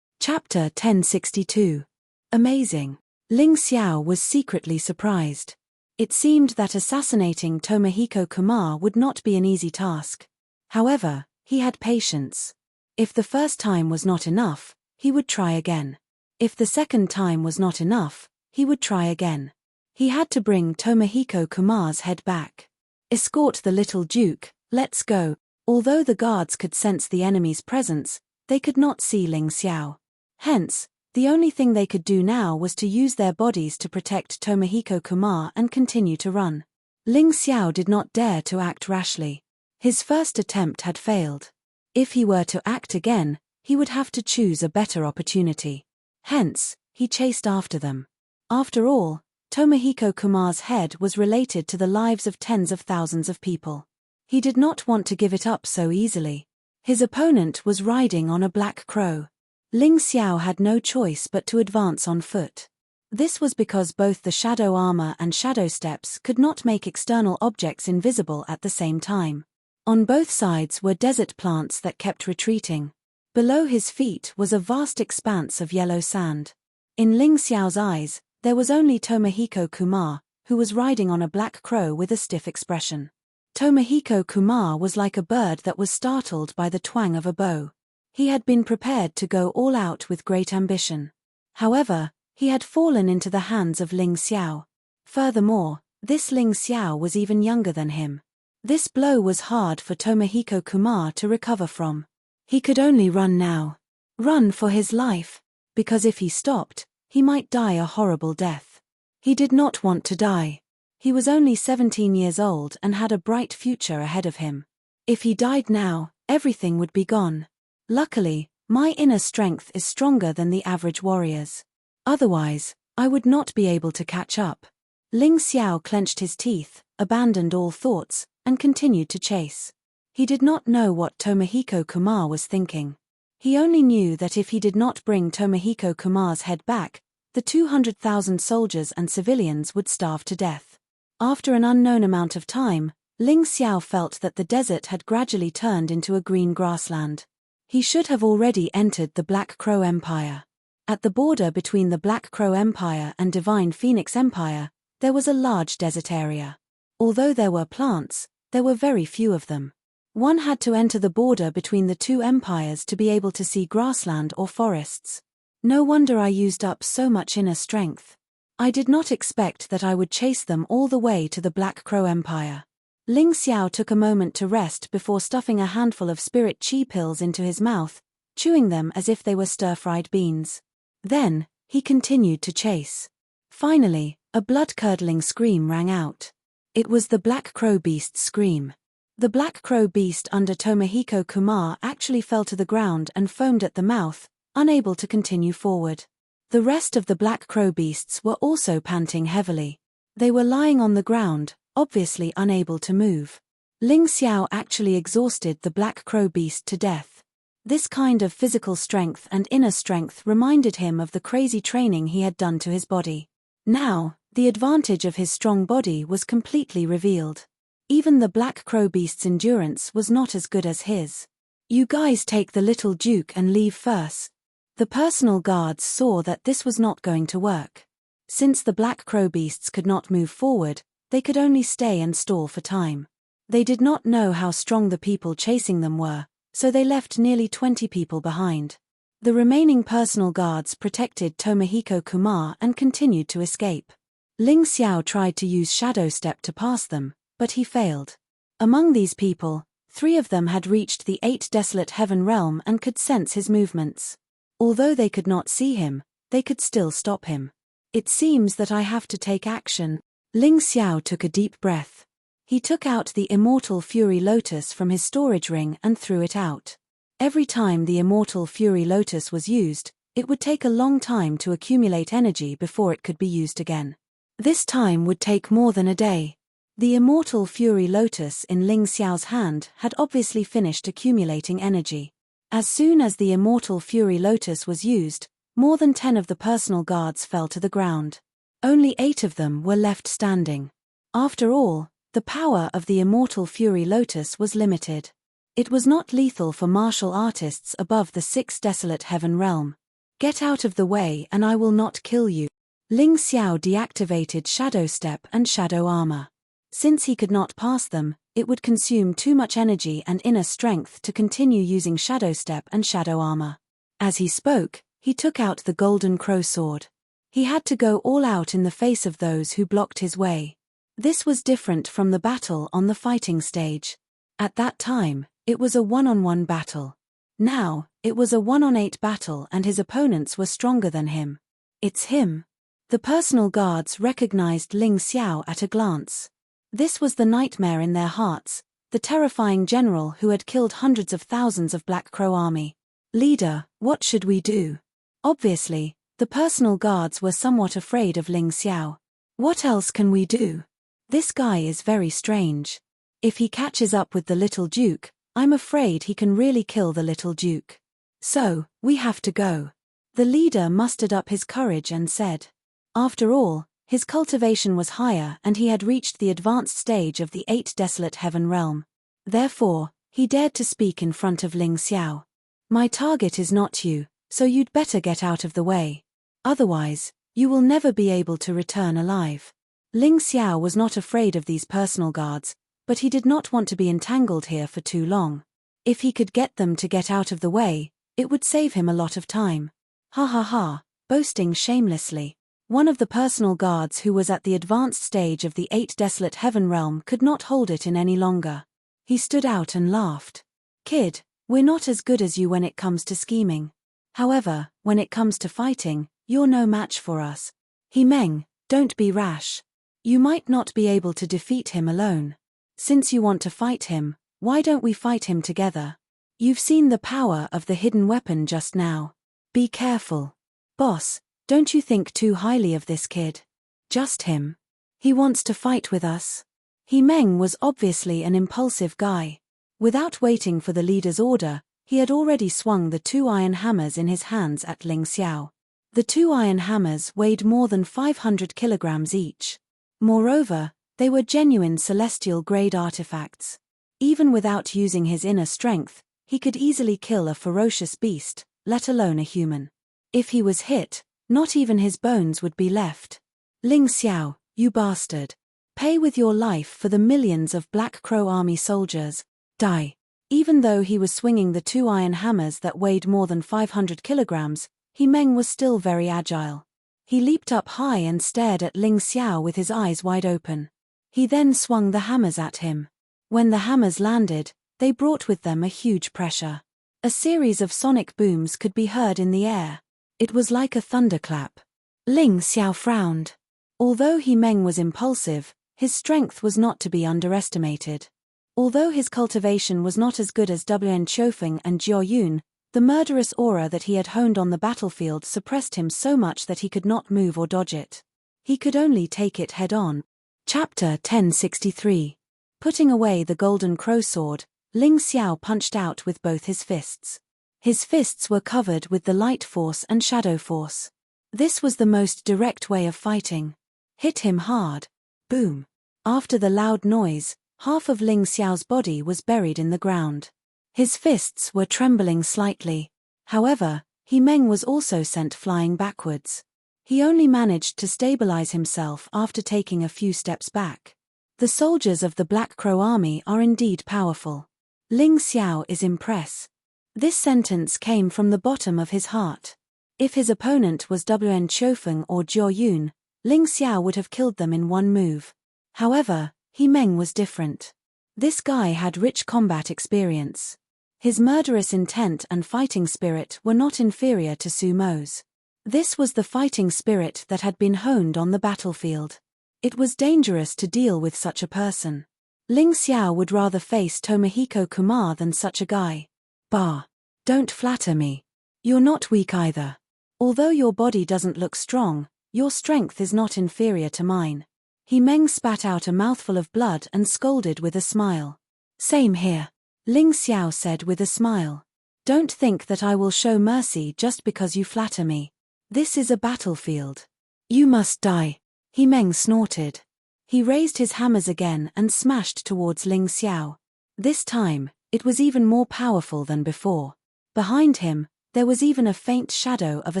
Chapter 1062. Amazing. Ling Xiao was secretly surprised. It seemed that assassinating Tomohiko Kumar would not be an easy task. However, he had patience. If the first time was not enough, he would try again. If the second time was not enough, he would try again. He had to bring Tomohiko Kumar's head back. Escort the little duke, let's go. Although the guards could sense the enemy's presence, they could not see Ling Xiao. Hence, the only thing they could do now was to use their bodies to protect Tomohiko Kumar and continue to run. Ling Xiao did not dare to act rashly. His first attempt had failed. If he were to act again, he would have to choose a better opportunity. Hence, he chased after them. After all, Tomohiko Kumar's head was related to the lives of tens of thousands of people. He did not want to give it up so easily. His opponent was riding on a black crow. Ling Xiao had no choice but to advance on foot. This was because both the shadow armor and shadow steps could not make external objects invisible at the same time. On both sides were desert plants that kept retreating. Below his feet was a vast expanse of yellow sand. In Ling Xiao's eyes, there was only Tomohiko Kumar, who was riding on a black crow with a stiff expression. Tomohiko Kumar was like a bird that was startled by the twang of a bow. He had been prepared to go all out with great ambition. However, he had fallen into the hands of Ling Xiao. Furthermore, this Ling Xiao was even younger than him. This blow was hard for Tomohiko Kumar to recover from. He could only run now. Run for his life. Because if he stopped, he might die a horrible death. He did not want to die. He was only 17 years old and had a bright future ahead of him. If he died now, everything would be gone. Luckily, my inner strength is stronger than the average warrior's. Otherwise, I would not be able to catch up. Ling Xiao clenched his teeth, abandoned all thoughts, and continued to chase. He did not know what Tomohiko Kumar was thinking. He only knew that if he did not bring Tomohiko Kumar's head back, the 200,000 soldiers and civilians would starve to death. After an unknown amount of time, Ling Xiao felt that the desert had gradually turned into a green grassland. He should have already entered the Black Crow Empire. At the border between the Black Crow Empire and Divine Phoenix Empire, there was a large desert area. Although there were plants, there were very few of them. One had to enter the border between the two empires to be able to see grassland or forests. No wonder I used up so much inner strength. I did not expect that I would chase them all the way to the Black Crow Empire. Ling Xiao took a moment to rest before stuffing a handful of spirit chi pills into his mouth, chewing them as if they were stir-fried beans. Then, he continued to chase. Finally, a blood-curdling scream rang out. It was the Black Crow beast's scream. The black crow beast under Tomohiko Kumar actually fell to the ground and foamed at the mouth, unable to continue forward. The rest of the black crow beasts were also panting heavily. They were lying on the ground, obviously unable to move. Ling Xiao actually exhausted the black crow beast to death. This kind of physical strength and inner strength reminded him of the crazy training he had done to his body. Now, the advantage of his strong body was completely revealed. Even the black crow beast's endurance was not as good as his. "You guys take the little duke and leave first." The personal guards saw that this was not going to work. Since the black crow beasts could not move forward, they could only stay and stall for time. They did not know how strong the people chasing them were, so they left nearly 20 people behind. The remaining personal guards protected Tomohiko Kumar and continued to escape. Ling Xiao tried to use Shadow Step to pass them, but he failed. Among these people, 3 of them had reached the 8 Desolate Heaven realm and could sense his movements. Although they could not see him, they could still stop him. "It seems that I have to take action." Ling Xiao took a deep breath. He took out the Immortal Fury Lotus from his storage ring and threw it out. Every time the Immortal Fury Lotus was used, it would take a long time to accumulate energy before it could be used again. This time would take more than a day. The Immortal Fury Lotus in Ling Xiao's hand had obviously finished accumulating energy. As soon as the Immortal Fury Lotus was used, more than 10 of the personal guards fell to the ground. Only 8 of them were left standing. After all, the power of the Immortal Fury Lotus was limited. It was not lethal for martial artists above the 6th Desolate Heaven realm. "Get out of the way and I will not kill you." Ling Xiao deactivated Shadow Step and Shadow Armor. Since he could not pass them, it would consume too much energy and inner strength to continue using Shadow Step and Shadow Armor. As he spoke, he took out the Golden Crow Sword. He had to go all out in the face of those who blocked his way. This was different from the battle on the fighting stage. At that time, it was a one-on-one battle. Now, it was a 1-on-8 battle and his opponents were stronger than him. "It's him." The personal guards recognized Ling Xiao at a glance. This was the nightmare in their hearts, the terrifying general who had killed hundreds of thousands of Black Crow army. "Leader, what should we do?" Obviously, the personal guards were somewhat afraid of Ling Xiao. "What else can we do? This guy is very strange. If he catches up with the little duke, I'm afraid he can really kill the little duke. So, we have to go." The leader mustered up his courage and said. After all, his cultivation was higher and he had reached the advanced stage of the 8 Desolate Heaven realm. Therefore, he dared to speak in front of Ling Xiao. "My target is not you, so you'd better get out of the way. Otherwise, you will never be able to return alive." Ling Xiao was not afraid of these personal guards, but he did not want to be entangled here for too long. If he could get them to get out of the way, it would save him a lot of time. Ha ha ha, boasting shamelessly. One of the personal guards who was at the advanced stage of the 8 Desolate Heaven realm could not hold it in any longer. He stood out and laughed. "Kid, we're not as good as you when it comes to scheming. However, when it comes to fighting, you're no match for us. Meng, don't be rash. You might not be able to defeat him alone. Since you want to fight him, why don't we fight him together? You've seen the power of the hidden weapon just now. Be careful. Boss, don't you think too highly of this kid. Just him. He wants to fight with us." Meng was obviously an impulsive guy. Without waiting for the leader's order, he had already swung the 2 iron hammers in his hands at Ling Xiao. The 2 iron hammers weighed more than 500 kilograms each. Moreover, they were genuine celestial-grade artifacts. Even without using his inner strength, he could easily kill a ferocious beast, let alone a human. If he was hit, not even his bones would be left. "Ling Xiao, you bastard. Pay with your life for the millions of Black Crow army soldiers. Die." Even though he was swinging the 2 iron hammers that weighed more than 500 kilograms, Meng was still very agile. He leaped up high and stared at Ling Xiao with his eyes wide open. He then swung the hammers at him. When the hammers landed, they brought with them a huge pressure. A series of sonic booms could be heard in the air. It was like a thunderclap. Ling Xiao frowned. Although Meng was impulsive, his strength was not to be underestimated. Although his cultivation was not as good as Wn Chofeng and Jiao Yun, the murderous aura that he had honed on the battlefield suppressed him so much that he could not move or dodge it. He could only take it head-on. Chapter 1063. Putting away the golden crow sword, Ling Xiao punched out with both his fists. His fists were covered with the light force and shadow force. This was the most direct way of fighting. Hit him hard. Boom. After the loud noise, half of Ling Xiao's body was buried in the ground. His fists were trembling slightly. However, He Meng was also sent flying backwards. He only managed to stabilize himself after taking a few steps back. The soldiers of the Black Crow army are indeed powerful. Ling Xiao is impressed. This sentence came from the bottom of his heart. If his opponent was Wn Chofeng or Jiao Yun, Ling Xiao would have killed them in one move. However, He Meng was different. This guy had rich combat experience. His murderous intent and fighting spirit were not inferior to Sumo's. This was the fighting spirit that had been honed on the battlefield. It was dangerous to deal with such a person. Ling Xiao would rather face Tomohiko Kumar than such a guy. Bah! Don't flatter me. You're not weak either. Although your body doesn't look strong, your strength is not inferior to mine. He Meng spat out a mouthful of blood and scolded with a smile. Same here. Ling Xiao said with a smile. Don't think that I will show mercy just because you flatter me. This is a battlefield. You must die. He Meng snorted. He raised his hammers again and smashed towards Ling Xiao. This time, it was even more powerful than before. Behind him, there was even a faint shadow of a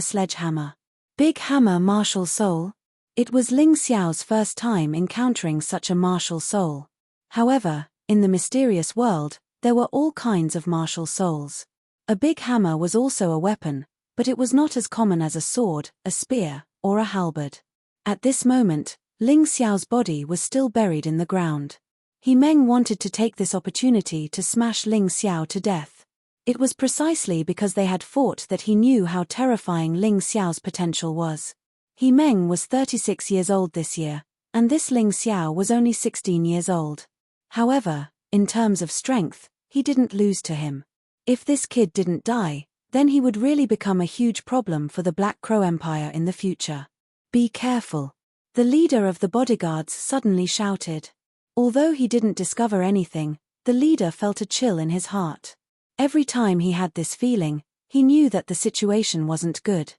sledgehammer. Big hammer martial soul? It was Ling Xiao's first time encountering such a martial soul. However, in the mysterious world, there were all kinds of martial souls. A big hammer was also a weapon, but it was not as common as a sword, a spear, or a halberd. At this moment, Ling Xiao's body was still buried in the ground. He Meng wanted to take this opportunity to smash Ling Xiao to death. It was precisely because they had fought that he knew how terrifying Ling Xiao's potential was. He Meng was 36 years old this year, and this Ling Xiao was only 16 years old. However, in terms of strength, he didn't lose to him. If this kid didn't die, then he would really become a huge problem for the Black Crow Empire in the future. Be careful. The leader of the bodyguards suddenly shouted. Although he didn't discover anything, the leader felt a chill in his heart. Every time he had this feeling, he knew that the situation wasn't good.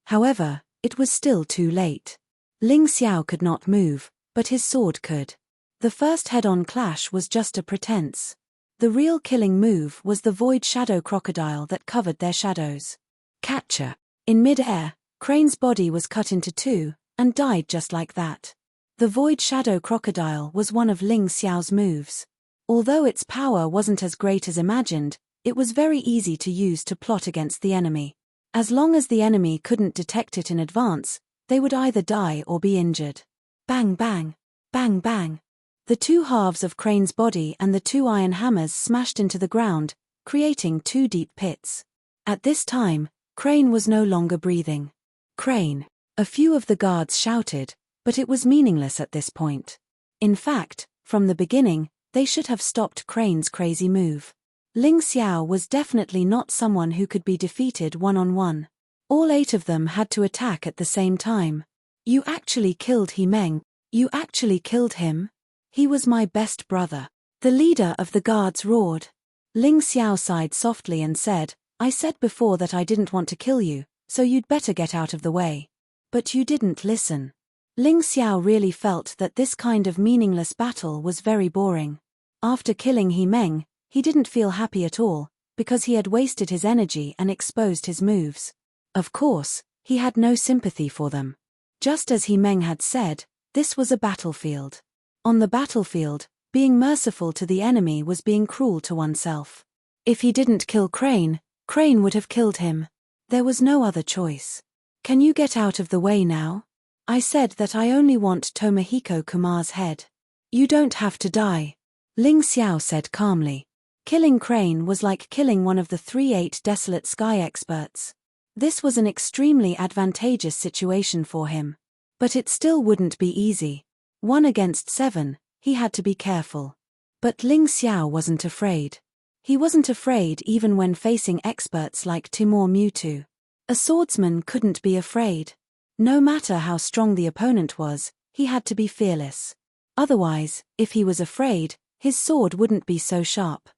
However, it was still too late. Ling Xiao could not move, but his sword could. The first head-on clash was just a pretense. The real killing move was the void shadow crocodile that covered their shadows. Catcher. In mid-air, Crane's body was cut into two, and died just like that. The void shadow crocodile was one of Ling Xiao's moves. Although its power wasn't as great as imagined, it was very easy to use to plot against the enemy. As long as the enemy couldn't detect it in advance, they would either die or be injured. Bang bang, bang bang. The two halves of Crane's body and the two iron hammers smashed into the ground, creating two deep pits. At this time, Crane was no longer breathing. Crane. A few of the guards shouted, but it was meaningless at this point. In fact, from the beginning, they should have stopped Crane's crazy move. Ling Xiao was definitely not someone who could be defeated one-on-one. All 8 of them had to attack at the same time. You actually killed He Meng. You actually killed him? He was my best brother. The leader of the guards roared. Ling Xiao sighed softly and said, I said before that I didn't want to kill you, so you'd better get out of the way. But you didn't listen. Ling Xiao really felt that this kind of meaningless battle was very boring. After killing He Meng, he didn't feel happy at all, because he had wasted his energy and exposed his moves. Of course, he had no sympathy for them. Just as He Meng had said, this was a battlefield. On the battlefield, being merciful to the enemy was being cruel to oneself. If he didn't kill Crane, Crane would have killed him. There was no other choice. Can you get out of the way now? I said that I only want Tomohiko Kumar's head. You don't have to die. Ling Xiao said calmly. Killing Crane was like killing one of the 3-8 desolate sky experts. This was an extremely advantageous situation for him. But it still wouldn't be easy. 1 against 7, he had to be careful. But Ling Xiao wasn't afraid. He wasn't afraid even when facing experts like Timur Mewtwo. A swordsman couldn't be afraid. No matter how strong the opponent was, he had to be fearless. Otherwise, if he was afraid, his sword wouldn't be so sharp.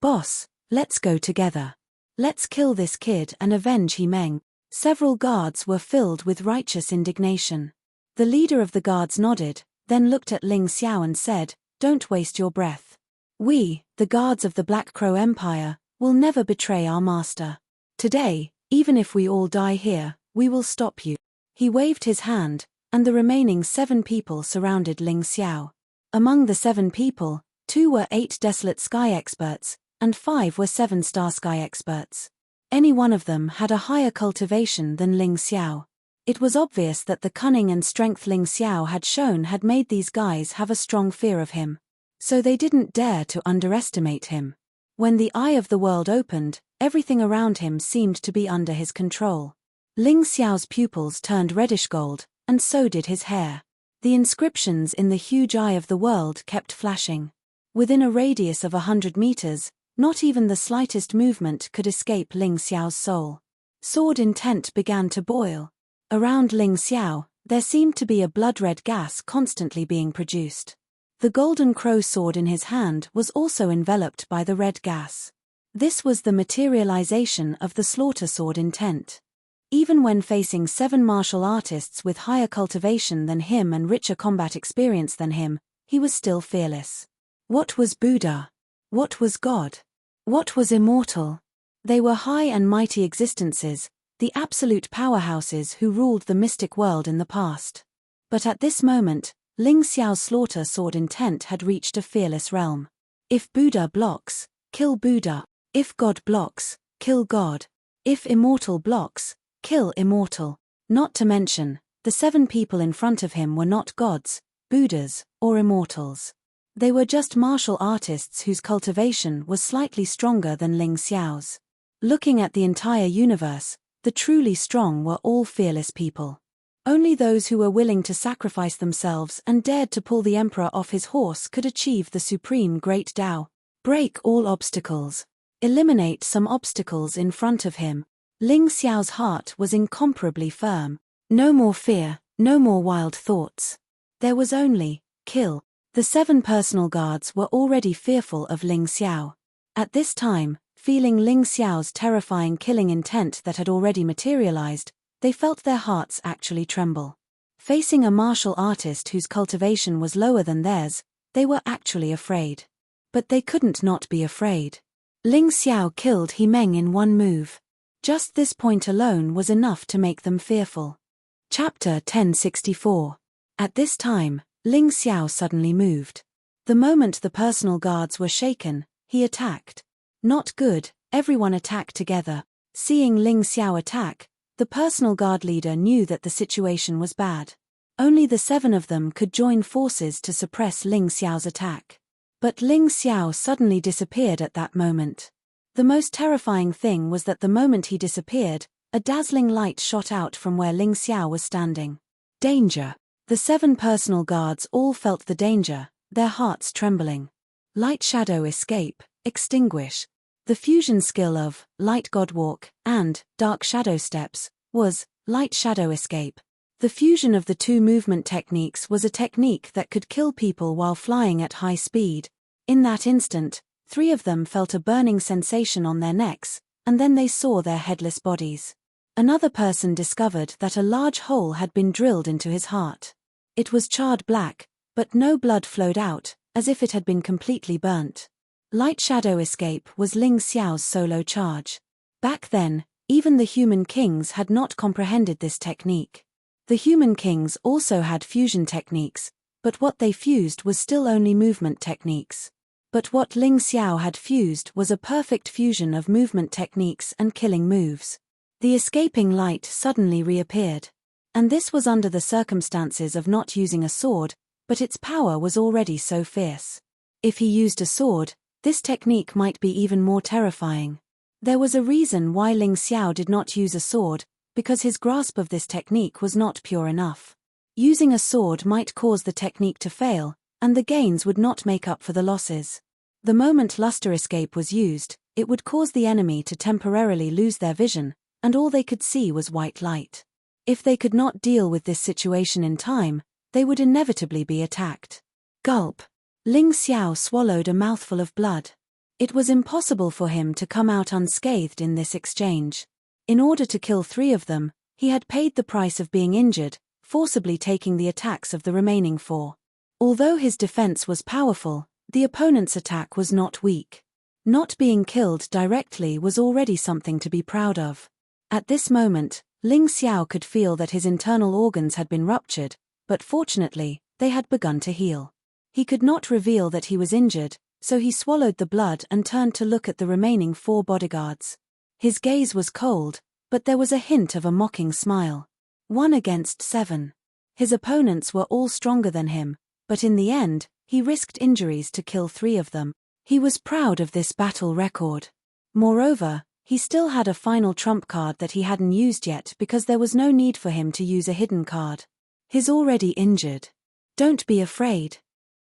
"Boss, let's go together. Let's kill this kid and avenge He Meng." Several guards were filled with righteous indignation. The leader of the guards nodded, then looked at Ling Xiao and said, "Don't waste your breath. We, the guards of the Black Crow Empire, will never betray our master. Today, even if we all die here, we will stop you." He waved his hand, and the remaining 7 people surrounded Ling Xiao. Among the 7 people, 2 were 8 Desolate Sky experts, and 5 were 7-star Sky experts. Any one of them had a higher cultivation than Ling Xiao. It was obvious that the cunning and strength Ling Xiao had shown had made these guys have a strong fear of him. So they didn't dare to underestimate him. When the eye of the world opened, everything around him seemed to be under his control. Ling Xiao's pupils turned reddish gold, and so did his hair. The inscriptions in the huge eye of the world kept flashing. Within a radius of 100 meters, not even the slightest movement could escape Ling Xiao's soul. Sword intent began to boil. Around Ling Xiao, there seemed to be a blood-red gas constantly being produced. The golden crow sword in his hand was also enveloped by the red gas. This was the materialization of the slaughter sword intent. Even when facing 7 martial artists with higher cultivation than him and richer combat experience than him, he was still fearless. What was Buddha? What was God? What was immortal? They were high and mighty existences, the absolute powerhouses who ruled the mystic world in the past. But at this moment, Ling Xiao's slaughter sword intent had reached a fearless realm. If Buddha blocks, kill Buddha. If God blocks, kill God. If immortal blocks, kill immortal. Not to mention, the 7 people in front of him were not gods, Buddhas, or immortals. They were just martial artists whose cultivation was slightly stronger than Ling Xiao's. Looking at the entire universe, the truly strong were all fearless people. Only those who were willing to sacrifice themselves and dared to pull the emperor off his horse could achieve the supreme great Tao. Break all obstacles. Eliminate some obstacles in front of him. Ling Xiao's heart was incomparably firm. No more fear, no more wild thoughts. There was only, kill. The 7 personal guards were already fearful of Ling Xiao. At this time, feeling Ling Xiao's terrifying killing intent that had already materialized, they felt their hearts actually tremble. Facing a martial artist whose cultivation was lower than theirs, they were actually afraid. But they couldn't not be afraid. Ling Xiao killed He Meng in one move. Just this point alone was enough to make them fearful. Chapter 1064. At this time, Ling Xiao suddenly moved. The moment the personal guards were shaken, he attacked. Not good, everyone attacked together. Seeing Ling Xiao attack, the personal guard leader knew that the situation was bad. Only the 7 of them could join forces to suppress Ling Xiao's attack. But Ling Xiao suddenly disappeared at that moment. The most terrifying thing was that the moment he disappeared, a dazzling light shot out from where Ling Xiao was standing. Danger! The 7 personal guards all felt the danger, their hearts trembling. Light shadow escape, extinguish. The fusion skill of Light God Walk and Dark Shadow Steps was Light Shadow Escape. The fusion of the 2 movement techniques was a technique that could kill people while flying at high speed. In that instant, 3 of them felt a burning sensation on their necks, and then they saw their headless bodies. Another person discovered that a large hole had been drilled into his heart. It was charred black, but no blood flowed out, as if it had been completely burnt. Light Shadow Escape was Ling Xiao's solo charge. Back then, even the human kings had not comprehended this technique. The human kings also had fusion techniques, but what they fused was still only movement techniques. But what Ling Xiao had fused was a perfect fusion of movement techniques and killing moves. The escaping light suddenly reappeared. And this was under the circumstances of not using a sword, but its power was already so fierce. If he used a sword, this technique might be even more terrifying. There was a reason why Ling Xiao did not use a sword, because his grasp of this technique was not pure enough. Using a sword might cause the technique to fail, and the gains would not make up for the losses. The moment luster escape was used, it would cause the enemy to temporarily lose their vision, and all they could see was white light. If they could not deal with this situation in time, they would inevitably be attacked. Gulp. Ling Xiao swallowed a mouthful of blood. It was impossible for him to come out unscathed in this exchange. In order to kill 3 of them, he had paid the price of being injured, forcibly taking the attacks of the remaining 4. Although his defense was powerful, the opponent's attack was not weak. Not being killed directly was already something to be proud of. At this moment, Ling Xiao could feel that his internal organs had been ruptured, but fortunately, they had begun to heal. He could not reveal that he was injured, so he swallowed the blood and turned to look at the remaining 4 bodyguards. His gaze was cold, but there was a hint of a mocking smile. 1 against 7. His opponents were all stronger than him, but in the end, he risked injuries to kill 3 of them. He was proud of this battle record. Moreover, he still had a final trump card that he hadn't used yet because there was no need for him to use a hidden card. He's already injured. Don't be afraid.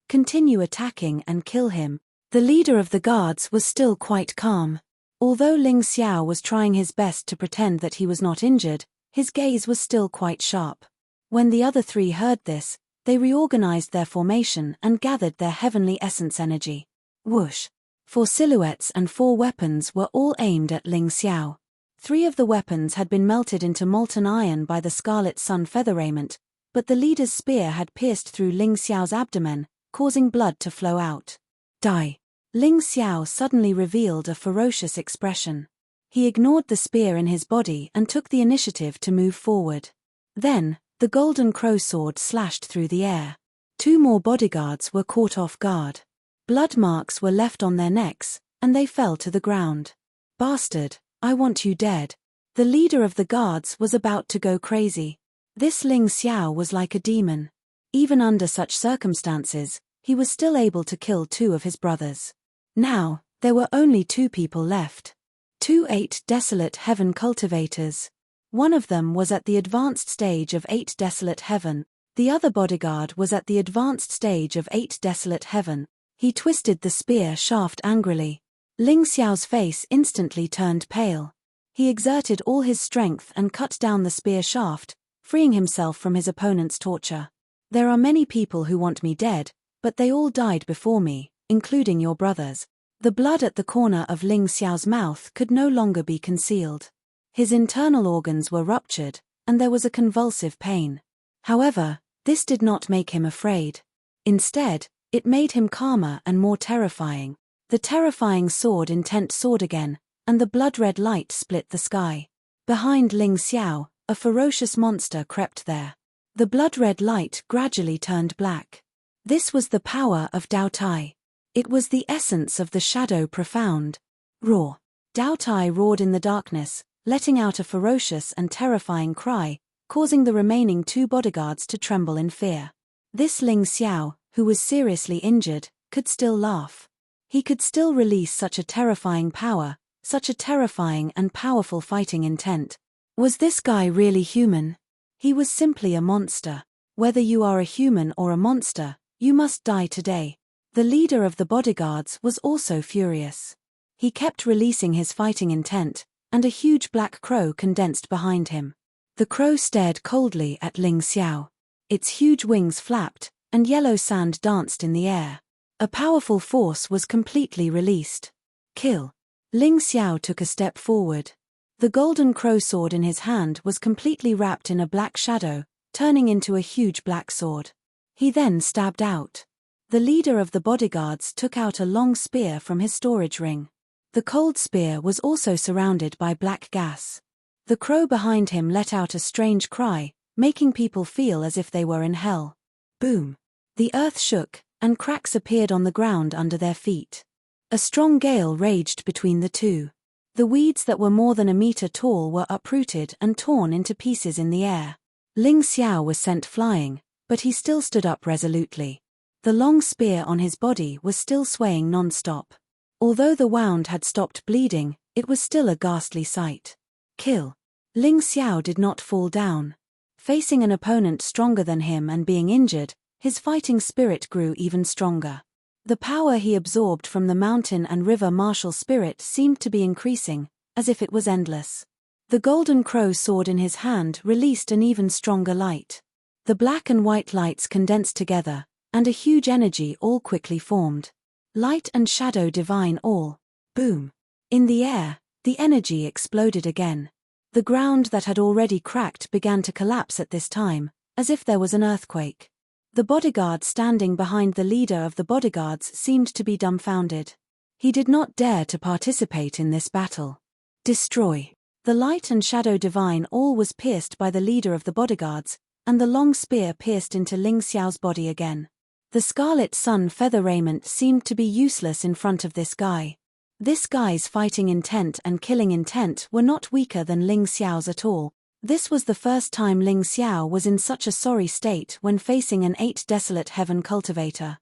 Continue attacking and kill him. The leader of the guards was still quite calm. Although Ling Xiao was trying his best to pretend that he was not injured, his gaze was still quite sharp. When the other 3 heard this, they reorganized their formation and gathered their heavenly essence energy. Whoosh! 4 silhouettes and 4 weapons were all aimed at Ling Xiao. 3 of the weapons had been melted into molten iron by the Scarlet Sun feather raiment, but the leader's spear had pierced through Ling Xiao's abdomen, causing blood to flow out. Die! Ling Xiao suddenly revealed a ferocious expression. He ignored the spear in his body and took the initiative to move forward. Then, the golden crow sword slashed through the air. 2 more bodyguards were caught off guard. Blood marks were left on their necks, and they fell to the ground. Bastard, I want you dead. The leader of the guards was about to go crazy. This Ling Xiao was like a demon. Even under such circumstances, he was still able to kill 2 of his brothers. Now, there were only 2 people left. 2 8 Desolate Heaven cultivators. One of them was at the advanced stage of 8 Desolate Heaven, the other bodyguard was at the advanced stage of 8 Desolate Heaven. He twisted the spear shaft angrily. Ling Xiao's face instantly turned pale. He exerted all his strength and cut down the spear shaft, freeing himself from his opponent's torture. There are many people who want me dead, but they all died before me, including your brothers. The blood at the corner of Ling Xiao's mouth could no longer be concealed. His internal organs were ruptured, and there was a convulsive pain. However, this did not make him afraid. Instead, it made him calmer and more terrifying. The terrifying sword intent soared again, and the blood-red light split the sky. Behind Ling Xiao, a ferocious monster crept there. The blood-red light gradually turned black. This was the power of Dao Tai. It was the essence of the shadow profound. Roar! Dao Tai roared in the darkness, letting out a ferocious and terrifying cry, causing the remaining 2 bodyguards to tremble in fear. This Ling Xiao, who was seriously injured, could still laugh. He could still release such a terrifying power, such a terrifying and powerful fighting intent. Was this guy really human? He was simply a monster. Whether you are a human or a monster, you must die today. The leader of the bodyguards was also furious. He kept releasing his fighting intent, and a huge black crow condensed behind him. The crow stared coldly at Ling Xiao. Its huge wings flapped, and yellow sand danced in the air. A powerful force was completely released. Kill. Ling Xiao took a step forward. The golden crow sword in his hand was completely wrapped in a black shadow, turning into a huge black sword. He then stabbed out. The leader of the bodyguards took out a long spear from his storage ring. The cold spear was also surrounded by black gas. The crow behind him let out a strange cry, making people feel as if they were in hell. Boom! The earth shook, and cracks appeared on the ground under their feet. A strong gale raged between the 2. The weeds that were more than a meter tall were uprooted and torn into pieces in the air. Ling Xiao was sent flying, but he still stood up resolutely. The long spear on his body was still swaying non-stop. Although the wound had stopped bleeding, it was still a ghastly sight. Kill. Ling Xiao did not fall down. Facing an opponent stronger than him and being injured, his fighting spirit grew even stronger. The power he absorbed from the mountain and river martial spirit seemed to be increasing, as if it was endless. The golden crow sword in his hand released an even stronger light. The black and white lights condensed together, and a huge energy all quickly formed. Light and shadow divine all. Boom. In the air, the energy exploded again. The ground that had already cracked began to collapse at this time, as if there was an earthquake. The bodyguard standing behind the leader of the bodyguards seemed to be dumbfounded. He did not dare to participate in this battle. Destroy. The light and shadow divine all was pierced by the leader of the bodyguards, and the long spear pierced into Ling Xiao's body again. The scarlet sun feather raiment seemed to be useless in front of this guy. This guy's fighting intent and killing intent were not weaker than Ling Xiao's at all. This was the first time Ling Xiao was in such a sorry state when facing an 8 desolate heaven cultivator.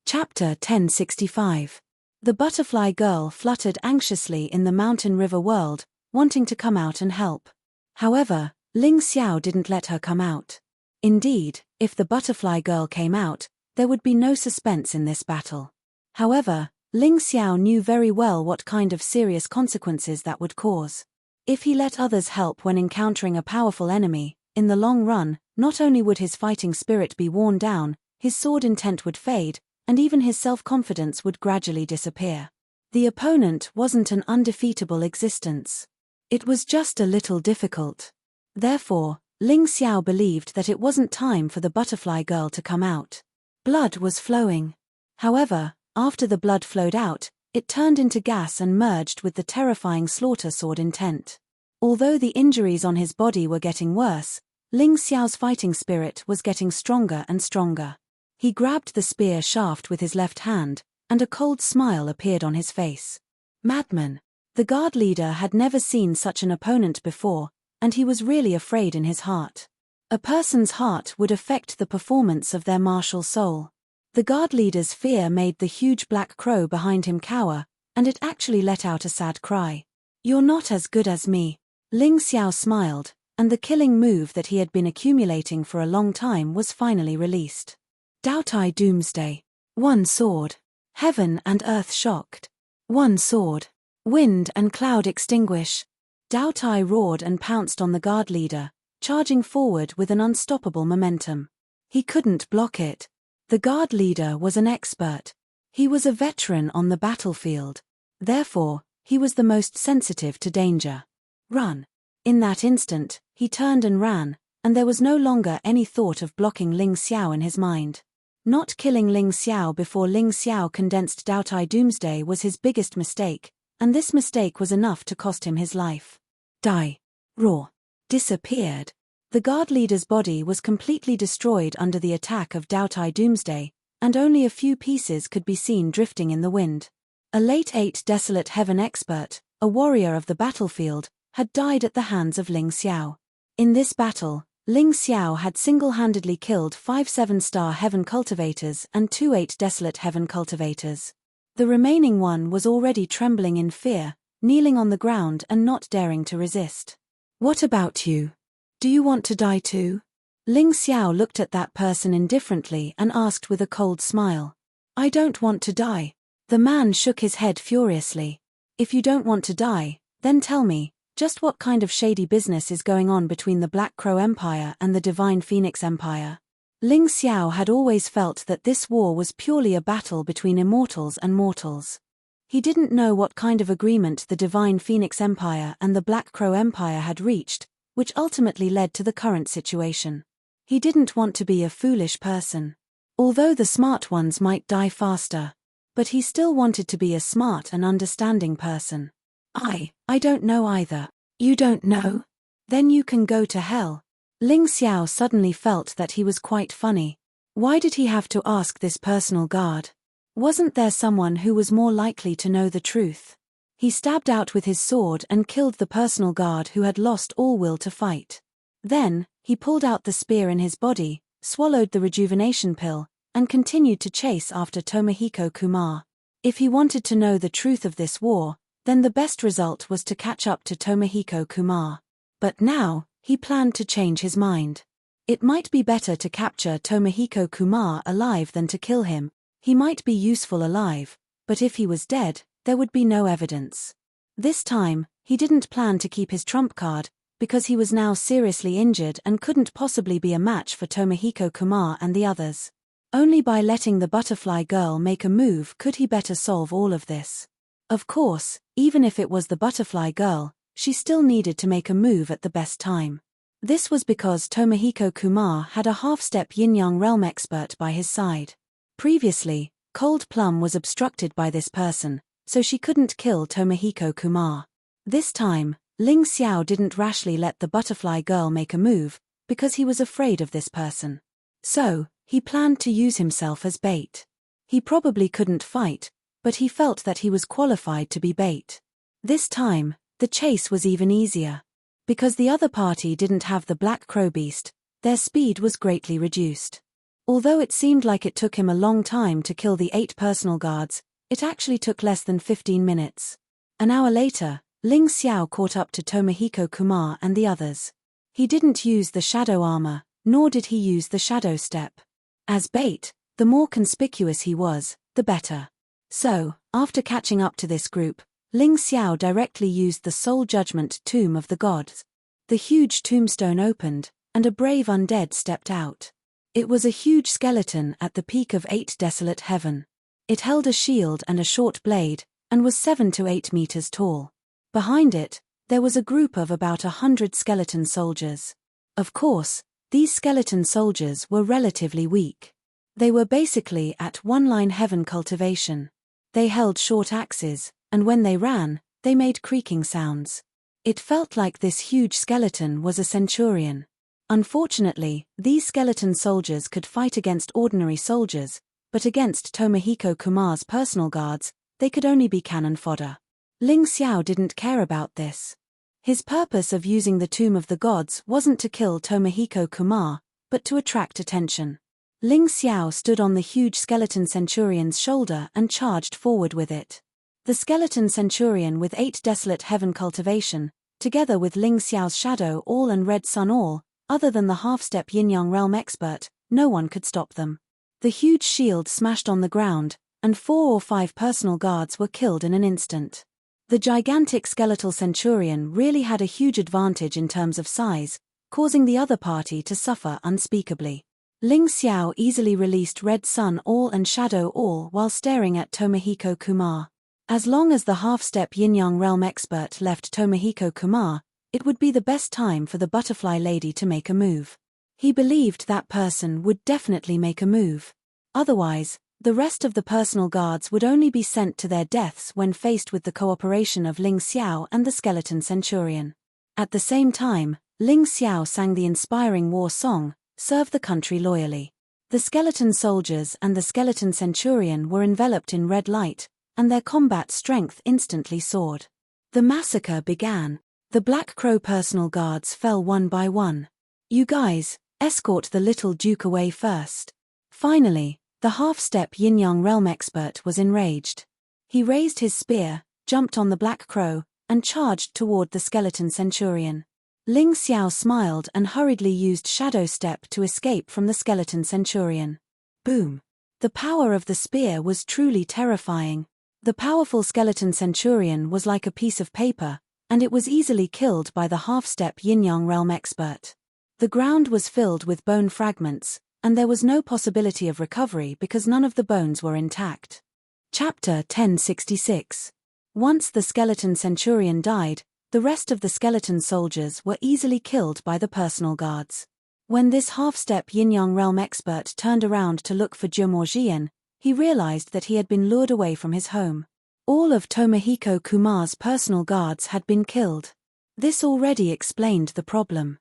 Chapter 1065. The butterfly girl fluttered anxiously in the mountain river world, wanting to come out and help. However, Ling Xiao didn't let her come out. Indeed, if the butterfly girl came out, there would be no suspense in this battle. However, Ling Xiao knew very well what kind of serious consequences that would cause. If he let others help when encountering a powerful enemy, in the long run, not only would his fighting spirit be worn down, his sword intent would fade, and even his self-confidence would gradually disappear. The opponent wasn't an undefeatable existence. It was just a little difficult. Therefore, Ling Xiao believed that it wasn't time for the butterfly girl to come out. Blood was flowing. However, after the blood flowed out, it turned into gas and merged with the terrifying slaughter sword intent. Although the injuries on his body were getting worse, Ling Xiao's fighting spirit was getting stronger and stronger. He grabbed the spear shaft with his left hand, and a cold smile appeared on his face. Madman. The guard leader had never seen such an opponent before, and he was really afraid in his heart. A person's heart would affect the performance of their martial soul. The guard leader's fear made the huge black crow behind him cower, and it actually let out a sad cry. "You're not as good as me." Ling Xiao smiled, and the killing move that he had been accumulating for a long time was finally released. Doutai Doomsday. One sword. Heaven and earth shocked. One sword. Wind and cloud extinguish. Doutai roared and pounced on the guard leader, charging forward with an unstoppable momentum. He couldn't block it. The guard leader was an expert. He was a veteran on the battlefield. Therefore, he was the most sensitive to danger. Run. In that instant, he turned and ran, and there was no longer any thought of blocking Ling Xiao in his mind. Not killing Ling Xiao before Ling Xiao condensed Doutai Doomsday was his biggest mistake, and this mistake was enough to cost him his life. Die. Roar. Disappeared. The guard leader's body was completely destroyed under the attack of Doutai Doomsday, and only a few pieces could be seen drifting in the wind. A late 8 desolate heaven expert, a warrior of the battlefield, had died at the hands of Ling Xiao. In this battle, Ling Xiao had single-handedly killed 5 7-star heaven cultivators and 2 8 desolate heaven cultivators. The remaining one was already trembling in fear, kneeling on the ground and not daring to resist. "What about you? Do you want to die too?" Ling Xiao looked at that person indifferently and asked with a cold smile. "I don't want to die." The man shook his head furiously. "If you don't want to die, then tell me, just what kind of shady business is going on between the Black Crow Empire and the Divine Phoenix Empire?" Ling Xiao had always felt that this war was purely a battle between immortals and mortals. He didn't know what kind of agreement the Divine Phoenix Empire and the Black Crow Empire had reached, which ultimately led to the current situation. He didn't want to be a foolish person. Although the smart ones might die faster. But he still wanted to be a smart and understanding person. I don't know either." "You don't know? Then you can go to hell." Ling Xiao suddenly felt that he was quite funny. Why did he have to ask this personal guard? Wasn't there someone who was more likely to know the truth? He stabbed out with his sword and killed the personal guard who had lost all will to fight. Then, he pulled out the spear in his body, swallowed the rejuvenation pill, and continued to chase after Tomohiko Kumar. If he wanted to know the truth of this war, then the best result was to catch up to Tomohiko Kumar. But now, he planned to change his mind. It might be better to capture Tomohiko Kumar alive than to kill him, He might be useful alive, but if he was dead, there would be no evidence. This time, he didn't plan to keep his trump card, because he was now seriously injured and couldn't possibly be a match for Tomohiko Kumar and the others. Only by letting the butterfly girl make a move could he better solve all of this. Of course, even if it was the butterfly girl, she still needed to make a move at the best time. This was because Tomohiko Kumar had a half-step yin-yang realm expert by his side. Previously, Cold Plum was obstructed by this person, so she couldn't kill Tomohiko Kumar. This time, Ling Xiao didn't rashly let the butterfly girl make a move, because he was afraid of this person. So, he planned to use himself as bait. He probably couldn't fight, but he felt that he was qualified to be bait. This time, the chase was even easier. Because the other party didn't have the Black Crow Beast, their speed was greatly reduced. Although it seemed like it took him a long time to kill the 8 personal guards, it actually took less than 15 minutes. An hour later, Ling Xiao caught up to Tomohiko Kumar and the others. He didn't use the shadow armor, nor did he use the shadow step. As bait, the more conspicuous he was, the better. So, after catching up to this group, Ling Xiao directly used the Soul Judgment Tomb of the Gods. The huge tombstone opened, and a brave undead stepped out. It was a huge skeleton at the peak of 8 desolate heaven. It held a shield and a short blade, and was 7 to 8 meters tall. Behind it, there was a group of about 100 skeleton soldiers. Of course, these skeleton soldiers were relatively weak. They were basically at one-line heaven cultivation. They held short axes, and when they ran, they made creaking sounds. It felt like this huge skeleton was a centurion. Unfortunately, these skeleton soldiers could fight against ordinary soldiers, but against Tomohiko Kumar's personal guards, they could only be cannon fodder. Ling Xiao didn't care about this. His purpose of using the Tomb of the Gods wasn't to kill Tomohiko Kumar, but to attract attention. Ling Xiao stood on the huge skeleton centurion's shoulder and charged forward with it. The skeleton centurion with 8 desolate heaven cultivation, together with Ling Xiao's shadow all and red sun all, other than the half-step yin-yang realm expert, no one could stop them. The huge shield smashed on the ground, and 4 or 5 personal guards were killed in an instant. The gigantic skeletal centurion really had a huge advantage in terms of size, causing the other party to suffer unspeakably. Ling Xiao easily released Red Sun all and Shadow all while staring at Tomohiko Kumar. As long as the half-step yin-yang realm expert left Tomohiko Kumar, it would be the best time for the butterfly lady to make a move. He believed that person would definitely make a move. Otherwise, the rest of the personal guards would only be sent to their deaths when faced with the cooperation of Ling Xiao and the skeleton centurion. At the same time, Ling Xiao sang the inspiring war song, "Serve the country loyally." The skeleton soldiers and the skeleton centurion were enveloped in red light, and their combat strength instantly soared. The massacre began. The Black Crow personal guards fell one by one. "You guys, escort the little Duke away first." Finally, the half-step yin-yang realm expert was enraged. He raised his spear, jumped on the Black Crow, and charged toward the skeleton centurion. Ling Xiao smiled and hurriedly used Shadow Step to escape from the skeleton centurion. Boom! The power of the spear was truly terrifying. The powerful skeleton centurion was like a piece of paper, and it was easily killed by the half-step yin-yang realm expert. The ground was filled with bone fragments, and there was no possibility of recovery because none of the bones were intact. Chapter 1066. Once the skeleton centurion died, the rest of the skeleton soldiers were easily killed by the personal guards. When this half-step yin-yang realm expert turned around to look for Jumorjian, he realized that he had been lured away from his home. All of Tomohiko Kumar's personal guards had been killed. This already explained the problem.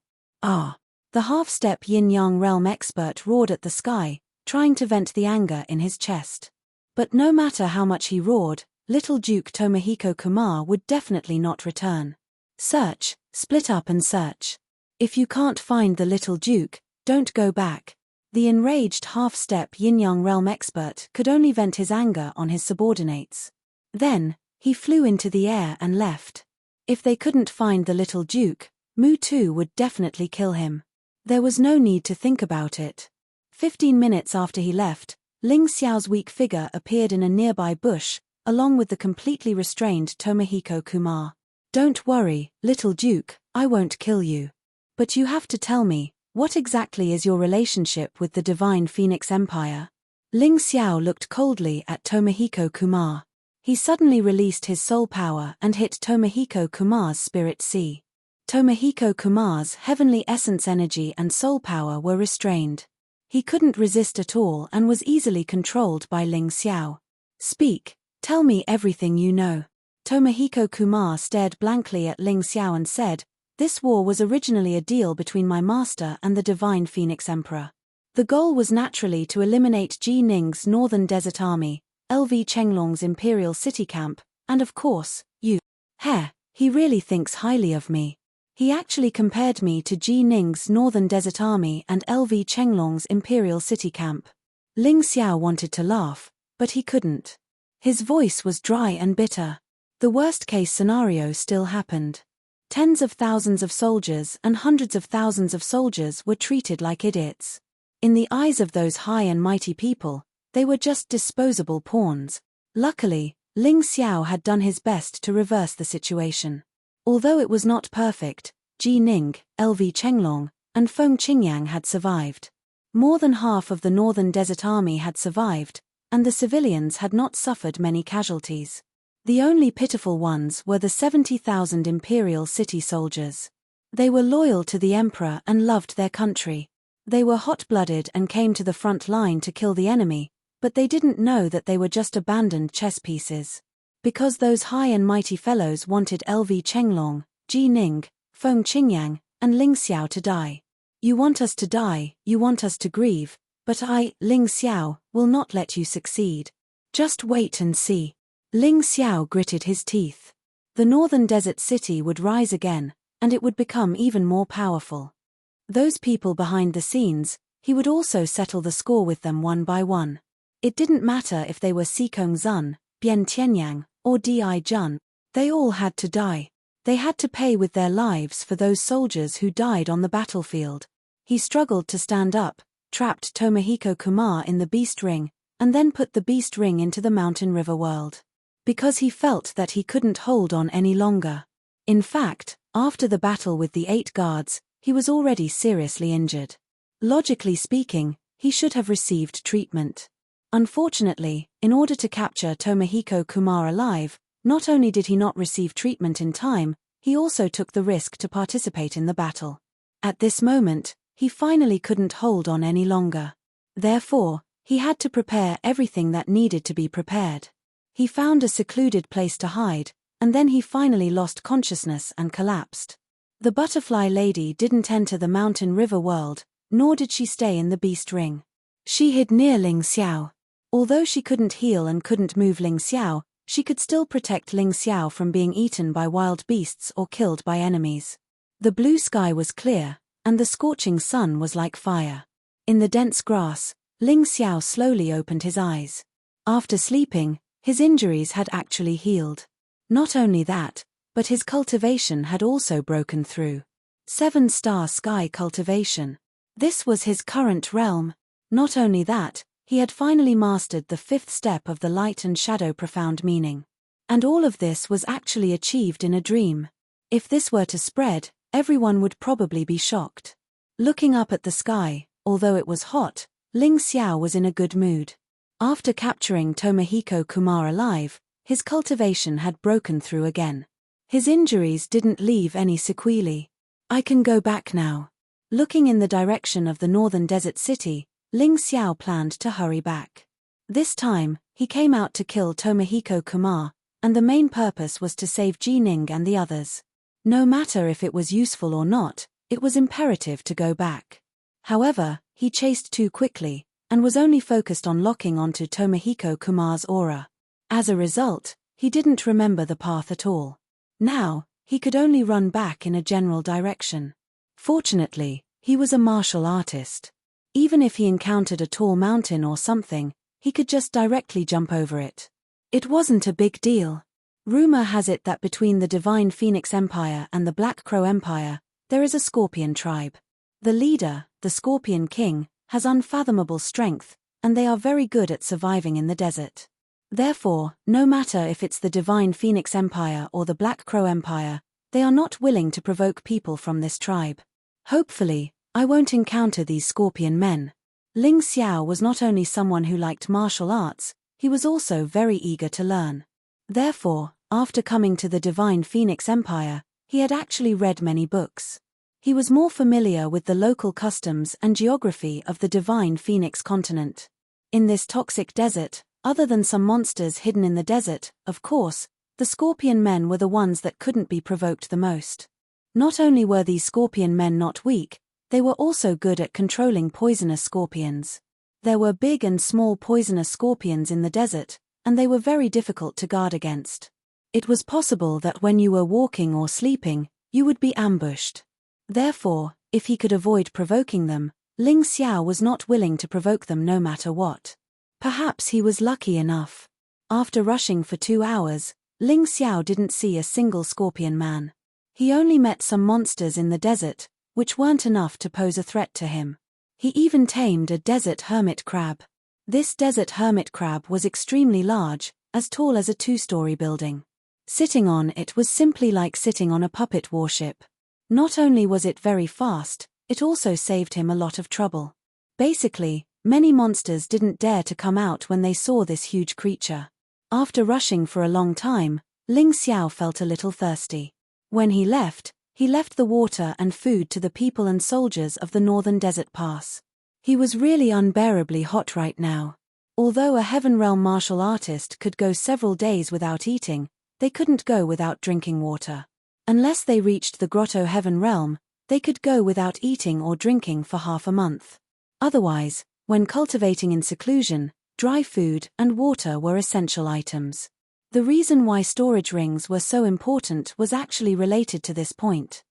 The half-step yin-yang realm expert roared at the sky, trying to vent the anger in his chest. But no matter how much he roared, little Duke Tomohiko Kumar would definitely not return. Search, split up and search. If you can't find the little Duke, don't go back. The enraged half-step yin-yang realm expert could only vent his anger on his subordinates. Then, he flew into the air and left. If they couldn't find the little Duke, Mu Tu would definitely kill him. There was no need to think about it. 15 minutes after he left, Ling Xiao's weak figure appeared in a nearby bush, along with the completely restrained Tomohiko Kumar. "Don't worry, little duke, I won't kill you. But you have to tell me, what exactly is your relationship with the Divine Phoenix Empire?" Ling Xiao looked coldly at Tomohiko Kumar. He suddenly released his soul power and hit Tomohiko Kumar's spirit sea. Tomohiko Kumar's heavenly essence energy and soul power were restrained. He couldn't resist at all and was easily controlled by Ling Xiao. "Speak, tell me everything you know." Tomohiko Kumar stared blankly at Ling Xiao and said, "This war was originally a deal between my master and the Divine Phoenix Emperor. The goal was naturally to eliminate Ji Ning's Northern Desert Army, LV Chenglong's Imperial City Camp, and of course, you. He really thinks highly of me. He actually compared me to Ji Ning's Northern Desert Army and LV Chenglong's Imperial City Camp." Ling Xiao wanted to laugh, but he couldn't. His voice was dry and bitter. The worst-case scenario still happened. Tens of thousands of soldiers and hundreds of thousands of soldiers were treated like idiots. In the eyes of those high and mighty people, they were just disposable pawns. Luckily, Ling Xiao had done his best to reverse the situation. Although it was not perfect, Ji Ning, LV Chenglong, and Feng Qingyang had survived. More than half of the Northern Desert Army had survived, and the civilians had not suffered many casualties. The only pitiful ones were the 70,000 Imperial City soldiers. They were loyal to the Emperor and loved their country. They were hot-blooded and came to the front line to kill the enemy, but they didn't know that they were just abandoned chess pieces. Because those high and mighty fellows wanted LV Chenglong, Ji Ning, Feng Qingyang, and Ling Xiao to die. "You want us to die, you want us to grieve, but I, Ling Xiao, will not let you succeed. Just wait and see." Ling Xiao gritted his teeth. The Northern Desert City would rise again, and it would become even more powerful. Those people behind the scenes, he would also settle the score with them one by one. It didn't matter if they were Sikong Zun, Bian Tianyang, or Di Jun. They all had to die. They had to pay with their lives for those soldiers who died on the battlefield. He struggled to stand up, trapped Tomohiko Kumar in the beast ring, and then put the beast ring into the mountain river world. Because he felt that he couldn't hold on any longer. In fact, after the battle with the 8 guards, he was already seriously injured. Logically speaking, he should have received treatment. Unfortunately, in order to capture Tomohiko Kumar alive, not only did he not receive treatment in time, he also took the risk to participate in the battle. At this moment, he finally couldn't hold on any longer. Therefore, he had to prepare everything that needed to be prepared. He found a secluded place to hide, and then he finally lost consciousness and collapsed. The butterfly lady didn't enter the mountain river world, nor did she stay in the beast ring. She hid near Ling Xiao. Although she couldn't heal and couldn't move Ling Xiao, she could still protect Ling Xiao from being eaten by wild beasts or killed by enemies. The blue sky was clear, and the scorching sun was like fire. In the dense grass, Ling Xiao slowly opened his eyes. After sleeping, his injuries had actually healed. Not only that, but his cultivation had also broken through. 7-star sky cultivation. This was his current realm. Not only that, he had finally mastered the 5th step of the light and shadow profound meaning. And all of this was actually achieved in a dream. If this were to spread, everyone would probably be shocked. Looking up at the sky, although it was hot, Ling Xiao was in a good mood. After capturing Tomohiko Kumar alive, his cultivation had broken through again. His injuries didn't leave any sequelae. "I can go back now." Looking in the direction of the Northern Desert City, Ling Xiao planned to hurry back. This time, he came out to kill Tomohiko Kumar, and the main purpose was to save Ji Ning and the others. No matter if it was useful or not, it was imperative to go back. However, he chased too quickly, and was only focused on locking onto Tomohiko Kumar's aura. As a result, he didn't remember the path at all. Now, he could only run back in a general direction. Fortunately, he was a martial artist. Even if he encountered a tall mountain or something, he could just directly jump over it. It wasn't a big deal. Rumor has it that between the Divine Phoenix Empire and the Black Crow Empire, there is a scorpion tribe. The leader, the Scorpion King, has unfathomable strength, and they are very good at surviving in the desert. Therefore, no matter if it's the Divine Phoenix Empire or the Black Crow Empire, they are not willing to provoke people from this tribe. Hopefully, I won't encounter these scorpion men. Ling Xiao was not only someone who liked martial arts, he was also very eager to learn. Therefore, after coming to the Divine Phoenix Empire, he had actually read many books. He was more familiar with the local customs and geography of the Divine Phoenix continent. In this toxic desert, other than some monsters hidden in the desert, of course, the scorpion men were the ones that couldn't be provoked the most. Not only were these scorpion men not weak, they were also good at controlling poisonous scorpions. There were big and small poisonous scorpions in the desert, and they were very difficult to guard against. It was possible that when you were walking or sleeping, you would be ambushed. Therefore, if he could avoid provoking them, Ling Xiao was not willing to provoke them no matter what. Perhaps he was lucky enough. After rushing for 2 hours, Ling Xiao didn't see a single scorpion man. He only met some monsters in the desert, which weren't enough to pose a threat to him. He even tamed a desert hermit crab. This desert hermit crab was extremely large, as tall as a 2-story building. Sitting on it was simply like sitting on a puppet warship. Not only was it very fast, it also saved him a lot of trouble. Basically, many monsters didn't dare to come out when they saw this huge creature. After rushing for a long time, Ling Xiao felt a little thirsty. When he left the water and food to the people and soldiers of the northern desert pass. He was really unbearably hot right now. Although a Heaven Realm martial artist could go several days without eating, they couldn't go without drinking water. Unless they reached the Grotto Heaven Realm, they could go without eating or drinking for half a month. Otherwise, when cultivating in seclusion, dry food and water were essential items. The reason why storage rings were so important was actually related to this point.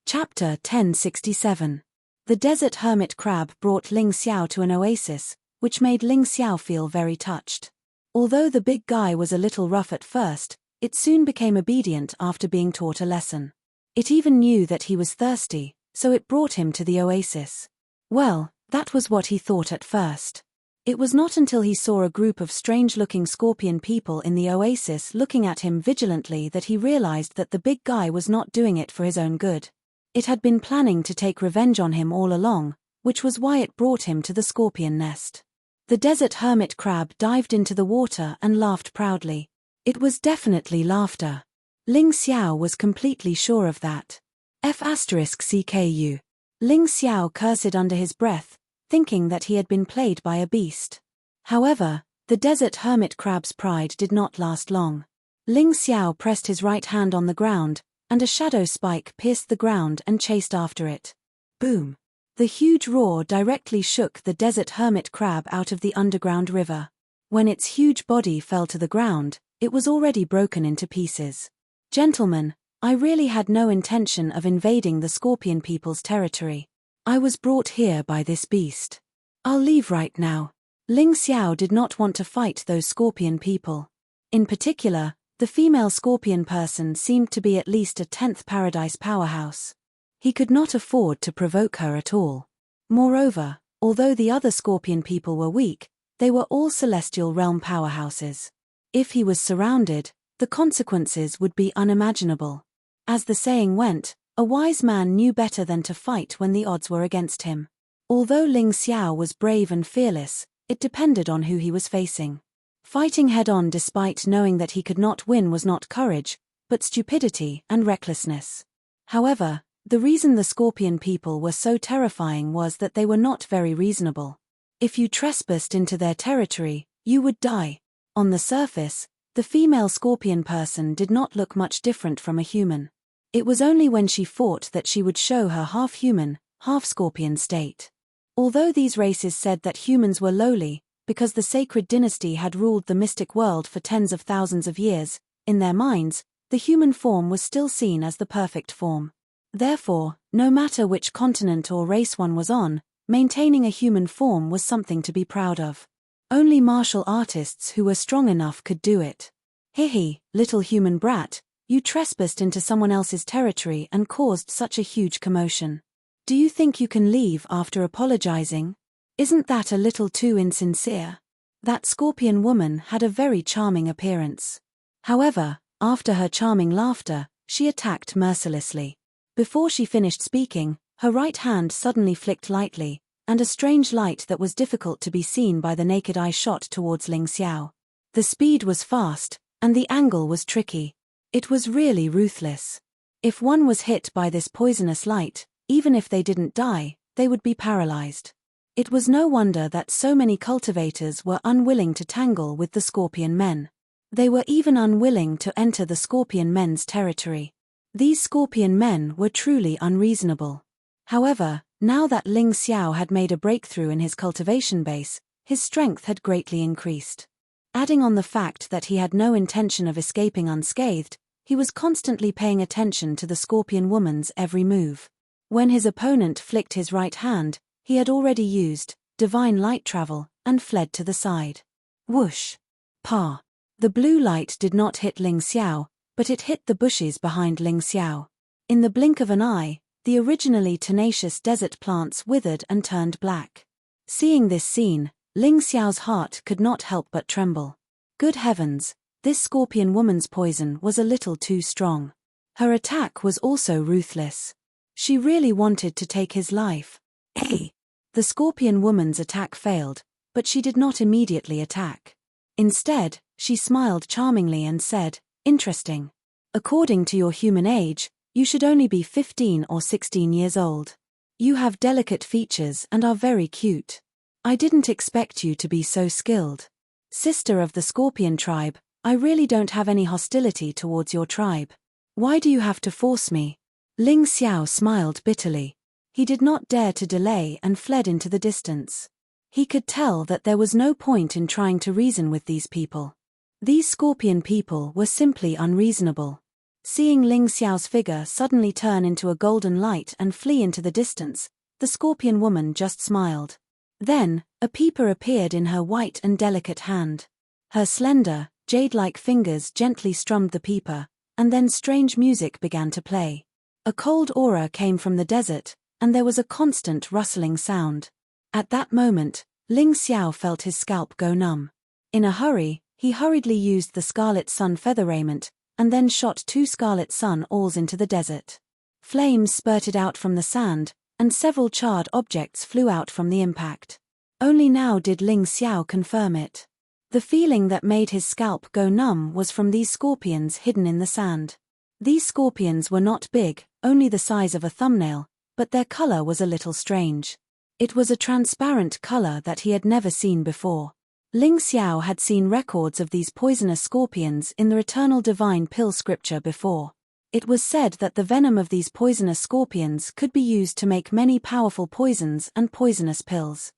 Chapter 1067. The desert hermit crab brought Ling Xiao to an oasis, which made Ling Xiao feel very touched. Although the big guy was a little rough at first, it soon became obedient after being taught a lesson. It even knew that he was thirsty, so it brought him to the oasis. Well, that was what he thought at first. It was not until he saw a group of strange-looking scorpion people in the oasis looking at him vigilantly that he realized that the big guy was not doing it for his own good. It had been planning to take revenge on him all along, which was why it brought him to the scorpion nest. The desert hermit crab dived into the water and laughed proudly. It was definitely laughter. Ling Xiao was completely sure of that. F***CKU. Ling Xiao cursed under his breath, thinking that he had been played by a beast. However, the desert hermit crab's pride did not last long. Ling Xiao pressed his right hand on the ground, and a shadow spike pierced the ground and chased after it. Boom! The huge roar directly shook the desert hermit crab out of the underground river. When its huge body fell to the ground, it was already broken into pieces. Gentlemen, I really had no intention of invading the scorpion people's territory. I was brought here by this beast. I'll leave right now. Ling Xiao did not want to fight those scorpion people. In particular, the female scorpion person seemed to be at least a 10th paradise powerhouse. He could not afford to provoke her at all. Moreover, although the other scorpion people were weak, they were all celestial realm powerhouses. If he was surrounded, the consequences would be unimaginable. As the saying went, a wise man knew better than to fight when the odds were against him. Although Ling Xiao was brave and fearless, it depended on who he was facing. Fighting head-on despite knowing that he could not win was not courage, but stupidity and recklessness. However, the reason the scorpion people were so terrifying was that they were not very reasonable. If you trespassed into their territory, you would die. On the surface, the female scorpion person did not look much different from a human. It was only when she fought that she would show her half-human, half-scorpion state. Although these races said that humans were lowly, because the sacred dynasty had ruled the mystic world for tens of thousands of years, in their minds, the human form was still seen as the perfect form. Therefore, no matter which continent or race one was on, maintaining a human form was something to be proud of. Only martial artists who were strong enough could do it. Hihi, little human brat, you trespassed into someone else's territory and caused such a huge commotion. Do you think you can leave after apologizing? Isn't that a little too insincere? That scorpion woman had a very charming appearance. However, after her charming laughter, she attacked mercilessly. Before she finished speaking, her right hand suddenly flicked lightly, and a strange light that was difficult to be seen by the naked eye shot towards Ling Xiao. The speed was fast, and the angle was tricky. It was really ruthless. If one was hit by this poisonous light, even if they didn't die, they would be paralyzed. It was no wonder that so many cultivators were unwilling to tangle with the scorpion men. They were even unwilling to enter the scorpion men's territory. These scorpion men were truly unreasonable. However, now that Ling Xiao had made a breakthrough in his cultivation base, his strength had greatly increased. Adding on the fact that he had no intention of escaping unscathed, he was constantly paying attention to the scorpion woman's every move. When his opponent flicked his right hand, he had already used divine light travel and fled to the side. Whoosh! Pa! The blue light did not hit Ling Xiao, but it hit the bushes behind Ling Xiao. In the blink of an eye, the originally tenacious desert plants withered and turned black. Seeing this scene, Ling Xiao's heart could not help but tremble. Good heavens, this scorpion woman's poison was a little too strong. Her attack was also ruthless. She really wanted to take his life. Hey! The scorpion woman's attack failed, but she did not immediately attack. Instead, she smiled charmingly and said, "Interesting. According to your human age, you should only be 15 or 16 years old. You have delicate features and are very cute. I didn't expect you to be so skilled. Sister of the scorpion tribe, I really don't have any hostility towards your tribe. Why do you have to force me?" Ling Xiao smiled bitterly. He did not dare to delay and fled into the distance. He could tell that there was no point in trying to reason with these people. These scorpion people were simply unreasonable. Seeing Ling Xiao's figure suddenly turn into a golden light and flee into the distance, the scorpion woman just smiled. Then, a peeper appeared in her white and delicate hand. Her slender, jade-like fingers gently strummed the peeper, and then strange music began to play. A cold aura came from the desert, and there was a constant rustling sound. At that moment, Ling Xiao felt his scalp go numb. In a hurry, he hurriedly used the Scarlet Sun feather raiment, and then shot 2 Scarlet Sun alls into the desert. Flames spurted out from the sand, and several charred objects flew out from the impact. Only now did Ling Xiao confirm it. The feeling that made his scalp go numb was from these scorpions hidden in the sand. These scorpions were not big, only the size of a thumbnail, but their color was a little strange. It was a transparent color that he had never seen before. Ling Xiao had seen records of these poisonous scorpions in the eternal divine pill scripture before. It was said that the venom of these poisonous scorpions could be used to make many powerful poisons and poisonous pills.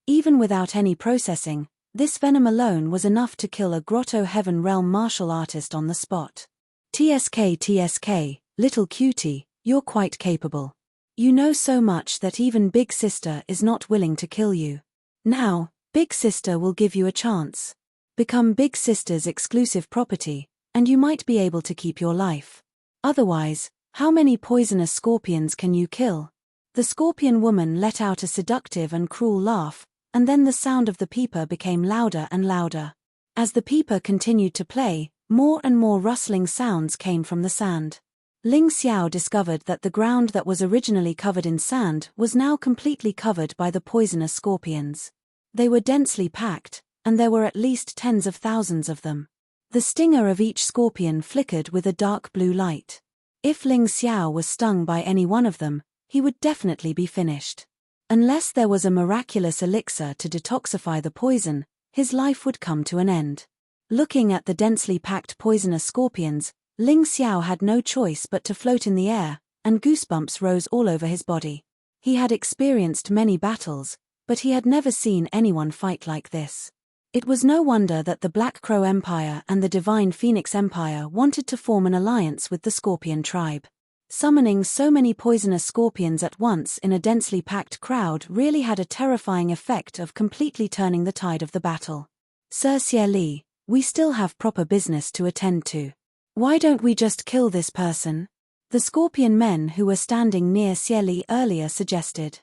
Even without any processing, this venom alone was enough to kill a Grotto Heaven Realm martial artist on the spot. TSK, little cutie, you're quite capable. You know so much that even Big Sister is not willing to kill you. Now, Big Sister will give you a chance. Become Big Sister's exclusive property, and you might be able to keep your life. Otherwise, how many poisonous scorpions can you kill? The scorpion woman let out a seductive and cruel laugh, and then the sound of the peeper became louder and louder. As the peeper continued to play, more and more rustling sounds came from the sand. Ling Xiao discovered that the ground that was originally covered in sand was now completely covered by the poisonous scorpions. They were densely packed, and there were at least tens of thousands of them. The stinger of each scorpion flickered with a dark blue light. If Ling Xiao was stung by any one of them, he would definitely be finished. Unless there was a miraculous elixir to detoxify the poison, his life would come to an end. Looking at the densely packed poisonous scorpions, Ling Xiao had no choice but to float in the air, and goosebumps rose all over his body. He had experienced many battles, but he had never seen anyone fight like this. It was no wonder that the Black Crow Empire and the Divine Phoenix Empire wanted to form an alliance with the Scorpion tribe. Summoning so many poisonous scorpions at once in a densely packed crowd really had a terrifying effect of completely turning the tide of the battle. Sir Xie Li, we still have proper business to attend to. Why don't we just kill this person? The scorpion men who were standing near Xie Li earlier suggested.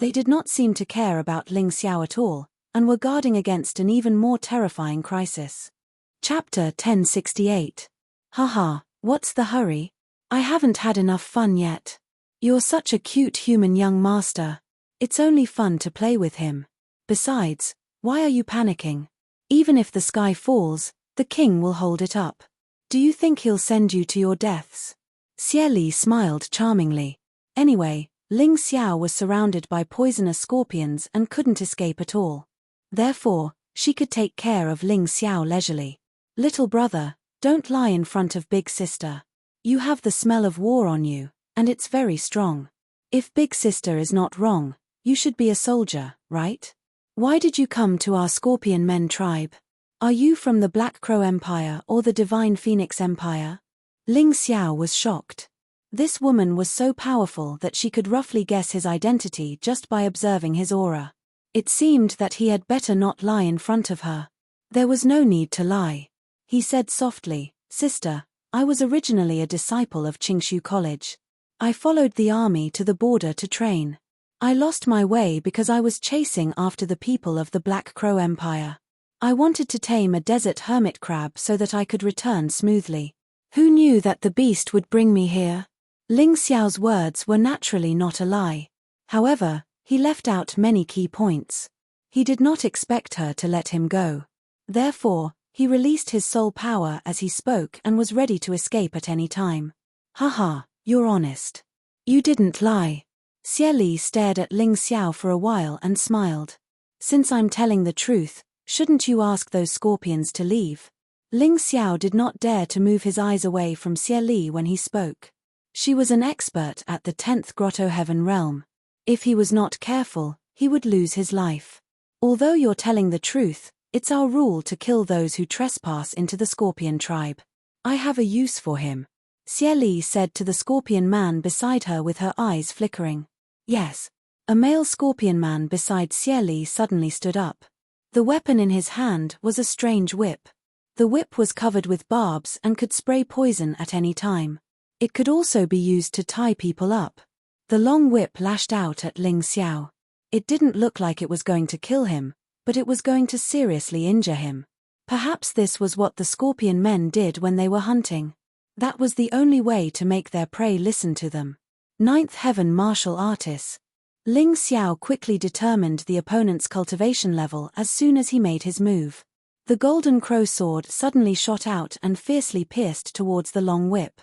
They did not seem to care about Ling Xiao at all, and were guarding against an even more terrifying crisis. Chapter 1068. Haha, what's the hurry? I haven't had enough fun yet. You're such a cute human young master. It's only fun to play with him. Besides, why are you panicking? Even if the sky falls, the king will hold it up. Do you think he'll send you to your deaths? Xie Li smiled charmingly. Anyway, Ling Xiao was surrounded by poisonous scorpions and couldn't escape at all. Therefore, she could take care of Ling Xiao leisurely. Little brother, don't lie in front of big sister. You have the smell of war on you, and it's very strong. If big sister is not wrong, you should be a soldier, right? Why did you come to our Scorpion Men tribe? Are you from the Black Crow Empire or the Divine Phoenix Empire? Ling Xiao was shocked. This woman was so powerful that she could roughly guess his identity just by observing his aura. It seemed that he had better not lie in front of her. There was no need to lie. He said softly, Sister, I was originally a disciple of Qingshu College. I followed the army to the border to train. I lost my way because I was chasing after the people of the Black Crow Empire. I wanted to tame a desert hermit crab so that I could return smoothly. Who knew that the beast would bring me here? Ling Xiao's words were naturally not a lie. However, he left out many key points. He did not expect her to let him go. Therefore, he released his soul power as he spoke and was ready to escape at any time. Haha, you're honest. You didn't lie. Xie Li stared at Ling Xiao for a while and smiled. Since I'm telling the truth, shouldn't you ask those scorpions to leave? Ling Xiao did not dare to move his eyes away from Xie Li when he spoke. She was an expert at the 10th Grotto Heaven realm. If he was not careful, he would lose his life. Although you're telling the truth, it's our rule to kill those who trespass into the Scorpion tribe. I have a use for him. Xie Li said to the Scorpion man beside her with her eyes flickering. Yes. A male Scorpion man beside Xie Li suddenly stood up. The weapon in his hand was a strange whip. The whip was covered with barbs and could spray poison at any time. It could also be used to tie people up. The long whip lashed out at Ling Xiao. It didn't look like it was going to kill him, but it was going to seriously injure him. Perhaps this was what the Scorpion men did when they were hunting. That was the only way to make their prey listen to them. 9th Heaven Martial Artists. Ling Xiao quickly determined the opponent's cultivation level as soon as he made his move. The golden crow sword suddenly shot out and fiercely pierced towards the long whip.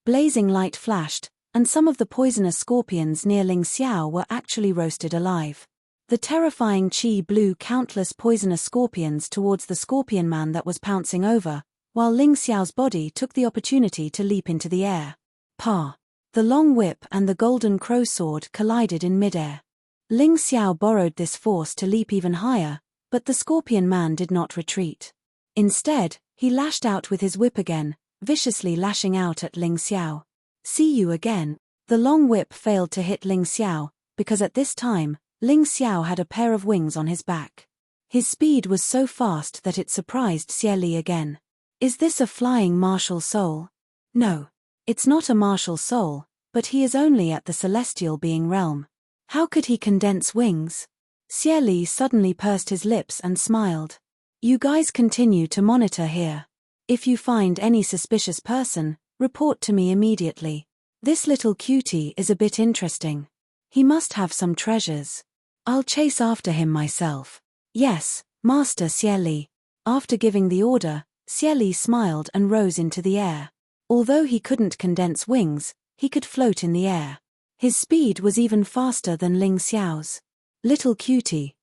Blazing light flashed, and some of the poisonous scorpions near Ling Xiao were actually roasted alive. The terrifying qi blew countless poisonous scorpions towards the scorpion man that was pouncing over, while Ling Xiao's body took the opportunity to leap into the air. Pa! The long whip and the golden crow sword collided in midair. Ling Xiao borrowed this force to leap even higher, but the scorpion man did not retreat. Instead, he lashed out with his whip again, viciously lashing out at Ling Xiao. See you again. The long whip failed to hit Ling Xiao, because at this time, Ling Xiao had a pair of wings on his back. His speed was so fast that it surprised Xie Li again. Is this a flying martial soul? No. It's not a martial soul, but he is only at the celestial being realm. How could he condense wings? Xie Li suddenly pursed his lips and smiled. You guys continue to monitor here. If you find any suspicious person, report to me immediately. This little cutie is a bit interesting. He must have some treasures. I'll chase after him myself. Yes, Master Xie Li. After giving the order, Xie Li smiled and rose into the air. Although he couldn't condense wings, he could float in the air. His speed was even faster than Ling Xiao's. Little cutie,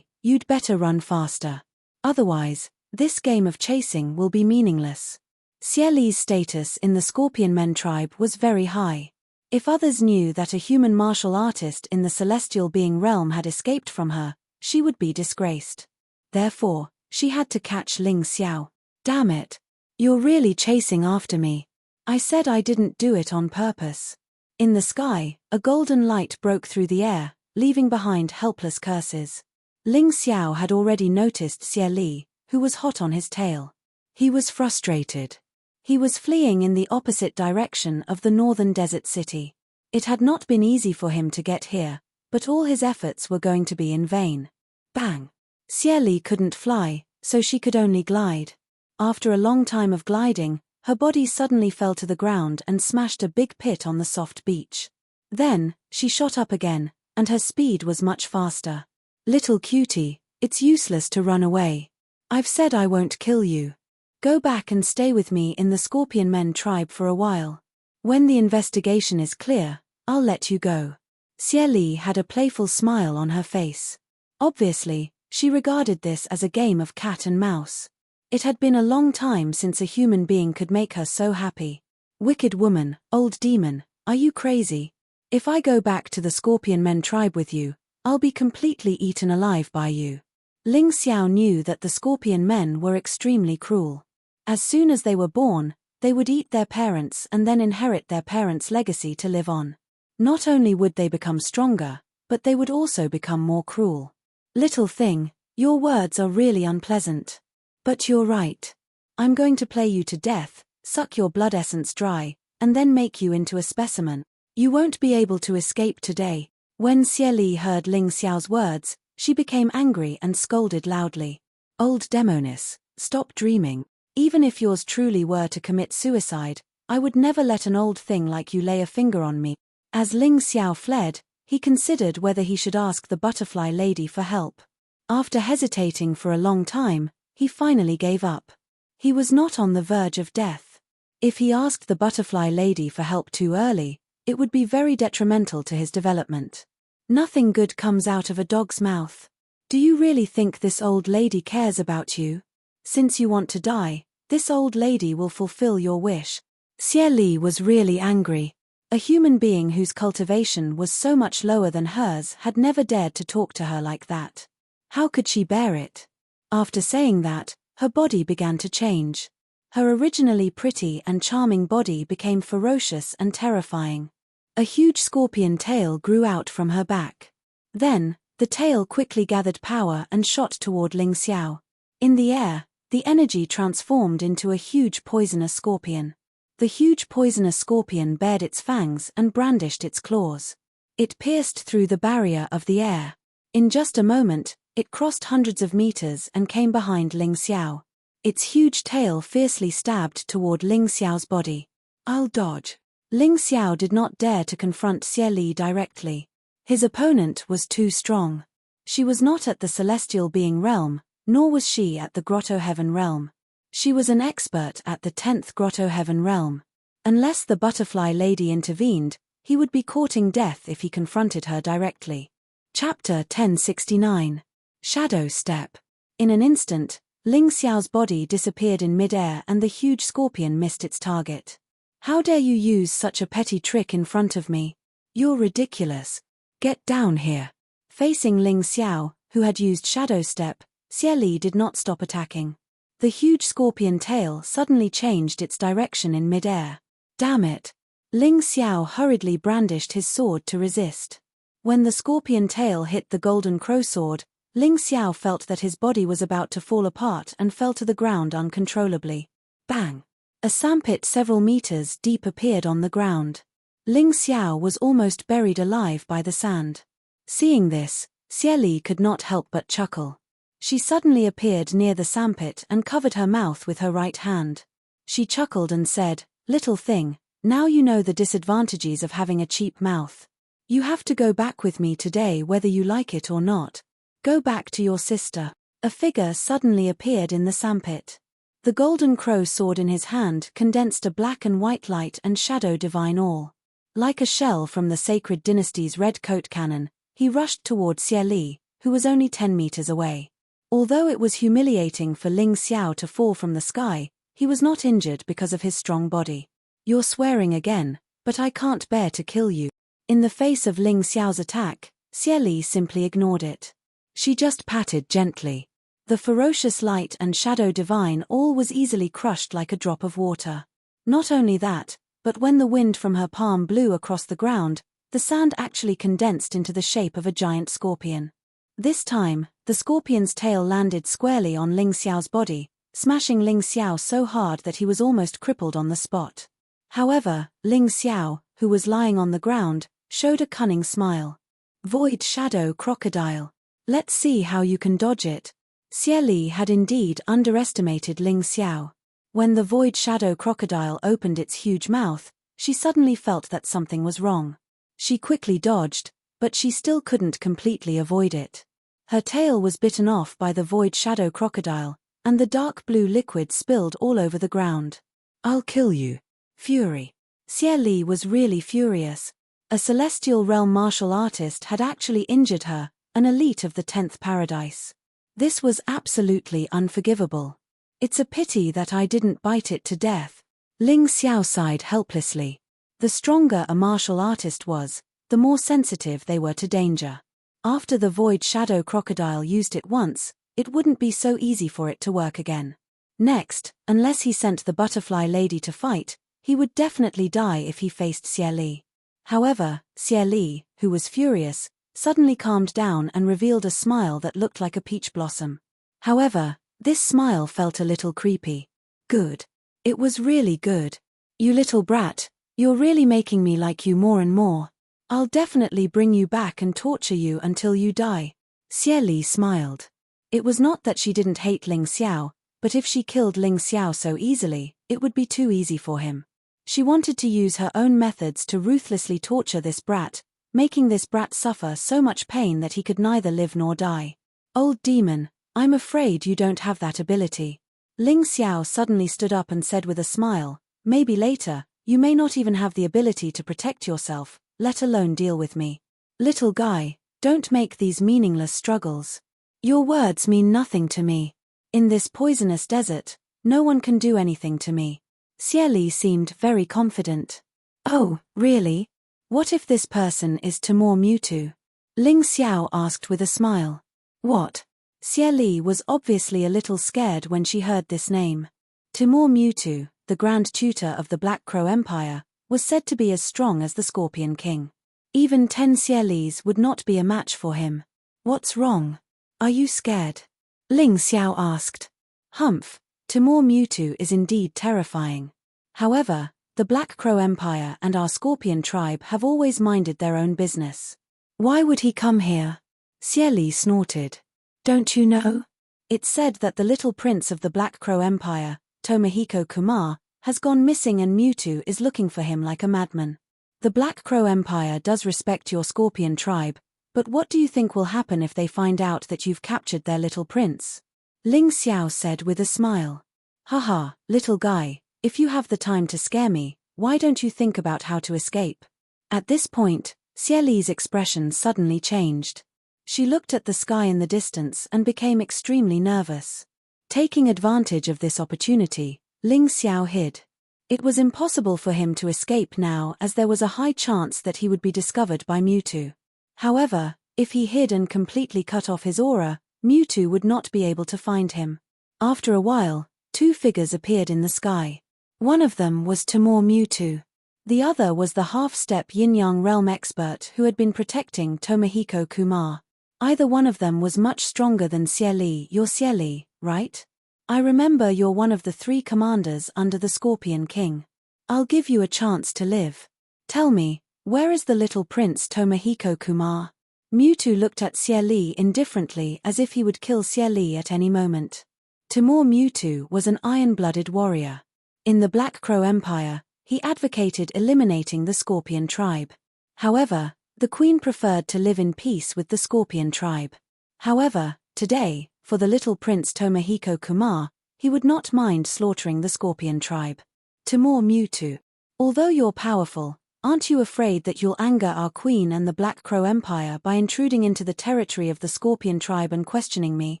you'd better run faster. Otherwise, this game of chasing will be meaningless. Xie Li's status in the Scorpion Men tribe was very high. If others knew that a human martial artist in the celestial being realm had escaped from her, she would be disgraced. Therefore, she had to catch Ling Xiao. Damn it. You're really chasing after me. I said I didn't do it on purpose. In the sky, a golden light broke through the air, leaving behind helpless curses. Ling Xiao had already noticed Xie Li, who was hot on his tail. He was frustrated. He was fleeing in the opposite direction of the northern desert city. It had not been easy for him to get here, but all his efforts were going to be in vain. Bang! Xie Li couldn't fly, so she could only glide. After a long time of gliding, her body suddenly fell to the ground and smashed a big pit on the soft beach. Then, she shot up again, and her speed was much faster. Little cutie, it's useless to run away. I've said I won't kill you. Go back and stay with me in the Scorpion Men tribe for a while. When the investigation is clear, I'll let you go. Xie Li had a playful smile on her face. Obviously, she regarded this as a game of cat and mouse. It had been a long time since a human being could make her so happy. Wicked woman, old demon, are you crazy? If I go back to the Scorpion Men tribe with you, I'll be completely eaten alive by you. Ling Xiao knew that the Scorpion Men were extremely cruel. As soon as they were born, they would eat their parents and then inherit their parents' legacy to live on. Not only would they become stronger, but they would also become more cruel. Little thing, your words are really unpleasant. But you're right. I'm going to play you to death, suck your blood essence dry, and then make you into a specimen. You won't be able to escape today. When Xie Li heard Ling Xiao's words, she became angry and scolded loudly. Old demoness, stop dreaming. Even if yours truly were to commit suicide, I would never let an old thing like you lay a finger on me. As Ling Xiao fled, he considered whether he should ask the butterfly lady for help. After hesitating for a long time, he finally gave up. He was not on the verge of death. If he asked the butterfly lady for help too early, it would be very detrimental to his development. Nothing good comes out of a dog's mouth. Do you really think this old lady cares about you? Since you want to die, this old lady will fulfill your wish. Xie Li was really angry. A human being whose cultivation was so much lower than hers had never dared to talk to her like that. How could she bear it? After saying that, her body began to change. Her originally pretty and charming body became ferocious and terrifying. A huge scorpion tail grew out from her back. Then, the tail quickly gathered power and shot toward Ling Xiao. In the air, the energy transformed into a huge poisonous scorpion. The huge poisonous scorpion bared its fangs and brandished its claws. It pierced through the barrier of the air. In just a moment, it crossed hundreds of meters and came behind Ling Xiao. Its huge tail fiercely stabbed toward Ling Xiao's body. I'll dodge. Ling Xiao did not dare to confront Xie Li directly. His opponent was too strong. She was not at the celestial being realm, nor was she at the grotto heaven realm. She was an expert at the 10th grotto heaven realm. Unless the butterfly lady intervened, he would be courting death if he confronted her directly. Chapter 1069. Shadow Step. In an instant, Ling Xiao's body disappeared in mid-air and the huge scorpion missed its target. How dare you use such a petty trick in front of me? You're ridiculous. Get down here. Facing Ling Xiao, who had used Shadow Step, Xie Li did not stop attacking. The huge scorpion tail suddenly changed its direction in mid-air. Damn it! Ling Xiao hurriedly brandished his sword to resist. When the scorpion tail hit the golden crow sword, Ling Xiao felt that his body was about to fall apart and fell to the ground uncontrollably. Bang! A sandpit several meters deep appeared on the ground. Ling Xiao was almost buried alive by the sand. Seeing this, Xie Li could not help but chuckle. She suddenly appeared near the sandpit and covered her mouth with her right hand. She chuckled and said, "Little thing, now you know the disadvantages of having a cheap mouth. You have to go back with me today whether you like it or not. Go back to your sister." A figure suddenly appeared in the sandpit. The golden crow sword in his hand condensed a black and white light and shadow divine all. Like a shell from the sacred dynasty's red coat cannon, he rushed toward Xie Li, who was only 10 meters away. Although it was humiliating for Ling Xiao to fall from the sky, he was not injured because of his strong body. "You're swearing again, but I can't bear to kill you." In the face of Ling Xiao's attack, Xie Li simply ignored it. She just patted gently. The ferocious light and shadow divine all was easily crushed like a drop of water. Not only that, but when the wind from her palm blew across the ground, the sand actually condensed into the shape of a giant scorpion. This time, the scorpion's tail landed squarely on Ling Xiao's body, smashing Ling Xiao so hard that he was almost crippled on the spot. However, Ling Xiao, who was lying on the ground, showed a cunning smile. Void Shadow Crocodile. Let's see how you can dodge it. Xie Li had indeed underestimated Ling Xiao. When the Void Shadow Crocodile opened its huge mouth, she suddenly felt that something was wrong. She quickly dodged, but she still couldn't completely avoid it. Her tail was bitten off by the Void Shadow Crocodile, and the dark blue liquid spilled all over the ground. I'll kill you. Fury. Xie Li was really furious. A Celestial Realm martial artist had actually injured her, an elite of the 10th Paradise. This was absolutely unforgivable. It's a pity that I didn't bite it to death. Ling Xiao sighed helplessly. The stronger a martial artist was, the more sensitive they were to danger. After the Void Shadow Crocodile used it once, it wouldn't be so easy for it to work again. Next, unless he sent the Butterfly Lady to fight, he would definitely die if he faced Xie Li. However, Xie Li, who was furious, suddenly calmed down and revealed a smile that looked like a peach blossom. However, this smile felt a little creepy. Good. It was really good. You little brat, you're really making me like you more and more. I'll definitely bring you back and torture you until you die. Xie Li smiled. It was not that she didn't hate Ling Xiao, but if she killed Ling Xiao so easily, it would be too easy for him. She wanted to use her own methods to ruthlessly torture this brat, making this brat suffer so much pain that he could neither live nor die. Old demon, I'm afraid you don't have that ability. Ling Xiao suddenly stood up and said with a smile, maybe later, you may not even have the ability to protect yourself, let alone deal with me. Little guy, don't make these meaningless struggles. Your words mean nothing to me. In this poisonous desert, no one can do anything to me. Xie Li seemed very confident. Oh, really? What if this person is Timur Mewtwo? Ling Xiao asked with a smile. What? Xie Li was obviously a little scared when she heard this name. Timur Mewtwo, the Grand Tutor of the Black Crow Empire, was said to be as strong as the Scorpion King. Even 10 Xie Lis would not be a match for him. What's wrong? Are you scared? Ling Xiao asked. Humph, Timur Mewtwo is indeed terrifying. However, the Black Crow Empire and our Scorpion tribe have always minded their own business. Why would he come here? Xie Li snorted. Don't you know? It's said that the little prince of the Black Crow Empire, Tomohiko Kumar, has gone missing and Mewtwo is looking for him like a madman. The Black Crow Empire does respect your Scorpion tribe, but what do you think will happen if they find out that you've captured their little prince? Ling Xiao said with a smile. Haha, little guy, if you have the time to scare me, why don't you think about how to escape? At this point, Xie Li's expression suddenly changed. She looked at the sky in the distance and became extremely nervous. Taking advantage of this opportunity, Ling Xiao hid. It was impossible for him to escape now as there was a high chance that he would be discovered by Mewtwo. However, if he hid and completely cut off his aura, Mewtwo would not be able to find him. After a while, 2 figures appeared in the sky. One of them was Timur Mewtwo. The other was the half-step Yin-Yang realm expert who had been protecting Tomohiko Kumar. Either one of them was much stronger than Xie Li. You're Xie Li, right? I remember you're one of the 3 commanders under the Scorpion King. I'll give you a chance to live. Tell me, where is the little prince Tomohiko Kumar? Mewtwo looked at Xie Li indifferently as if he would kill Xie Li at any moment. Timur Mewtwo was an iron-blooded warrior. In the Black Crow Empire, he advocated eliminating the Scorpion tribe. However, the Queen preferred to live in peace with the Scorpion tribe. However, today, for the little prince Tomohiko Kumar, he would not mind slaughtering the Scorpion tribe. Timur Mewtwo, although you're powerful, aren't you afraid that you'll anger our Queen and the Black Crow Empire by intruding into the territory of the Scorpion tribe and questioning me?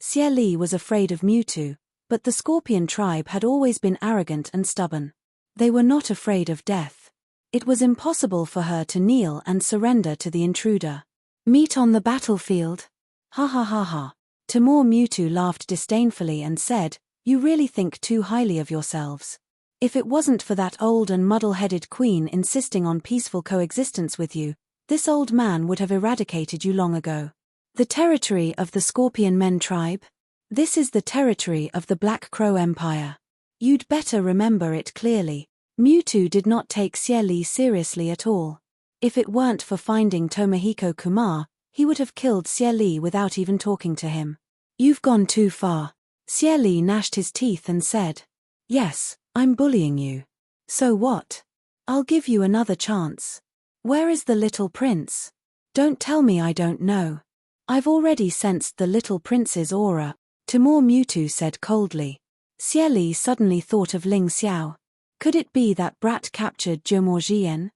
Xie Li was afraid of Mewtwo, but the Scorpion tribe had always been arrogant and stubborn. They were not afraid of death. It was impossible for her to kneel and surrender to the intruder. Meet on the battlefield? Ha ha ha ha. Timur Mewtwo laughed disdainfully and said, you really think too highly of yourselves. If it wasn't for that old and muddle-headed queen insisting on peaceful coexistence with you, this old man would have eradicated you long ago. The territory of the Scorpion Men tribe? This is the territory of the Black Crow Empire. You'd better remember it clearly. Mewtwo did not take Xie Li seriously at all. If it weren't for finding Tomohiko Kumar, he would have killed Xie Li without even talking to him. You've gone too far. Xie Li gnashed his teeth and said. Yes, I'm bullying you. So what? I'll give you another chance. Where is the little prince? Don't tell me I don't know. I've already sensed the little prince's aura, Timur Mewtwo said coldly. Xie Li suddenly thought of Ling Xiao. Could it be that brat captured Zhemorjian?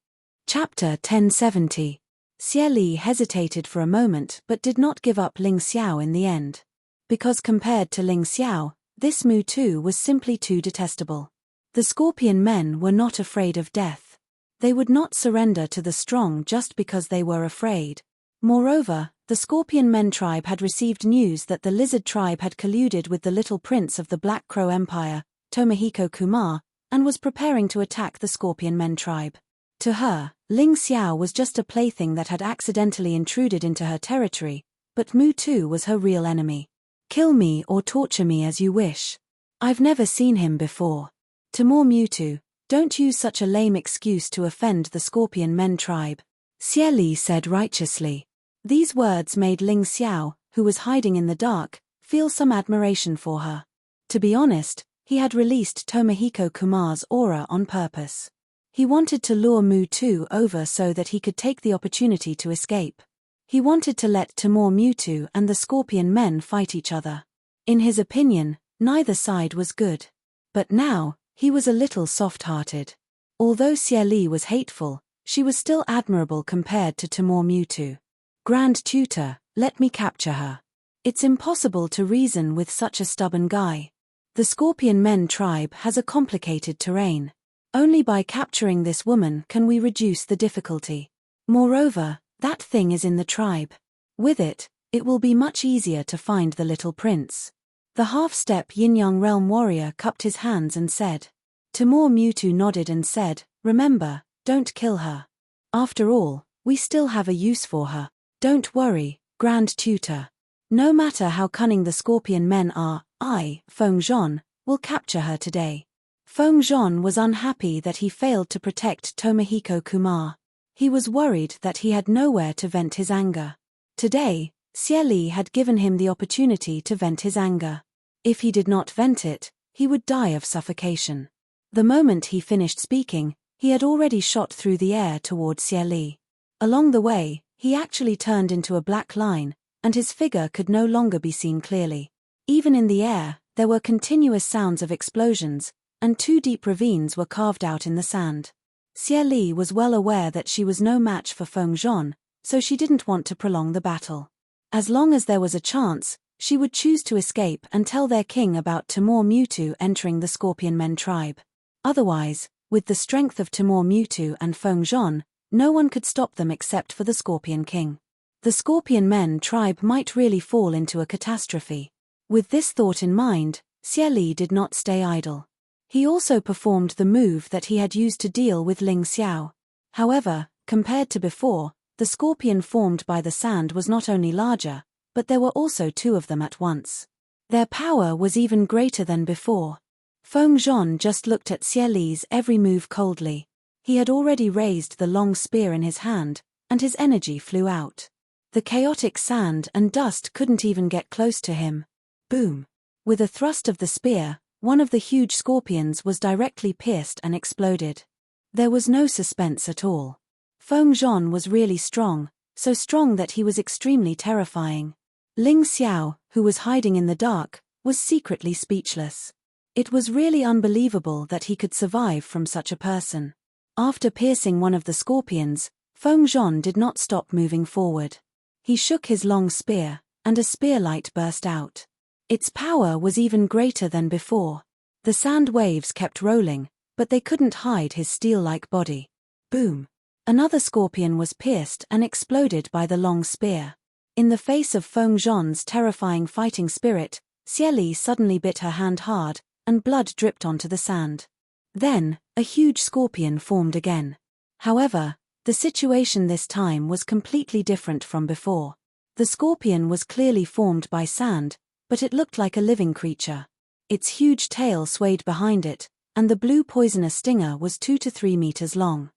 Chapter 1070. Xie Li hesitated for a moment but did not give up Ling Xiao in the end. Because compared to Ling Xiao, this Mewtwo was simply too detestable. The Scorpion men were not afraid of death. They would not surrender to the strong just because they were afraid. Moreover, the Scorpion men tribe had received news that the Lizard tribe had colluded with the little prince of the Black Crow Empire, Tomohiko Kumar, and was preparing to attack the Scorpion men tribe. To her, Ling Xiao was just a plaything that had accidentally intruded into her territory, but Mewtwo was her real enemy. Kill me or torture me as you wish. I've never seen him before. Timur Mewtwo, don't use such a lame excuse to offend the Scorpion men tribe. Xie Li said righteously. These words made Ling Xiao, who was hiding in the dark, feel some admiration for her. To be honest, he had released Tomohiko Kumar's aura on purpose. He wanted to lure Mewtwo over so that he could take the opportunity to escape. He wanted to let Timur Mewtwo and the Scorpion men fight each other. In his opinion, neither side was good. But now, he was a little soft-hearted. Although Xie Li was hateful, she was still admirable compared to Timur Mewtwo. Grand Tutor, let me capture her. It's impossible to reason with such a stubborn guy. The Scorpion men tribe has a complicated terrain. Only by capturing this woman can we reduce the difficulty. Moreover, that thing is in the tribe. With it, it will be much easier to find the little prince. The half-step Yin-Yang Realm warrior cupped his hands and said. Timur Mewtwo nodded and said, remember, don't kill her. After all, we still have a use for her. Don't worry, Grand Tutor. No matter how cunning the Scorpion men are, I, Feng Zhon, will capture her today. Feng Zhon was unhappy that he failed to protect Tomohiko Kumar. He was worried that he had nowhere to vent his anger. Today, Xie Li had given him the opportunity to vent his anger. If he did not vent it, he would die of suffocation. The moment he finished speaking, he had already shot through the air toward Xie Li. Along the way, he actually turned into a black line, and his figure could no longer be seen clearly. Even in the air, there were continuous sounds of explosions, and 2 deep ravines were carved out in the sand. Xie Li was well aware that she was no match for Feng Zhon, so she didn't want to prolong the battle. As long as there was a chance, she would choose to escape and tell their king about Timur Mewtwo entering the Scorpion men tribe. Otherwise, with the strength of Timur Mewtwo and Feng Zhon, no one could stop them except for the Scorpion King. The Scorpion men tribe might really fall into a catastrophe. With this thought in mind, Xie Li did not stay idle. He also performed the move that he had used to deal with Ling Xiao. However, compared to before, the scorpion formed by the sand was not only larger, but there were also 2 of them at once. Their power was even greater than before. Feng Zhon just looked at Xie Li's every move coldly. He had already raised the long spear in his hand, and his energy flew out. The chaotic sand and dust couldn't even get close to him. Boom! With a thrust of the spear, one of the huge scorpions was directly pierced and exploded. There was no suspense at all. Feng Zhon was really strong, so strong that he was extremely terrifying. Ling Xiao, who was hiding in the dark, was secretly speechless. It was really unbelievable that he could survive from such a person. After piercing one of the scorpions, Feng Zhon did not stop moving forward. He shook his long spear, and a spear light burst out. Its power was even greater than before. The sand waves kept rolling, but they couldn't hide his steel-like body. Boom! Another scorpion was pierced and exploded by the long spear. In the face of Feng Zhon's terrifying fighting spirit, Xie Li suddenly bit her hand hard, and blood dripped onto the sand. Then, a huge scorpion formed again. However, the situation this time was completely different from before. The scorpion was clearly formed by sand, but it looked like a living creature. Its huge tail swayed behind it, and the blue poisonous stinger was 2 to 3 meters long.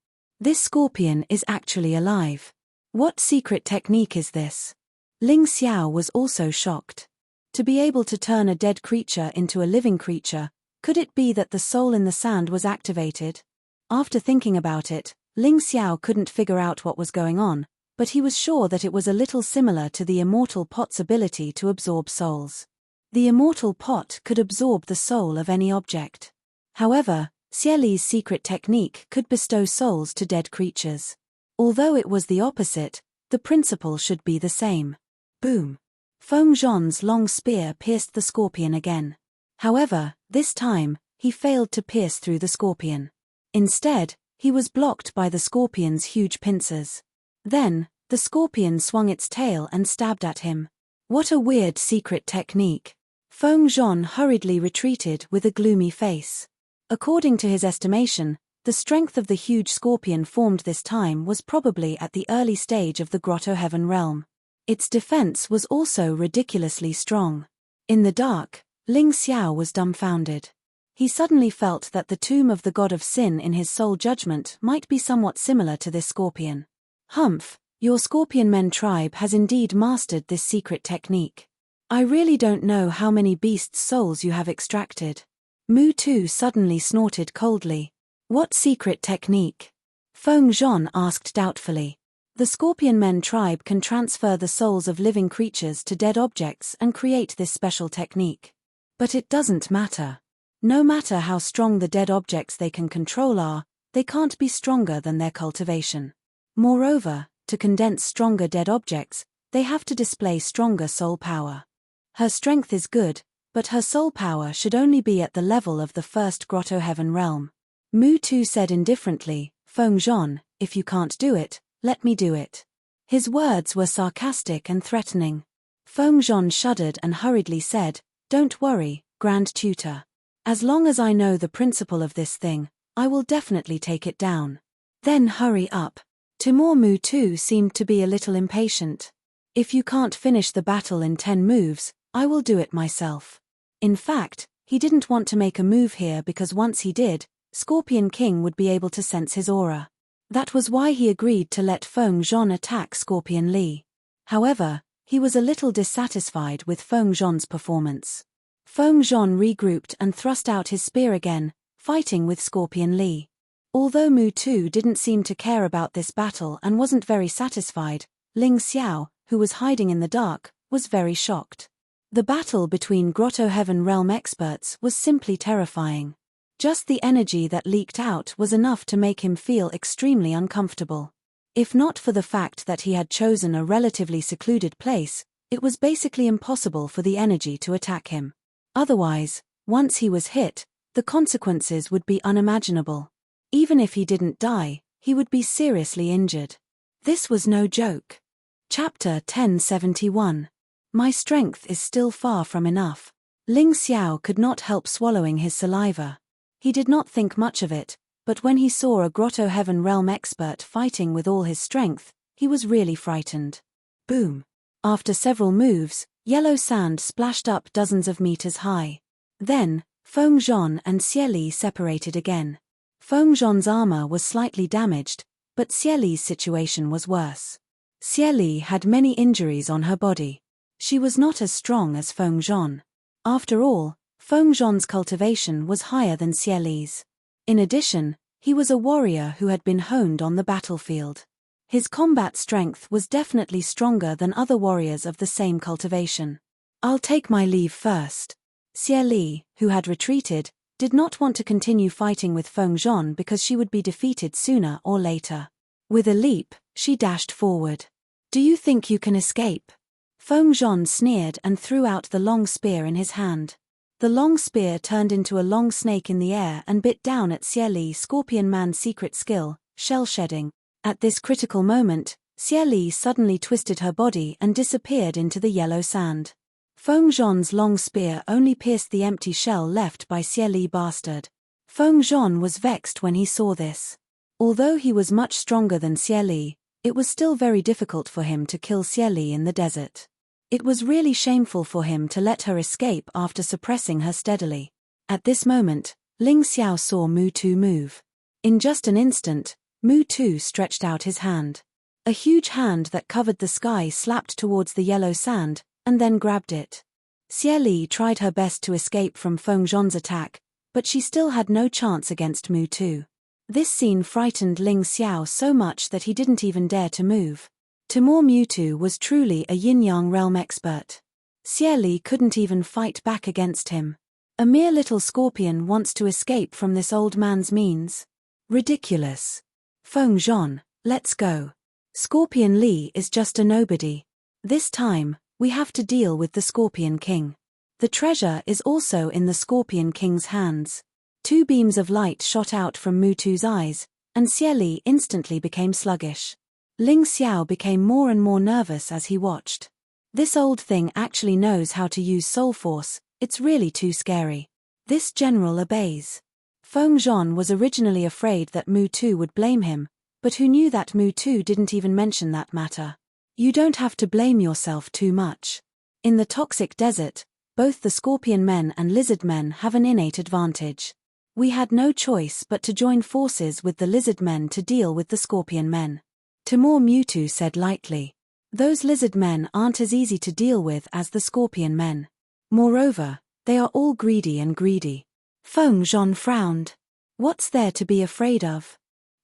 This scorpion is actually alive. What secret technique is this? Ling Xiao was also shocked. To be able to turn a dead creature into a living creature, could it be that the soul in the sand was activated? After thinking about it, Ling Xiao couldn't figure out what was going on, but he was sure that it was a little similar to the immortal pot's ability to absorb souls. The immortal pot could absorb the soul of any object. However, Xie Li's secret technique could bestow souls to dead creatures. Although it was the opposite, the principle should be the same. Boom! Feng Zhon's long spear pierced the scorpion again. However, this time, he failed to pierce through the scorpion. Instead, he was blocked by the scorpion's huge pincers. Then, the scorpion swung its tail and stabbed at him. What a weird secret technique. Feng Zhon hurriedly retreated with a gloomy face. According to his estimation, the strength of the huge scorpion formed this time was probably at the early stage of the Grotto Heaven realm. Its defense was also ridiculously strong. In the dark, Ling Xiao was dumbfounded. He suddenly felt that the tomb of the god of sin in his soul judgment might be somewhat similar to this scorpion. Humph, your Scorpion Men tribe has indeed mastered this secret technique. I really don't know how many beasts' souls you have extracted. Mu Tu suddenly snorted coldly. What secret technique? Feng Zhon asked doubtfully. The Scorpion Men tribe can transfer the souls of living creatures to dead objects and create this special technique. But it doesn't matter. No matter how strong the dead objects they can control are, they can't be stronger than their cultivation. Moreover, to condense stronger dead objects, they have to display stronger soul power. Her strength is good, but her soul power should only be at the level of the first Grotto Heaven realm. Mu Tu said indifferently, Feng Zhon, if you can't do it, let me do it. His words were sarcastic and threatening. Feng Zhon shuddered and hurriedly said, Don't worry, Grand Tutor. As long as I know the principle of this thing, I will definitely take it down. Then hurry up. Timur Mu Tu seemed to be a little impatient. If you can't finish the battle in 10 moves, I will do it myself. In fact, he didn't want to make a move here because once he did, Scorpion King would be able to sense his aura. That was why he agreed to let Feng Zhon attack Scorpion Li. However, he was a little dissatisfied with Feng Zhon's performance. Feng Zhon regrouped and thrust out his spear again, fighting with Scorpion Li. Although Mu Tu didn't seem to care about this battle and wasn't very satisfied, Ling Xiao, who was hiding in the dark, was very shocked. The battle between Grotto Heaven realm experts was simply terrifying. Just the energy that leaked out was enough to make him feel extremely uncomfortable. If not for the fact that he had chosen a relatively secluded place, it was basically impossible for the energy to attack him. Otherwise, once he was hit, the consequences would be unimaginable. Even if he didn't die, he would be seriously injured. This was no joke. Chapter 1071. My strength is still far from enough. Ling Xiao could not help swallowing his saliva. He did not think much of it, but when he saw a Grotto Heaven realm expert fighting with all his strength, he was really frightened. Boom! After several moves, yellow sand splashed up dozens of meters high. Then, Feng Zhon and Xie Li separated again. Feng Zhon's armor was slightly damaged, but Xie Li's situation was worse. Xie Li had many injuries on her body. She was not as strong as Feng Zhon. After all, Feng Zhon's cultivation was higher than Xie Li's. In addition, he was a warrior who had been honed on the battlefield. His combat strength was definitely stronger than other warriors of the same cultivation. I'll take my leave first. Xie Li, who had retreated, did not want to continue fighting with Feng Zhon because she would be defeated sooner or later. With a leap, she dashed forward. Do you think you can escape? Feng Zhon sneered and threw out the long spear in his hand. The long spear turned into a long snake in the air and bit down at Xie Li Scorpion Man's secret skill, shell shedding. At this critical moment, Xie Li suddenly twisted her body and disappeared into the yellow sand. Feng Zhon's long spear only pierced the empty shell left by Xie Li bastard. Feng Zhon was vexed when he saw this. Although he was much stronger than Xie Li, it was still very difficult for him to kill Xie Li in the desert. It was really shameful for him to let her escape after suppressing her steadily. At this moment, Ling Xiao saw Mu Tu move. In just an instant, Mu Tu stretched out his hand. A huge hand that covered the sky slapped towards the yellow sand, and then grabbed it. Xie Li tried her best to escape from Feng Zhon's attack, but she still had no chance against Mu Tu. This scene frightened Ling Xiao so much that he didn't even dare to move. Timur Mutu was truly a yin-yang realm expert. Xie Li couldn't even fight back against him. A mere little scorpion wants to escape from this old man's means? Ridiculous. Feng Zhon, let's go. Scorpion Li is just a nobody. This time, we have to deal with the Scorpion King. The treasure is also in the Scorpion King's hands. Two beams of light shot out from Mutu's eyes, and Xie Li instantly became sluggish. Ling Xiao became more and more nervous as he watched. This old thing actually knows how to use soul force, it's really too scary. This general obeys. Feng Zhon was originally afraid that Mu Tu would blame him, but who knew that Mu Tu didn't even mention that matter. You don't have to blame yourself too much. In the toxic desert, both the scorpion men and lizard men have an innate advantage. We had no choice but to join forces with the lizard men to deal with the scorpion men. Timur Mutu said lightly. Those lizard men aren't as easy to deal with as the scorpion men. Moreover, they are all greedy. Feng Zhon frowned. What's there to be afraid of?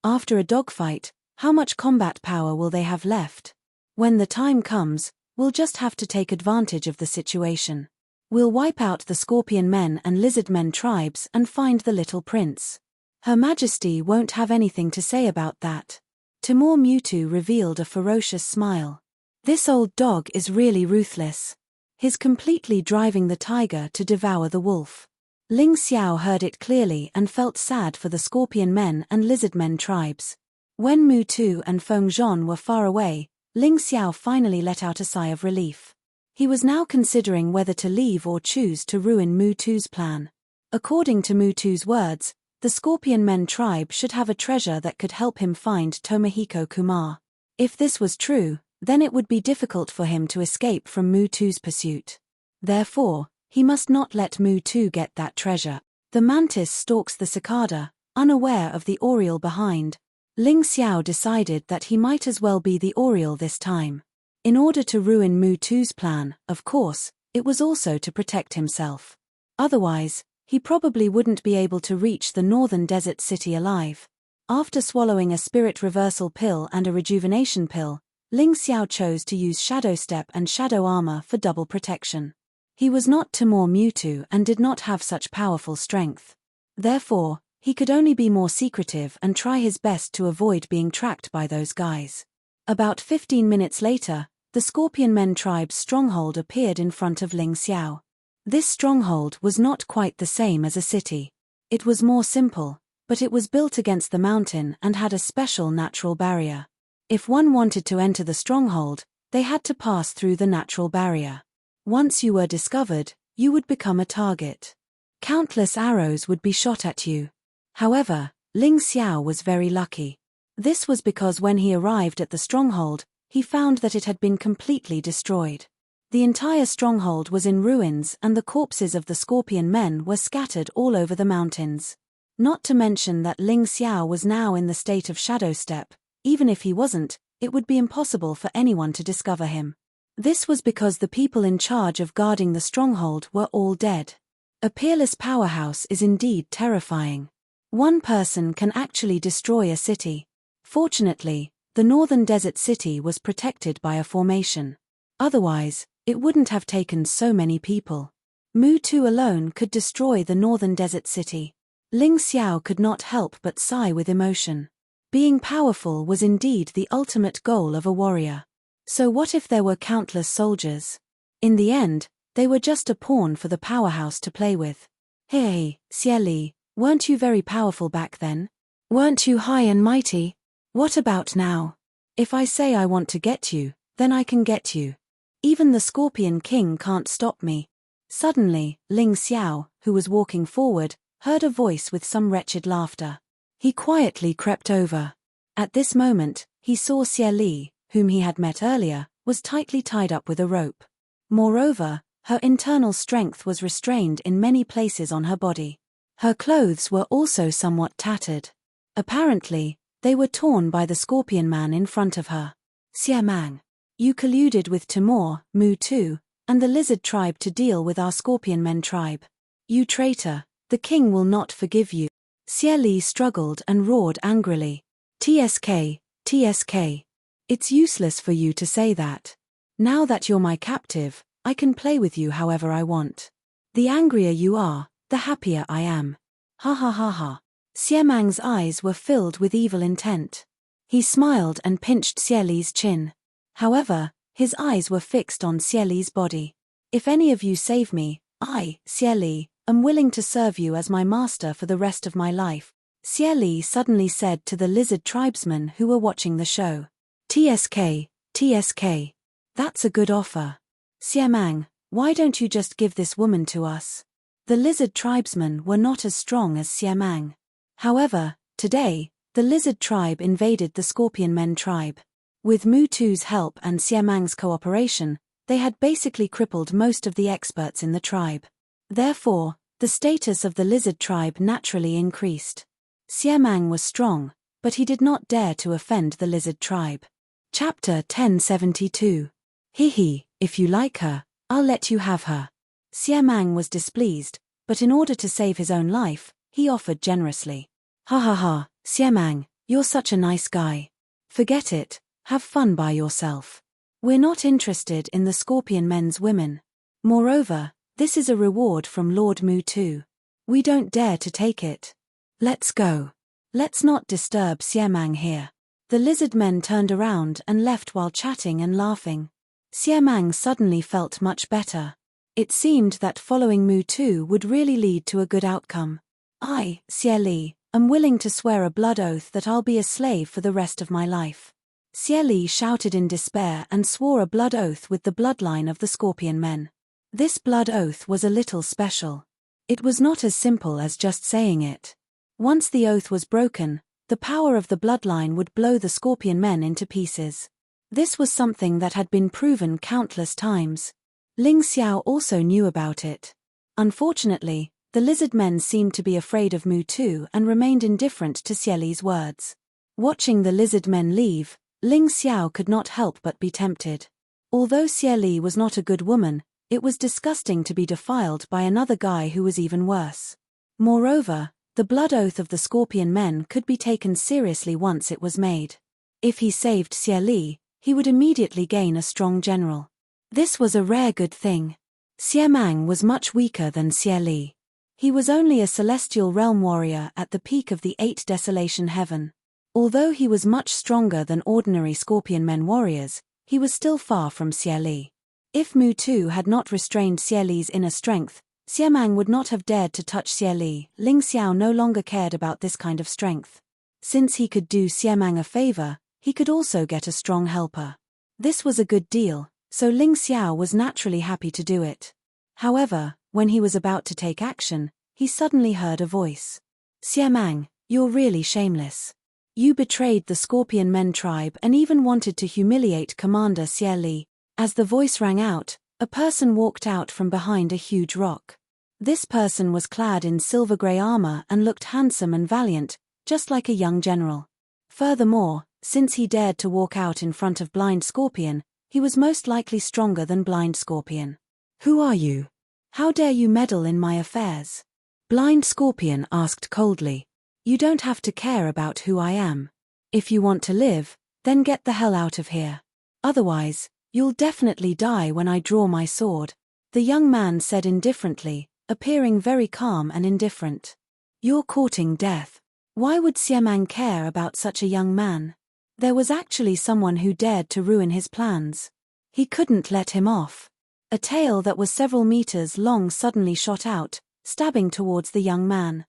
After a dogfight, how much combat power will they have left? When the time comes, we'll just have to take advantage of the situation. We'll wipe out the scorpion men and lizard men tribes and find the little prince. Her Majesty won't have anything to say about that. Timur Mutu revealed a ferocious smile. This old dog is really ruthless. He's completely driving the tiger to devour the wolf. Ling Xiao heard it clearly and felt sad for the scorpion men and lizard men tribes. When Mu Tu and Feng Zhon were far away, Ling Xiao finally let out a sigh of relief. He was now considering whether to leave or choose to ruin Mu Tu's plan. According to Mu Tu's words, the Scorpion Men tribe should have a treasure that could help him find Tomohiko Kumar. If this was true, then it would be difficult for him to escape from Mu Tu's pursuit. Therefore, he must not let Mu Tu get that treasure. The mantis stalks the cicada, unaware of the oriole behind. Ling Xiao decided that he might as well be the oriole this time. In order to ruin Mu Tu's plan, of course, it was also to protect himself. Otherwise, he probably wouldn't be able to reach the northern desert city alive. After swallowing a spirit reversal pill and a rejuvenation pill, Ling Xiao chose to use Shadow Step and Shadow Armor for double protection. He was not Timur Mutu and did not have such powerful strength. Therefore, he could only be more secretive and try his best to avoid being tracked by those guys. About 15 minutes later, the Scorpion Men tribe's stronghold appeared in front of Ling Xiao. This stronghold was not quite the same as a city. It was more simple, but it was built against the mountain and had a special natural barrier. If one wanted to enter the stronghold, they had to pass through the natural barrier. Once you were discovered, you would become a target. Countless arrows would be shot at you. However, Ling Xiao was very lucky. This was because when he arrived at the stronghold, he found that it had been completely destroyed. The entire stronghold was in ruins and the corpses of the Scorpion Men were scattered all over the mountains. Not to mention that Ling Xiao was now in the state of Shadow Step. Even if he wasn't, it would be impossible for anyone to discover him. This was because the people in charge of guarding the stronghold were all dead. A peerless powerhouse is indeed terrifying. One person can actually destroy a city. Fortunately, the northern desert city was protected by a formation. Otherwise, it wouldn't have taken so many people. Mu Tu alone could destroy the northern desert city. Ling Xiao could not help but sigh with emotion. Being powerful was indeed the ultimate goal of a warrior. So what if there were countless soldiers? In the end, they were just a pawn for the powerhouse to play with. Hey, Xie Li, weren't you very powerful back then? Weren't you high and mighty? What about now? If I say I want to get you, then I can get you. Even the Scorpion King can't stop me. Suddenly, Ling Xiao, who was walking forward, heard a voice with some wretched laughter. He quietly crept over. At this moment, he saw Xie Li, whom he had met earlier, was tightly tied up with a rope. Moreover, her internal strength was restrained in many places on her body. Her clothes were also somewhat tattered. Apparently, They were torn by the scorpion man in front of her. Siamang, you colluded with Timur, Mu-Tu, and the lizard tribe to deal with our scorpion men tribe. You traitor, the king will not forgive you. Xie Li struggled and roared angrily. TSK, TSK. It's useless for you to say that. Now that you're my captive, I can play with you however I want. The angrier you are, the happier I am. Ha ha ha ha. Siamang's eyes were filled with evil intent. He smiled and pinched Xie Li's chin. However, his eyes were fixed on Xie Li's body. If any of you save me, I, Xie Li, am willing to serve you as my master for the rest of my life, Xie Li suddenly said to the lizard tribesmen who were watching the show. TSK, TSK. That's a good offer. Siamang, why don't you just give this woman to us? The lizard tribesmen were not as strong as Siamang. However, today, the lizard tribe invaded the scorpion men tribe. With Mu-Tu's help and Siamang's cooperation, they had basically crippled most of the experts in the tribe. Therefore, the status of the lizard tribe naturally increased. Siamang was strong, but he did not dare to offend the lizard tribe. Chapter 1072. Hihi, if you like her, I'll let you have her. Siamang was displeased, but in order to save his own life, he offered generously. Ha ha ha, Siamang, you're such a nice guy. Forget it, have fun by yourself. We're not interested in the scorpion men's women. Moreover, this is a reward from Lord Mu-Tu. We don't dare to take it. Let's go. Let's not disturb Siamang here. The lizard men turned around and left while chatting and laughing. Siamang suddenly felt much better. It seemed that following Mu-Tu would really lead to a good outcome. I, Xie Li, am willing to swear a blood oath that I'll be a slave for the rest of my life. Xie Li shouted in despair and swore a blood oath with the bloodline of the scorpion men. This blood oath was a little special. It was not as simple as just saying it. Once the oath was broken, the power of the bloodline would blow the scorpion men into pieces. This was something that had been proven countless times. Ling Xiao also knew about it. Unfortunately, the lizard men seemed to be afraid of Mu-Tu and remained indifferent to Xie Li's words. Watching the lizard men leave, Ling Xiao could not help but be tempted. Although Xie Li was not a good woman, it was disgusting to be defiled by another guy who was even worse. Moreover, the blood oath of the scorpion men could be taken seriously once it was made. If he saved Xie Li, he would immediately gain a strong general. This was a rare good thing. Siamang was much weaker than Xie Li. He was only a celestial realm warrior at the peak of the 8 Desolation Heaven. Although he was much stronger than ordinary scorpion men warriors, he was still far from Xie Li. If Mu-Tu had not restrained Xie Li's inner strength, Siamang would not have dared to touch Xie Li. Ling Xiao no longer cared about this kind of strength. Since he could do Siamang a favor, he could also get a strong helper. This was a good deal, so Ling Xiao was naturally happy to do it. However, when he was about to take action, he suddenly heard a voice. Siamang, you're really shameless. You betrayed the Scorpion Men tribe and even wanted to humiliate Commander Xie Li. As the voice rang out, a person walked out from behind a huge rock. This person was clad in silver-grey armor and looked handsome and valiant, just like a young general. Furthermore, since he dared to walk out in front of Blind Scorpion, he was most likely stronger than Blind Scorpion. Who are you? How dare you meddle in my affairs? Blind Scorpion asked coldly. You don't have to care about who I am. If you want to live, then get the hell out of here. Otherwise, you'll definitely die when I draw my sword, the young man said indifferently, appearing very calm and indifferent. You're courting death. Why would Siamang care about such a young man? There was actually someone who dared to ruin his plans. He couldn't let him off. A tail that was several meters long suddenly shot out, stabbing towards the young man.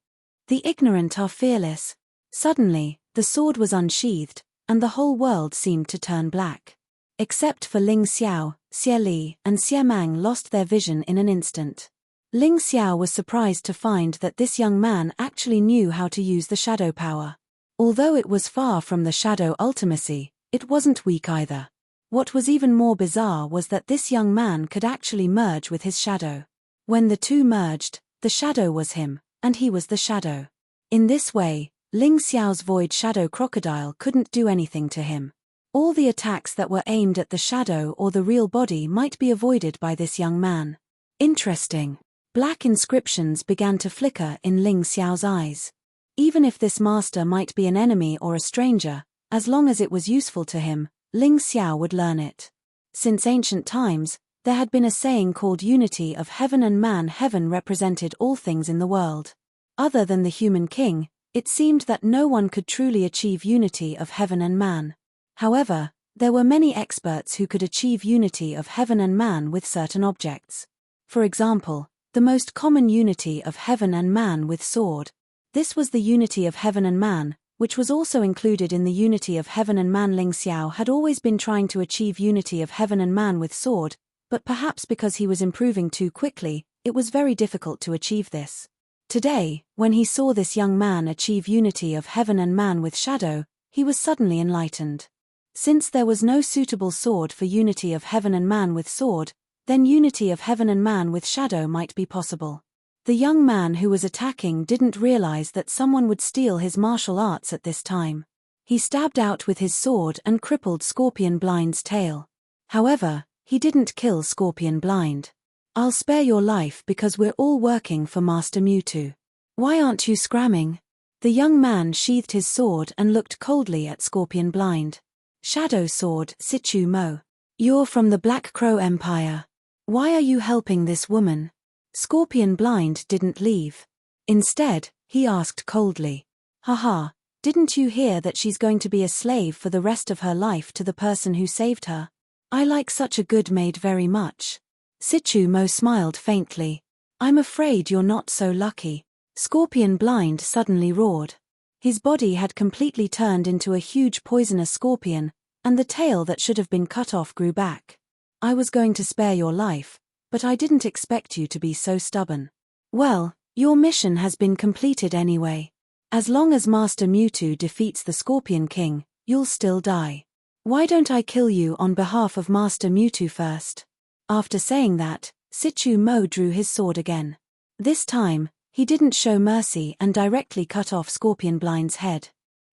The ignorant are fearless. Suddenly, the sword was unsheathed, and the whole world seemed to turn black. Except for Ling Xiao, Xie Li, and Siamang lost their vision in an instant. Ling Xiao was surprised to find that this young man actually knew how to use the shadow power. Although it was far from the shadow ultimacy, it wasn't weak either. What was even more bizarre was that this young man could actually merge with his shadow. When the two merged, the shadow was him, and he was the shadow. In this way, Ling Xiao's void shadow crocodile couldn't do anything to him. All the attacks that were aimed at the shadow or the real body might be avoided by this young man. Interesting. Black inscriptions began to flicker in Ling Xiao's eyes. Even if this master might be an enemy or a stranger, as long as it was useful to him, Ling Xiao would learn it. Since ancient times, there had been a saying called unity of heaven and man. Heaven represented all things in the world. Other than the human king, it seemed that no one could truly achieve unity of heaven and man. However, there were many experts who could achieve unity of heaven and man with certain objects. For example, the most common unity of heaven and man with sword. This was the unity of heaven and man, which was also included in the unity of heaven and man. Ling Xiao had always been trying to achieve unity of heaven and man with sword, but perhaps because he was improving too quickly, it was very difficult to achieve this. Today, when he saw this young man achieve unity of heaven and man with shadow, he was suddenly enlightened. Since there was no suitable sword for unity of heaven and man with sword, then unity of heaven and man with shadow might be possible. The young man who was attacking didn't realize that someone would steal his martial arts at this time. He stabbed out with his sword and crippled Scorpion Blind's tail. However, he didn't kill Scorpion Blind. "I'll spare your life because we're all working for Master Mewtwo. Why aren't you scramming?" The young man sheathed his sword and looked coldly at Scorpion Blind. "Shadow Sword, Sichu Mo. You're from the Black Crow Empire. Why are you helping this woman?" Scorpion Blind didn't leave. Instead, he asked coldly, "Haha, didn't you hear that she's going to be a slave for the rest of her life to the person who saved her? I like such a good maid very much." Sichu Mo smiled faintly. "I'm afraid you're not so lucky." Scorpion Blind suddenly roared. His body had completely turned into a huge poisonous scorpion, and the tail that should have been cut off grew back. "I was going to spare your life, but I didn't expect you to be so stubborn. Well, your mission has been completed anyway. As long as Master Mewtwo defeats the Scorpion King, you'll still die. Why don't I kill you on behalf of Master Mewtwo first?" After saying that, Sichu Mo drew his sword again. This time, he didn't show mercy and directly cut off Scorpion Blind's head.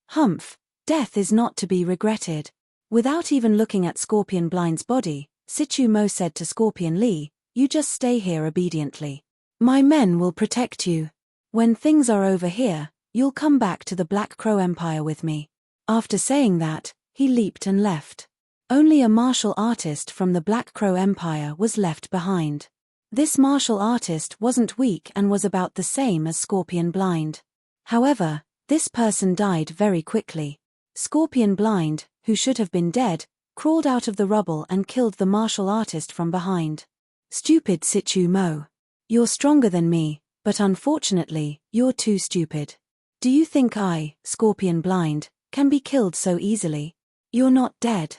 "Humph, death is not to be regretted." Without even looking at Scorpion Blind's body, Sichu Mo said to Scorpion Lee, "You just stay here obediently. My men will protect you. When things are over here, you'll come back to the Black Crow Empire with me." After saying that, he leaped and left. Only a martial artist from the Black Crow Empire was left behind. This martial artist wasn't weak and was about the same as Scorpion Blind. However, this person died very quickly. Scorpion Blind, who should have been dead, crawled out of the rubble and killed the martial artist from behind. "Stupid Sichu Mo. You're stronger than me, but unfortunately, you're too stupid. Do you think I, Scorpion Blind, can be killed so easily? You're not dead."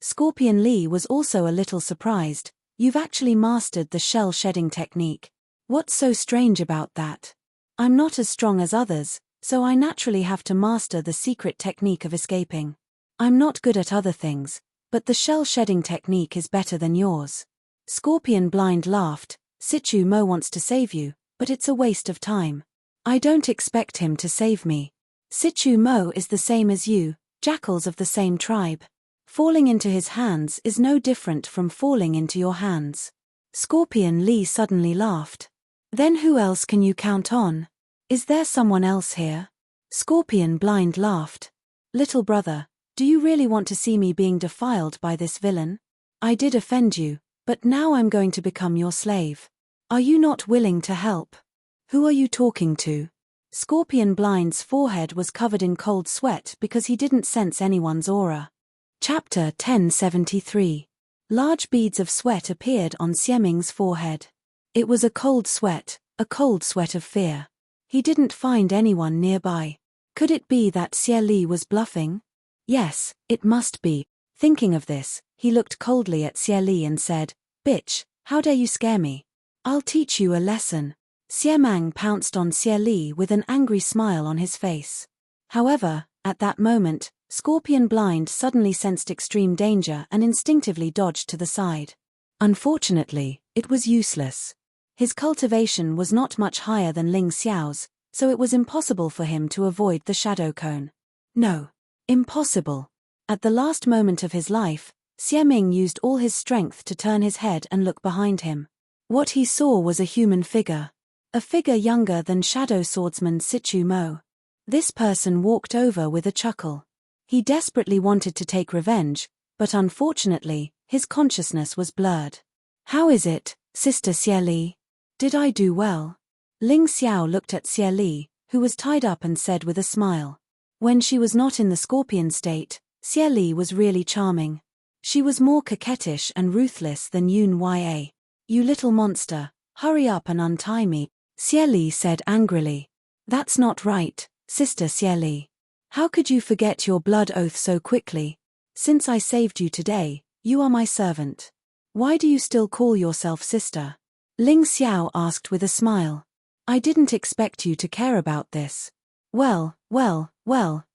Scorpion Lee was also a little surprised. "You've actually mastered the shell shedding technique. What's so strange about that? I'm not as strong as others, so I naturally have to master the secret technique of escaping. I'm not good at other things, but the shell shedding technique is better than yours." Scorpion Blind laughed. "Sichu Mo wants to save you, but it's a waste of time. I don't expect him to save me. Sichu Mo is the same as you, jackals of the same tribe. Falling into his hands is no different from falling into your hands." Scorpion Lee suddenly laughed. "Then who else can you count on? Is there someone else here?" Scorpion Blind laughed. "Little brother, do you really want to see me being defiled by this villain? I did offend you, but now I'm going to become your slave. Are you not willing to help? Who are you talking to?" Scorpion Blind's forehead was covered in cold sweat because he didn't sense anyone's aura. Chapter 1073. Large beads of sweat appeared on Xieming's forehead. It was a cold sweat of fear. He didn't find anyone nearby. Could it be that Xie Li was bluffing? Yes, it must be. Thinking of this, he looked coldly at Xie Li and said, "Bitch, how dare you scare me? I'll teach you a lesson." Xie Mang pounced on Xie Li with an angry smile on his face. However, at that moment, Scorpion Blind suddenly sensed extreme danger and instinctively dodged to the side. Unfortunately, it was useless. His cultivation was not much higher than Ling Xiao's, so it was impossible for him to avoid the shadow cone. No. Impossible. At the last moment of his life, Xie Ming used all his strength to turn his head and look behind him. What he saw was a human figure. A figure younger than shadow swordsman Sichu Mo. This person walked over with a chuckle. He desperately wanted to take revenge, but unfortunately, his consciousness was blurred. How is it, Sister Xie Li? Did I do well? Ling Xiao looked at Xie Li, who was tied up, and said with a smile. When she was not in the scorpion state, Xie Li was really charming. She was more coquettish and ruthless than Yun Ya. You little monster, hurry up and untie me, Xie Li said angrily. That's not right, Sister Xie Li. How could you forget your blood oath so quickly? Since I saved you today, you are my servant. Why do you still call yourself sister? Ling Xiao asked with a smile. I didn't expect you to care about this. Well,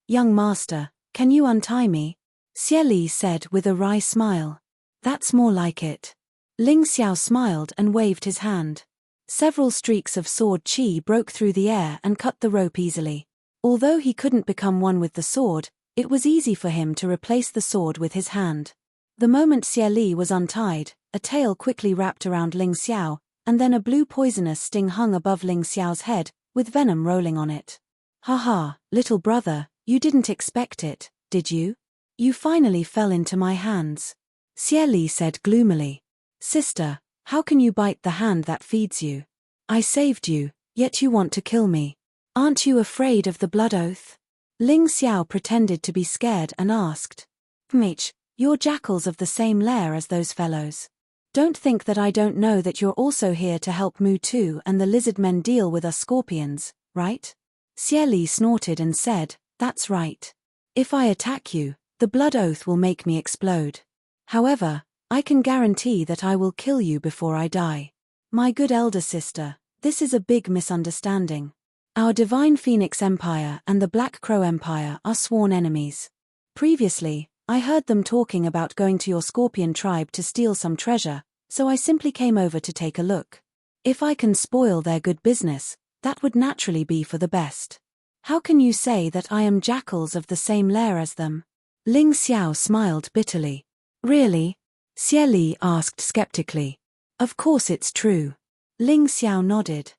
young master, can you untie me? Xie Li said with a wry smile. That's more like it. Ling Xiao smiled and waved his hand. Several streaks of sword qi broke through the air and cut the rope easily. Although he couldn't become one with the sword, it was easy for him to replace the sword with his hand. The moment Xie Li was untied, a tail quickly wrapped around Ling Xiao, and then a blue poisonous sting hung above Ling Xiao's head, with venom rolling on it. Haha, little brother, you didn't expect it, did you? You finally fell into my hands. Xie Li said gloomily. Sister, how can you bite the hand that feeds you? I saved you, yet you want to kill me. Aren't you afraid of the blood oath? Ling Xiao pretended to be scared and asked. Mage, you're jackals of the same lair as those fellows. Don't think that I don't know that you're also here to help Mu Tu and the lizard men deal with us scorpions, right? Xie Li snorted and said, that's right. If I attack you, the blood oath will make me explode. However, I can guarantee that I will kill you before I die. My good elder sister, this is a big misunderstanding. Our Divine Phoenix Empire and the Black Crow Empire are sworn enemies. Previously, I heard them talking about going to your scorpion tribe to steal some treasure, so I simply came over to take a look. If I can spoil their good business, that would naturally be for the best. How can you say that I am jackals of the same lair as them? Ling Xiao smiled bitterly. Really? Xie Li asked skeptically. Of course it's true. Ling Xiao nodded.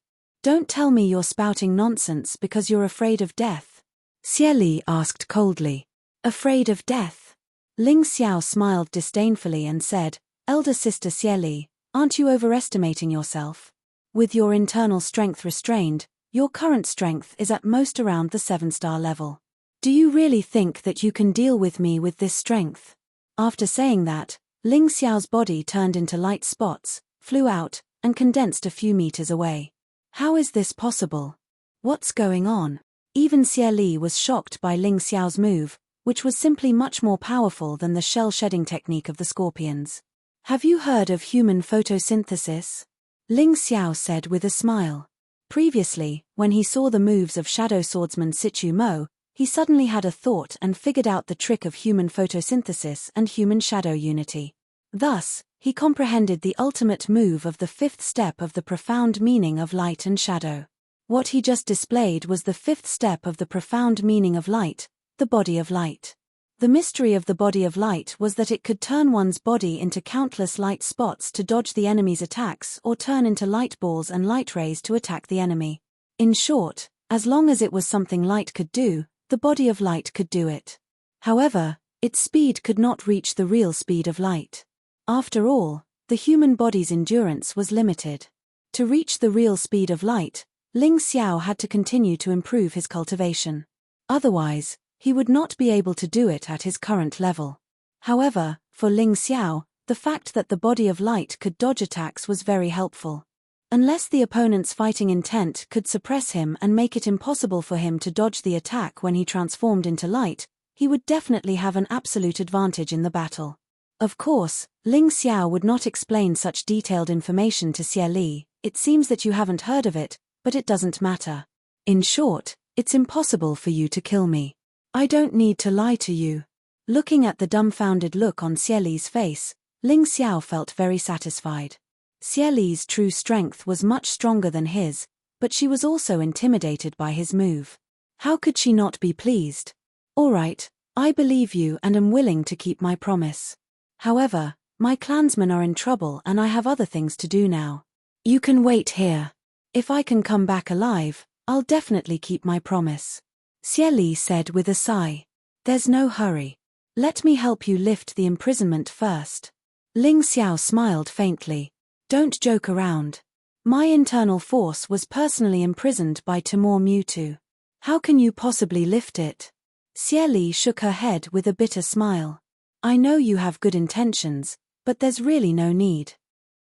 Don't tell me you're spouting nonsense because you're afraid of death. Xie Li asked coldly. Afraid of death? Ling Xiao smiled disdainfully and said, Elder sister Xie Li, aren't you overestimating yourself? With your internal strength restrained, your current strength is at most around the 7-star level. Do you really think that you can deal with me with this strength? After saying that, Ling Xiao's body turned into light spots, flew out, and condensed a few meters away. How is this possible? What's going on? Even Xie Li was shocked by Ling Xiao's move, which was simply much more powerful than the shell-shedding technique of the scorpions. Have you heard of human photosynthesis? Ling Xiao said with a smile. Previously, when he saw the moves of shadow swordsman Sichu Mo, he suddenly had a thought and figured out the trick of human photosynthesis and human shadow unity. Thus, he comprehended the ultimate move of the 5th step of the profound meaning of light and shadow. What he just displayed was the 5th step of the profound meaning of light, the body of light. The mystery of the body of light was that it could turn one's body into countless light spots to dodge the enemy's attacks or turn into light balls and light rays to attack the enemy. In short, as long as it was something light could do, the body of light could do it. However, its speed could not reach the real speed of light. After all, the human body's endurance was limited. To reach the real speed of light, Ling Xiao had to continue to improve his cultivation. Otherwise, he would not be able to do it at his current level. However, for Ling Xiao, the fact that the body of light could dodge attacks was very helpful. Unless the opponent's fighting intent could suppress him and make it impossible for him to dodge the attack when he transformed into light, he would definitely have an absolute advantage in the battle. Of course, Ling Xiao would not explain such detailed information to Xie Li. It seems that you haven't heard of it, but it doesn't matter. In short, it's impossible for you to kill me. I don't need to lie to you. Looking at the dumbfounded look on Xie Li's face, Ling Xiao felt very satisfied. Xie Li's true strength was much stronger than his, but she was also intimidated by his move. How could she not be pleased? All right, I believe you and am willing to keep my promise. However, my clansmen are in trouble and I have other things to do now. You can wait here. If I can come back alive, I'll definitely keep my promise. Xie Li said with a sigh. There's no hurry. Let me help you lift the imprisonment first. Ling Xiao smiled faintly. Don't joke around. My internal force was personally imprisoned by Timur Mewtwo. How can you possibly lift it? Xie Li shook her head with a bitter smile. I know you have good intentions, but there's really no need.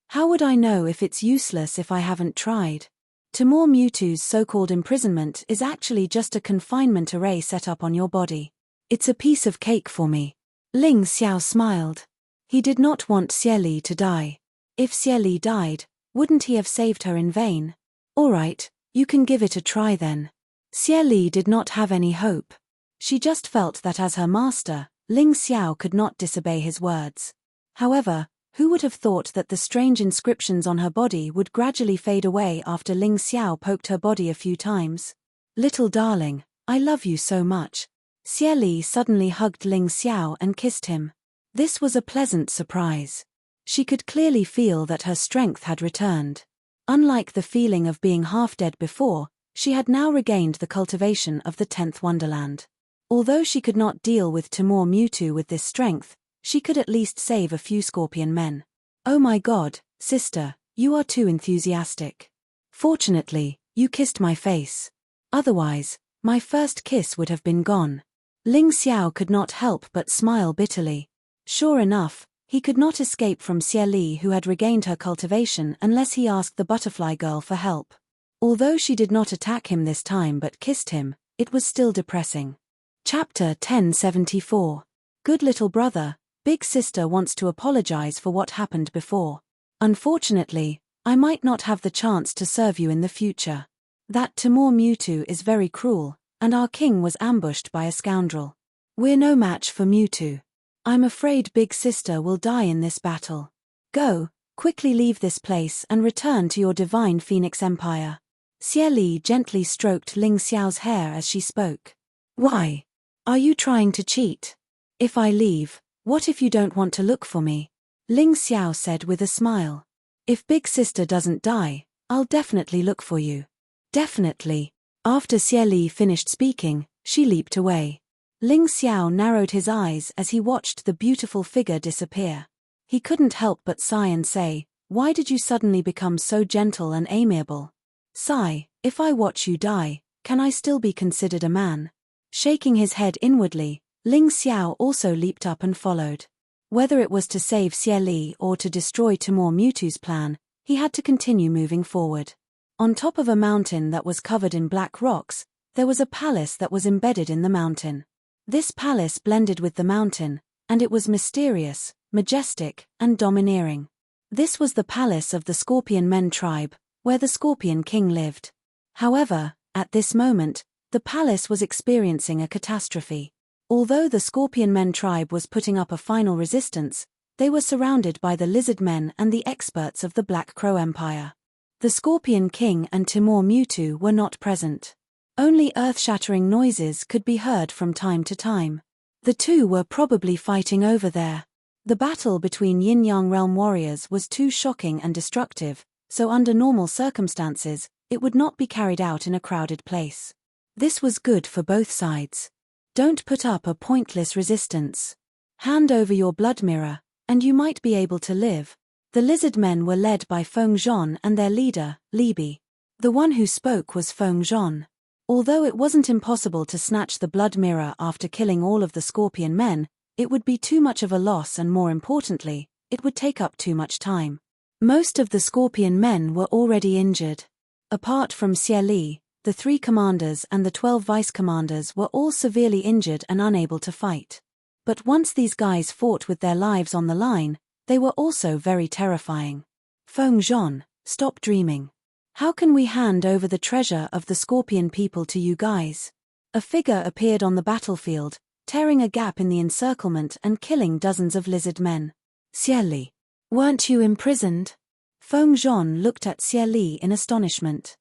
How would I know if it's useless if I haven't tried? Timur Mewtwo's so-called imprisonment is actually just a confinement array set up on your body. It's a piece of cake for me. Ling Xiao smiled. He did not want Xie Li to die. If Xie Li died, wouldn't he have saved her in vain? All right, you can give it a try then. Xie Li did not have any hope. She just felt that as her master, Ling Xiao could not disobey his words. However, who would have thought that the strange inscriptions on her body would gradually fade away after Ling Xiao poked her body a few times? Little darling, I love you so much. Xie Li suddenly hugged Ling Xiao and kissed him. This was a pleasant surprise. She could clearly feel that her strength had returned. Unlike the feeling of being half dead before, she had now regained the cultivation of the 10th Wonderland. Although she could not deal with Timur Mewtwo with this strength, she could at least save a few scorpion men. Oh my god, sister, you are too enthusiastic. Fortunately, you kissed my face. Otherwise, my first kiss would have been gone. Ling Xiao could not help but smile bitterly. Sure enough, he could not escape from Xie Li, who had regained her cultivation, unless he asked the butterfly girl for help. Although she did not attack him this time but kissed him, it was still depressing. Chapter 1074. Good little brother, big sister wants to apologize for what happened before. Unfortunately, I might not have the chance to serve you in the future. That Timur Mewtwo is very cruel, and our king was ambushed by a scoundrel. We're no match for Mewtwo. I'm afraid big sister will die in this battle. Go, quickly leave this place and return to your divine Phoenix Empire. Xie Li gently stroked Ling Xiao's hair as she spoke. Why? Are you trying to cheat? If I leave, what if you don't want to look for me? Ling Xiao said with a smile. If big sister doesn't die, I'll definitely look for you. Definitely. After Xie Li finished speaking, she leaped away. Ling Xiao narrowed his eyes as he watched the beautiful figure disappear. He couldn't help but sigh and say, why did you suddenly become so gentle and amiable? Sigh, if I watch you die, can I still be considered a man? Shaking his head inwardly, Ling Xiao also leaped up and followed. Whether it was to save Xie Li or to destroy Timur Mewtwo's plan, he had to continue moving forward. On top of a mountain that was covered in black rocks, there was a palace that was embedded in the mountain. This palace blended with the mountain, and it was mysterious, majestic, and domineering. This was the palace of the Scorpion Men tribe, where the Scorpion King lived. However, at this moment, the palace was experiencing a catastrophe. Although the Scorpion Men tribe was putting up a final resistance, they were surrounded by the Lizard Men and the experts of the Black Crow Empire. The Scorpion King and Timur Mewtwo were not present. Only earth-shattering noises could be heard from time to time. The two were probably fighting over there. The battle between Yin-Yang Realm warriors was too shocking and destructive, so under normal circumstances, it would not be carried out in a crowded place. This was good for both sides. Don't put up a pointless resistance. Hand over your blood mirror, and you might be able to live. The lizard men were led by Feng Zhon and their leader, Li Bi. The one who spoke was Feng Zhon. Although it wasn't impossible to snatch the blood mirror after killing all of the Scorpion Men, it would be too much of a loss and more importantly, it would take up too much time. Most of the Scorpion Men were already injured. Apart from Xie Li, the 3 commanders and the 12 vice-commanders were all severely injured and unable to fight. But once these guys fought with their lives on the line, they were also very terrifying. Feng Zhon, stop dreaming. How can we hand over the treasure of the Scorpion people to you guys? A figure appeared on the battlefield, tearing a gap in the encirclement and killing dozens of lizard men. Xie Li, weren't you imprisoned? Feng Zhon looked at Xie Li in astonishment.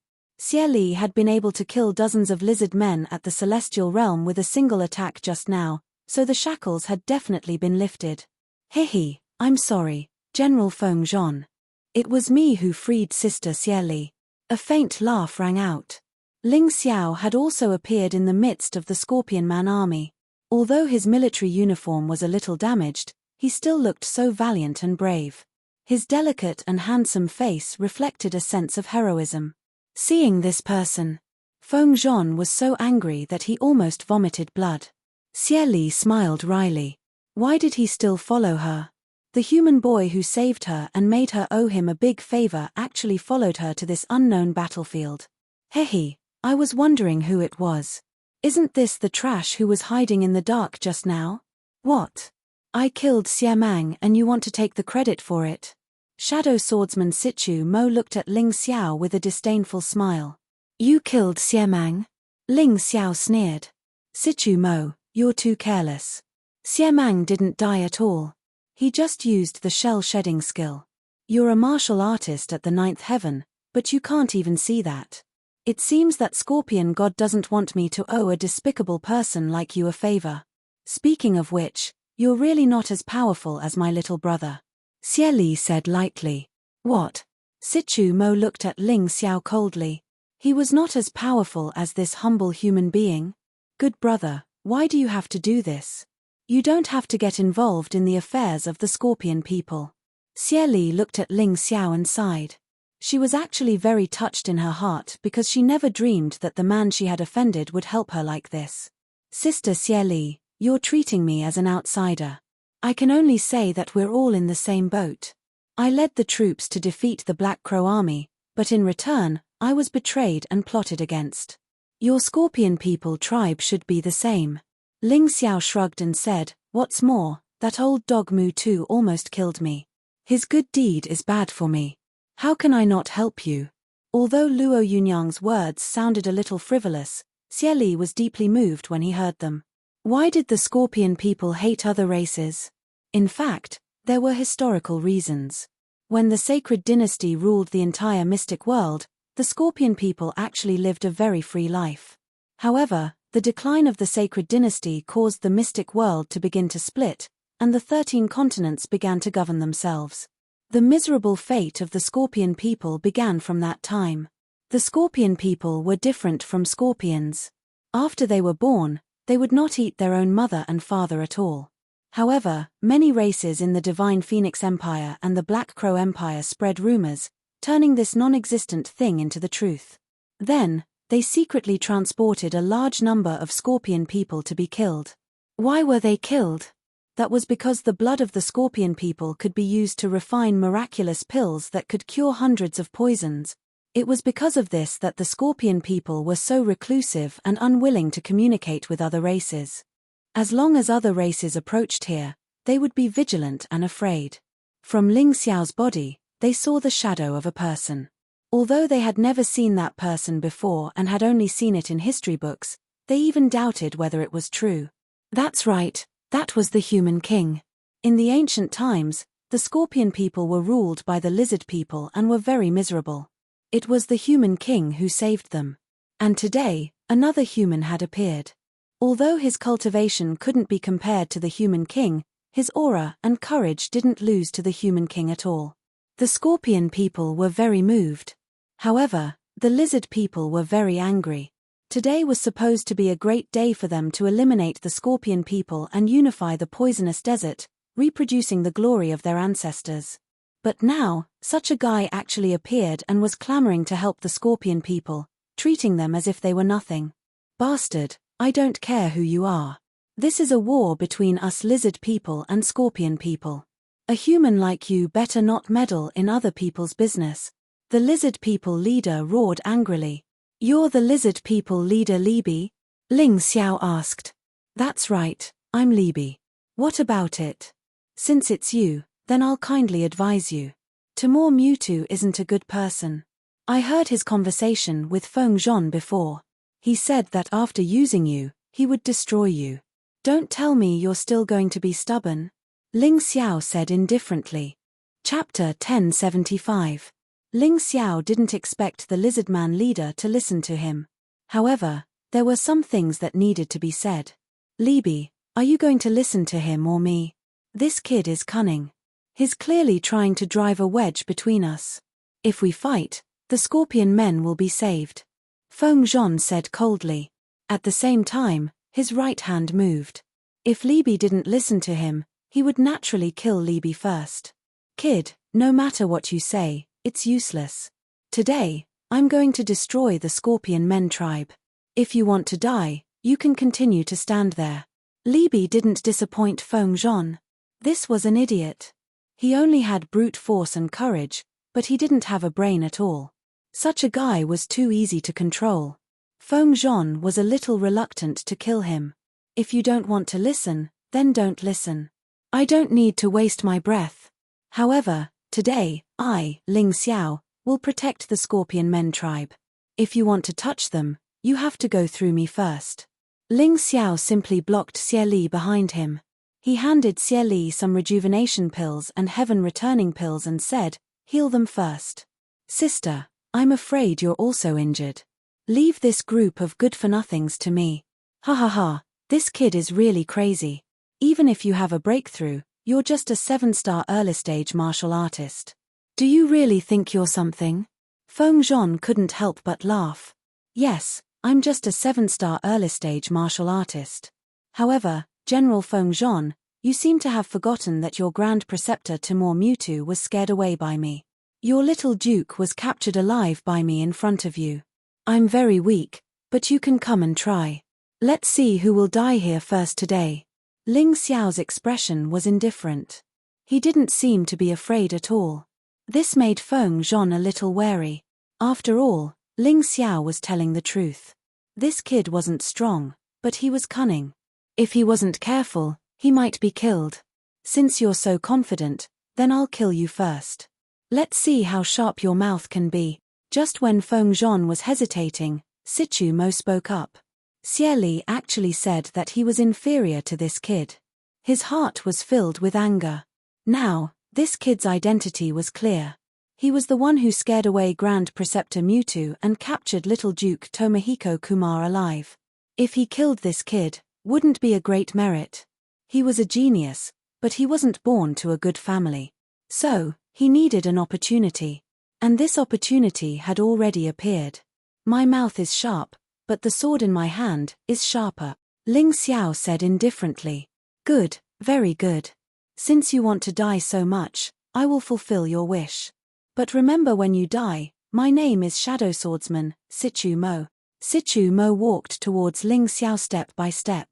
Xie Li had been able to kill dozens of lizard men at the celestial realm with a single attack just now, so the shackles had definitely been lifted. Hehe, I'm sorry, General Feng Zhon. It was me who freed Sister Xie Li. A faint laugh rang out. Ling Xiao had also appeared in the midst of the Scorpion Man army. Although his military uniform was a little damaged, he still looked so valiant and brave. His delicate and handsome face reflected a sense of heroism. Seeing this person, Feng Zhon was so angry that he almost vomited blood. Xie Li smiled wryly. Why did he still follow her? The human boy who saved her and made her owe him a big favor actually followed her to this unknown battlefield. Hehe, I was wondering who it was. Isn't this the trash who was hiding in the dark just now? What? I killed Xie Mang and you want to take the credit for it? Shadow swordsman Sichu Mo looked at Ling Xiao with a disdainful smile. You killed Xie Mang? Ling Xiao sneered. Sichu Mo, you're too careless. Xie Mang didn't die at all. He just used the shell-shedding skill. You're a martial artist at the ninth heaven, but you can't even see that. It seems that Scorpion God doesn't want me to owe a despicable person like you a favor. Speaking of which, you're really not as powerful as my little brother. Xie Li said lightly. What? Sichu Mo looked at Ling Xiao coldly. He was not as powerful as this humble human being. Good brother, why do you have to do this? You don't have to get involved in the affairs of the Scorpion people. Xie Li looked at Ling Xiao and sighed. She was actually very touched in her heart because she never dreamed that the man she had offended would help her like this. Sister Xie Li, you're treating me as an outsider. I can only say that we're all in the same boat. I led the troops to defeat the Black Crow army, but in return, I was betrayed and plotted against. Your Scorpion people tribe should be the same. Ling Xiao shrugged and said, what's more, that old dog Mu Tu almost killed me. His good deed is bad for me. How can I not help you? Although Luo Yunyang's words sounded a little frivolous, Xie Li was deeply moved when he heard them. Why did the Scorpion people hate other races? In fact, there were historical reasons. When the Sacred Dynasty ruled the entire mystic world, the Scorpion people actually lived a very free life. However, the decline of the Sacred Dynasty caused the mystic world to begin to split, and the 13 continents began to govern themselves. The miserable fate of the Scorpion people began from that time. The Scorpion people were different from scorpions. After they were born, they would not eat their own mother and father at all. However, many races in the Divine Phoenix Empire and the Black Crow Empire spread rumors, turning this non-existent thing into the truth. Then, they secretly transported a large number of Scorpion people to be killed. Why were they killed? That was because the blood of the Scorpion people could be used to refine miraculous pills that could cure hundreds of poisons. It was because of this that the Scorpion people were so reclusive and unwilling to communicate with other races. As long as other races approached here, they would be vigilant and afraid. From Ling Xiao's body, they saw the shadow of a person. Although they had never seen that person before and had only seen it in history books, they even doubted whether it was true. That's right, that was the human king. In the ancient times, the Scorpion people were ruled by the lizard people and were very miserable. It was the human king who saved them. And today, another human had appeared. Although his cultivation couldn't be compared to the human king, his aura and courage didn't lose to the human king at all. The Scorpion people were very moved. However, the lizard people were very angry. Today was supposed to be a great day for them to eliminate the Scorpion people and unify the poisonous desert, reproducing the glory of their ancestors. But now, such a guy actually appeared and was clamoring to help the Scorpion people, treating them as if they were nothing. Bastard, I don't care who you are. This is a war between us lizard people and Scorpion people. A human like you better not meddle in other people's business. The lizard people leader roared angrily. You're the lizard people leader Libi? Ling Xiao asked. That's right, I'm Libi. What about it? Since it's you, then I'll kindly advise you. Timur Mewtwo isn't a good person. I heard his conversation with Feng Zhon before. He said that after using you, he would destroy you. Don't tell me you're still going to be stubborn. Ling Xiao said indifferently. Chapter 1075. Ling Xiao didn't expect the lizardman leader to listen to him. However, there were some things that needed to be said. Libby, are you going to listen to him or me? This kid is cunning. He's clearly trying to drive a wedge between us. If we fight, the scorpion men will be saved. Feng Zhon said coldly. At the same time, his right hand moved. If Libby didn't listen to him, he would naturally kill Libby first. Kid, no matter what you say, it's useless. Today, I'm going to destroy the Scorpion Men tribe. If you want to die, you can continue to stand there. Libby didn't disappoint Feng Zhon. This was an idiot. He only had brute force and courage, but he didn't have a brain at all. Such a guy was too easy to control. Feng Zhon was a little reluctant to kill him. If you don't want to listen, then don't listen. I don't need to waste my breath. However, today, I, Ling Xiao, will protect the Scorpion Men tribe. If you want to touch them, you have to go through me first. Ling Xiao simply blocked Xie Li behind him. He handed Xie Li some rejuvenation pills and heaven-returning pills and said, heal them first. Sister, I'm afraid you're also injured. Leave this group of good-for-nothings to me. Ha ha ha, this kid is really crazy. Even if you have a breakthrough, you're just a 7-star early-stage martial artist. Do you really think you're something? Feng Zhon couldn't help but laugh. Yes, I'm just a 7-star early-stage martial artist. However, General Feng Zhon, you seem to have forgotten that your Grand Preceptor Timur Mewtwo was scared away by me. Your little duke was captured alive by me in front of you. I'm very weak, but you can come and try. Let's see who will die here first today. Ling Xiao's expression was indifferent. He didn't seem to be afraid at all. This made Feng Zhon a little wary. After all, Ling Xiao was telling the truth. This kid wasn't strong, but he was cunning. If he wasn't careful, he might be killed. Since you're so confident, then I'll kill you first. Let's see how sharp your mouth can be. Just when Feng Zhon was hesitating, Sichu Mo spoke up. Xie Li actually said that he was inferior to this kid. His heart was filled with anger. Now, this kid's identity was clear. He was the one who scared away Grand Preceptor Mewtwo and captured little Duke Tomohiko Kumar alive. If he killed this kid, wouldn't be a great merit. He was a genius, but he wasn't born to a good family. So, he needed an opportunity. And this opportunity had already appeared. My mouth is sharp, but the sword in my hand is sharper, Ling Xiao said indifferently. Good, very good. Since you want to die so much, I will fulfill your wish. But remember when you die, my name is Shadow Swordsman, Sichu Mo. Sichu Mo walked towards Ling Xiao step by step.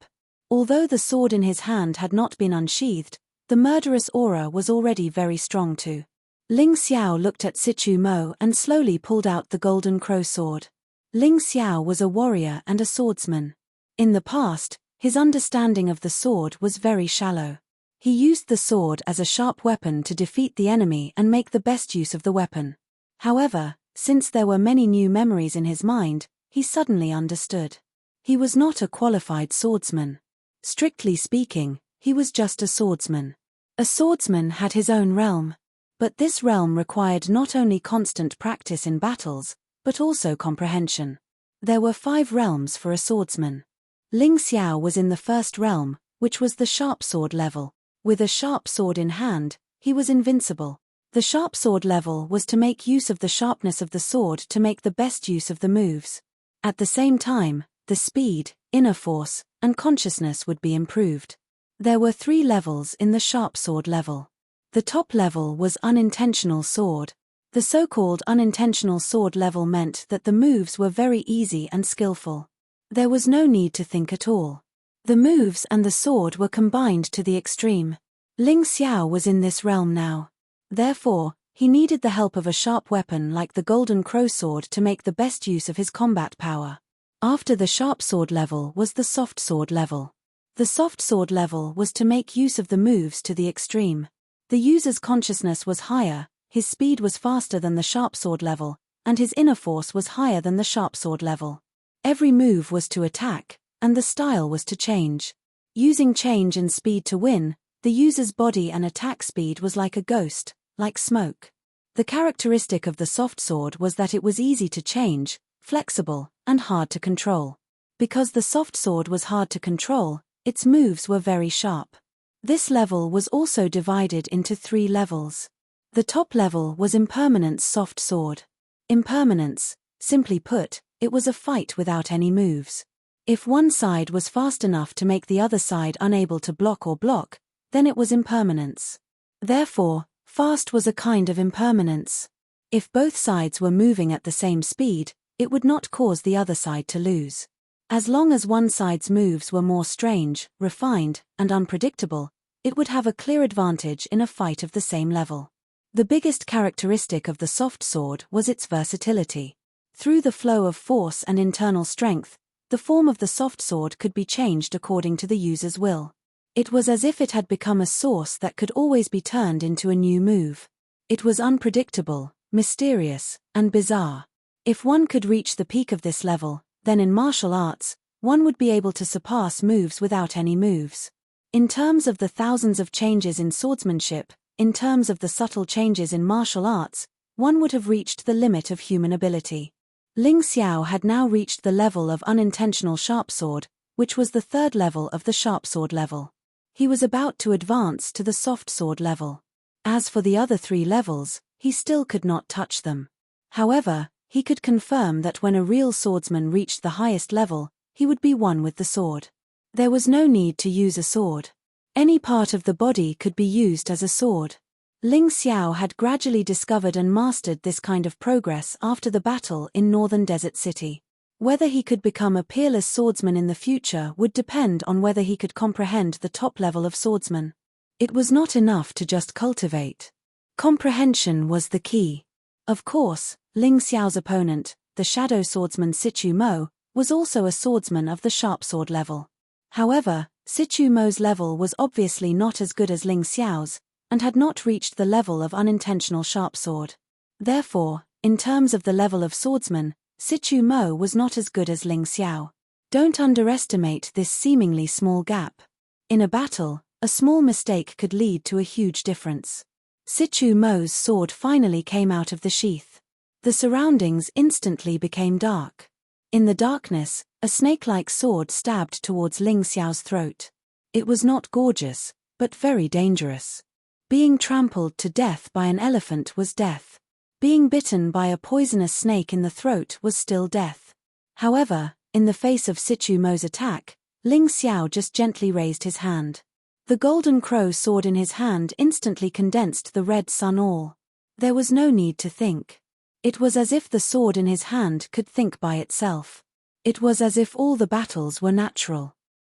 Although the sword in his hand had not been unsheathed, the murderous aura was already very strong too. Ling Xiao looked at Sichu Mo and slowly pulled out the golden crow sword. Ling Xiao was a warrior and a swordsman. In the past, his understanding of the sword was very shallow. He used the sword as a sharp weapon to defeat the enemy and make the best use of the weapon. However, since there were many new memories in his mind, he suddenly understood. He was not a qualified swordsman. Strictly speaking, he was just a swordsman. A swordsman had his own realm. But this realm required not only constant practice in battles, but also comprehension. There were 5 realms for a swordsman. Ling Xiao was in the first realm, which was the sharp sword level. With a sharp sword in hand, he was invincible. The sharp sword level was to make use of the sharpness of the sword to make the best use of the moves. At the same time, the speed, inner force, and consciousness would be improved. There were 3 levels in the sharp sword level. The top level was unintentional sword. The so-called unintentional sword level meant that the moves were very easy and skillful. There was no need to think at all. The moves and the sword were combined to the extreme. Ling Xiao was in this realm now. Therefore, he needed the help of a sharp weapon like the golden crow sword to make the best use of his combat power. After the sharp sword level was the soft sword level. The soft sword level was to make use of the moves to the extreme. The user's consciousness was higher, his speed was faster than the sharp sword level, and his inner force was higher than the sharp sword level. Every move was to attack, and the style was to change. Using change and speed to win, the user's body and attack speed was like a ghost, like smoke. The characteristic of the soft sword was that it was easy to change, flexible, and hard to control. Because the soft sword was hard to control, its moves were very sharp. This level was also divided into 3 levels. The top level was Impermanence soft sword. Impermanence, simply put, it was a fight without any moves. If one side was fast enough to make the other side unable to block, then it was impermanence. Therefore, fast was a kind of impermanence. If both sides were moving at the same speed, it would not cause the other side to lose. As long as one side's moves were more strange, refined, and unpredictable, it would have a clear advantage in a fight of the same level. The biggest characteristic of the soft sword was its versatility. Through the flow of force and internal strength, the form of the soft sword could be changed according to the user's will. It was as if it had become a source that could always be turned into a new move. It was unpredictable, mysterious, and bizarre. If one could reach the peak of this level, then in martial arts, one would be able to surpass moves without any moves. In terms of the thousands of changes in swordsmanship, in terms of the subtle changes in martial arts, one would have reached the limit of human ability. Ling Xiao had now reached the level of unintentional sharp sword, which was the 3rd level of the sharp sword level. He was about to advance to the soft sword level. As for the other 3 levels, he still could not touch them. However, he could confirm that when a real swordsman reached the highest level, he would be one with the sword. There was no need to use a sword. Any part of the body could be used as a sword. Ling Xiao had gradually discovered and mastered this kind of progress after the battle in Northern Desert City. Whether he could become a peerless swordsman in the future would depend on whether he could comprehend the top level of swordsman. It was not enough to just cultivate. Comprehension was the key. Of course, Ling Xiao's opponent, the shadow swordsman Sichu Mo, was also a swordsman of the sharp sword level. However, Sichu Mo's level was obviously not as good as Ling Xiao's, and had not reached the level of unintentional sharp sword. Therefore, in terms of the level of swordsman, Sichu Mo was not as good as Ling Xiao. Don't underestimate this seemingly small gap. In a battle, a small mistake could lead to a huge difference. Sichu Mo's sword finally came out of the sheath. The surroundings instantly became dark. In the darkness, a snake-like sword stabbed towards Ling Xiao's throat. It was not gorgeous, but very dangerous. Being trampled to death by an elephant was death. Being bitten by a poisonous snake in the throat was still death. However, in the face of Sichu Mo's attack, Ling Xiao just gently raised his hand. The golden crow sword in his hand instantly condensed the red sun all. There was no need to think. It was as if the sword in his hand could think by itself. It was as if all the battles were natural.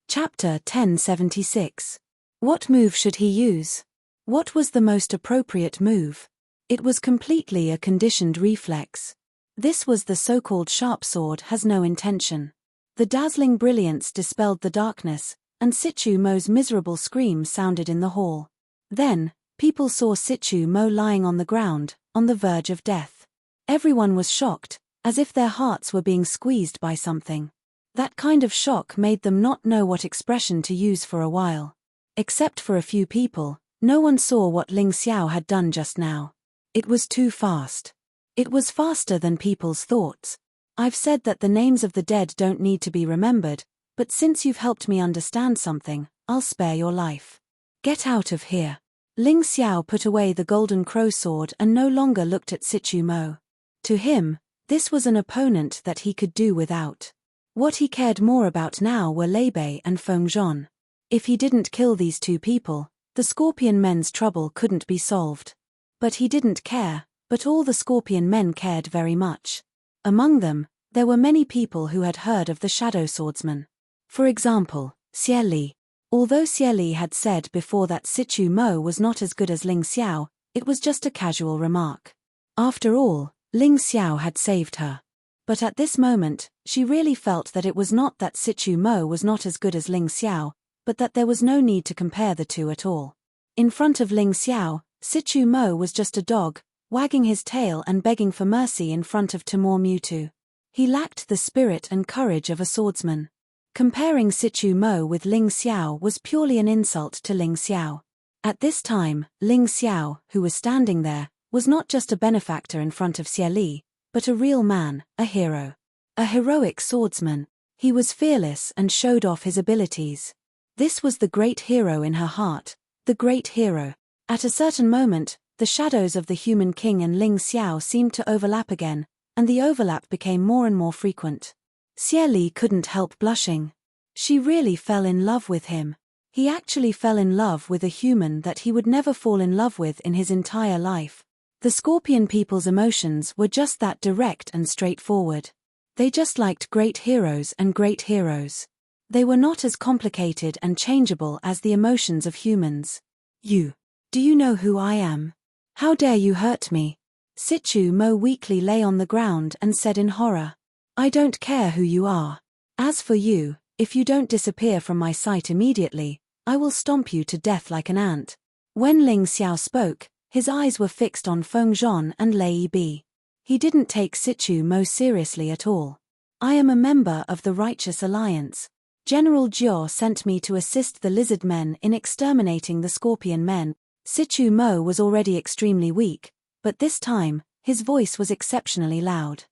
Chapter 1076. What move should he use? What was the most appropriate move? It was completely a conditioned reflex. This was the so-called sharp sword has no intention. The dazzling brilliance dispelled the darkness, and Sichu Mo's miserable scream sounded in the hall. Then, people saw Sichu Mo lying on the ground, on the verge of death. Everyone was shocked, as if their hearts were being squeezed by something. That kind of shock made them not know what expression to use for a while. Except for a few people, no one saw what Ling Xiao had done just now. It was too fast. It was faster than people's thoughts. I've said that the names of the dead don't need to be remembered, but since you've helped me understand something, I'll spare your life. Get out of here. Ling Xiao put away the golden crow sword and no longer looked at Sichu Mo. To him, this was an opponent that he could do without. What he cared more about now were Lei Bei and Feng Zhon. If he didn't kill these 2 people, the Scorpion men's trouble couldn't be solved. But he didn't care, but all the Scorpion men cared very much. Among them, there were many people who had heard of the shadow swordsman. For example, Xie Li. Although Xie Li had said before that Sichu Mo was not as good as Ling Xiao, it was just a casual remark. After all, Ling Xiao had saved her. But at this moment, she really felt that it was not that Sichu Mo was not as good as Ling Xiao, but that there was no need to compare the 2 at all. In front of Ling Xiao, Sichu Mo was just a dog, wagging his tail and begging for mercy in front of Timur Mewtwo. He lacked the spirit and courage of a swordsman. Comparing Sichu Mo with Ling Xiao was purely an insult to Ling Xiao. At this time, Ling Xiao, who was standing there, was not just a benefactor in front of Xie Li, but a real man, a hero. A heroic swordsman. He was fearless and showed off his abilities. This was the great hero in her heart, the great hero. At a certain moment, the shadows of the human king and Ling Xiao seemed to overlap again, and the overlap became more and more frequent. Xie Li couldn't help blushing. She really fell in love with him. He actually fell in love with a human that he would never fall in love with in his entire life. The Scorpion people's emotions were just that direct and straightforward. They just liked great heroes and great heroes. They were not as complicated and changeable as the emotions of humans. Do you know who I am? How dare you hurt me? Sichu Mo weakly lay on the ground and said in horror. I don't care who you are. As for you, if you don't disappear from my sight immediately, I will stomp you to death like an ant. When Ling Xiao spoke, his eyes were fixed on Feng Zhon and Lei Bi. He didn't take Sichu Mo seriously at all. I am a member of the Righteous Alliance. General Jiao sent me to assist the lizard men in exterminating the scorpion men. Sichu Mo was already extremely weak, but this time, his voice was exceptionally loud.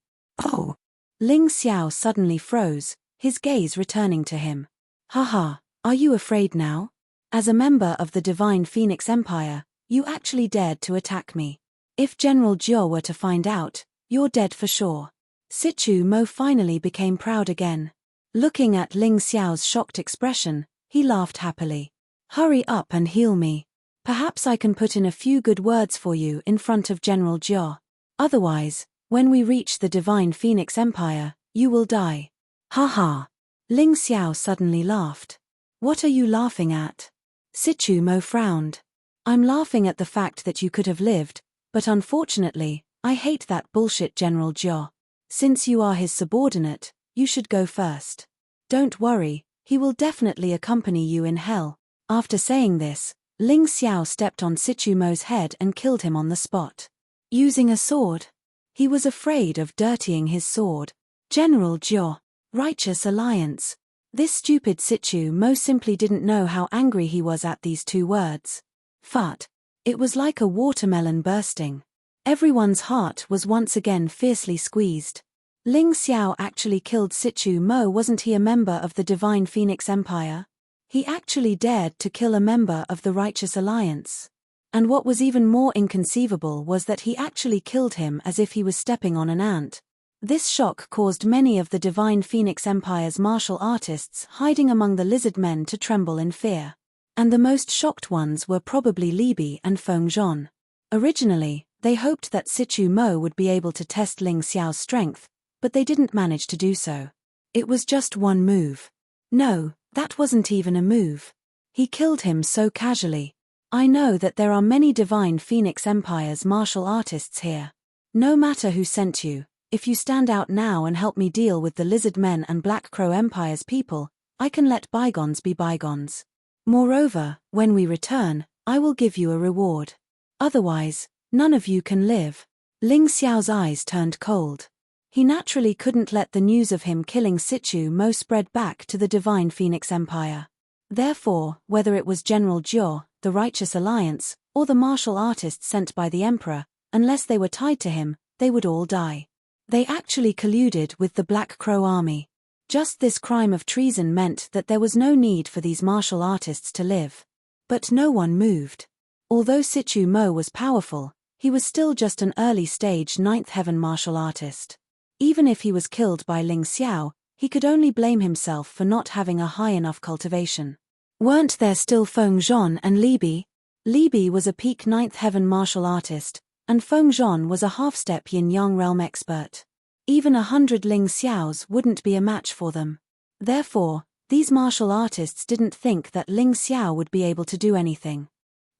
Oh! Ling Xiao suddenly froze, his gaze returning to him. Haha, are you afraid now? As a member of the Divine Phoenix Empire, you actually dared to attack me. If General Jiao were to find out, you're dead for sure. Sichu Mo finally became proud again. Looking at Ling Xiao's shocked expression, he laughed happily. Hurry up and heal me. Perhaps I can put in a few good words for you in front of General Jiao. Otherwise, when we reach the Divine Phoenix Empire, you will die. Ha ha. Ling Xiao suddenly laughed. What are you laughing at? Sichu Mo frowned. I'm laughing at the fact that you could have lived, but unfortunately, I hate that bullshit General Jiao. Since you are his subordinate, you should go first. Don't worry, he will definitely accompany you in hell. After saying this, Ling Xiao stepped on Sichu Mo's head and killed him on the spot. Using a sword. He was afraid of dirtying his sword. General Jiao. Righteous Alliance. This stupid Sichu Mo simply didn't know how angry he was at these two words. Fart. It was like a watermelon bursting. Everyone's heart was once again fiercely squeezed. Ling Xiao actually killed Sichu Mo. Wasn't he a member of the Divine Phoenix Empire? He actually dared to kill a member of the Righteous Alliance. And what was even more inconceivable was that he actually killed him as if he was stepping on an ant. This shock caused many of the Divine Phoenix Empire's martial artists hiding among the lizard men to tremble in fear. And the most shocked ones were probably Li Bi and Feng Zhon. Originally, they hoped that Sichu Mo would be able to test Ling Xiao's strength, but they didn't manage to do so. It was just one move. No, that wasn't even a move. He killed him so casually. I know that there are many Divine Phoenix Empire's martial artists here. No matter who sent you, if you stand out now and help me deal with the Lizard Men and Black Crow Empire's people, I can let bygones be bygones. Moreover, when we return, I will give you a reward. Otherwise, none of you can live. Ling Xiao's eyes turned cold. He naturally couldn't let the news of him killing Sichu Mo spread back to the Divine Phoenix Empire. Therefore, whether it was General Jiao, the Righteous Alliance, or the martial artists sent by the Emperor, unless they were tied to him, they would all die. They actually colluded with the Black Crow army. Just this crime of treason meant that there was no need for these martial artists to live. But no one moved. Although Sichu Mo was powerful, he was still just an early-stage ninth heaven martial artist. Even if he was killed by Ling Xiao, he could only blame himself for not having a high enough cultivation. Weren't there still Feng Zhon and Li Bi? Li Bi was a peak ninth heaven martial artist, and Feng Zhon was a half-step yin-yang realm expert. Even 100 Ling Xiaos wouldn't be a match for them. Therefore, these martial artists didn't think that Ling Xiao would be able to do anything.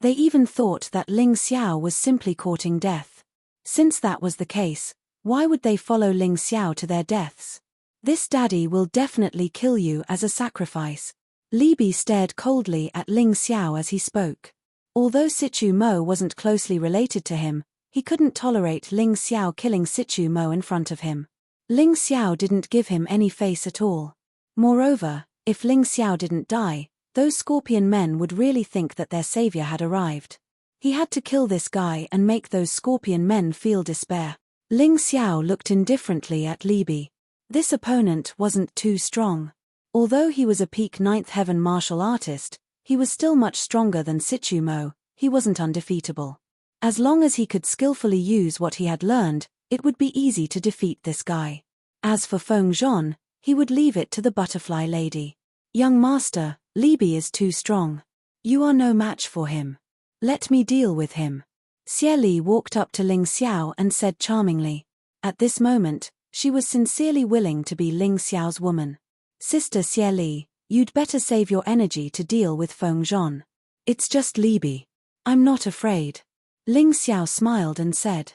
They even thought that Ling Xiao was simply courting death. Since that was the case, why would they follow Ling Xiao to their deaths? This daddy will definitely kill you as a sacrifice. Li Bi stared coldly at Ling Xiao as he spoke. Although Sichu Mo wasn't closely related to him, he couldn't tolerate Ling Xiao killing Sichu Mo in front of him. Ling Xiao didn't give him any face at all. Moreover, if Ling Xiao didn't die, those scorpion men would really think that their savior had arrived. He had to kill this guy and make those scorpion men feel despair. Ling Xiao looked indifferently at Li Bi. This opponent wasn't too strong. Although he was a peak 9th heaven martial artist, he was still much stronger than Sichu Mo. He wasn't undefeatable. As long as he could skillfully use what he had learned, it would be easy to defeat this guy. As for Feng Zhon, he would leave it to the butterfly lady. Young master, Li Bi is too strong. You are no match for him. Let me deal with him. Xie Li walked up to Ling Xiao and said charmingly. At this moment, she was sincerely willing to be Ling Xiao's woman. Sister Xie Li, you'd better save your energy to deal with Feng Zhon. It's just Li Bi. I'm not afraid. Ling Xiao smiled and said.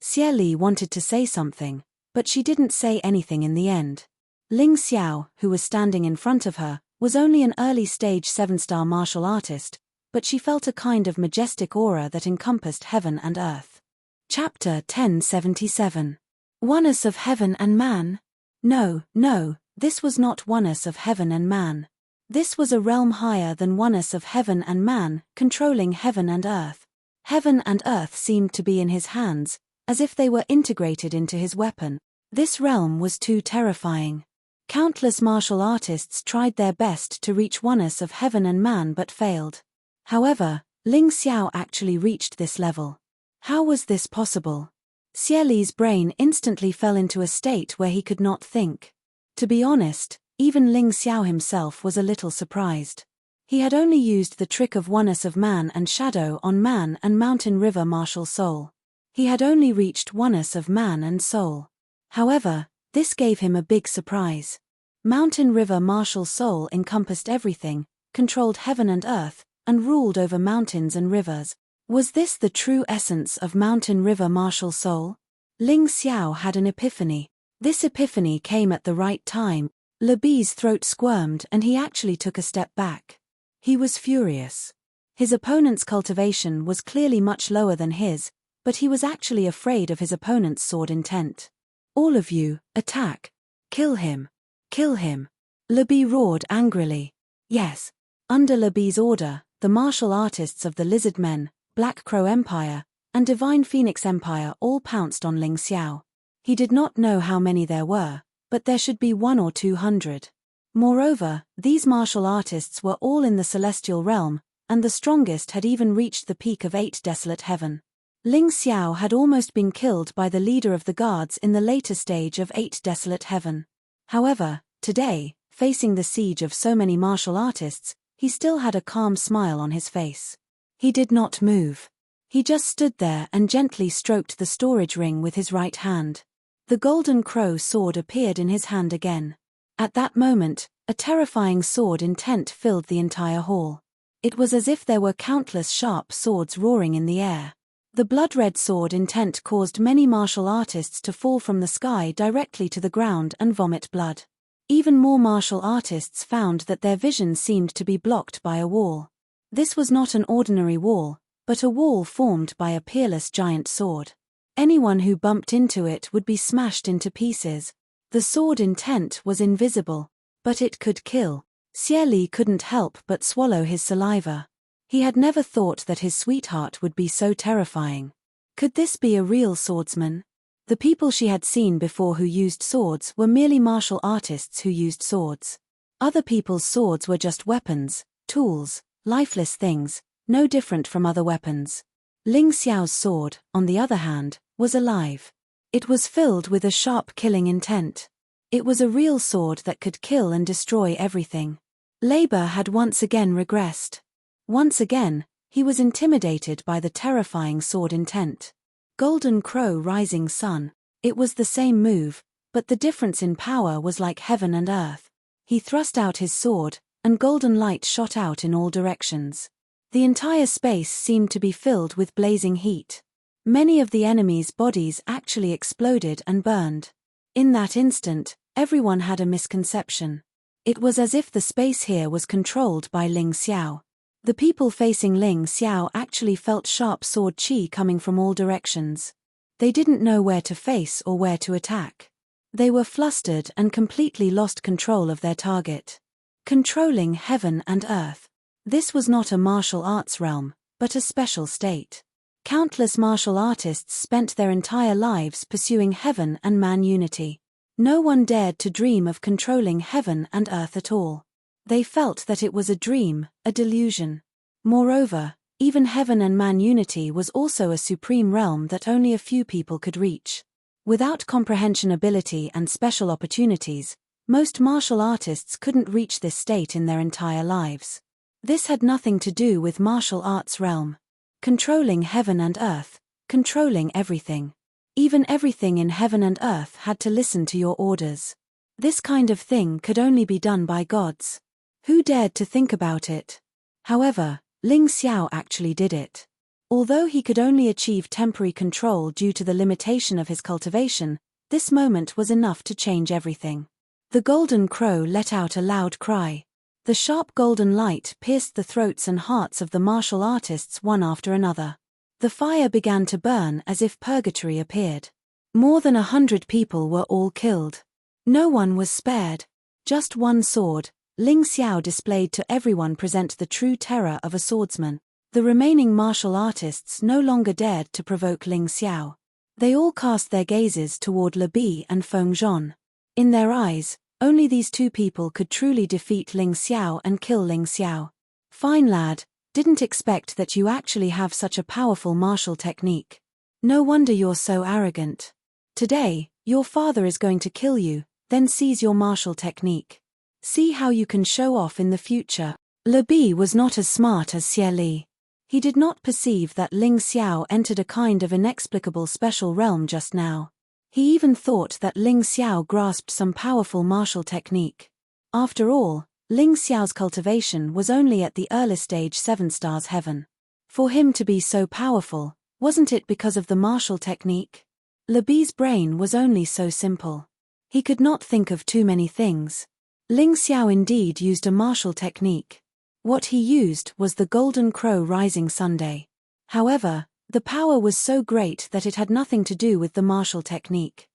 Xie Li wanted to say something, but she didn't say anything in the end. Ling Xiao, who was standing in front of her, was only an early-stage 7-star martial artist, but she felt a kind of majestic aura that encompassed heaven and earth. Chapter 1077. Oneness of Heaven and Man? No, this was not oneness of heaven and man. This was a realm higher than oneness of heaven and man, controlling heaven and earth. Heaven and earth seemed to be in his hands, as if they were integrated into his weapon. This realm was too terrifying. Countless martial artists tried their best to reach oneness of heaven and man but failed. However, Ling Xiao actually reached this level. How was this possible? Xie Li's brain instantly fell into a state where he could not think. To be honest, even Ling Xiao himself was a little surprised. He had only used the trick of oneness of man and shadow on man and mountain river martial soul. He had only reached oneness of man and soul. However, this gave him a big surprise. Mountain river martial soul encompassed everything, controlled heaven and earth, and ruled over mountains and rivers. Was this the true essence of mountain river martial soul? Ling Xiao had an epiphany. This epiphany came at the right time. Li Bi's throat squirmed and he actually took a step back. He was furious. His opponent's cultivation was clearly much lower than his, but he was actually afraid of his opponent's sword intent. All of you, attack. Kill him. Kill him. Li Bi roared angrily. Yes. Under Li Bi's order, the martial artists of the Lizard Men, Black Crow Empire, and Divine Phoenix Empire all pounced on Ling Xiao. He did not know how many there were, but there should be 100 or 200. Moreover, these martial artists were all in the celestial realm, and the strongest had even reached the peak of 8 desolate heaven. Ling Xiao had almost been killed by the leader of the guards in the later stage of 8 desolate heaven. However, today, facing the siege of so many martial artists, he still had a calm smile on his face. He did not move. He just stood there and gently stroked the storage ring with his right hand. The golden crow sword appeared in his hand again. At that moment, a terrifying sword intent filled the entire hall. It was as if there were countless sharp swords roaring in the air. The blood-red sword intent caused many martial artists to fall from the sky directly to the ground and vomit blood. Even more martial artists found that their vision seemed to be blocked by a wall. This was not an ordinary wall, but a wall formed by a peerless giant sword. Anyone who bumped into it would be smashed into pieces. The sword intent was invisible, but it could kill. Xie Li couldn't help but swallow his saliva. He had never thought that his sweetheart would be so terrifying. Could this be a real swordsman? The people she had seen before who used swords were merely martial artists who used swords. Other people's swords were just weapons, tools, lifeless things, no different from other weapons. Ling Xiao's sword, on the other hand, was alive. It was filled with a sharp killing intent. It was a real sword that could kill and destroy everything. Labor had once again regressed. Once again, he was intimidated by the terrifying sword intent. Golden Crow Rising Sun. It was the same move, but the difference in power was like heaven and earth. He thrust out his sword, and golden light shot out in all directions. The entire space seemed to be filled with blazing heat. Many of the enemies' bodies actually exploded and burned. In that instant, everyone had a misconception. It was as if the space here was controlled by Ling Xiao. The people facing Ling Xiao actually felt sharp sword chi coming from all directions. They didn't know where to face or where to attack. They were flustered and completely lost control of their target. Controlling heaven and earth. This was not a martial arts realm, but a special state. Countless martial artists spent their entire lives pursuing heaven and man unity. No one dared to dream of controlling heaven and earth at all. They felt that it was a dream, a delusion. Moreover, even heaven and man unity was also a supreme realm that only a few people could reach. Without comprehension ability and special opportunities, most martial artists couldn't reach this state in their entire lives. This had nothing to do with martial arts realm. Controlling heaven and earth, controlling everything. Even everything in heaven and earth had to listen to your orders. This kind of thing could only be done by gods. Who dared to think about it? However, Ling Xiao actually did it. Although he could only achieve temporary control due to the limitation of his cultivation, this moment was enough to change everything. The golden crow let out a loud cry. The sharp golden light pierced the throats and hearts of the martial artists one after another. The fire began to burn as if purgatory appeared. More than 100 people were all killed. No one was spared. Just one sword, Ling Xiao displayed to everyone present the true terror of a swordsman. The remaining martial artists no longer dared to provoke Ling Xiao. They all cast their gazes toward Le Bi and Feng Zhon. In their eyes, only these two people could truly defeat Ling Xiao and kill Ling Xiao. Fine lad, didn't expect that you actually have such a powerful martial technique. No wonder you're so arrogant. Today, your father is going to kill you, then seize your martial technique. See how you can show off in the future. Le Bi was not as smart as Xie Li. He did not perceive that Ling Xiao entered a kind of inexplicable special realm just now. He even thought that Ling Xiao grasped some powerful martial technique. After all, Ling Xiao's cultivation was only at the early stage 7 stars heaven. For him to be so powerful, wasn't it because of the martial technique? Le Bi's brain was only so simple. He could not think of too many things. Ling Xiao indeed used a martial technique. What he used was the Golden Crow Rising Sunday. However, the power was so great that it had nothing to do with the martial technique.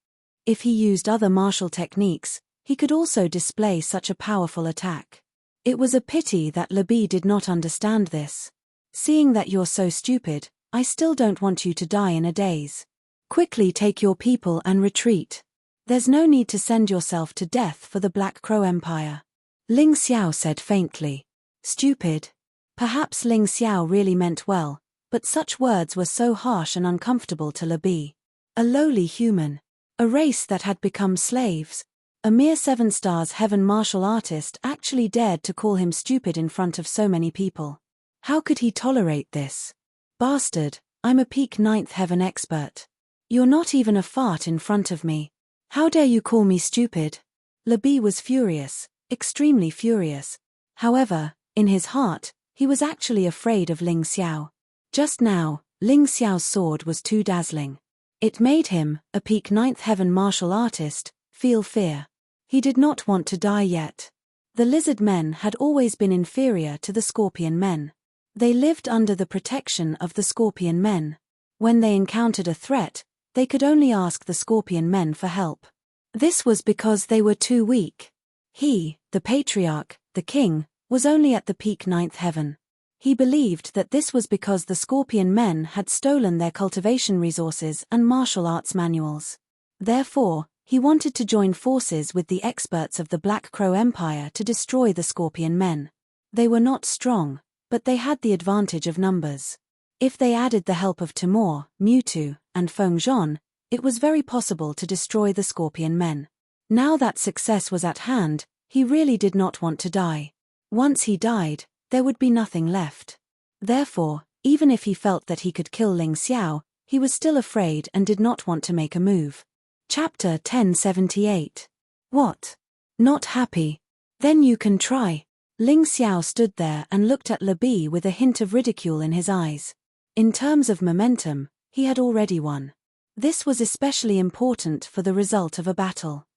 If he used other martial techniques, he could also display such a powerful attack. It was a pity that Le Bi did not understand this. Seeing that you're so stupid, I still don't want you to die in a daze. Quickly take your people and retreat. There's no need to send yourself to death for the Black Crow Empire. Ling Xiao said faintly. Stupid. Perhaps Ling Xiao really meant well, but such words were so harsh and uncomfortable to Le Bi. A lowly human. A race that had become slaves. A mere 7 stars heaven martial artist actually dared to call him stupid in front of so many people. How could he tolerate this? Bastard, I'm a peak 9th heaven expert. You're not even a fart in front of me. How dare you call me stupid? Le Bi was furious, extremely furious. However, in his heart, he was actually afraid of Ling Xiao. Just now, Ling Xiao's sword was too dazzling. It made him, a peak 9th heaven martial artist, feel fear. He did not want to die yet. The lizard men had always been inferior to the scorpion men. They lived under the protection of the scorpion men. When they encountered a threat, they could only ask the scorpion men for help. This was because they were too weak. He, the patriarch, the king, was only at the peak 9th heaven. He believed that this was because the scorpion men had stolen their cultivation resources and martial arts manuals. Therefore, he wanted to join forces with the experts of the Black Crow Empire to destroy the scorpion men. They were not strong, but they had the advantage of numbers. If they added the help of Timur, Mewtwo, and Feng Zhon, it was very possible to destroy the scorpion men. Now that success was at hand, he really did not want to die. Once he died, there would be nothing left. Therefore, even if he felt that he could kill Ling Xiao, he was still afraid and did not want to make a move. Chapter 1078. What? Not happy? Then you can try. Ling Xiao stood there and looked at Le Bi with a hint of ridicule in his eyes. In terms of momentum, he had already won. This was especially important for the result of a battle.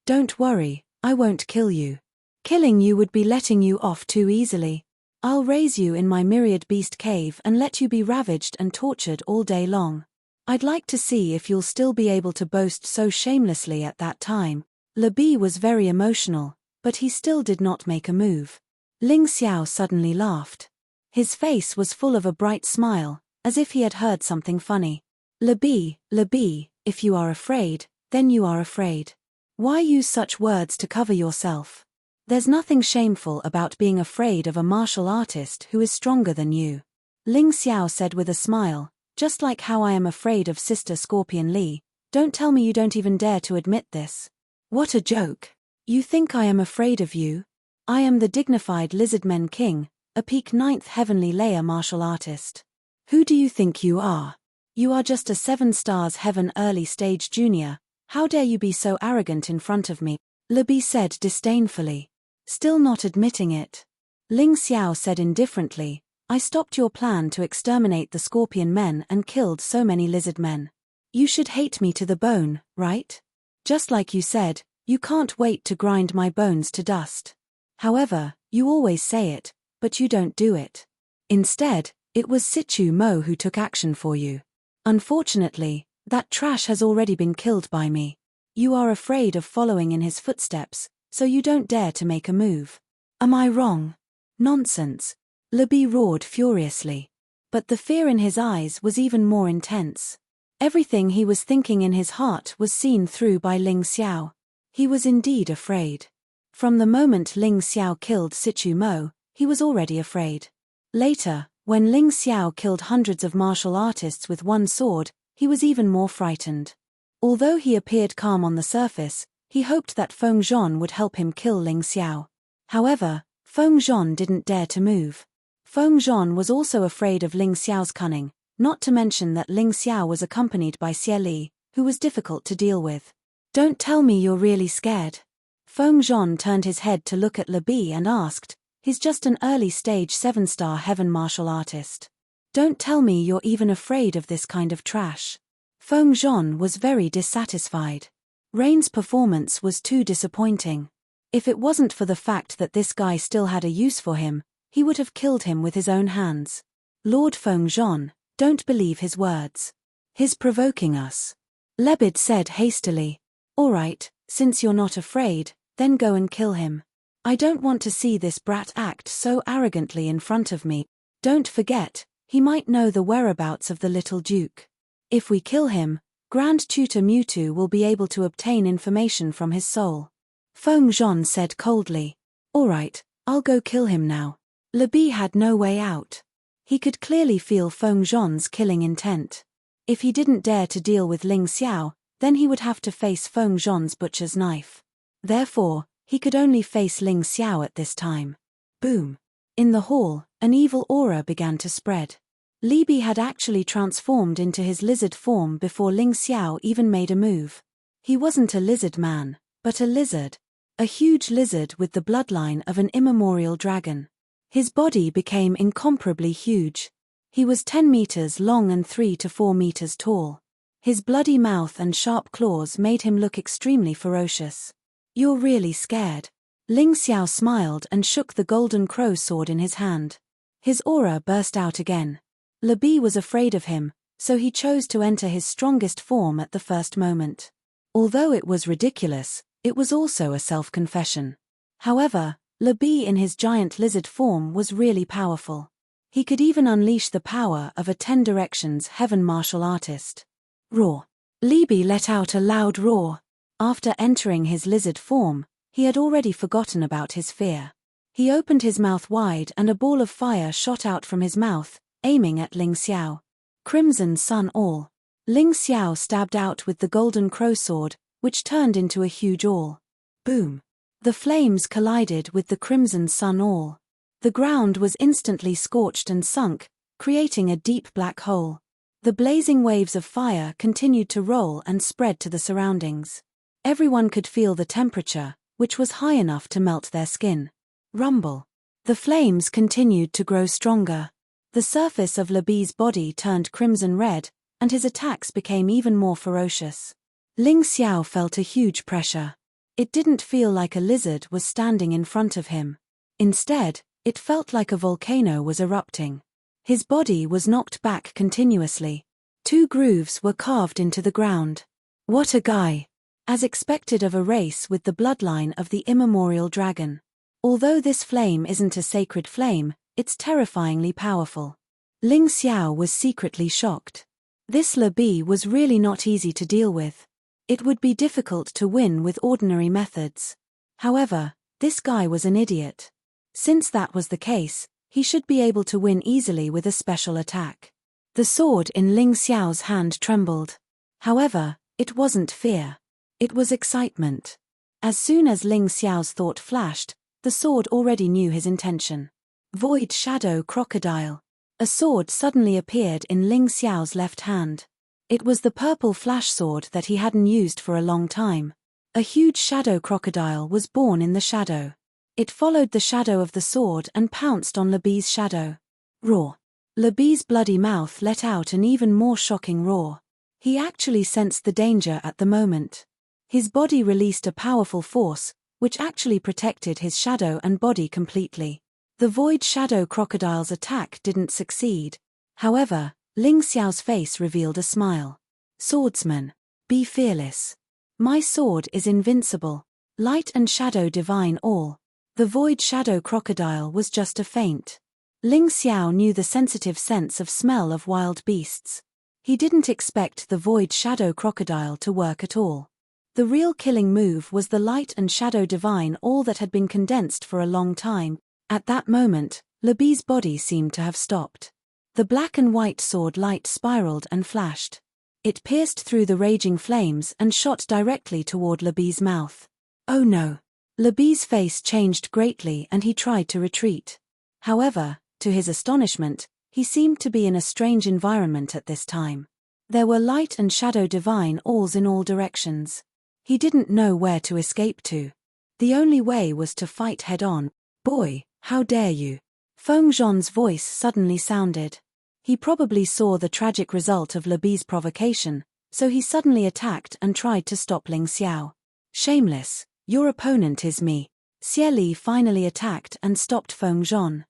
Don't worry, I won't kill you. Killing you would be letting you off too easily. I'll raise you in my myriad beast cave and let you be ravaged and tortured all day long. I'd like to see if you'll still be able to boast so shamelessly at that time. Le Bi was very emotional, but he still did not make a move. Ling Xiao suddenly laughed. His face was full of a bright smile, as if he had heard something funny. "Lebi, if you are afraid, then you are afraid. Why use such words to cover yourself? There's nothing shameful about being afraid of a martial artist who is stronger than you." Ling Xiao said with a smile, "Just like how I am afraid of Sister Scorpion Li. Don't tell me you don't even dare to admit this. What a joke. You think I am afraid of you? I am the dignified Lizardmen King, a peak 9th heavenly layer martial artist. Who do you think you are? You are just a 7 stars heaven early stage junior. How dare you be so arrogant in front of me?" Lebi said disdainfully. Still not admitting it. Ling Xiao said indifferently, "I stopped your plan to exterminate the scorpion men and killed so many lizard men. You should hate me to the bone, right? Just like you said, you can't wait to grind my bones to dust. However, you always say it, but you don't do it. Instead, it was Sichu Mo who took action for you. Unfortunately, that trash has already been killed by me. You are afraid of following in his footsteps, so you don't dare to make a move. Am I wrong?" "Nonsense," Lebi roared furiously. But the fear in his eyes was even more intense. Everything he was thinking in his heart was seen through by Ling Xiao. He was indeed afraid. From the moment Ling Xiao killed Sichu Mo, he was already afraid. Later, when Ling Xiao killed hundreds of martial artists with one sword, he was even more frightened. Although he appeared calm on the surface, he hoped that Feng Zhon would help him kill Ling Xiao. However, Feng Zhon didn't dare to move. Feng Zhon was also afraid of Ling Xiao's cunning, not to mention that Ling Xiao was accompanied by Xie Li, who was difficult to deal with. "Don't tell me you're really scared." Feng Zhon turned his head to look at Lebi and asked, "He's just an early stage 7-star heaven martial artist. Don't tell me you're even afraid of this kind of trash." Feng Zhon was very dissatisfied. Rain's performance was too disappointing. If it wasn't for the fact that this guy still had a use for him, he would have killed him with his own hands. "Lord Feng Zhon, don't believe his words. He's provoking us," Lebed said hastily. "All right, since you're not afraid, then go and kill him. I don't want to see this brat act so arrogantly in front of me. Don't forget, he might know the whereabouts of the little duke. If we kill him, Grand Tutor Mewtwo will be able to obtain information from his soul." Feng Zhon said coldly. "All right, I'll go kill him now." Lebi had no way out. He could clearly feel Feng Zhon's killing intent. If he didn't dare to deal with Ling Xiao, then he would have to face Feng Zhon's butcher's knife. Therefore, he could only face Ling Xiao at this time. Boom. In the hall, an evil aura began to spread. Lebi had actually transformed into his lizard form before Ling Xiao even made a move. He wasn't a lizard man, but a lizard. A huge lizard with the bloodline of an immemorial dragon. His body became incomparably huge. He was 10 meters long and 3 to 4 meters tall. His bloody mouth and sharp claws made him look extremely ferocious. "You're really scared." Ling Xiao smiled and shook the golden crow sword in his hand. His aura burst out again. Lebi was afraid of him, so he chose to enter his strongest form at the first moment. Although it was ridiculous, it was also a self-confession. However, Lebi in his giant lizard form was really powerful. He could even unleash the power of a 10 Directions heaven martial artist. Roar. Lebi let out a loud roar. After entering his lizard form, he had already forgotten about his fear. He opened his mouth wide and a ball of fire shot out from his mouth, aiming at Ling Xiao. Crimson Sun All. Ling Xiao stabbed out with the golden crow sword, which turned into a huge awl. Boom. The flames collided with the Crimson Sun All. The ground was instantly scorched and sunk, creating a deep black hole. The blazing waves of fire continued to roll and spread to the surroundings. Everyone could feel the temperature, which was high enough to melt their skin. Rumble. The flames continued to grow stronger. The surface of Lebi's body turned crimson red, and his attacks became even more ferocious. Ling Xiao felt a huge pressure. It didn't feel like a lizard was standing in front of him. Instead, it felt like a volcano was erupting. His body was knocked back continuously. 2 grooves were carved into the ground. What a guy! As expected of a race with the bloodline of the immemorial dragon. Although this flame isn't a sacred flame, It's terrifyingly powerful. Ling Xiao was secretly shocked. This Le Bi was really not easy to deal with. It would be difficult to win with ordinary methods. However, this guy was an idiot. Since that was the case, he should be able to win easily with a special attack. The sword in Ling Xiao's hand trembled. However, it wasn't fear. It was excitement. As soon as Ling Xiao's thought flashed, the sword already knew his intention. Void Shadow Crocodile. A sword suddenly appeared in Ling Xiao's left hand. It was the purple flash sword that he hadn't used for a long time. A huge shadow crocodile was born in the shadow. It followed the shadow of the sword and pounced on Le Bi's shadow. Roar. Le Bi's bloody mouth let out an even more shocking roar. He actually sensed the danger at the moment. His body released a powerful force, which actually protected his shadow and body completely. The Void Shadow Crocodile's attack didn't succeed. However, Ling Xiao's face revealed a smile. Swordsman, be fearless. My sword is invincible. Light and shadow divine all. The Void Shadow Crocodile was just a feint. Ling Xiao knew the sensitive sense of smell of wild beasts. He didn't expect the Void Shadow Crocodile to work at all. The real killing move was the Light and Shadow Divine all that had been condensed for a long time. At that moment, Le Bi's body seemed to have stopped. The black and white sword light spiraled and flashed. It pierced through the raging flames and shot directly toward Le Bi's mouth. Oh no! Le Bi's face changed greatly and he tried to retreat. However, to his astonishment, he seemed to be in a strange environment at this time. There were light and shadow divine alls in all directions. He didn't know where to escape to. The only way was to fight head-on. Boy, how dare you? Feng Zhon's voice suddenly sounded. He probably saw the tragic result of Le Bi's provocation, so he suddenly attacked and tried to stop Ling Xiao. Shameless, your opponent is me. Xie Li finally attacked and stopped Feng Zhon.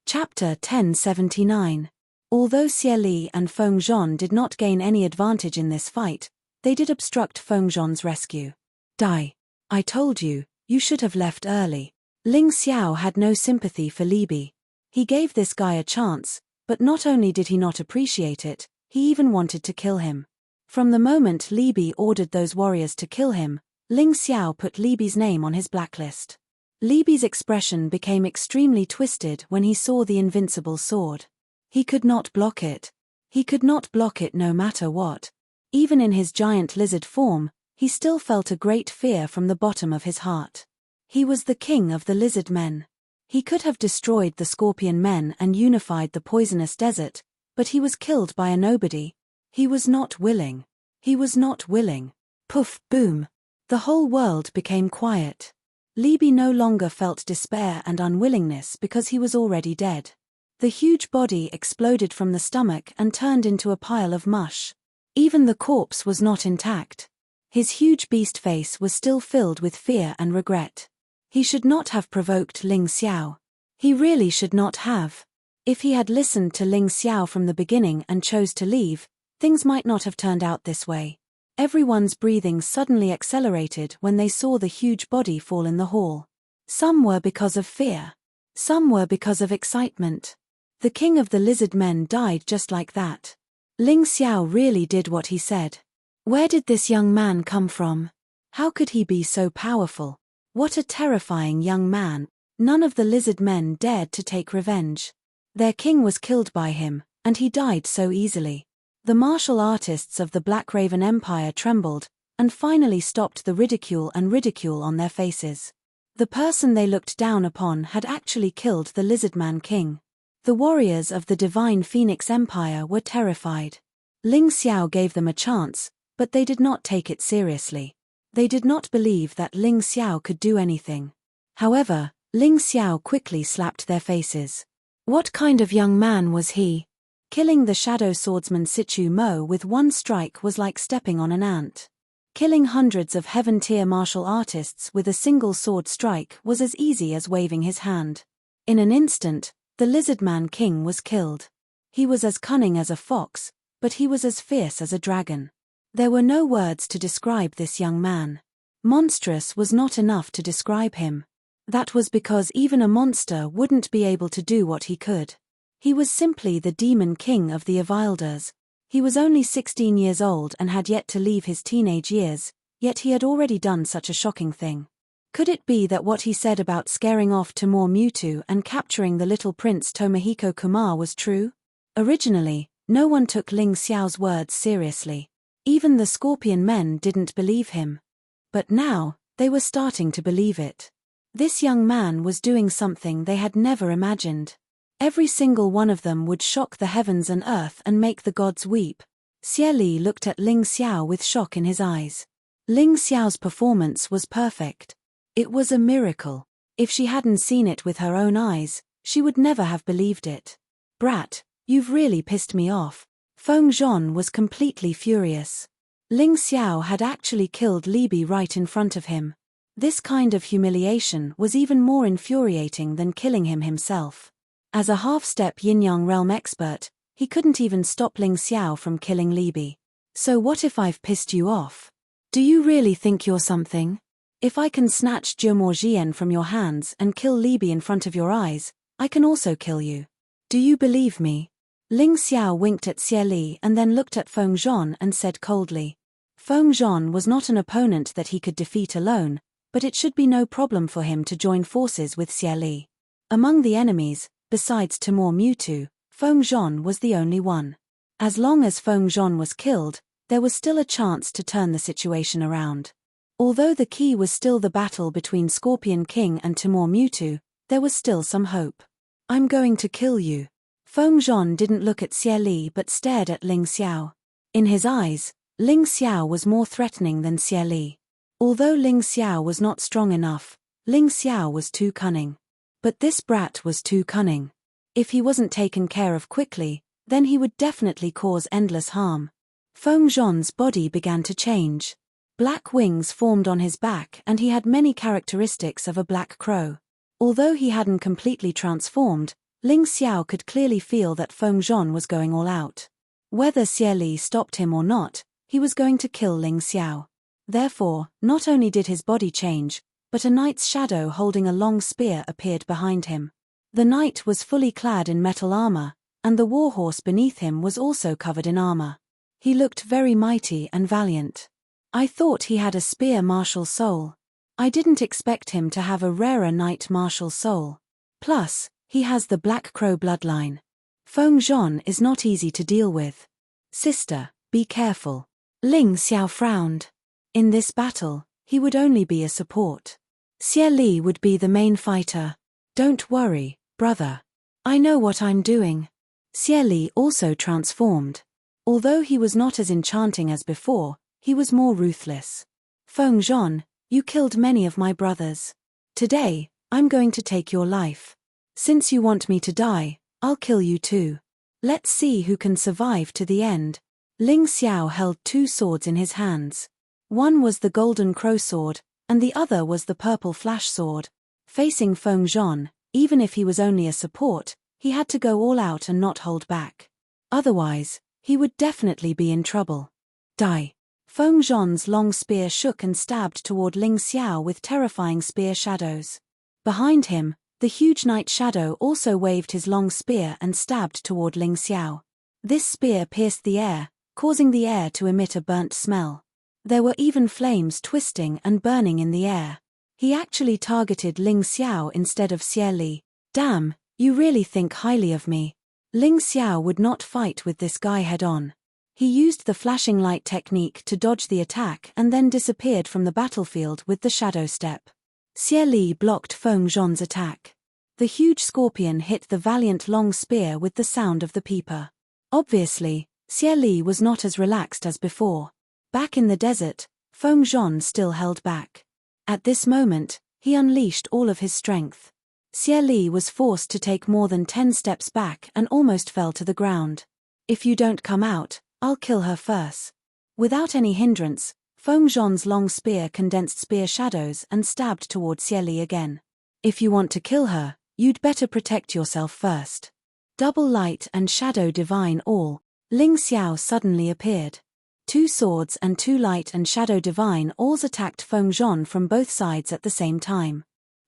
Chapter 1079. Although Xie Li and Feng Zhon did not gain any advantage in this fight, they did obstruct Feng Zhon's rescue. Die. I told you, you should have left early. Ling Xiao had no sympathy for Li Bi. He gave this guy a chance, but not only did he not appreciate it, he even wanted to kill him. From the moment Li Bi ordered those warriors to kill him, Ling Xiao put Li Bi's name on his blacklist. Li Bi's expression became extremely twisted when he saw the invincible sword. He could not block it. He could not block it no matter what. Even in his giant lizard form, he still felt a great fear from the bottom of his heart. He was the king of the lizard men. He could have destroyed the scorpion men and unified the poisonous desert, but he was killed by a nobody. He was not willing. He was not willing. Poof, boom. The whole world became quiet. Li Bi no longer felt despair and unwillingness because he was already dead. The huge body exploded from the stomach and turned into a pile of mush. Even the corpse was not intact. His huge beast face was still filled with fear and regret. He should not have provoked Ling Xiao. He really should not have. If he had listened to Ling Xiao from the beginning and chose to leave, things might not have turned out this way. Everyone's breathing suddenly accelerated when they saw the huge body fall in the hall. Some were because of fear. Some were because of excitement. The king of the lizard men died just like that. Ling Xiao really did what he said. Where did this young man come from? How could he be so powerful? What a terrifying young man. None of the lizard men dared to take revenge. Their king was killed by him, and he died so easily. The martial artists of the Black Raven Empire trembled, and finally stopped the ridicule on their faces. The person they looked down upon had actually killed the Lizardman King. The warriors of the Divine Phoenix Empire were terrified. Ling Xiao gave them a chance, but they did not take it seriously. They did not believe that Ling Xiao could do anything. However, Ling Xiao quickly slapped their faces. What kind of young man was he? Killing the shadow swordsman Sichu Mo with one strike was like stepping on an ant. Killing hundreds of heaven-tier martial artists with a single sword strike was as easy as waving his hand. In an instant, the Lizardman King was killed. He was as cunning as a fox, but he was as fierce as a dragon. There were no words to describe this young man. Monstrous was not enough to describe him. That was because even a monster wouldn't be able to do what he could. He was simply the demon king of the Avilders. He was only 16 years old and had yet to leave his teenage years, yet he had already done such a shocking thing. Could it be that what he said about scaring off Timur Mewtwo and capturing the little prince Tomohiko Kumar was true? Originally, no one took Ling Xiao's words seriously. Even the Scorpion men didn't believe him. But now, they were starting to believe it. This young man was doing something they had never imagined. Every single one of them would shock the heavens and earth and make the gods weep. Xie Li looked at Ling Xiao with shock in his eyes. Ling Xiao's performance was perfect. It was a miracle. If she hadn't seen it with her own eyes, she would never have believed it. Brat, you've really pissed me off. Feng Zhon was completely furious. Ling Xiao had actually killed Li Bi right in front of him. This kind of humiliation was even more infuriating than killing him himself. As a half-step yin-yang realm expert, he couldn't even stop Ling Xiao from killing Li Bi. So what if I've pissed you off? Do you really think you're something? If I can snatch Jiumo Jian from your hands and kill Li Bi in front of your eyes, I can also kill you. Do you believe me? Ling Xiao winked at Xie Li and then looked at Feng Zhon and said coldly. Feng Zhon was not an opponent that he could defeat alone, but it should be no problem for him to join forces with Xie Li. Among the enemies, besides Timur Mewtwo, Feng Zhon was the only one. As long as Feng Zhon was killed, there was still a chance to turn the situation around. Although the key was still the battle between Scorpion King and Timur Mewtwo, there was still some hope. I'm going to kill you. Feng Zhon didn't look at Xie Li but stared at Ling Xiao. In his eyes, Ling Xiao was more threatening than Xie Li. Although Ling Xiao was not strong enough, Ling Xiao was too cunning. But this brat was too cunning. If he wasn't taken care of quickly, then he would definitely cause endless harm. Feng Zhon's body began to change. Black wings formed on his back and he had many characteristics of a black crow. Although he hadn't completely transformed, Ling Xiao could clearly feel that Feng Zhon was going all out. Whether Xie Li stopped him or not, he was going to kill Ling Xiao. Therefore, not only did his body change, but a knight's shadow holding a long spear appeared behind him. The knight was fully clad in metal armor, and the warhorse beneath him was also covered in armor. He looked very mighty and valiant. I thought he had a spear martial soul. I didn't expect him to have a rarer knight martial soul. Plus, he has the Black Crow bloodline. Feng Zhon is not easy to deal with. Sister, be careful. Ling Xiao frowned. In this battle, he would only be a support. Xie Li would be the main fighter. Don't worry, brother. I know what I'm doing. Xie Li also transformed. Although he was not as enchanting as before, he was more ruthless. Feng Zhon, you killed many of my brothers. Today, I'm going to take your life. Since you want me to die, I'll kill you too. Let's see who can survive to the end. Ling Xiao held two swords in his hands. One was the golden crow sword, and the other was the purple flash sword. Facing Feng Zhon, even if he was only a support, he had to go all out and not hold back. Otherwise, he would definitely be in trouble. Die. Feng Zhon's long spear shook and stabbed toward Ling Xiao with terrifying spear shadows. Behind him, the huge night shadow also waved his long spear and stabbed toward Ling Xiao. This spear pierced the air, causing the air to emit a burnt smell. There were even flames twisting and burning in the air. He actually targeted Ling Xiao instead of Xie Li. Damn, you really think highly of me. Ling Xiao would not fight with this guy head-on. He used the flashing light technique to dodge the attack and then disappeared from the battlefield with the shadow step. Xie Li blocked Feng Zhon's attack. The huge scorpion hit the valiant long spear with the sound of the peeper. Obviously, Xie Li was not as relaxed as before. Back in the desert, Feng Zhon still held back. At this moment, he unleashed all of his strength. Xie Li was forced to take more than 10 steps back and almost fell to the ground. If you don't come out, I'll kill her first. Without any hindrance, Feng Zhon's long spear condensed spear shadows and stabbed toward Xie Li again. If you want to kill her, you'd better protect yourself first. Double light and shadow divine all, Ling Xiao suddenly appeared. 2 swords and 2 light and shadow divine alls attacked Feng Zhon from both sides at the same time.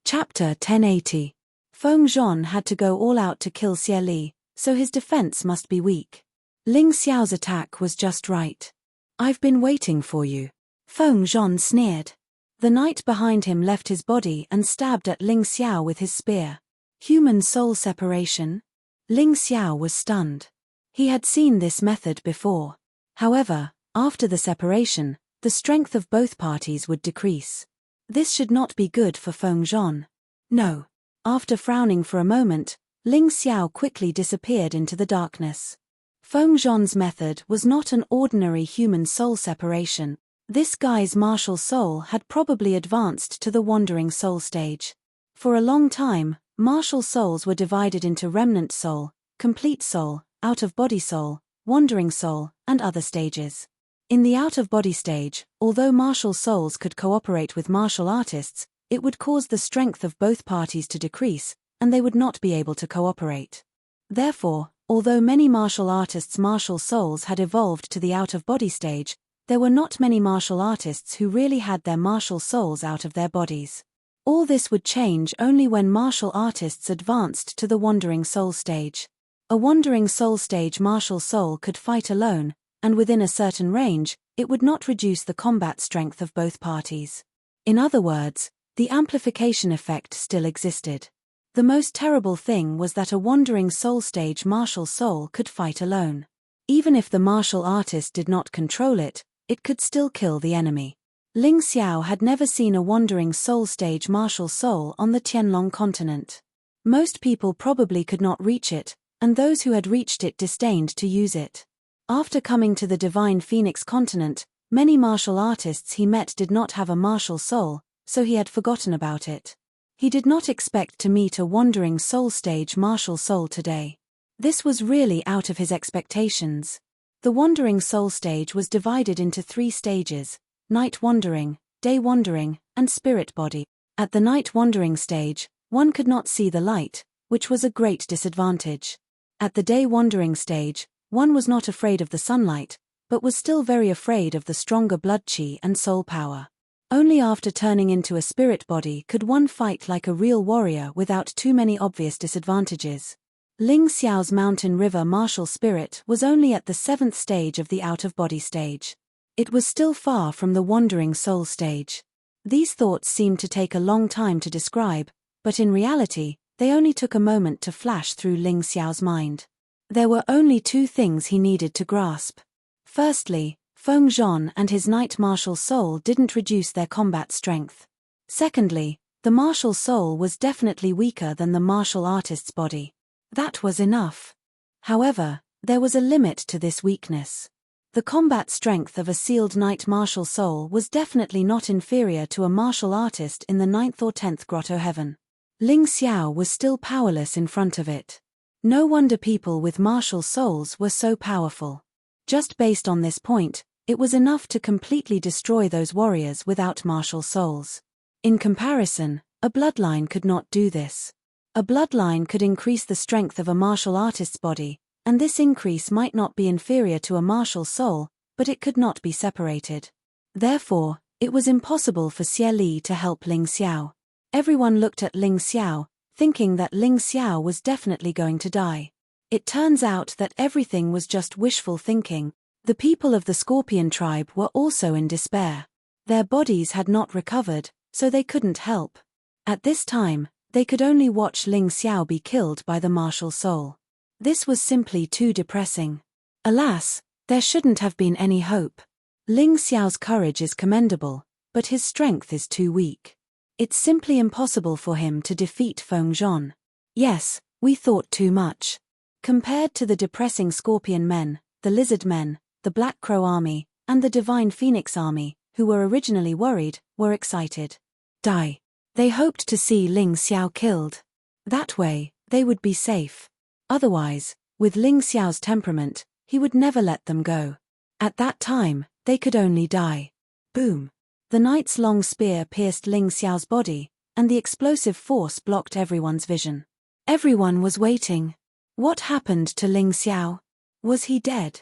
Chapter 1080. Feng Zhon had to go all out to kill Xie Li, so his defense must be weak. Ling Xiao's attack was just right. "I've been waiting for you," Feng Zhon sneered. The knight behind him left his body and stabbed at Ling Xiao with his spear. Human soul separation? Ling Xiao was stunned. He had seen this method before. However, after the separation, the strength of both parties would decrease. This should not be good for Feng Zhon. No. After frowning for a moment, Ling Xiao quickly disappeared into the darkness. Feng Zhon's method was not an ordinary human soul separation. This guy's martial soul had probably advanced to the wandering soul stage. For a long time, martial souls were divided into remnant soul, complete soul, out-of-body soul, wandering soul, and other stages. In the out-of-body stage, although martial souls could cooperate with martial artists, it would cause the strength of both parties to decrease, and they would not be able to cooperate. Therefore, although many martial artists' martial souls had evolved to the out-of-body stage, there were not many martial artists who really had their martial souls out of their bodies. All this would change only when martial artists advanced to the wandering soul stage. A wandering soul stage martial soul could fight alone, and within a certain range, it would not reduce the combat strength of both parties. In other words, the amplification effect still existed. The most terrible thing was that a wandering soul stage martial soul could fight alone. Even if the martial artist did not control it, it could still kill the enemy. Ling Xiao had never seen a wandering soul stage martial soul on the Tianlong continent. Most people probably could not reach it, and those who had reached it disdained to use it. After coming to the Divine Phoenix continent, many martial artists he met did not have a martial soul, so he had forgotten about it. He did not expect to meet a wandering soul stage martial soul today. This was really out of his expectations. The wandering soul stage was divided into 3 stages: night wandering, day wandering, and spirit body. At the night wandering stage, one could not see the light, which was a great disadvantage. At the day wandering stage, one was not afraid of the sunlight, but was still very afraid of the stronger blood qi and soul power. Only after turning into a spirit body could one fight like a real warrior without too many obvious disadvantages. Ling Xiao's mountain river martial spirit was only at the 7th stage of the out-of-body stage. It was still far from the wandering soul stage. These thoughts seemed to take a long time to describe, but in reality, they only took a moment to flash through Ling Xiao's mind. There were only 2 things he needed to grasp. Firstly, Feng Zhon and his night martial soul didn't reduce their combat strength. Secondly, the martial soul was definitely weaker than the martial artist's body. That was enough. However, there was a limit to this weakness. The combat strength of a sealed night martial soul was definitely not inferior to a martial artist in the 9th or 10th grotto heaven. Ling Xiao was still powerless in front of it. No wonder people with martial souls were so powerful. Just based on this point, it was enough to completely destroy those warriors without martial souls. In comparison, a bloodline could not do this. A bloodline could increase the strength of a martial artist's body, and this increase might not be inferior to a martial soul, but it could not be separated. Therefore, it was impossible for Xie Li to help Ling Xiao. Everyone looked at Ling Xiao, thinking that Ling Xiao was definitely going to die. It turns out that everything was just wishful thinking. The people of the Scorpion tribe were also in despair. Their bodies had not recovered, so they couldn't help. At this time, they could only watch Ling Xiao be killed by the martial soul. This was simply too depressing. Alas, there shouldn't have been any hope. Ling Xiao's courage is commendable, but his strength is too weak. It's simply impossible for him to defeat Feng Zhon. Yes, we thought too much. Compared to the depressing Scorpion men, the Lizard men, the Black Crow army, and the Divine Phoenix army, who were originally worried, were excited. They hoped to see Ling Xiao killed. That way, they would be safe. Otherwise, with Ling Xiao's temperament, he would never let them go. At that time, they could only die. Boom! The knight's long spear pierced Ling Xiao's body, and the explosive force blocked everyone's vision. Everyone was waiting. What happened to Ling Xiao? Was he dead?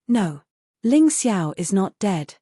No. Ling Xiao is not dead.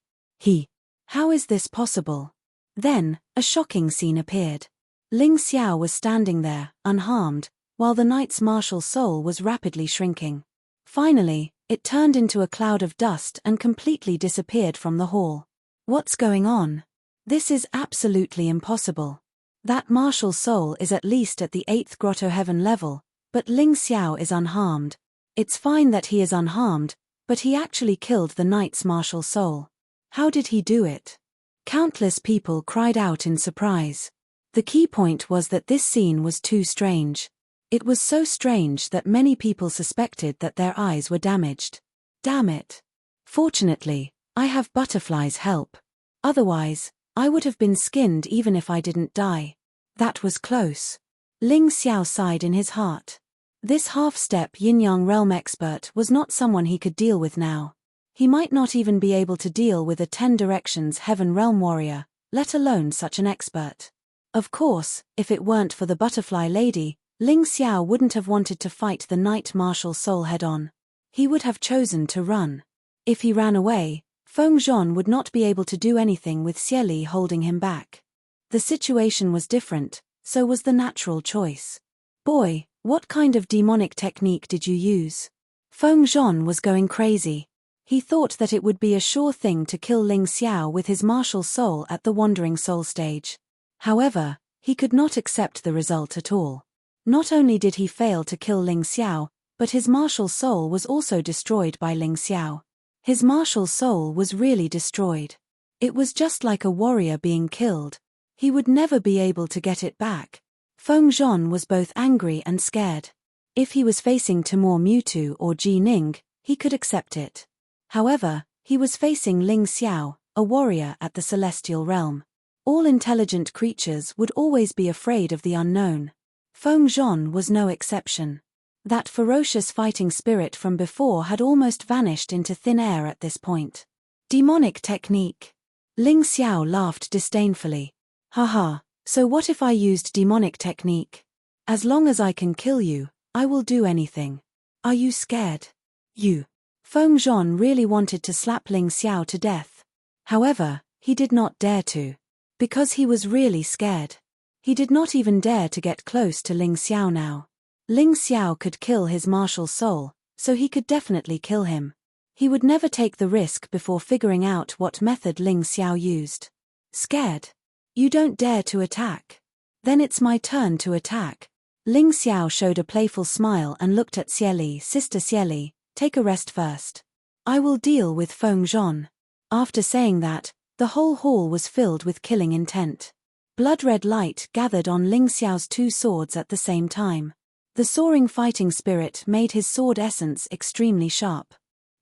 How is this possible? Then, a shocking scene appeared. Ling Xiao was standing there, unharmed, while the knight's martial soul was rapidly shrinking. Finally, it turned into a cloud of dust and completely disappeared from the hall. What's going on? This is absolutely impossible. That martial soul is at least at the 8th grotto heaven level, but Ling Xiao is unharmed. It's fine that he is unharmed, but he actually killed the knight's martial soul. How did he do it? Countless people cried out in surprise. The key point was that this scene was too strange. It was so strange that many people suspected that their eyes were damaged. Damn it. Fortunately, I have Butterfly's help. Otherwise, I would have been skinned even if I didn't die. That was close. Ling Xiao sighed in his heart. This half-step yin-yang realm expert was not someone he could deal with now. He might not even be able to deal with a 10 Directions Heaven Realm warrior, let alone such an expert. Of course, if it weren't for the Butterfly Lady, Ling Xiao wouldn't have wanted to fight the Knight Martial Soul head-on. He would have chosen to run. If he ran away, Feng Zhon would not be able to do anything with Xie Li holding him back. The situation was different, so was the natural choice. Boy, what kind of demonic technique did you use? Feng Zhon was going crazy. He thought that it would be a sure thing to kill Ling Xiao with his martial soul at the Wandering Soul stage. However, he could not accept the result at all. Not only did he fail to kill Ling Xiao, but his martial soul was also destroyed by Ling Xiao. His martial soul was really destroyed. It was just like a warrior being killed. He would never be able to get it back. Feng Zhon was both angry and scared. If he was facing Timur Mewtwo or Ji Ning, he could accept it. However, he was facing Ling Xiao, a warrior at the Celestial Realm. All intelligent creatures would always be afraid of the unknown. Feng Zhon was no exception. That ferocious fighting spirit from before had almost vanished into thin air at this point. Demonic technique. Ling Xiao laughed disdainfully. Haha, so what if I used demonic technique? As long as I can kill you, I will do anything. Are you scared? You. Feng Zhon really wanted to slap Ling Xiao to death. However, he did not dare to. Because he was really scared. He did not even dare to get close to Ling Xiao now. Ling Xiao could kill his martial soul, so he could definitely kill him. He would never take the risk before figuring out what method Ling Xiao used. Scared? You don't dare to attack. Then it's my turn to attack. Ling Xiao showed a playful smile and looked at Xie Li. Sister Xie Li, take a rest first. I will deal with Feng Zhon. After saying that, the whole hall was filled with killing intent. Blood-red light gathered on Ling Xiao's two swords at the same time. The soaring fighting spirit made his sword essence extremely sharp.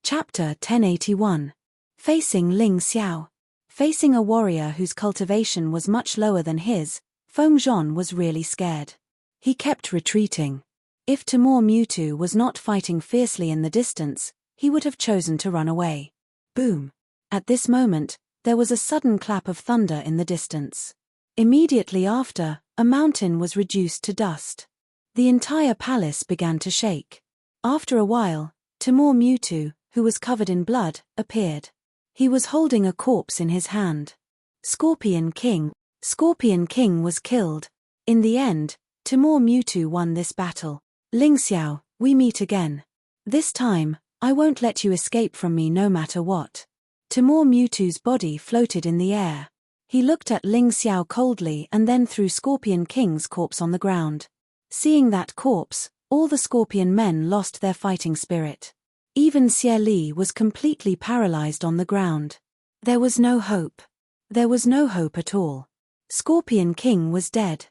Chapter 1081. Facing Ling Xiao. Facing a warrior whose cultivation was much lower than his, Feng Zhon was really scared. He kept retreating. If Timur Mewtwo was not fighting fiercely in the distance, he would have chosen to run away. Boom. At this moment, there was a sudden clap of thunder in the distance. Immediately after, a mountain was reduced to dust. The entire palace began to shake. After a while, Timur Mewtwo, who was covered in blood, appeared. He was holding a corpse in his hand. Scorpion King. Scorpion King was killed. In the end, Timur Mewtwo won this battle. Ling Xiao, we meet again. This time, I won't let you escape from me no matter what. Timur Mewtwo's body floated in the air. He looked at Ling Xiao coldly and then threw Scorpion King's corpse on the ground. Seeing that corpse, all the Scorpion men lost their fighting spirit. Even Xie Li was completely paralyzed on the ground. There was no hope. There was no hope at all. Scorpion King was dead.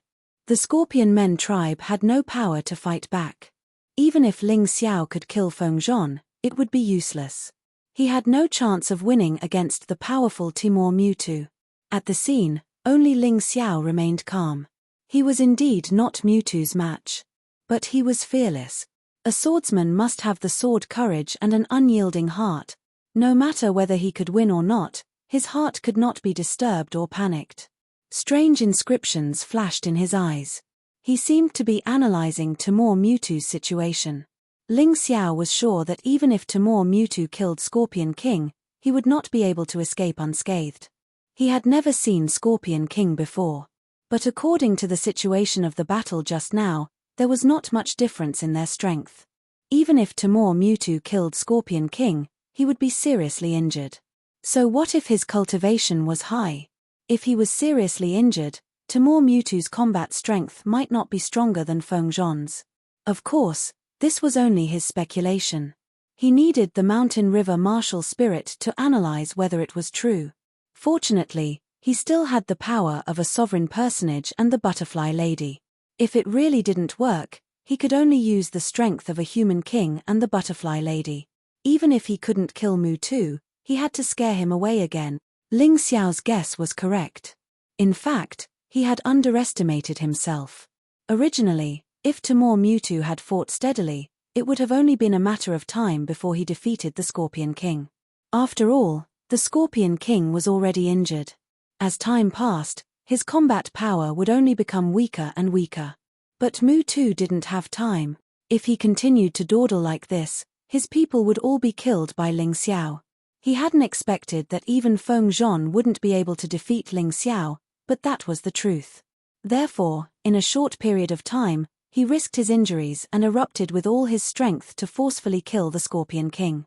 The Scorpion Men tribe had no power to fight back. Even if Ling Xiao could kill Feng Zhon, it would be useless. He had no chance of winning against the powerful Timur Mewtwo. At the scene, only Ling Xiao remained calm. He was indeed not Mewtwo's match. But he was fearless. A swordsman must have the sword courage and an unyielding heart. No matter whether he could win or not, his heart could not be disturbed or panicked. Strange inscriptions flashed in his eyes. He seemed to be analyzing Timur Mewtwo's situation. Ling Xiao was sure that even if Timur Mewtwo killed Scorpion King, he would not be able to escape unscathed. He had never seen Scorpion King before. But according to the situation of the battle just now, there was not much difference in their strength. Even if Timur Mewtwo killed Scorpion King, he would be seriously injured. So what if his cultivation was high? If he was seriously injured, Timur Mewtwo's combat strength might not be stronger than Feng Zhon's. Of course, this was only his speculation. He needed the Mountain River martial spirit to analyze whether it was true. Fortunately, he still had the power of a sovereign personage and the Butterfly Lady. If it really didn't work, he could only use the strength of a human king and the Butterfly Lady. Even if he couldn't kill Mewtwo, he had to scare him away again. Ling Xiao's guess was correct. In fact, he had underestimated himself. Originally, if Timur Mewtwo had fought steadily, it would have only been a matter of time before he defeated the Scorpion King. After all, the Scorpion King was already injured. As time passed, his combat power would only become weaker and weaker. But Mewtwo didn't have time. If he continued to dawdle like this, his people would all be killed by Ling Xiao. He hadn't expected that even Feng Zhon wouldn't be able to defeat Ling Xiao, but that was the truth. Therefore, in a short period of time, he risked his injuries and erupted with all his strength to forcefully kill the Scorpion King.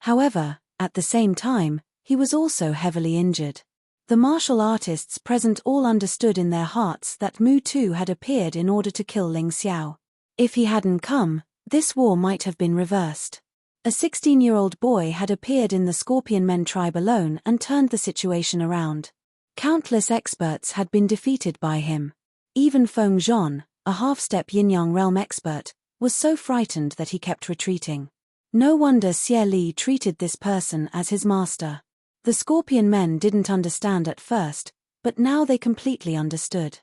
However, at the same time, he was also heavily injured. The martial artists present all understood in their hearts that Mewtwo had appeared in order to kill Ling Xiao. If he hadn't come, this war might have been reversed. A 16-year-old boy had appeared in the Scorpion Men tribe alone and turned the situation around. Countless experts had been defeated by him. Even Feng Zhon, a half-step yin-yang realm expert, was so frightened that he kept retreating. No wonder Xie Li treated this person as his master. The Scorpion Men didn't understand at first, but now they completely understood.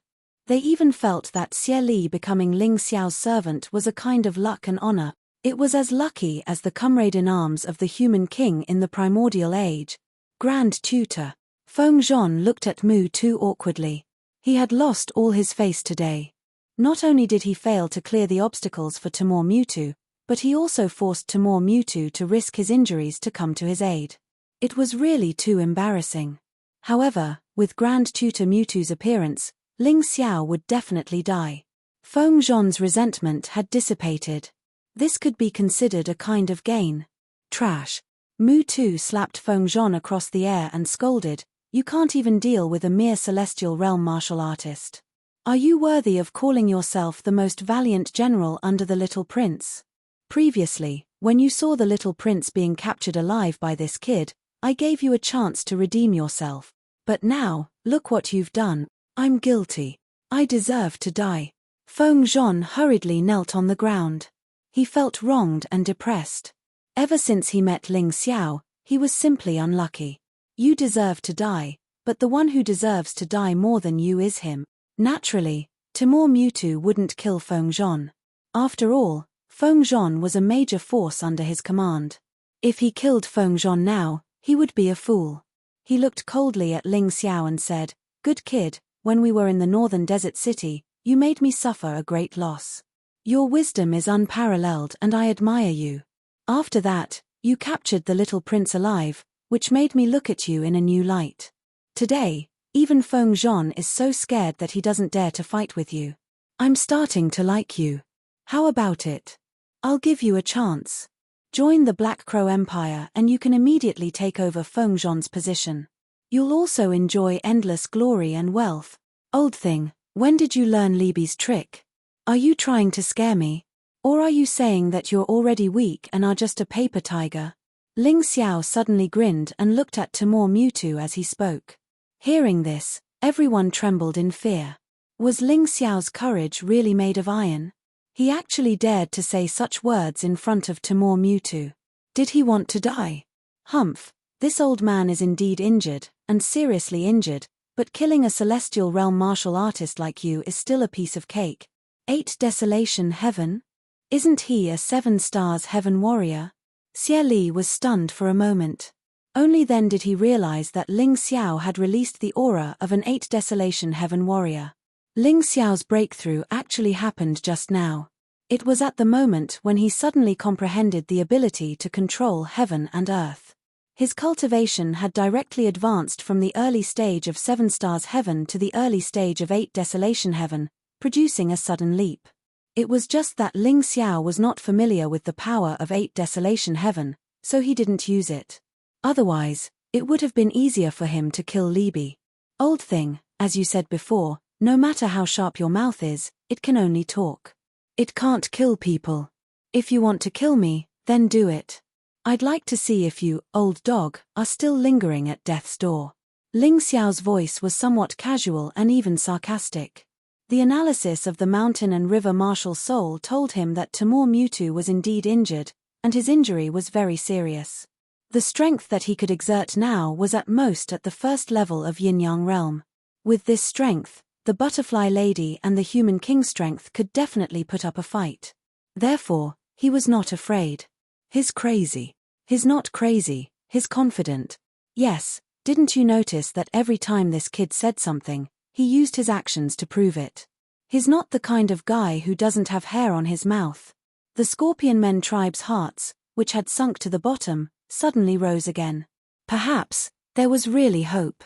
They even felt that Xie Li becoming Ling Xiao's servant was a kind of luck and honor. It was as lucky as the comrade-in-arms of the human king in the primordial age. Grand Tutor. Feng Zhon looked at Mewtwo awkwardly. He had lost all his face today. Not only did he fail to clear the obstacles for Timur Mewtwo, but he also forced Timur Mewtwo to risk his injuries to come to his aid. It was really too embarrassing. However, with Grand Tutor Mewtwo's appearance, Ling Xiao would definitely die. Feng Zhon's resentment had dissipated. This could be considered a kind of gain. Trash. Mewtwo slapped Feng Zhon across the air and scolded, "You can't even deal with a mere celestial realm martial artist. Are you worthy of calling yourself the most valiant general under the Little Prince? Previously, when you saw the Little Prince being captured alive by this kid, I gave you a chance to redeem yourself. But now, look what you've done. I'm guilty. I deserve to die." Feng Zhon hurriedly knelt on the ground. He felt wronged and depressed. Ever since he met Ling Xiao, he was simply unlucky. You deserve to die, but the one who deserves to die more than you is him. Naturally, Timur Mewtwo wouldn't kill Feng Zhon. After all, Feng Zhon was a major force under his command. If he killed Feng Zhon now, he would be a fool. He looked coldly at Ling Xiao and said, "Good kid, when we were in the northern desert city, you made me suffer a great loss. Your wisdom is unparalleled and I admire you. After that, you captured the little prince alive, which made me look at you in a new light. Today, even Feng Zhon is so scared that he doesn't dare to fight with you. I'm starting to like you. How about it? I'll give you a chance. Join the Black Crow Empire and you can immediately take over Feng Zhon's position. You'll also enjoy endless glory and wealth. Old thing, when did you learn Libi's trick? Are you trying to scare me? Or are you saying that you're already weak and are just a paper tiger?" Ling Xiao suddenly grinned and looked at Timur Mewtwo as he spoke. Hearing this, everyone trembled in fear. Was Ling Xiao's courage really made of iron? He actually dared to say such words in front of Timur Mewtwo. Did he want to die? Humph, this old man is indeed injured, and seriously injured, but killing a celestial realm martial artist like you is still a piece of cake. 8 Desolation Heaven? Isn't he a 7 stars heaven warrior? Xie Li was stunned for a moment. Only then did he realize that Ling Xiao had released the aura of an 8 Desolation Heaven warrior. Ling Xiao's breakthrough actually happened just now. It was at the moment when he suddenly comprehended the ability to control heaven and earth. His cultivation had directly advanced from the early stage of 7 stars heaven to the early stage of 8 desolation heaven, producing a sudden leap. It was just that Ling Xiao was not familiar with the power of 8 desolation heaven, so he didn't use it. Otherwise, it would have been easier for him to kill Libby. Old thing, as you said before, no matter how sharp your mouth is, it can only talk. It can't kill people. If you want to kill me, then do it. I'd like to see if you, old dog, are still lingering at death's door. Ling Xiao's voice was somewhat casual and even sarcastic. The analysis of the mountain and river martial soul told him that Timur Mewtwo was indeed injured, and his injury was very serious. The strength that he could exert now was at most at the first level of Yin-Yang realm. With this strength, the butterfly lady and the human king strength could definitely put up a fight. Therefore, he was not afraid. He's crazy. He's not crazy, he's confident. Yes, didn't you notice that every time this kid said something, he used his actions to prove it? He's not the kind of guy who doesn't have hair on his mouth. The Scorpion Men tribe's hearts, which had sunk to the bottom, suddenly rose again. Perhaps there was really hope.